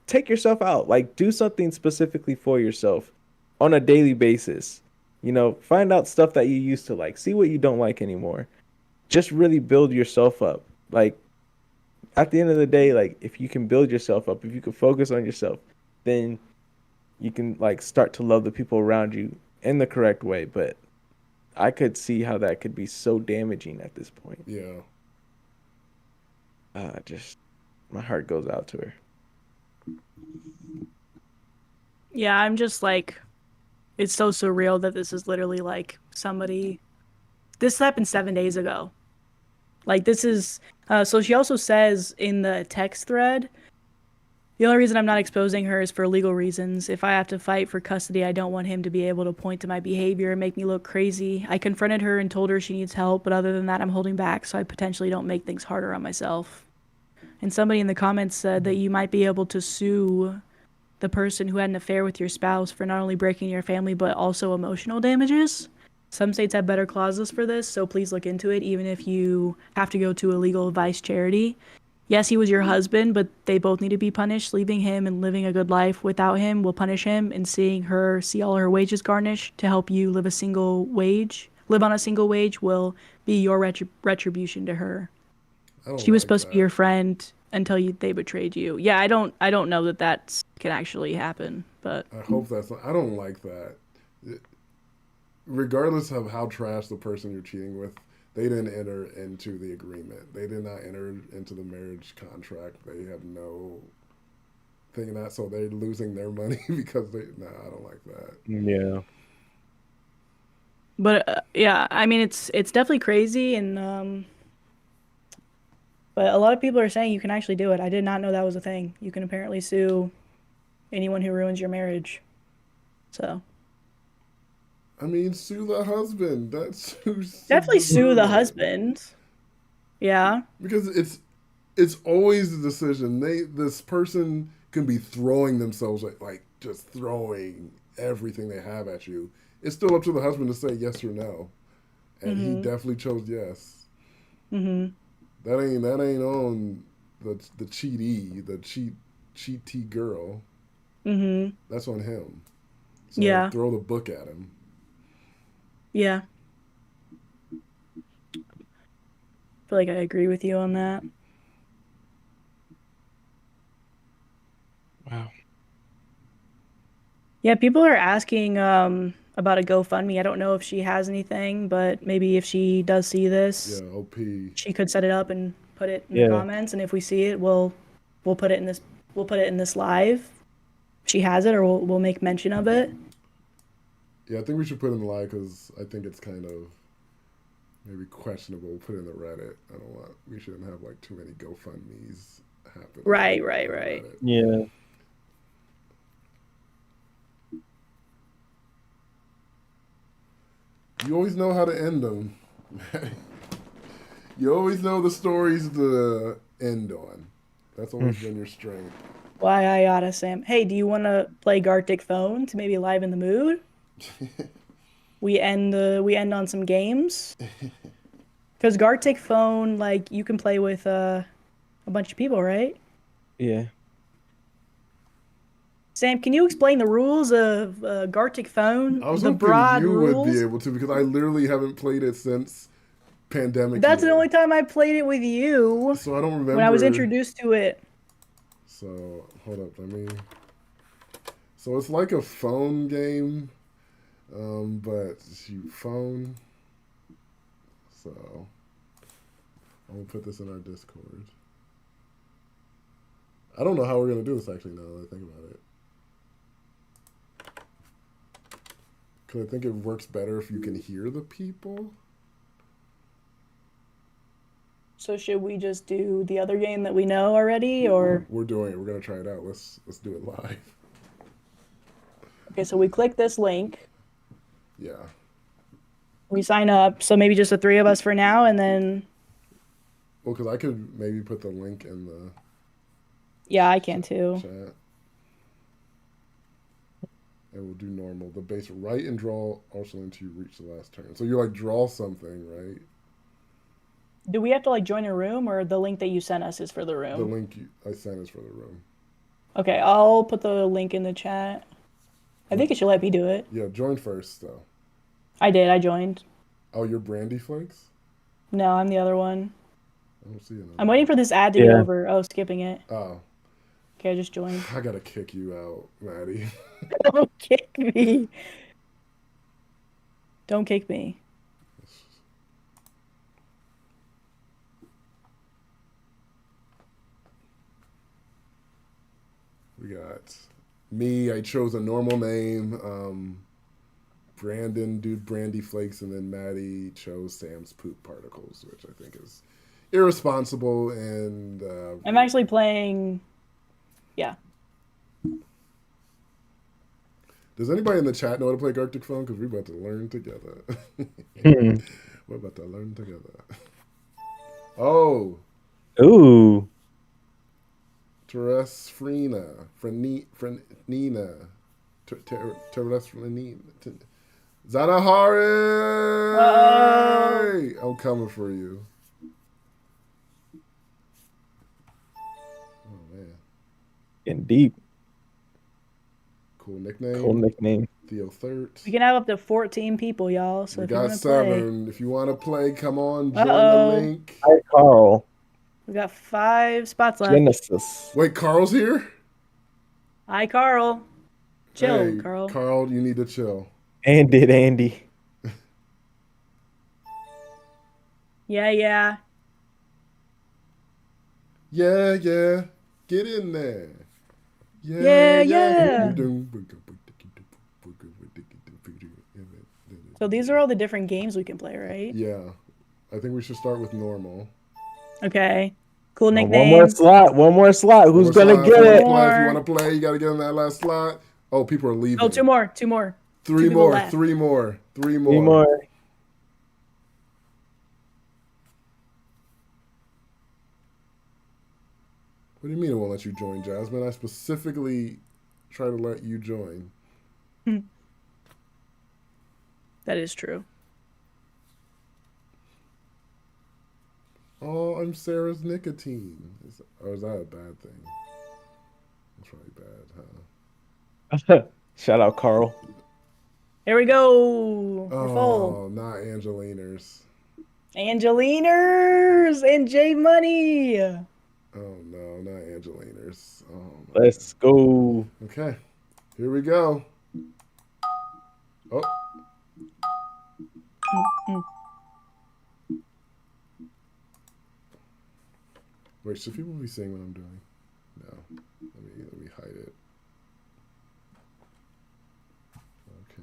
Speaker 3: take yourself out. Like, do something specifically for yourself on a daily basis. Find out stuff that you used to like. See what you don't like anymore. Just really build yourself up. Like, at the end of the day, like, if you can build yourself up, if you can focus on yourself, then you can, like, start to love the people around you in the correct way. But I could see how that could be so damaging at this point.
Speaker 2: Yeah.
Speaker 3: Just my heart goes out to her.
Speaker 1: Yeah, I'm just like, it's so surreal that this is literally like this happened 7 days ago. Like this is, so she also says in the text thread, the only reason I'm not exposing her is for legal reasons. If I have to fight for custody, I don't want him to be able to point to my behavior and make me look crazy. I confronted her and told her she needs help, but other than that, I'm holding back so I potentially don't make things harder on myself. And somebody in the comments said that you might be able to sue the person who had an affair with your spouse for not only breaking your family, but also emotional damages. Some states have better clauses for this, so please look into it, even if you have to go to a legal advice charity. Yes, he was your husband, but they both need to be punished. Leaving him and living a good life without him will punish him, and seeing her see all her wages garnished to help you live on a single wage will be your retribution to her. She was supposed to be your friend until they betrayed you. Yeah, I don't know that can actually happen, but
Speaker 2: I hope I don't like that. Regardless of how trash the person you're cheating with, they didn't enter into the agreement. They did not enter into the marriage contract. They have no thing in that, so they're losing their money because I don't like that.
Speaker 3: Yeah.
Speaker 1: But yeah, I mean it's definitely crazy, and but a lot of people are saying you can actually do it. I did not know that was a thing. You can apparently sue anyone who ruins your marriage. So.
Speaker 2: I mean, sue the husband.
Speaker 1: Definitely sue the husband. Yeah.
Speaker 2: Because it's always the decision. This person can be throwing themselves like just throwing everything they have at you. It's still up to the husband to say yes or no, and he definitely chose yes.
Speaker 1: Mm-hmm.
Speaker 2: That ain't on the cheatee, the cheatee girl.
Speaker 1: Mm-hmm.
Speaker 2: That's on him. So
Speaker 1: yeah.
Speaker 2: Throw the book at him.
Speaker 1: Yeah. I feel like I agree with you on that.
Speaker 3: Wow.
Speaker 1: Yeah, people are asking about a GoFundMe. I don't know if she has anything, but maybe if she does see this,
Speaker 2: yeah, OP.
Speaker 1: She could set it up and put it in the comments, and if we see it, we'll put it in this live. If she has it, or we'll make mention of it.
Speaker 2: Yeah, I think we should put it in the live because I think it's kind of maybe questionable. We'll put it in the Reddit. We shouldn't have like too many GoFundMes happen.
Speaker 1: Right.
Speaker 3: Yeah.
Speaker 2: You always know how to end them. You always know the stories to end on. That's always been your strength.
Speaker 1: Why AITA, Sam? Hey, do you want to play Gartic Phone to maybe liven the mood? we end on some games. Because Gartic Phone, like, you can play with a bunch of people, right?
Speaker 3: Yeah.
Speaker 2: Sam,
Speaker 1: can you explain the rules of Gartic Phone?
Speaker 2: I was
Speaker 1: the
Speaker 2: hoping
Speaker 1: broad
Speaker 2: you
Speaker 1: rules?
Speaker 2: would be able to, because I literally haven't played it since pandemic.
Speaker 1: That's the only time I played it with you.
Speaker 2: So I don't remember.
Speaker 1: When I was introduced to it.
Speaker 2: So hold up, let me. So it's like a phone game, but you phone. So I'm gonna put this in our Discord. I don't know how we're gonna do this actually. Now that I think about it, because I think it works better if you can hear the people.
Speaker 1: So should we just do the other game that we know already, or?
Speaker 2: We're doing it. We're gonna try it out. Let's do it live.
Speaker 1: Okay, so we click this link.
Speaker 2: Yeah.
Speaker 1: We sign up. So maybe just the three of us for now, and then.
Speaker 2: Well, because I could maybe put the link in the.
Speaker 1: Yeah, I can too.
Speaker 2: Chat. And we'll do normal. The base write and draw also until you reach the last turn. So you like draw something, right?
Speaker 1: Do we have to like join a room, or the link that you sent us is for the room?
Speaker 2: The link I sent is for the room.
Speaker 1: Okay, I'll put the link in the chat. I think it should let me do it.
Speaker 2: Yeah, join first though.
Speaker 1: I did. I joined.
Speaker 2: Oh, you're Brandy Flakes?
Speaker 1: No, I'm the other one.
Speaker 2: I don't see it.
Speaker 1: I'm waiting for this ad to get over. Oh, skipping it.
Speaker 2: Oh.
Speaker 1: Okay, I just joined.
Speaker 2: I gotta kick you out, Maddie.
Speaker 1: Don't kick me. Don't kick me.
Speaker 2: We got me. I chose a normal name. Brandon, dude, Brandy Flakes, and then Maddie chose Sam's Poop Particles, which I think is irresponsible. And
Speaker 1: I'm actually playing. Yeah.
Speaker 2: Does anybody in the chat know how to play Gartic Phone? Because we're about to learn together. We're about to learn together. Oh.
Speaker 3: Ooh.
Speaker 2: Teresfrina. Frenina. Teresfrina. Zanahari! I'm coming for you. Oh, man.
Speaker 3: Getting deep.
Speaker 2: Cool nickname.
Speaker 3: Cool nickname.
Speaker 2: Theo Third.
Speaker 1: We can have up to 14 people, y'all. So
Speaker 2: We
Speaker 1: if you
Speaker 2: got
Speaker 1: want to
Speaker 2: 7.
Speaker 1: play.
Speaker 2: If you want to play, come on, join the link.
Speaker 3: Hi, Carl.
Speaker 1: We got 5 spots left.
Speaker 3: Genesis.
Speaker 2: Wait, Carl's here?
Speaker 1: Hi, Carl. Chill,
Speaker 2: Hey,
Speaker 1: Carl.
Speaker 2: Carl, you need to chill.
Speaker 3: And did Andy.
Speaker 1: Yeah, yeah.
Speaker 2: Yeah, yeah. Get in there.
Speaker 1: Yeah, yeah. So these are all the different games we can play, right?
Speaker 2: Yeah. I think we should start with normal.
Speaker 1: Okay. Cool
Speaker 3: Oh,
Speaker 1: nickname.
Speaker 3: one more slot. One more slot. Who's gonna get it?
Speaker 2: If you want to play, you got to get in that last slot. Oh, people are leaving.
Speaker 1: Oh, 2 more. 2 more.
Speaker 2: 3 more. 3 more. 3 more.
Speaker 3: 3 more.
Speaker 2: What do you mean it won't let you join, Jasmine? I specifically try to let you join.
Speaker 1: That is true.
Speaker 2: Oh, I'm Sarah's nicotine. Or is that a bad thing? That's probably bad, huh?
Speaker 3: Shout out, Carl.
Speaker 1: Here we go. We're full.
Speaker 2: Oh, not Angeliners.
Speaker 1: Angeliners and J Money.
Speaker 2: Oh, no, not Angeliners. Oh,
Speaker 3: Let's go.
Speaker 2: Okay, here we go. Oh. Wait, should people be seeing what I'm doing? No. Let me hide it. Okay.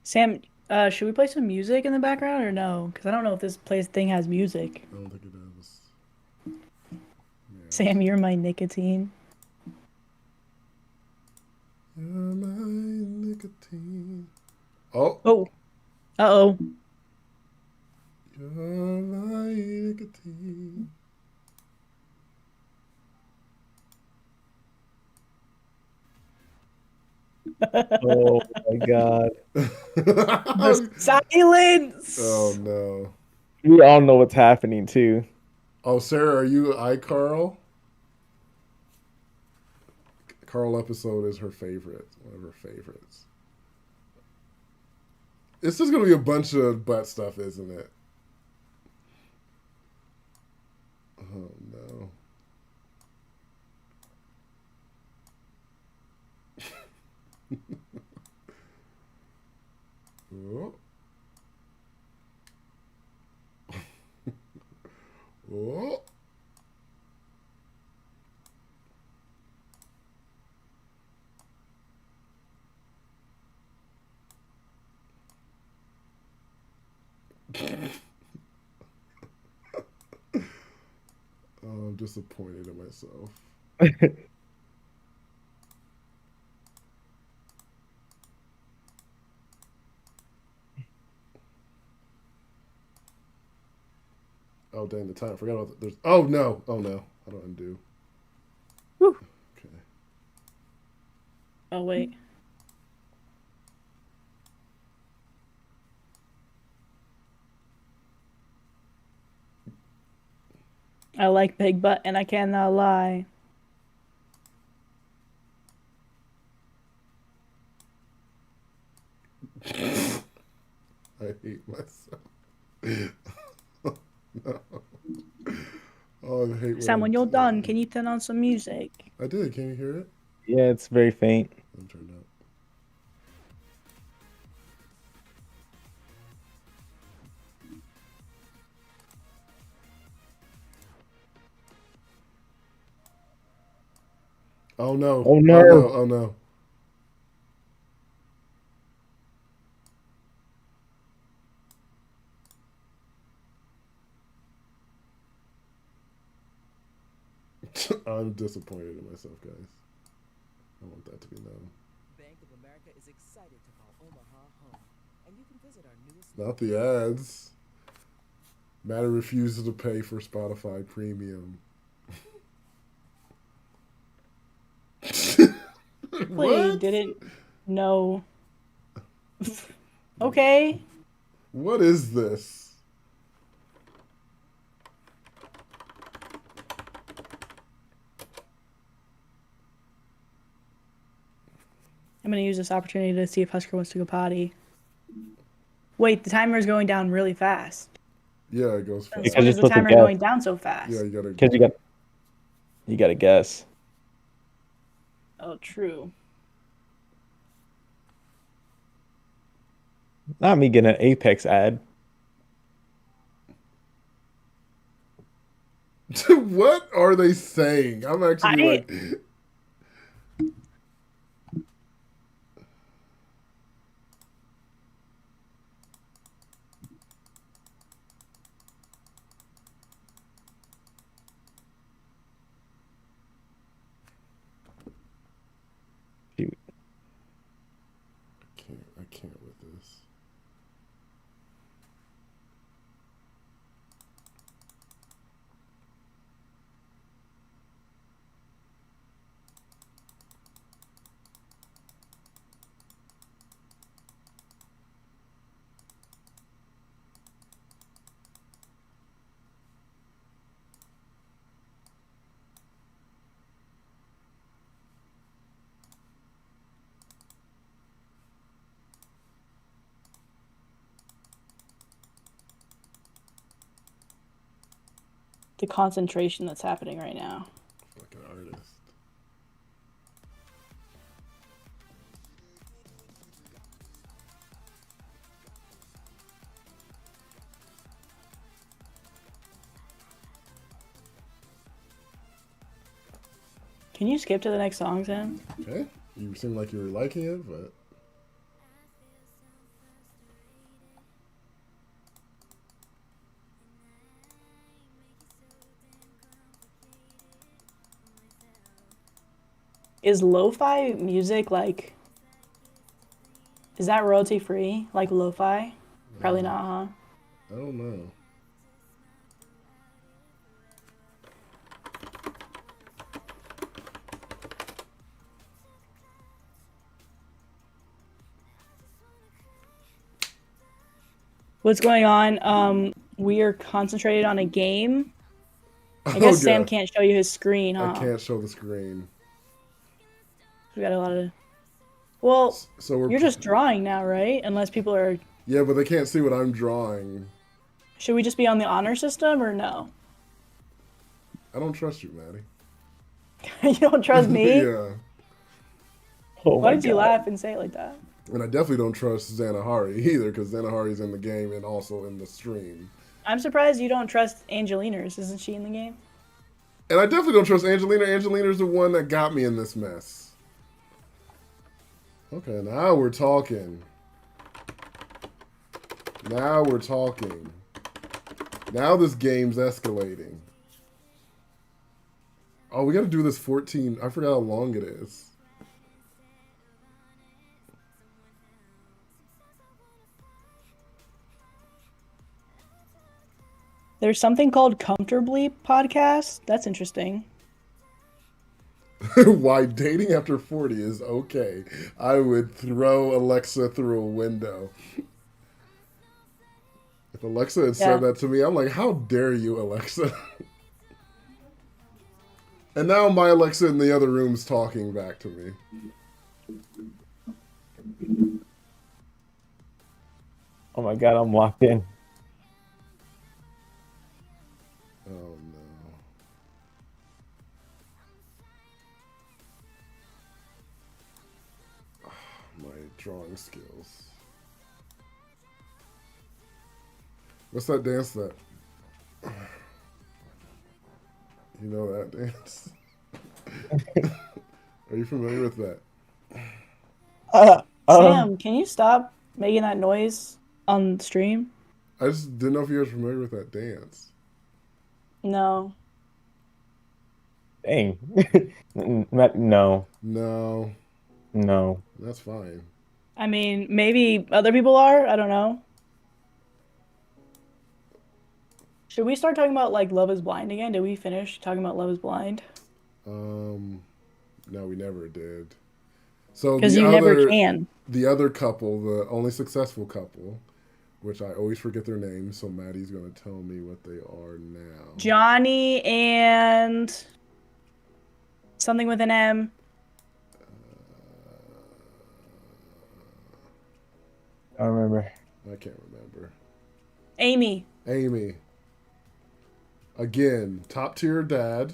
Speaker 1: Sam, should we play some music in the background or no? Because I don't know if this thing has music.
Speaker 2: I don't think it does. Yeah.
Speaker 1: Sam, you're my nicotine.
Speaker 2: You're my nicotine. Oh.
Speaker 1: Oh. Uh-oh.
Speaker 2: You're my nicotine.
Speaker 3: Oh my god.
Speaker 1: The silence.
Speaker 2: Oh no.
Speaker 3: We all know what's happening too.
Speaker 2: Oh, Sarah, are you iCarl? Carl episode is her favorite. One of her favorites. It's just gonna be a bunch of butt stuff, isn't it? Oh no. Oh. Oh. Oh, I'm disappointed in myself. Oh, dang, the time. I forgot about there's. Oh, no. Oh, no. How do I undo?
Speaker 1: Whew.
Speaker 2: Okay.
Speaker 1: Oh, wait. I like big butt, and I cannot lie.
Speaker 2: I hate myself. No. Oh, I hate
Speaker 1: Sam, when you're done, can you turn on some music?
Speaker 2: I did. Can you hear it?
Speaker 3: Yeah, it's very faint.
Speaker 2: I'm turned up. Oh no.
Speaker 3: Oh no.
Speaker 2: Oh no. Oh no. I'm disappointed in myself, guys. I want that to be known.
Speaker 13: Bank of America is excited to call Omaha home, and you can visit our newest.
Speaker 2: Not the ads. Matter refuses to pay for Spotify Premium.
Speaker 1: Wait, didn't know. Okay.
Speaker 2: What is this?
Speaker 1: I'm gonna use this opportunity to see if Husker wants to go potty. Wait, the timer is going down really fast.
Speaker 2: Yeah, it goes fast.
Speaker 1: Why is the timer going down so fast?
Speaker 2: Yeah, you gotta.
Speaker 3: Because you gotta guess.
Speaker 1: Oh, true.
Speaker 3: Not me getting an Apex ad.
Speaker 2: What are they saying? I'm actually like. I can't with this.
Speaker 1: The concentration that's happening right now.
Speaker 2: Fucking artist.
Speaker 1: Can you skip to the next song, Sam?
Speaker 2: Okay. You seem like you were liking it, but.
Speaker 1: Is lo-fi music like... Is that royalty free? Like lo-fi? Probably not, huh?
Speaker 2: I don't know.
Speaker 1: What's going on? We are concentrated on a game. I guess Sam can't show you his screen, huh?
Speaker 2: I can't show the screen.
Speaker 1: We got a lot of. Well,
Speaker 2: So
Speaker 1: you're just drawing now, right? Unless people are.
Speaker 2: Yeah, but they can't see what I'm drawing.
Speaker 1: Should we just be on the honor system or no?
Speaker 2: I don't trust you, Maddie.
Speaker 1: You don't trust me?
Speaker 2: Yeah.
Speaker 1: Why did you laugh and say it like that?
Speaker 2: And I definitely don't trust Zanahari either, because Zanahari's in the game and also in the stream.
Speaker 1: I'm surprised you don't trust Angeliners. Isn't she in the game?
Speaker 2: And I definitely don't trust Angelina. Angelina's the one that got me in this mess. Okay, now we're talking. Now we're talking. Now this game's escalating. Oh, we gotta do this 14. I forgot how long it is.
Speaker 1: There's something called Comfortably Podcast. That's interesting.
Speaker 2: Why dating after 40 is okay. I would throw Alexa through a window. If Alexa had said that to me, I'm like, how dare you, Alexa? And now my Alexa in the other room's talking back to me.
Speaker 3: Oh my god, I'm locked in.
Speaker 2: Oh no. My drawing skills. What's that dance that? You know that dance? Are you familiar with that?
Speaker 1: Sam, can you stop making that noise on stream?
Speaker 2: I just didn't know if you were familiar with that dance.
Speaker 1: No.
Speaker 3: Dang. No.
Speaker 2: No.
Speaker 3: No.
Speaker 2: That's fine.
Speaker 1: I mean, maybe other people are. I don't know. Should we start talking about like Love is Blind again? Did we finish talking about Love is Blind?
Speaker 2: No, we never did. So
Speaker 1: because you never can.
Speaker 2: The other couple, the only successful couple, which I always forget their names, so Maddie's gonna tell me what they are now.
Speaker 1: Johnny and something with an M.
Speaker 3: I remember.
Speaker 2: I can't remember.
Speaker 1: Amy.
Speaker 2: Again, top tier dad.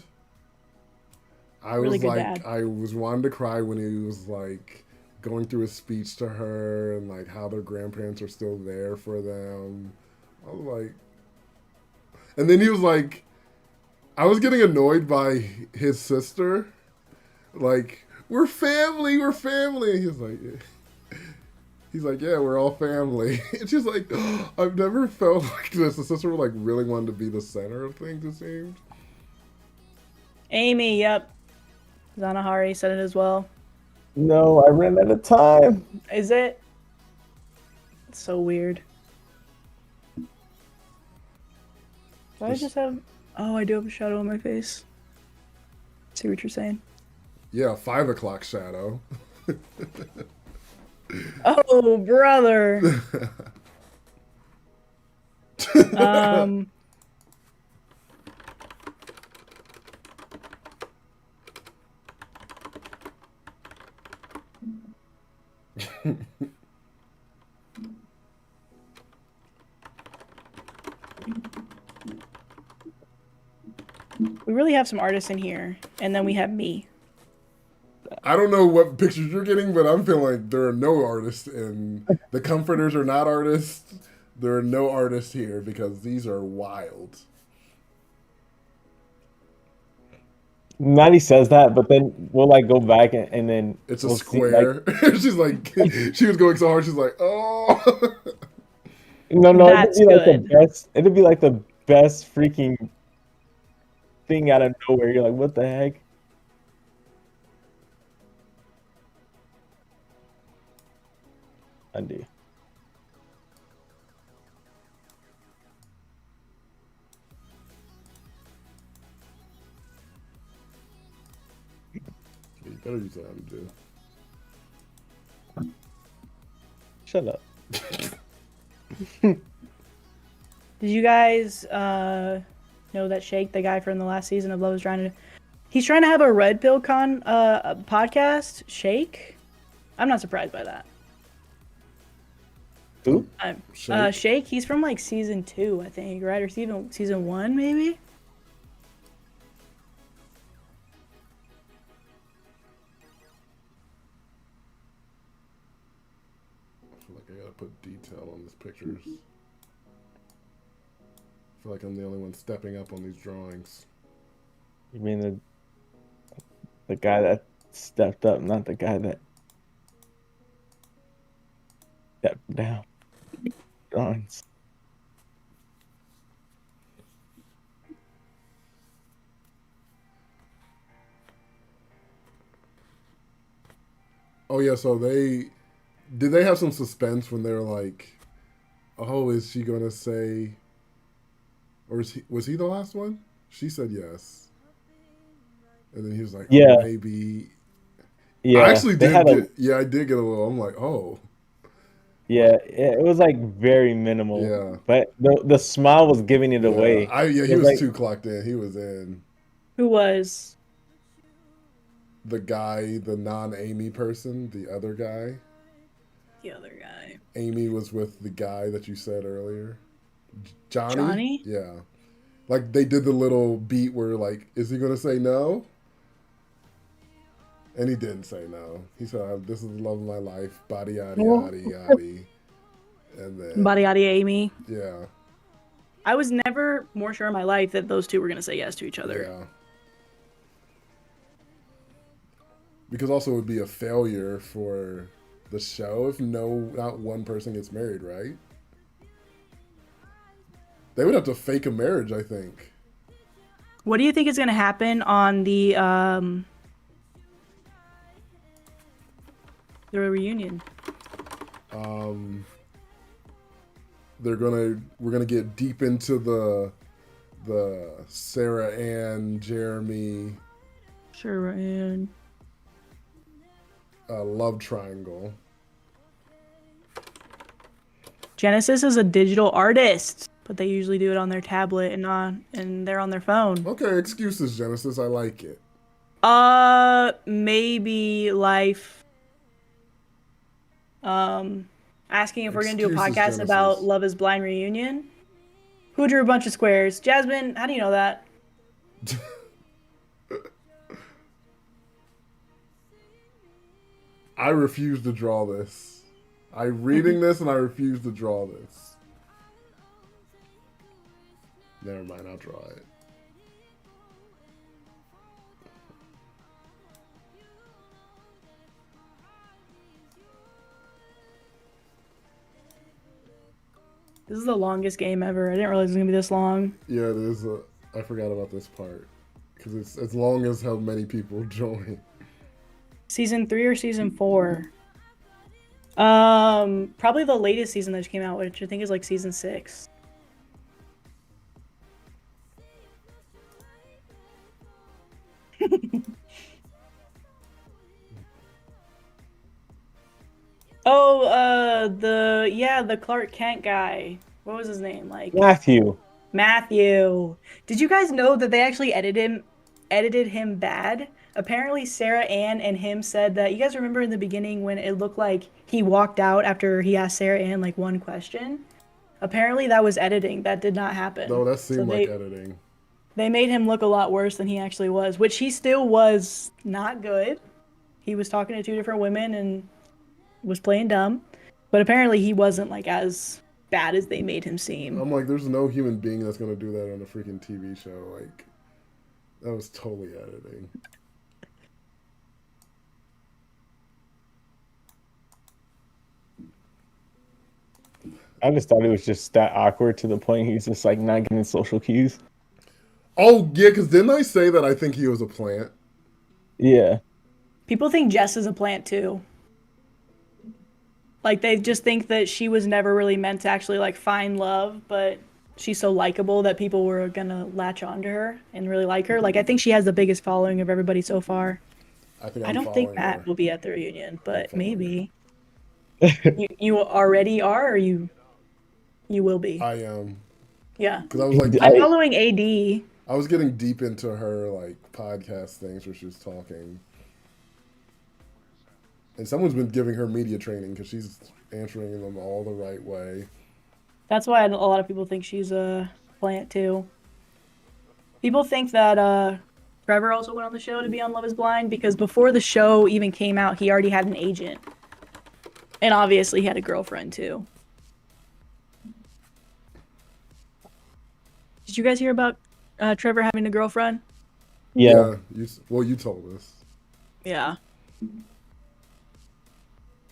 Speaker 2: I
Speaker 1: Really
Speaker 2: was
Speaker 1: good
Speaker 2: like,
Speaker 1: dad.
Speaker 2: I was wanting to cry when he was like going through his speech to her and like how their grandparents are still there for them. I was like, and then he was like, I was getting annoyed by his sister. Like, we're family. He's like, yeah, we're all family. And she's like, oh, I've never felt like this. The sister like really wanted to be the center of things, it seemed.
Speaker 1: Amy, yep. Zanahari said it as well.
Speaker 3: No, I ran out of time.
Speaker 1: Is it? It's so weird. Do I just have... Oh, I do have a shadow on my face. See what you're saying?
Speaker 2: Yeah, 5 o'clock shadow.
Speaker 1: Oh, brother. We really have some artists in here, and then we have me.
Speaker 2: I don't know what pictures you're getting, but I'm feeling like there are no artists, and the comforters are not artists. There are no artists here because these are wild.
Speaker 3: Maddie says that, but then we'll like go back and then
Speaker 2: It's a
Speaker 3: we'll
Speaker 2: square.
Speaker 3: See, like...
Speaker 2: She's like, she was going so hard. She's like, oh.
Speaker 3: No,
Speaker 1: That's
Speaker 3: it'd be like
Speaker 1: good.
Speaker 3: the best. It'd be like the best freaking thing out of nowhere. You're like, what the heck? Undo.
Speaker 2: You better use that undo.
Speaker 3: Shut up.
Speaker 1: Did you guys know that Shake, the guy from the last season of Love is Blind, He's trying to have a Red Pill podcast. Shake. I'm not surprised by that.
Speaker 3: Who?
Speaker 1: Shake. He's from like season 2, I think, right? Or season 1, maybe.
Speaker 2: I feel like I gotta put detail on these pictures. I feel like I'm the only one stepping up on these drawings.
Speaker 3: You mean the guy that stepped up, not the guy that stepped down? Drawings.
Speaker 2: Oh yeah, so did they have some suspense when they were like, "Oh, is she gonna say?" Or was he the last one? She said yes, and then he was like,
Speaker 3: Yeah.
Speaker 2: "Oh, maybe."
Speaker 3: Yeah,
Speaker 2: I actually
Speaker 3: they
Speaker 2: did
Speaker 3: had
Speaker 2: get. Yeah, I did get a little. I'm like, "Oh."
Speaker 3: Yeah, it was like very minimal.
Speaker 2: Yeah.
Speaker 3: But the smile was giving it
Speaker 2: Yeah,
Speaker 3: away.
Speaker 2: he
Speaker 3: It
Speaker 2: was
Speaker 3: like,
Speaker 2: too clocked in. He was in.
Speaker 1: Who was?
Speaker 2: The guy, the non-Amy person, the other guy.
Speaker 1: The other guy.
Speaker 2: Amy was with the guy that you said earlier. Johnny?
Speaker 1: Johnny?
Speaker 2: Yeah. Like they did the little beat where like, is he gonna say no? And he didn't say no. He said, "This is the love of my life." Body yaddy yaddy yaddy. And then
Speaker 1: Body Yaddy Amy.
Speaker 2: Yeah.
Speaker 1: I was never more sure in my life that those two were gonna say yes to each other.
Speaker 2: Yeah. Because also it would be a failure for the show if not one person gets married, right? They would have to fake a marriage, I think.
Speaker 1: What do you think is gonna happen on the reunion?
Speaker 2: We're gonna get deep into the Sarah Ann, Jeremy,
Speaker 1: Sure,
Speaker 2: love triangle.
Speaker 1: Genesis is a digital artist, but they usually do it on their tablet and they're on their phone.
Speaker 2: Okay, excuses, Genesis. I like it.
Speaker 1: Maybe life. Asking if we're gonna do a
Speaker 2: Excuses,
Speaker 1: podcast
Speaker 2: Genesis.
Speaker 1: about Love Is Blind reunion. Who drew a bunch of squares? Jasmine, how do you know that?
Speaker 2: I refuse to draw this. I'm reading this and I refuse to draw this. Never mind, I'll draw it.
Speaker 1: This is the longest game ever. I didn't realize it was gonna be this long.
Speaker 2: Yeah, it is. I forgot about this part because it's as long as how many people join.
Speaker 1: Season 3 or season 4? Probably the latest season that just came out, which I think is like season 6. Oh, the Clark Kent guy. What was his name? Like
Speaker 3: Matthew.
Speaker 1: Matthew. Did you guys know that they actually edited him bad? Apparently Sarah Ann and him said that, you guys remember in the beginning when it looked like he walked out after he asked Sarah Ann like one question? Apparently that was editing. That did not happen.
Speaker 2: No, that seemed like editing.
Speaker 1: They made him look a lot worse than he actually was, which he still was not good. He was talking to 2 different women and was playing dumb. But apparently he wasn't like as bad as they made him seem.
Speaker 2: I'm like, there's no human being that's gonna do that on a freaking TV show. Like, that was totally editing.
Speaker 3: I just thought it was just that awkward to the point he's just like not getting social cues.
Speaker 2: Oh yeah, because didn't I say that I think he was a plant?
Speaker 3: Yeah.
Speaker 1: People think Jess is a plant too. Like they just think that she was never really meant to actually like find love, but she's so likable that people were gonna latch onto her and really like her. Like I think she has the biggest following of everybody so far. I don't think Matt will be at the reunion, but maybe. you already are, or you will be?
Speaker 2: I am.
Speaker 1: Yeah.
Speaker 2: Because I was like,
Speaker 1: I'm following AD.
Speaker 2: I was getting deep into her like podcast things where she was talking, and someone's been giving her media training because she's answering them all the right way.
Speaker 1: That's why a lot of people think she's a plant too. People think that Trevor also went on the show to be on Love Is Blind because before the show even came out, he already had an agent, and obviously he had a girlfriend too. Did you guys hear about Trevor having a girlfriend?
Speaker 2: Yeah. You told us.
Speaker 1: Yeah.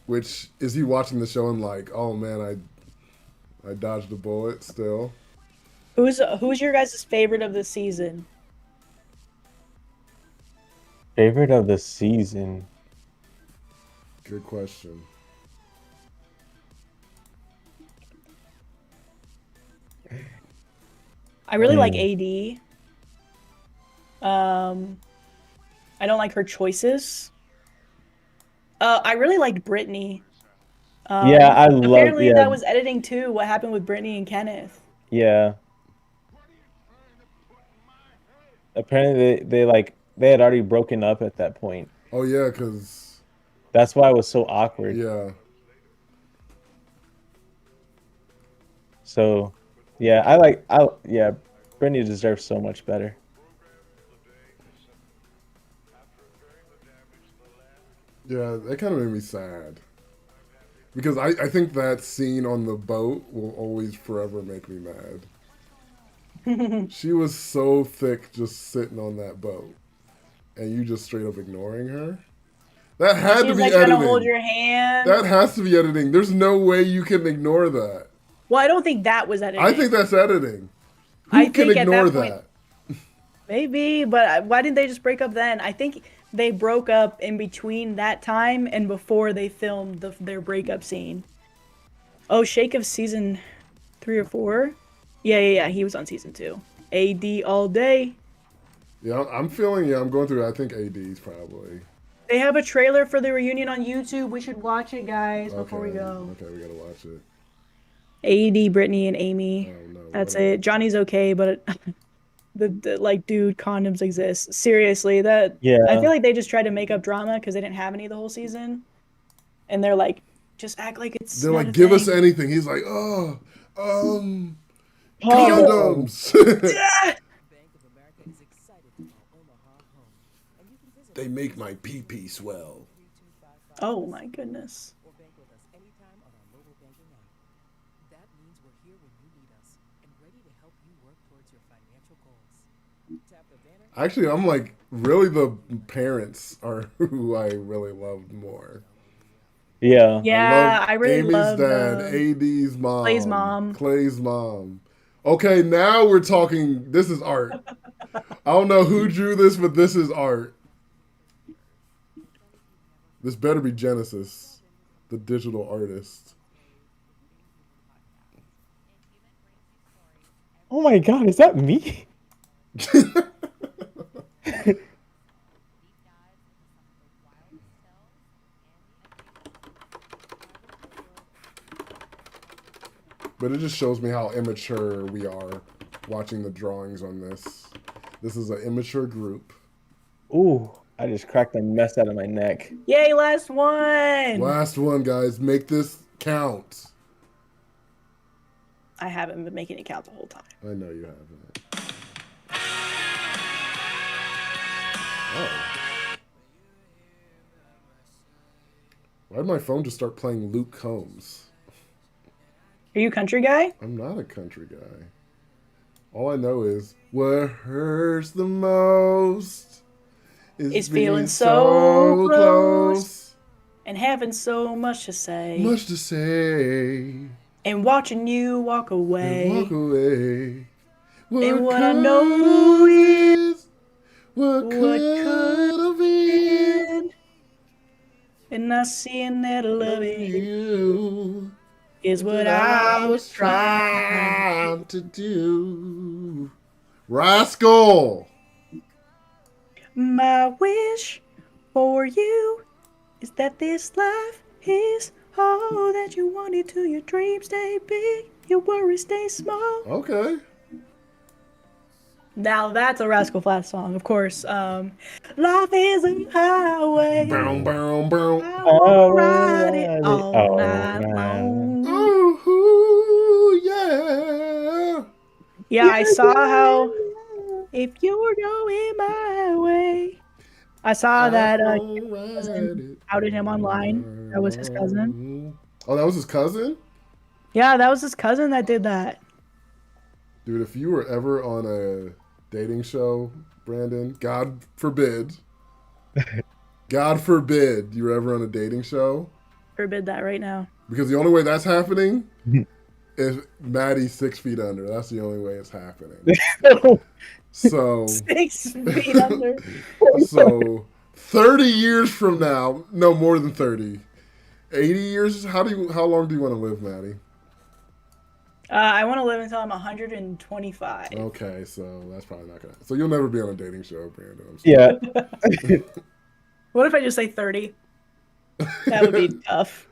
Speaker 2: Which is he watching the show and like, oh man, I dodged a bullet still.
Speaker 1: Who's your guys' favorite of the season?
Speaker 3: Favorite of the season.
Speaker 2: Good question.
Speaker 1: I really like AD. I don't like her choices. I really liked Brittany.
Speaker 3: Yeah, I love.
Speaker 1: Apparently,
Speaker 3: Yeah,
Speaker 1: that was editing too. What happened with Brittany and Kenneth?
Speaker 3: yeah. Apparently, they had already broken up at that point.
Speaker 2: Oh yeah, because
Speaker 3: that's why it was so awkward.
Speaker 2: Yeah.
Speaker 3: So, yeah, yeah, Brittany deserves so much better.
Speaker 2: Yeah, that kind of made me sad. Because I think that scene on the boat will always forever make me mad. She was so thick just sitting on that boat. And you just straight up ignoring her? That had to
Speaker 1: She's
Speaker 2: be
Speaker 1: like
Speaker 2: editing.
Speaker 1: trying to hold your hand.
Speaker 2: That has to be editing. There's no way you can ignore that.
Speaker 1: Well, I don't think that was editing.
Speaker 2: I think that's editing. Who
Speaker 1: I
Speaker 2: can
Speaker 1: think at
Speaker 2: ignore
Speaker 1: that point-
Speaker 2: that?
Speaker 1: Maybe, but why didn't they just break up then? I think they broke up in between that time and before they filmed their breakup scene. Oh, Shake of season 3 or 4? Yeah, he was on season 2. AD all day.
Speaker 2: Yeah, I'm feeling, I'm going through, I think AD's probably.
Speaker 1: They have a trailer for the reunion on YouTube. We should watch it, guys, before we go.
Speaker 2: Okay, we gotta watch it.
Speaker 1: AD, Brittany, and Amy. That's it. Johnny's okay, but the like, dude, condoms exist. Seriously, that.
Speaker 3: Yeah.
Speaker 1: I feel like they just tried to make up drama because they didn't have any the whole season, and they're like, just act like it's.
Speaker 2: They're
Speaker 1: not
Speaker 2: like,
Speaker 1: a
Speaker 2: give us
Speaker 1: thing."
Speaker 2: anything. He's like, condoms. They make my pee-pee swell.
Speaker 1: Oh my goodness.
Speaker 13: That means we're here when you need us and ready to help you work towards your financial goals. Tap the banner.
Speaker 2: Actually, I'm like, really the parents are who I really loved more.
Speaker 3: Yeah.
Speaker 1: Yeah, I really
Speaker 2: Amy's
Speaker 1: loved,
Speaker 2: dad, AD's mom,
Speaker 1: Clay's mom.
Speaker 2: Clay's mom. Okay, now we're talking. This is art. I don't know who drew this, but this is art. This better be Genesis, the digital artist.
Speaker 3: Oh my God, is that me?
Speaker 2: But it just shows me how immature we are watching the drawings on this. This is an immature group.
Speaker 3: Ooh, I just cracked the mess out of my neck.
Speaker 1: Yay, last one!
Speaker 2: Last one, guys. Make this count.
Speaker 1: I haven't been making it count the whole time.
Speaker 2: I know you haven't. Oh. Why did my phone just start playing Luke Combs?
Speaker 1: Are you a country guy?
Speaker 2: I'm not a country guy. All I know is what hurts the most
Speaker 1: Is
Speaker 2: being
Speaker 1: feeling so close and having so much to say.
Speaker 2: Much to say.
Speaker 1: And watching you walk away.
Speaker 2: And walk away.
Speaker 1: And what I know is
Speaker 2: what could have been.
Speaker 1: And not seeing that loving
Speaker 2: you
Speaker 1: is what I was
Speaker 2: trying to do. Rascal!
Speaker 1: My wish for you is that this life is all that you wanted to. Your dreams stay big, your worries stay small.
Speaker 2: Okay.
Speaker 1: Now that's a Rascal Flatts song, of course. Life is a highway.
Speaker 2: Boom, boom, boom.
Speaker 1: I wanna ride it all night
Speaker 3: man.
Speaker 1: long.
Speaker 2: Ooh, yeah.
Speaker 1: Yeah, I saw how if you're going my way. I saw
Speaker 2: I
Speaker 1: that
Speaker 2: won't ride
Speaker 1: cousin
Speaker 2: it.
Speaker 1: outed him online. That was his cousin.
Speaker 2: Oh, that was his cousin?
Speaker 1: Yeah, that was his cousin that did that.
Speaker 2: Dude, if you were ever on a dating show, Brandon, God forbid, God forbid you were ever on a dating show,
Speaker 1: Forbid that right now.
Speaker 2: because the only way that's happening is Maddie's 6 feet under. That's the only way it's happening. So
Speaker 1: 6 feet under.
Speaker 2: So 30 years from now, no more than 30, 80 years. How long do you want to live, Maddie?
Speaker 1: I want to live until I'm 125.
Speaker 2: Okay, so that's probably not gonna. So you'll never be on a dating show, Brandon. I'm sorry.
Speaker 3: Yeah.
Speaker 1: What if I just say 30? That would be tough.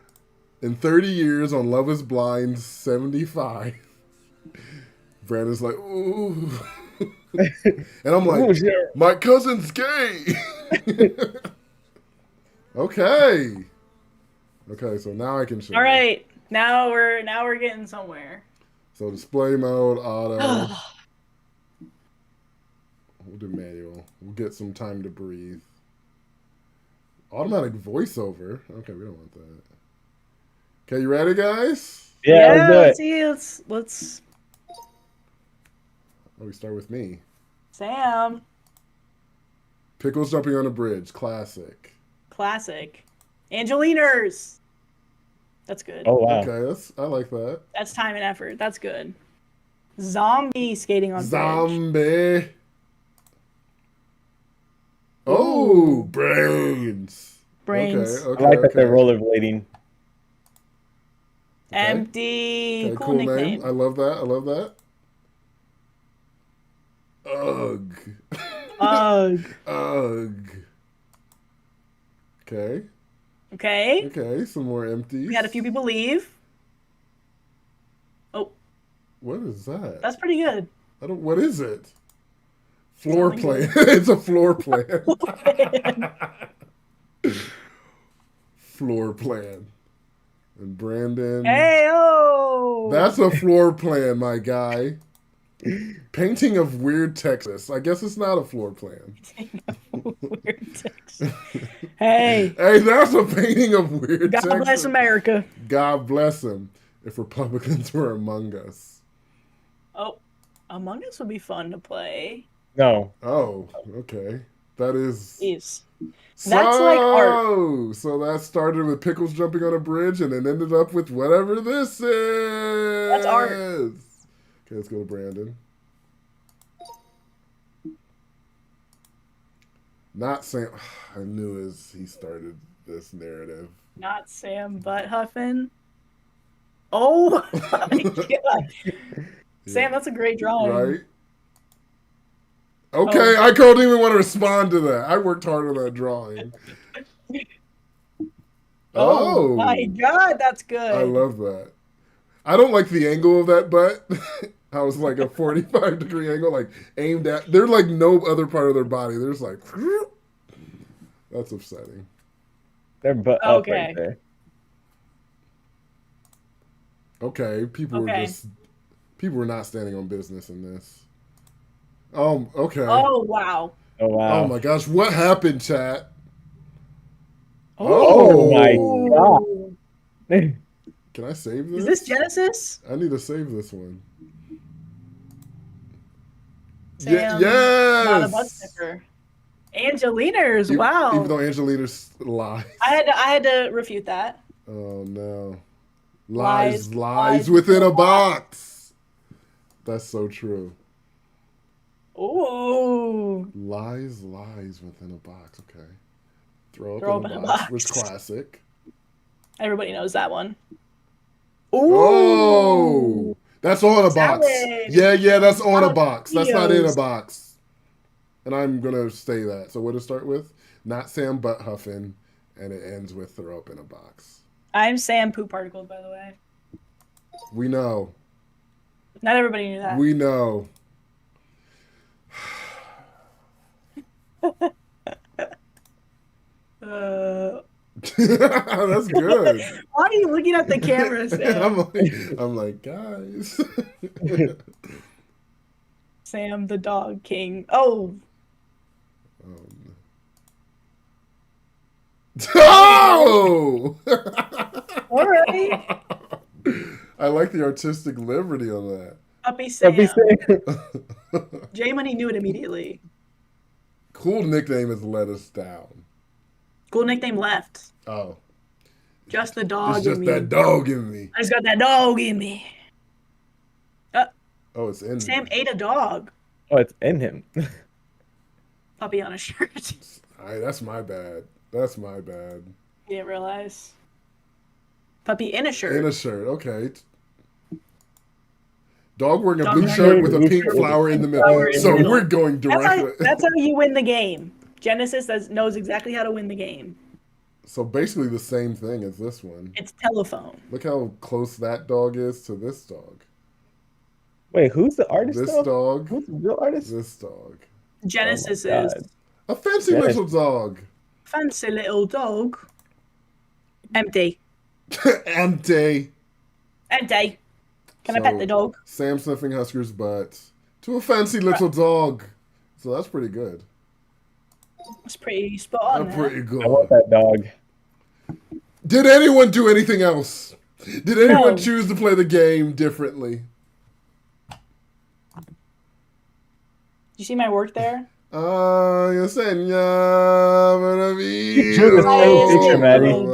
Speaker 2: In 30 years on Love is Blind 75, Brandon's like, ooh. And I'm like, my cousin's gay. Okay. Okay, so now I can show
Speaker 1: All
Speaker 2: you.
Speaker 1: right, now we're getting somewhere.
Speaker 2: So display mode, auto. We'll do manual. We'll get some time to breathe. Automatic voiceover. Okay, we don't want that. Okay, you ready, guys?
Speaker 3: Yeah, let's do
Speaker 1: see. Let's.
Speaker 2: Oh, we start with me.
Speaker 1: Sam.
Speaker 2: Pickles jumping on a bridge. Classic.
Speaker 1: Classic. Angeliners. That's good.
Speaker 3: Oh wow.
Speaker 2: Okay, I like that.
Speaker 1: That's time and effort. That's good. Zombie skating on bridge.
Speaker 2: Zombie. Oh, brains.
Speaker 1: Brains.
Speaker 2: Okay,
Speaker 3: I like that they're rollerblading.
Speaker 1: Empty.
Speaker 2: Okay,
Speaker 1: Cool nickname.
Speaker 2: I love that. I love that. Ugh.
Speaker 1: Ugh.
Speaker 2: Ugh. Okay.
Speaker 1: Okay.
Speaker 2: Okay, some more empties.
Speaker 1: We had a few people leave. Oh.
Speaker 2: What is that?
Speaker 1: That's pretty good.
Speaker 2: What is it? Floor plan. It's a floor plan. Floor plan. And Brandon.
Speaker 1: Hey, oh.
Speaker 2: That's a floor plan, my guy. Painting of weird Texas. I guess it's not a floor plan.
Speaker 1: Weird Texas. Hey.
Speaker 2: Hey, that's a painting of weird Texas.
Speaker 1: God bless America.
Speaker 2: God bless him. If Republicans were among us.
Speaker 1: Oh, Among Us would be fun to play.
Speaker 3: No.
Speaker 2: Oh, okay. That is.
Speaker 1: Jeez. That's like art.
Speaker 2: So that started with Pickles jumping on a bridge and it ended up with whatever this is.
Speaker 1: That's art.
Speaker 2: Okay, let's go to Brandon. Not Sam. I knew he started this narrative.
Speaker 1: Not Sam Butt Huffin. Oh my god. Sam, that's a great drawing.
Speaker 2: Right? Okay, I couldn't even want to respond to that. I worked hard on that drawing.
Speaker 1: Oh my god, that's good.
Speaker 2: I love that. I don't like the angle of that butt. I was like a 45-degree angle, like aimed at. They're like no other part of their body. They're just like, that's upsetting.
Speaker 3: They're butt up right there.
Speaker 2: Okay, people were not standing on business in this. Okay.
Speaker 1: Oh wow.
Speaker 3: Oh wow.
Speaker 2: Oh my gosh, what happened, chat?
Speaker 3: Oh my god.
Speaker 2: Can I save this?
Speaker 1: Is this Genesis?
Speaker 2: I need to save this one.
Speaker 1: Sam,
Speaker 2: yes.
Speaker 1: Not a butt sticker. Angeliners, wow.
Speaker 2: Even though Angelina's lies.
Speaker 1: I had to refute that.
Speaker 2: Oh no. Lies within a box. That's so true.
Speaker 1: Ooh.
Speaker 2: Lies within a box. Okay. Throw up in a box. Which classic.
Speaker 1: Everybody knows that one.
Speaker 2: Ooh. Oh, that's on a box. Yeah, that's on a box. That's not in a box. And I'm going to say that. So what to start with? Not Sam Butt Huffin, and it ends with throw up in a box.
Speaker 1: I'm Sam Poop Particles, by the way.
Speaker 2: We know.
Speaker 1: Not everybody knew that.
Speaker 2: We know. That's good.
Speaker 1: Why are you looking at the camera, Sam?
Speaker 2: I'm like, guys.
Speaker 1: Sam the dog king. Oh.
Speaker 2: Oh!
Speaker 1: All right.
Speaker 2: I like the artistic liberty on that.
Speaker 1: Puppy Sam.
Speaker 3: Puppy Sam.
Speaker 1: J Money knew it immediately.
Speaker 2: Cool nickname is Let Us Down.
Speaker 1: Cool nickname left.
Speaker 2: Oh.
Speaker 1: Just the dog
Speaker 2: It's just
Speaker 1: in me.
Speaker 2: that dog in me.
Speaker 1: I just got that dog in me.
Speaker 2: Oh, it's in
Speaker 1: Sam
Speaker 2: me.
Speaker 1: ate a dog.
Speaker 3: Oh, it's in him.
Speaker 1: Puppy on a shirt.
Speaker 2: That's my bad. That's my bad.
Speaker 1: You didn't realize. Puppy in a shirt.
Speaker 2: In a shirt, okay. Dog wearing a
Speaker 1: Dog
Speaker 2: blue
Speaker 1: wearing
Speaker 2: shirt
Speaker 1: a
Speaker 2: with a
Speaker 1: blue
Speaker 2: pink
Speaker 1: shirt
Speaker 2: flower in the middle.
Speaker 1: flower in the
Speaker 2: So
Speaker 1: middle.
Speaker 2: we're going directly.
Speaker 1: That's how you win the game. Genesis knows exactly how to win the game.
Speaker 2: So basically the same thing as this one.
Speaker 1: It's telephone.
Speaker 2: Look how close that dog is to this dog.
Speaker 3: Wait, who's the artist?
Speaker 2: This
Speaker 3: though?
Speaker 2: dog.
Speaker 3: Who's the real artist?
Speaker 2: This dog.
Speaker 1: Genesis
Speaker 3: Oh my
Speaker 1: is
Speaker 3: God.
Speaker 2: A fancy
Speaker 3: Yes.
Speaker 2: little dog.
Speaker 1: fancy little dog. Empty.
Speaker 2: Empty.
Speaker 1: Empty. Can I
Speaker 2: So,
Speaker 1: pet the dog?
Speaker 2: Sam sniffing Husker's butt to a fancy little dog. So that's pretty good.
Speaker 1: That's pretty spot on.
Speaker 2: That's
Speaker 1: there.
Speaker 2: pretty good.
Speaker 3: I want that dog.
Speaker 2: Did anyone do anything else? Did anyone
Speaker 1: No.
Speaker 2: choose to play the game differently?
Speaker 1: You see my work there?
Speaker 2: Yo señor,
Speaker 3: drew the same picture, Maddie.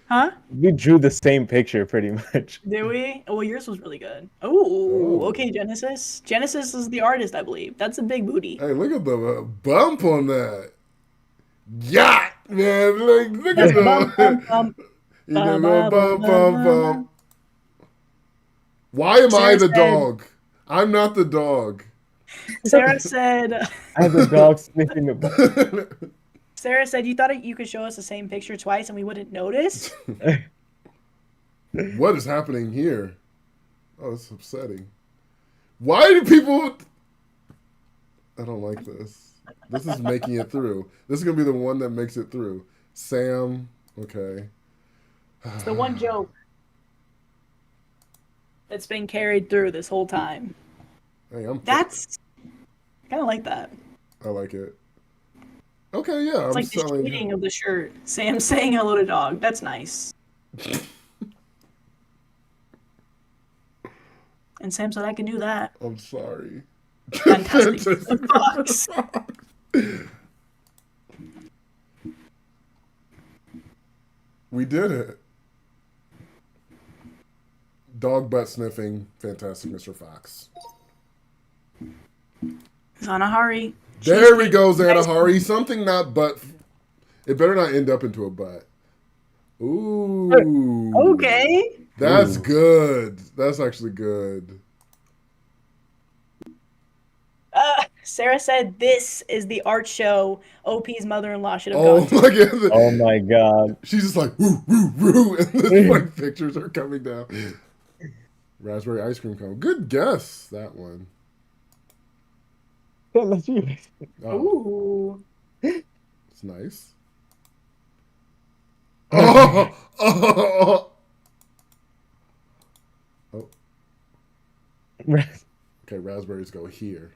Speaker 1: Huh?
Speaker 3: We drew the same picture pretty much.
Speaker 1: Did we? Well, yours was really good. Oh, okay, Genesis. Genesis is the artist, I believe. That's a big booty.
Speaker 2: Hey, look at the bump on that. Yeah, man. Look at the
Speaker 1: Bump, bump, bump.
Speaker 2: You know, bump, bump, bump. Why am I
Speaker 1: Sarah
Speaker 2: the
Speaker 1: said-
Speaker 2: dog? I'm not the dog.
Speaker 1: Sarah said.
Speaker 3: I have a dog sniffing the butt.
Speaker 1: Sarah said you thought you could show us the same picture twice and we wouldn't notice.
Speaker 2: What is happening here? Oh, it's upsetting. Why do people... I don't like this. This is making it through. This is going to be the one that makes it through. Sam, okay.
Speaker 1: It's the one joke that's been carried through this whole time.
Speaker 2: Hey, I'm...
Speaker 1: That's kind of like that.
Speaker 2: I like it. Okay, yeah.
Speaker 1: It's like the shading of the shirt. Sam saying hello to dog. That's nice. And Sam said I can do that.
Speaker 2: I'm sorry.
Speaker 1: Fantastic. Fox.
Speaker 2: We did it. Dog butt sniffing. Fantastic, Mr. Fox.
Speaker 1: Zanahari.
Speaker 2: There we go, Zanahari. Something not butt. It better not end up into a butt. Ooh.
Speaker 1: Okay.
Speaker 2: That's good. That's actually good.
Speaker 1: Sarah said this is the art show OP's mother-in-law should have
Speaker 2: Oh
Speaker 1: gone to.
Speaker 2: my god.
Speaker 3: Oh my god.
Speaker 2: She's just like woo woo woo, and the like pictures are coming down. Raspberry ice cream cone. Good guess, that one.
Speaker 3: Yeah, that's you.
Speaker 2: Oh,
Speaker 1: Ooh.
Speaker 2: it's nice. Oh, oh, oh. Okay, raspberries go here.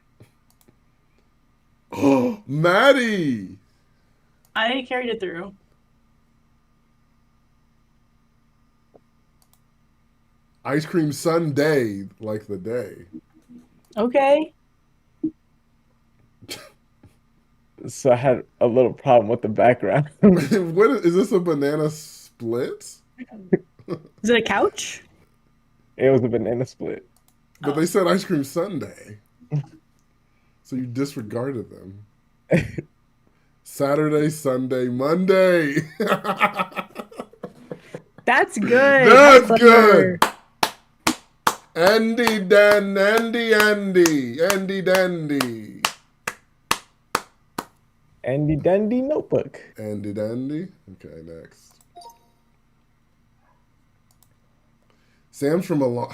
Speaker 2: Oh, Maddie!
Speaker 1: I carried it through.
Speaker 2: Ice cream sundae, like the day.
Speaker 1: Okay.
Speaker 3: So I had a little problem with the background.
Speaker 2: What is this, a banana split?
Speaker 1: Is it a couch?
Speaker 3: It was a banana split.
Speaker 2: But they said ice cream sundae. So you disregarded them. Saturday, Sunday, Monday.
Speaker 1: That's good.
Speaker 2: That's
Speaker 1: Clever.
Speaker 2: good. Andy Dan, Andy Dandy.
Speaker 3: Andy Dandy notebook.
Speaker 2: Andy Dandy. Okay, next. Sam's from a long...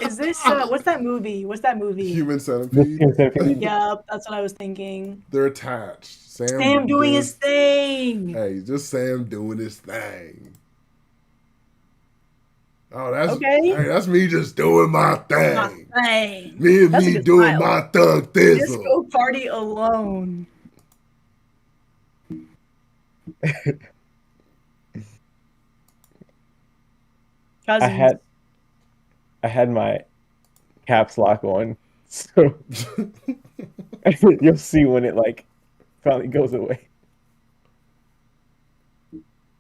Speaker 1: Is this what's that movie? What's that movie?
Speaker 2: Human Centipede.
Speaker 1: Yep, that's what I was thinking.
Speaker 2: They're attached.
Speaker 1: Sam doing his thing.
Speaker 2: Hey, just Sam doing his thing. Oh, that's
Speaker 1: okay.
Speaker 2: Hey, that's me just doing my thing.
Speaker 1: My thing.
Speaker 2: Me and
Speaker 1: that's
Speaker 2: me doing
Speaker 1: style.
Speaker 2: my thug thizzle.
Speaker 1: Disco party alone.
Speaker 3: I had my caps lock on, so you'll see when it like finally goes away.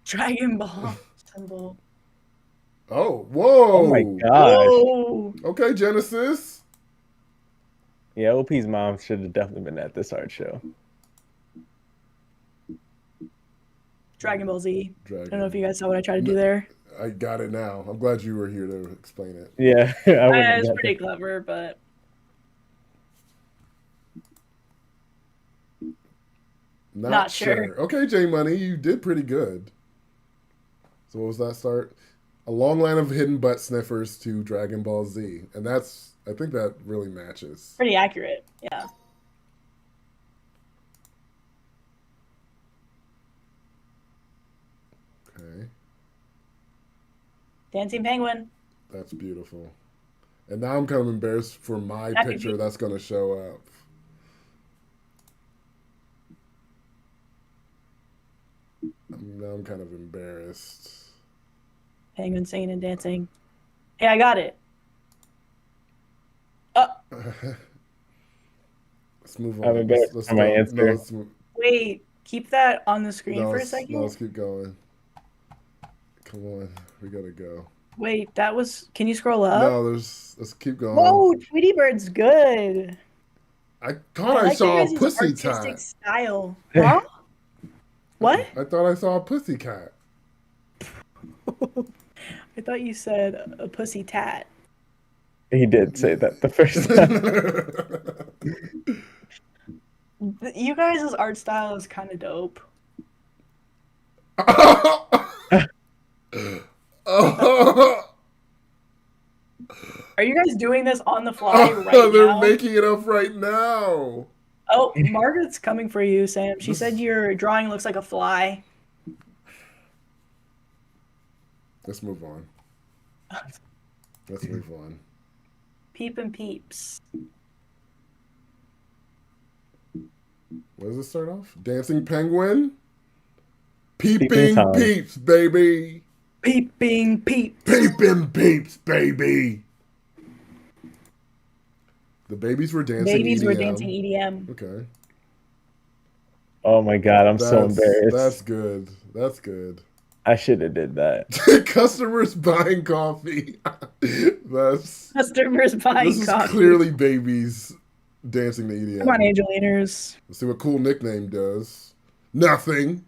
Speaker 1: Dragon Ball symbol.
Speaker 2: Oh, whoa!
Speaker 3: Oh my gosh!
Speaker 1: Whoa.
Speaker 2: Okay, Genesis.
Speaker 3: Yeah, OP's mom should have definitely been at this art show.
Speaker 1: Dragon Ball Z. I don't know if you guys saw what I tried to do there.
Speaker 2: I got it now. I'm glad you were here to explain it.
Speaker 3: Yeah,
Speaker 1: it's pretty clever, but not sure.
Speaker 2: Okay, J Money, you did pretty good. So what was that start? A long line of hidden butt sniffers to Dragon Ball Z, and I think that really matches.
Speaker 1: Pretty accurate, yeah.
Speaker 2: Okay.
Speaker 1: Dancing penguin.
Speaker 2: That's beautiful. And now I'm kind of embarrassed for my picture that's going to show up. Now I'm kind of embarrassed.
Speaker 1: Penguin singing and dancing. Hey, I got it.
Speaker 2: Let's move on.
Speaker 3: I'm embarrassed for my answer.
Speaker 1: Wait, keep that on the screen for a second.
Speaker 2: No, let's keep going. Come on, we gotta go.
Speaker 1: Wait, that was. Can you scroll up?
Speaker 2: No, let's keep going.
Speaker 1: Whoa, Tweety Bird's good.
Speaker 2: I thought I saw a pussy
Speaker 1: artistic
Speaker 2: cat.
Speaker 1: Style. Huh? What?
Speaker 2: I thought I saw a pussy cat.
Speaker 1: I thought you said a pussy tat.
Speaker 3: He did say that the first time.
Speaker 1: You guys' art style is kind of dope. Are you guys doing this on the fly right now?
Speaker 2: They're making it up right now.
Speaker 1: Oh, Margaret's coming for you, Sam. She said your drawing looks like a fly.
Speaker 2: Let's move on. Let's move on.
Speaker 1: Peep and peeps.
Speaker 2: What does it start off? Dancing penguin? Peeping peeps, baby.
Speaker 1: Peeping peeps.
Speaker 2: Peeping peeps, baby. The babies were dancing
Speaker 1: Babies
Speaker 2: EDM.
Speaker 1: were dancing EDM.
Speaker 2: Okay.
Speaker 3: Oh my god, I'm so embarrassed.
Speaker 2: That's good. That's good.
Speaker 3: I should have did that.
Speaker 2: Customers buying coffee.
Speaker 1: Customers buying
Speaker 2: this
Speaker 1: coffee.
Speaker 2: Is clearly babies dancing to EDM.
Speaker 1: Come on, Angeliners.
Speaker 2: Let's see what cool nickname does. Nothing.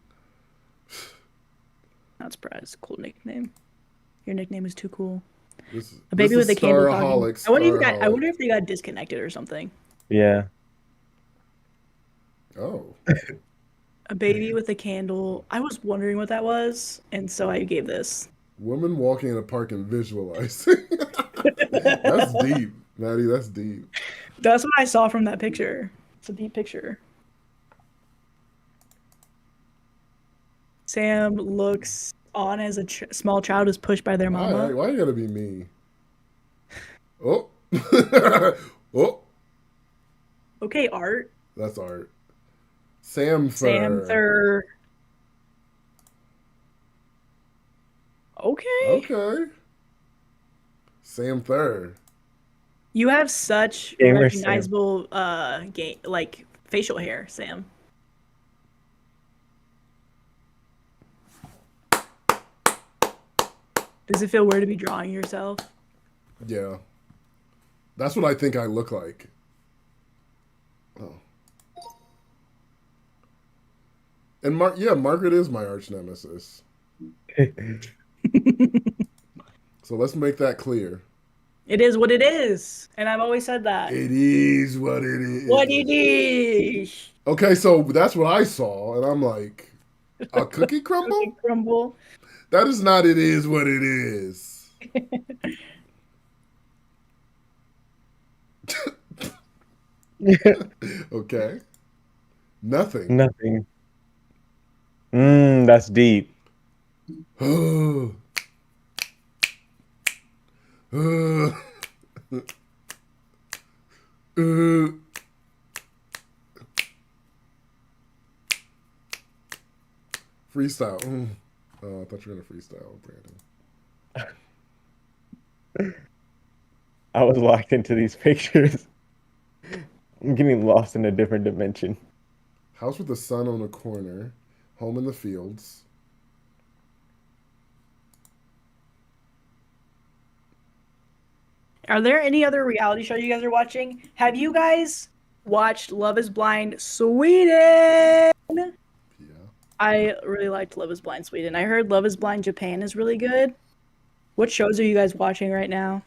Speaker 1: Not surprised. Cool nickname. Your nickname is too cool.
Speaker 2: A
Speaker 1: baby with a candle. I wonder
Speaker 2: if
Speaker 1: they got disconnected or something.
Speaker 3: Yeah.
Speaker 2: Oh.
Speaker 1: A baby with a candle. I was wondering what that was, and so I gave this.
Speaker 2: Woman walking in a park and visualizing. That's deep, Maddie. That's deep.
Speaker 1: That's what I saw from that picture. It's a deep picture. Sam looks on as a small child is pushed by their mama.
Speaker 2: Why you gotta be me? Oh. Oh.
Speaker 1: Okay, art.
Speaker 2: That's art. Samther.
Speaker 1: Okay.
Speaker 2: Okay. Samther.
Speaker 1: You have such recognizable like facial hair, Sam. Does it feel weird to be drawing yourself?
Speaker 2: Yeah. That's what I think I look like. Oh. And Margaret is my arch nemesis. So let's make that clear.
Speaker 1: It is what it is. And I've always said that.
Speaker 2: It is what it is.
Speaker 1: What it is.
Speaker 2: Okay, so that's what I saw, and I'm like, a cookie crumble?
Speaker 1: Cookie crumble.
Speaker 2: That is not it is what it is. Okay. Nothing.
Speaker 3: Nothing. That's deep.
Speaker 2: Freestyle. Oh, I thought you were gonna freestyle, Brandon.
Speaker 3: I was locked into these pictures. I'm getting lost in a different dimension.
Speaker 2: House with the sun on the corner. Home in the fields.
Speaker 1: Are there any other reality show you guys are watching? Have you guys watched Love is Blind Sweden?
Speaker 2: Yeah.
Speaker 1: I really liked Love is Blind Sweden. I heard Love is Blind Japan is really good. What shows are you guys watching right now?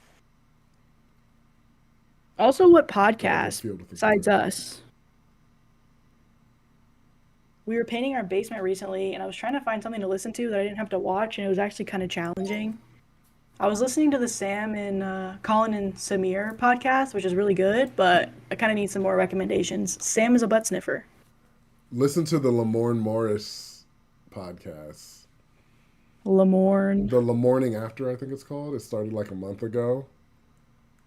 Speaker 1: Also, what podcast besides us? We were painting our basement recently, and I was trying to find something to listen to that I didn't have to watch, and it was actually kind of challenging. I was listening to the Sam and Colin and Samir podcast, which is really good, but I kind of need some more recommendations. Sam is a butt sniffer.
Speaker 2: Listen to the Lamorne Morris podcast.
Speaker 1: Lamorne.
Speaker 2: The Morning After, I think it's called. It started like a month ago.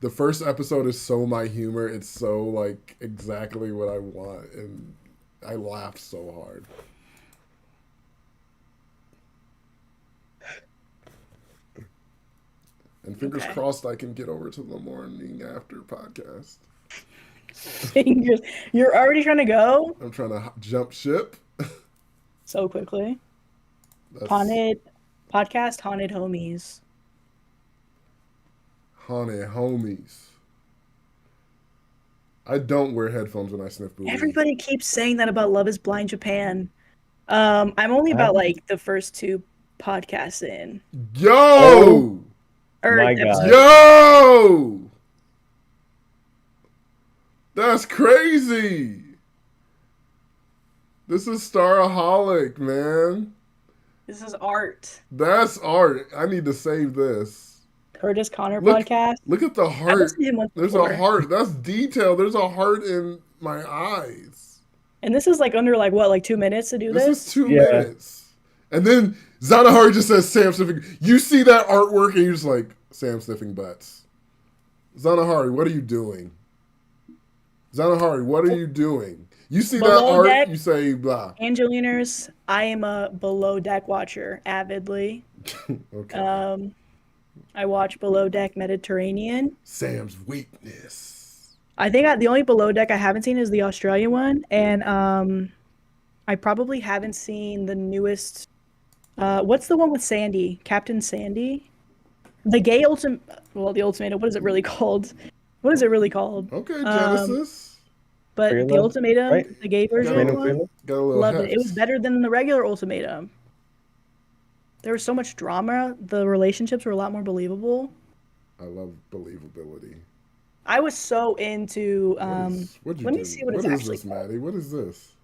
Speaker 2: The first episode is so my humor. It's so like exactly what I want, and I laughed so hard. And fingers crossed I can get over to the Morning After podcast.
Speaker 1: Fingers. You're already trying to go?
Speaker 2: I'm trying to jump ship.
Speaker 1: So quickly. Haunted podcast, Haunted Homies.
Speaker 2: Haunted Homies. I don't wear headphones when I sniff boobies.
Speaker 1: Everybody keeps saying that about Love is Blind Japan. I'm only about like the first 2 podcasts in.
Speaker 2: Yo!
Speaker 3: My God.
Speaker 2: Yo! That's crazy. This is Staraholic, man.
Speaker 1: This is art.
Speaker 2: That's art. I need to save this.
Speaker 1: Curtis Connor podcast.
Speaker 2: Look at the heart. There's a heart. That's detail. There's a heart in my eyes.
Speaker 1: And this is like under like what, like 2 minutes to do this?
Speaker 2: This is 2 minutes. And then Zanahari just says Sam sniffing. You see that artwork and you're just like, Sam sniffing butts. Zanahari, what are you doing? Zanahari, what are you doing? You see
Speaker 1: Below
Speaker 2: that art,
Speaker 1: deck,
Speaker 2: you say blah.
Speaker 1: Angeliners, I am a Below Deck watcher avidly.
Speaker 2: Okay.
Speaker 1: I watch Below Deck Mediterranean.
Speaker 2: Sam's weakness.
Speaker 1: I think the only Below Deck I haven't seen is the Australian one, and I probably haven't seen the newest. What's the one with Sandy? Captain Sandy? The gay ultimate. Well, the ultimatum. What is it really called? What is it really called?
Speaker 2: Okay, Genesis.
Speaker 1: But
Speaker 3: Freela,
Speaker 1: the ultimatum,
Speaker 3: right?
Speaker 1: the gay version of the one,
Speaker 2: Got a little
Speaker 1: loved
Speaker 2: heft.
Speaker 1: it. It was better than the regular ultimatum. There was so much drama. The relationships were a lot more believable.
Speaker 2: I love believability.
Speaker 1: I was so into.
Speaker 2: What'd you
Speaker 1: Let
Speaker 2: do?
Speaker 1: me see what it's
Speaker 2: What is
Speaker 1: actually
Speaker 2: this, Maddie? What is this?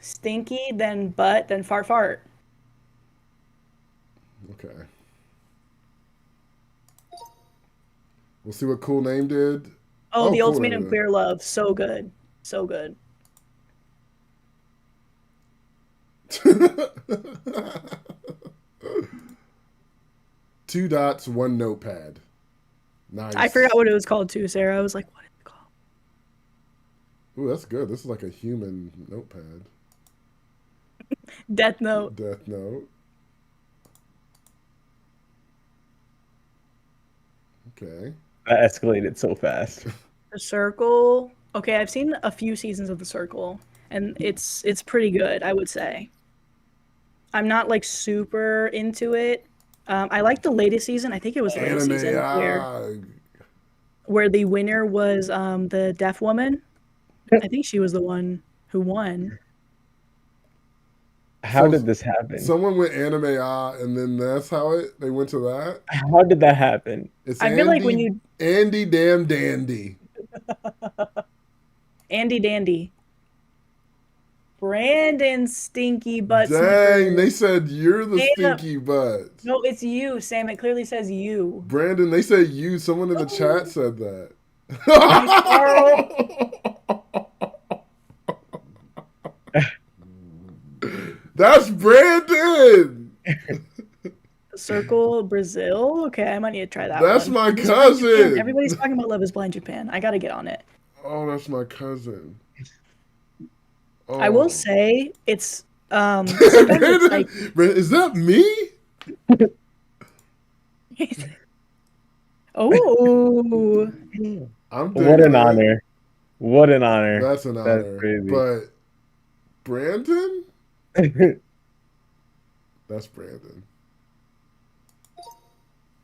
Speaker 1: Stinky, then butt, then fart fart.
Speaker 2: Okay. We'll see what Cool Name did.
Speaker 1: Oh, the
Speaker 2: Cool
Speaker 1: ultimatum
Speaker 2: Name.
Speaker 1: queer love, so good, so good.
Speaker 2: Two dots, one notepad. Nice.
Speaker 1: I forgot what it was called too, Sarah. I was like, what is it called?
Speaker 2: Ooh, that's good. This is like a human notepad.
Speaker 1: Death Note.
Speaker 2: Death Note. Okay.
Speaker 3: That escalated so fast.
Speaker 1: The Circle. Okay, I've seen a few seasons of The Circle, and it's pretty good, I would say. I'm not like super into it. I like the latest season. I think it was the latest season where the winner was the deaf woman. I think she was the one who won.
Speaker 3: How did this happen?
Speaker 2: Someone went anime and then that's how they went to that.
Speaker 3: How did that happen?
Speaker 2: It's
Speaker 1: I feel like when you
Speaker 2: Andy damn dandy.
Speaker 1: Andy Dandy. Brandon Stinky Butt.
Speaker 2: Dang,
Speaker 1: Sniffers.
Speaker 2: they said you're the
Speaker 1: Damn.
Speaker 2: stinky butt.
Speaker 1: No, it's you, Sam. It clearly says you.
Speaker 2: Brandon, they said you. Someone in the chat said that. That's Brandon.
Speaker 1: Circle Brazil. Okay, I might need to try that
Speaker 2: That's
Speaker 1: one.
Speaker 2: my
Speaker 1: Love is Blind Japan.
Speaker 2: cousin.
Speaker 1: Everybody's talking about Love is Blind Japan. I gotta get on it.
Speaker 2: Oh, that's my cousin. Oh.
Speaker 1: I will say it's sometimes it's like
Speaker 2: is that me?
Speaker 1: oh,
Speaker 2: I'm
Speaker 3: What an
Speaker 2: digging it.
Speaker 3: honor. What an honor.
Speaker 2: That's an
Speaker 3: That's
Speaker 2: honor.
Speaker 3: crazy.
Speaker 2: But Brandon? That's Brandon.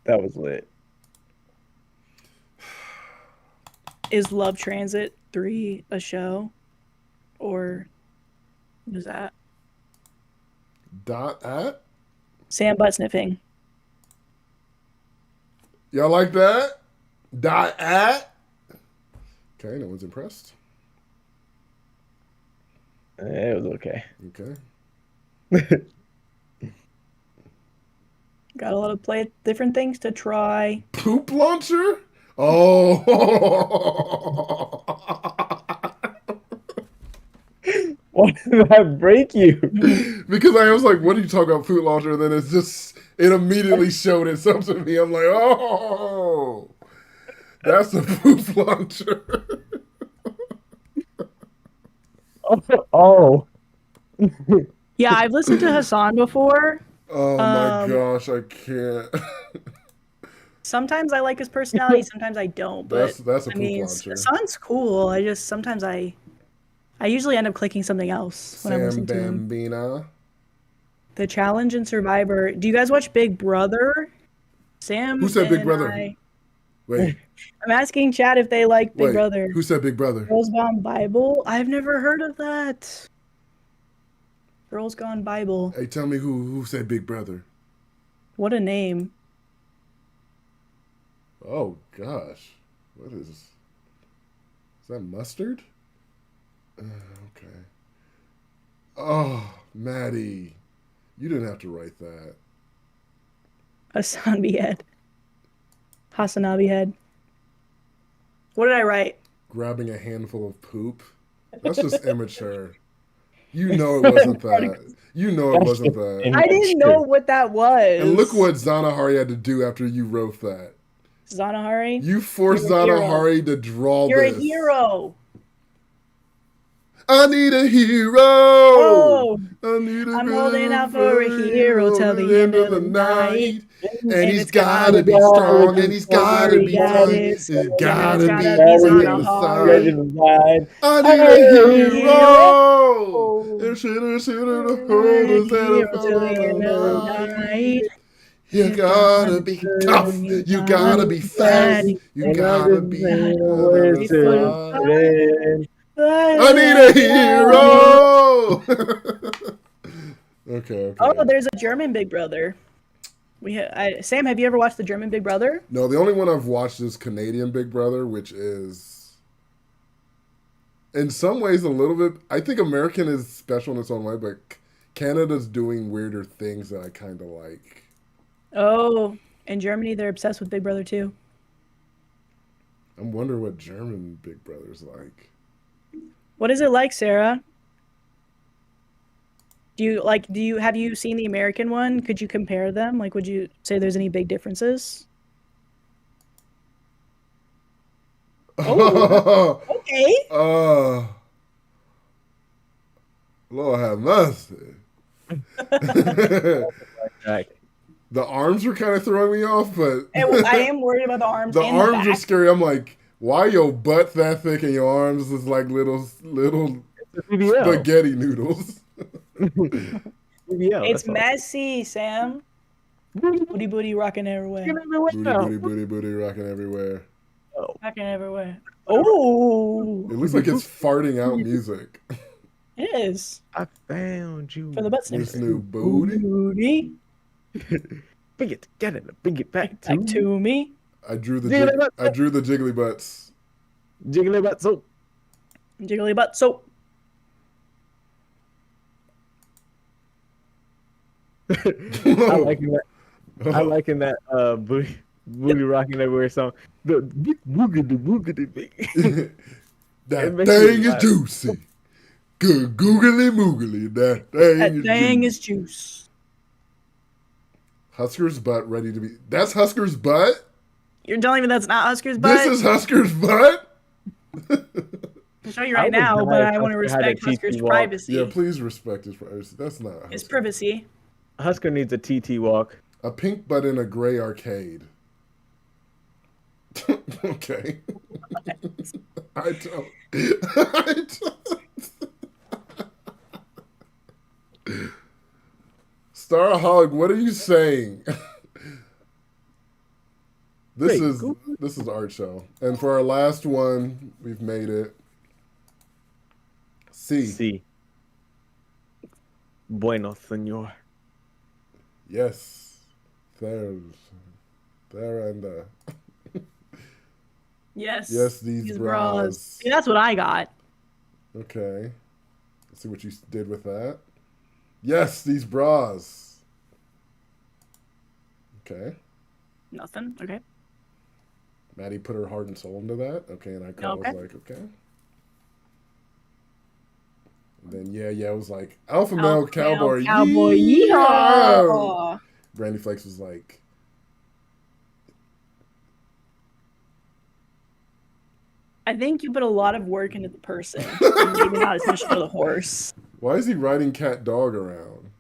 Speaker 3: That was lit.
Speaker 1: is Love Transit 3 a show? Or what is that?
Speaker 2: .at?
Speaker 1: Sam butt sniffing.
Speaker 2: Y'all like that? .at? Okay, no one's impressed.
Speaker 3: It was okay.
Speaker 2: Okay.
Speaker 1: Got a lot of play different things to try.
Speaker 2: Poop launcher? Oh.
Speaker 3: Why did that break you?
Speaker 2: Because I was like, what are you talking about, poop launcher? And then it immediately showed itself to me. I'm like, oh, that's a poop launcher.
Speaker 3: Oh.
Speaker 1: Yeah, I've listened to Hassan before.
Speaker 2: Oh my gosh, I can't.
Speaker 1: Sometimes I like his personality, sometimes I don't. But
Speaker 2: that's a
Speaker 1: I
Speaker 2: poop
Speaker 1: mean,
Speaker 2: launcher.
Speaker 1: Hassan's cool. Sometimes I usually end up clicking something else when I'm listening to him.
Speaker 2: Bambina.
Speaker 1: The Challenge and Survivor. Do you guys watch Big Brother? Sam.
Speaker 2: Who said Big
Speaker 1: and
Speaker 2: Brother? Wait.
Speaker 1: I'm asking Chad if they like Big
Speaker 2: Wait,
Speaker 1: Brother.
Speaker 2: who said Big Brother?
Speaker 1: Girls Gone Bible? I've never heard of that. Girls Gone Bible.
Speaker 2: Hey, tell me who said Big Brother?
Speaker 1: What a name.
Speaker 2: Oh gosh, what is that? Mustard? Okay. Oh, Maddie, you didn't have to write that.
Speaker 1: Hassan Behead. Hassanabi head. What did I write?
Speaker 2: Grabbing a handful of poop. That's just immature. You know it wasn't that. You know it wasn't that.
Speaker 1: I didn't know what that was.
Speaker 2: And look what Zanahari had to do after you wrote that.
Speaker 1: Zanahari?
Speaker 2: You forced
Speaker 1: You're a hero.
Speaker 2: Zanahari to draw
Speaker 1: You're
Speaker 2: this.
Speaker 1: a hero.
Speaker 2: I need a hero.
Speaker 1: Oh,
Speaker 2: I'm
Speaker 1: holding out for a hero till the end of the night.
Speaker 2: And he's gotta be strong, and he's gotta be tough. He's gotta be
Speaker 1: Zanahari.
Speaker 2: I need a hero. And should hold us at a night. You gotta be tough. You gotta be fast. You gotta be. I need a hero. Okay.
Speaker 1: Oh, there's a German Big Brother. Sam, have you ever watched the German Big Brother?
Speaker 2: No, the only one I've watched is Canadian Big Brother, which is in some ways a little bit. I think American is special in its own way, but Canada's doing weirder things that I kind of like.
Speaker 1: Oh, in Germany, they're obsessed with Big Brother too.
Speaker 2: I'm wondering what German Big Brother's like.
Speaker 1: What is it like, Sarah? Have you seen the American one? Could you compare them? Like, would you say there's any big differences? Oh, okay.
Speaker 2: Lord have mercy. The arms were kind of throwing me off, but
Speaker 1: I am worried about the arms.
Speaker 2: The
Speaker 1: and
Speaker 2: arms
Speaker 1: the
Speaker 2: are
Speaker 1: back.
Speaker 2: scary. I'm like, why your butt that thick and your arms is like little spaghetti noodles?
Speaker 1: It's messy, Sam. Booty booty rocking everywhere.
Speaker 2: Booty booty rocking everywhere.
Speaker 1: Rocking everywhere. Oh.
Speaker 2: It looks like it's farting out music.
Speaker 1: It is.
Speaker 3: I found you.
Speaker 1: For the butt
Speaker 2: This
Speaker 1: sniffer.
Speaker 2: new booty.
Speaker 3: Bring it together. Bring it back
Speaker 1: to me.
Speaker 2: I drew the jiggly butts.
Speaker 3: Jiggly butt soap.
Speaker 1: Jiggly butt soap.
Speaker 3: I liking that booty Booty rocking everywhere song. The boogity boogity.
Speaker 2: That
Speaker 3: makes me
Speaker 2: thing is
Speaker 3: laugh.
Speaker 2: juicy. Good googly moogly. That
Speaker 1: That
Speaker 2: thing
Speaker 1: thing
Speaker 2: is
Speaker 1: is
Speaker 2: juicy.
Speaker 1: juice.
Speaker 2: Husker's butt ready to be. That's Husker's butt?
Speaker 1: You're telling me that's not Husker's butt?
Speaker 2: This is Husker's butt?
Speaker 1: I'll show you right now, but I want to respect Husker's privacy.
Speaker 2: Yeah, please respect his privacy. That's not
Speaker 1: His
Speaker 2: Husker.
Speaker 1: privacy.
Speaker 3: Husker needs a TT walk.
Speaker 2: A pink butt in a gray arcade. Okay. I don't. Staraholic, what are you saying? This is Art Show. And for our last one, we've made it. C.
Speaker 3: Bueno, señor.
Speaker 2: Yes. There and
Speaker 1: Yes.
Speaker 2: Yes, these bras.
Speaker 1: See, that's what I got.
Speaker 2: Okay. Let's see what you did with that. Yes, these bras. Okay.
Speaker 1: Nothing. Okay.
Speaker 2: Maddie put her heart and soul into that. Okay, and I was like, okay. And then yeah, it was like Alpha Male Cowboy.
Speaker 1: Yeehaw!
Speaker 2: Brandy Flakes was like,
Speaker 1: I think you put a lot of work into the person. And maybe not as much into the horse.
Speaker 2: why is he riding cat dog around?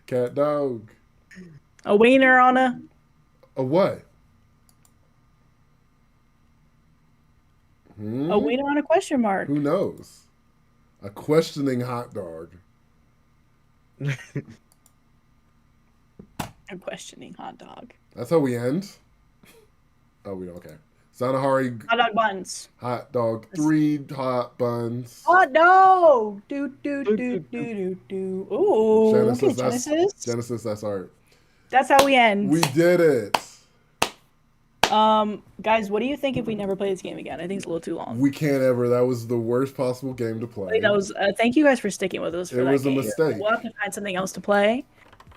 Speaker 2: Cat dog.
Speaker 1: A wiener on a
Speaker 2: what?
Speaker 1: a wiener on a question mark.
Speaker 2: Who knows? A questioning hot dog.
Speaker 1: A questioning hot dog.
Speaker 2: That's how we end. Oh, we okay. Sanahari.
Speaker 1: Hot dog buns.
Speaker 2: Hot dog. 3 hot buns.
Speaker 1: Hot dog. Do. Ooh.
Speaker 2: Genesis. Genesis. That's art.
Speaker 1: That's how we end.
Speaker 2: We did it.
Speaker 1: Guys, what do you think if we never play this game again? I think it's a little too long.
Speaker 2: We can't ever. That was the worst possible game to play.
Speaker 1: That was. Thank you guys for sticking with us for that.
Speaker 2: It was
Speaker 1: game.
Speaker 2: a mistake.
Speaker 1: We'll have to find something else to play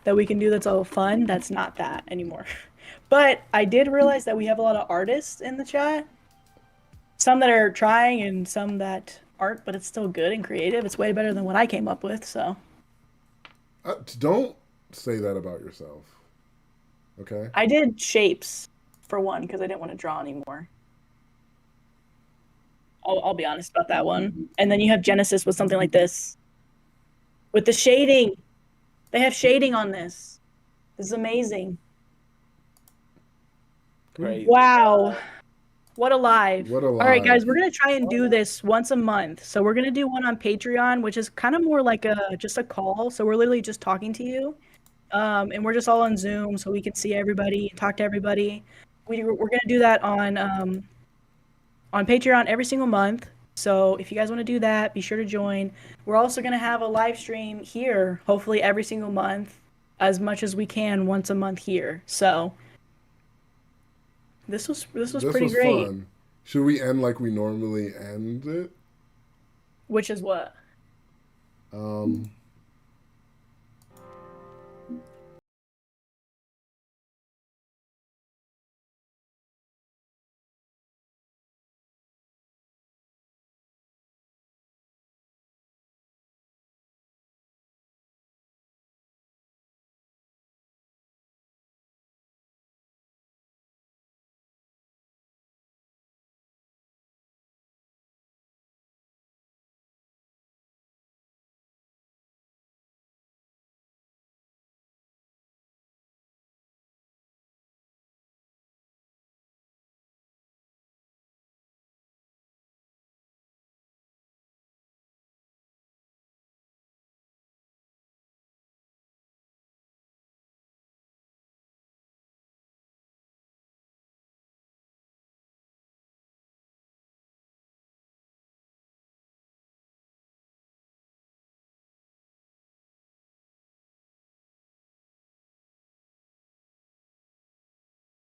Speaker 1: that we can do that's all fun. That's not that anymore. But I did realize that we have a lot of artists in the chat. Some that are trying and some that aren't, but it's still good and creative. It's way better than what I came up with. So.
Speaker 2: Don't say that about yourself. Okay.
Speaker 1: I did shapes for one because I didn't want to draw anymore. I'll be honest about that one. And then you have Genesis with something like this. With the shading. They have shading on this. This is amazing.
Speaker 3: Crazy.
Speaker 1: Wow. What a live.
Speaker 2: What a live.
Speaker 1: All right, guys, we're going to try and do this once a month. So we're going to do one on Patreon, which is kind of more like just a call. So we're literally just talking to you. And we're just all on Zoom so we can see everybody, talk to everybody. We're going to do that on Patreon every single month. So if you guys want to do that, be sure to join. We're also going to have a live stream here, hopefully every single month, as much as we can once a month here. So this was pretty great.
Speaker 2: Fun. Should we end like we normally end it?
Speaker 1: Which is what?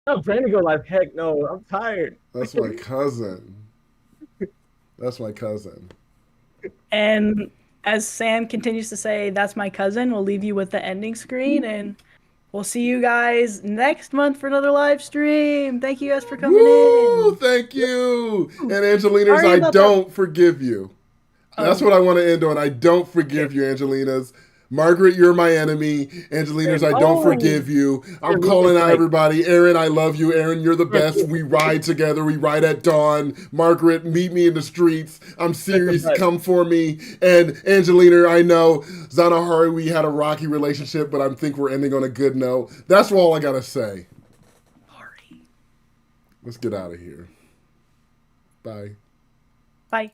Speaker 3: I'm trying to go live. Heck no, I'm tired.
Speaker 2: That's my cousin. That's my cousin.
Speaker 1: And as Sam continues to say, that's my cousin, we'll leave you with the ending screen and We'll see you guys next month for another live stream. Thank you guys for coming
Speaker 2: Woo!
Speaker 1: in.
Speaker 2: Thank you. And Angelinas,
Speaker 1: Sorry
Speaker 2: I
Speaker 1: about
Speaker 2: don't forgive you. That's
Speaker 1: Oh.
Speaker 2: what I want to end on. I don't forgive you, Angelinas. Margaret, you're my enemy. Angelinas, I don't forgive you. I'm calling out everybody. Aaron, I love you. Aaron, you're the best. We ride together. We ride at dawn. Margaret, meet me in the streets. I'm serious. Come for me. And Angelina, I know Zanahari, we had a rocky relationship, but I think we're ending on a good note. That's all I got to say. Let's get out of here. Bye.
Speaker 1: Bye.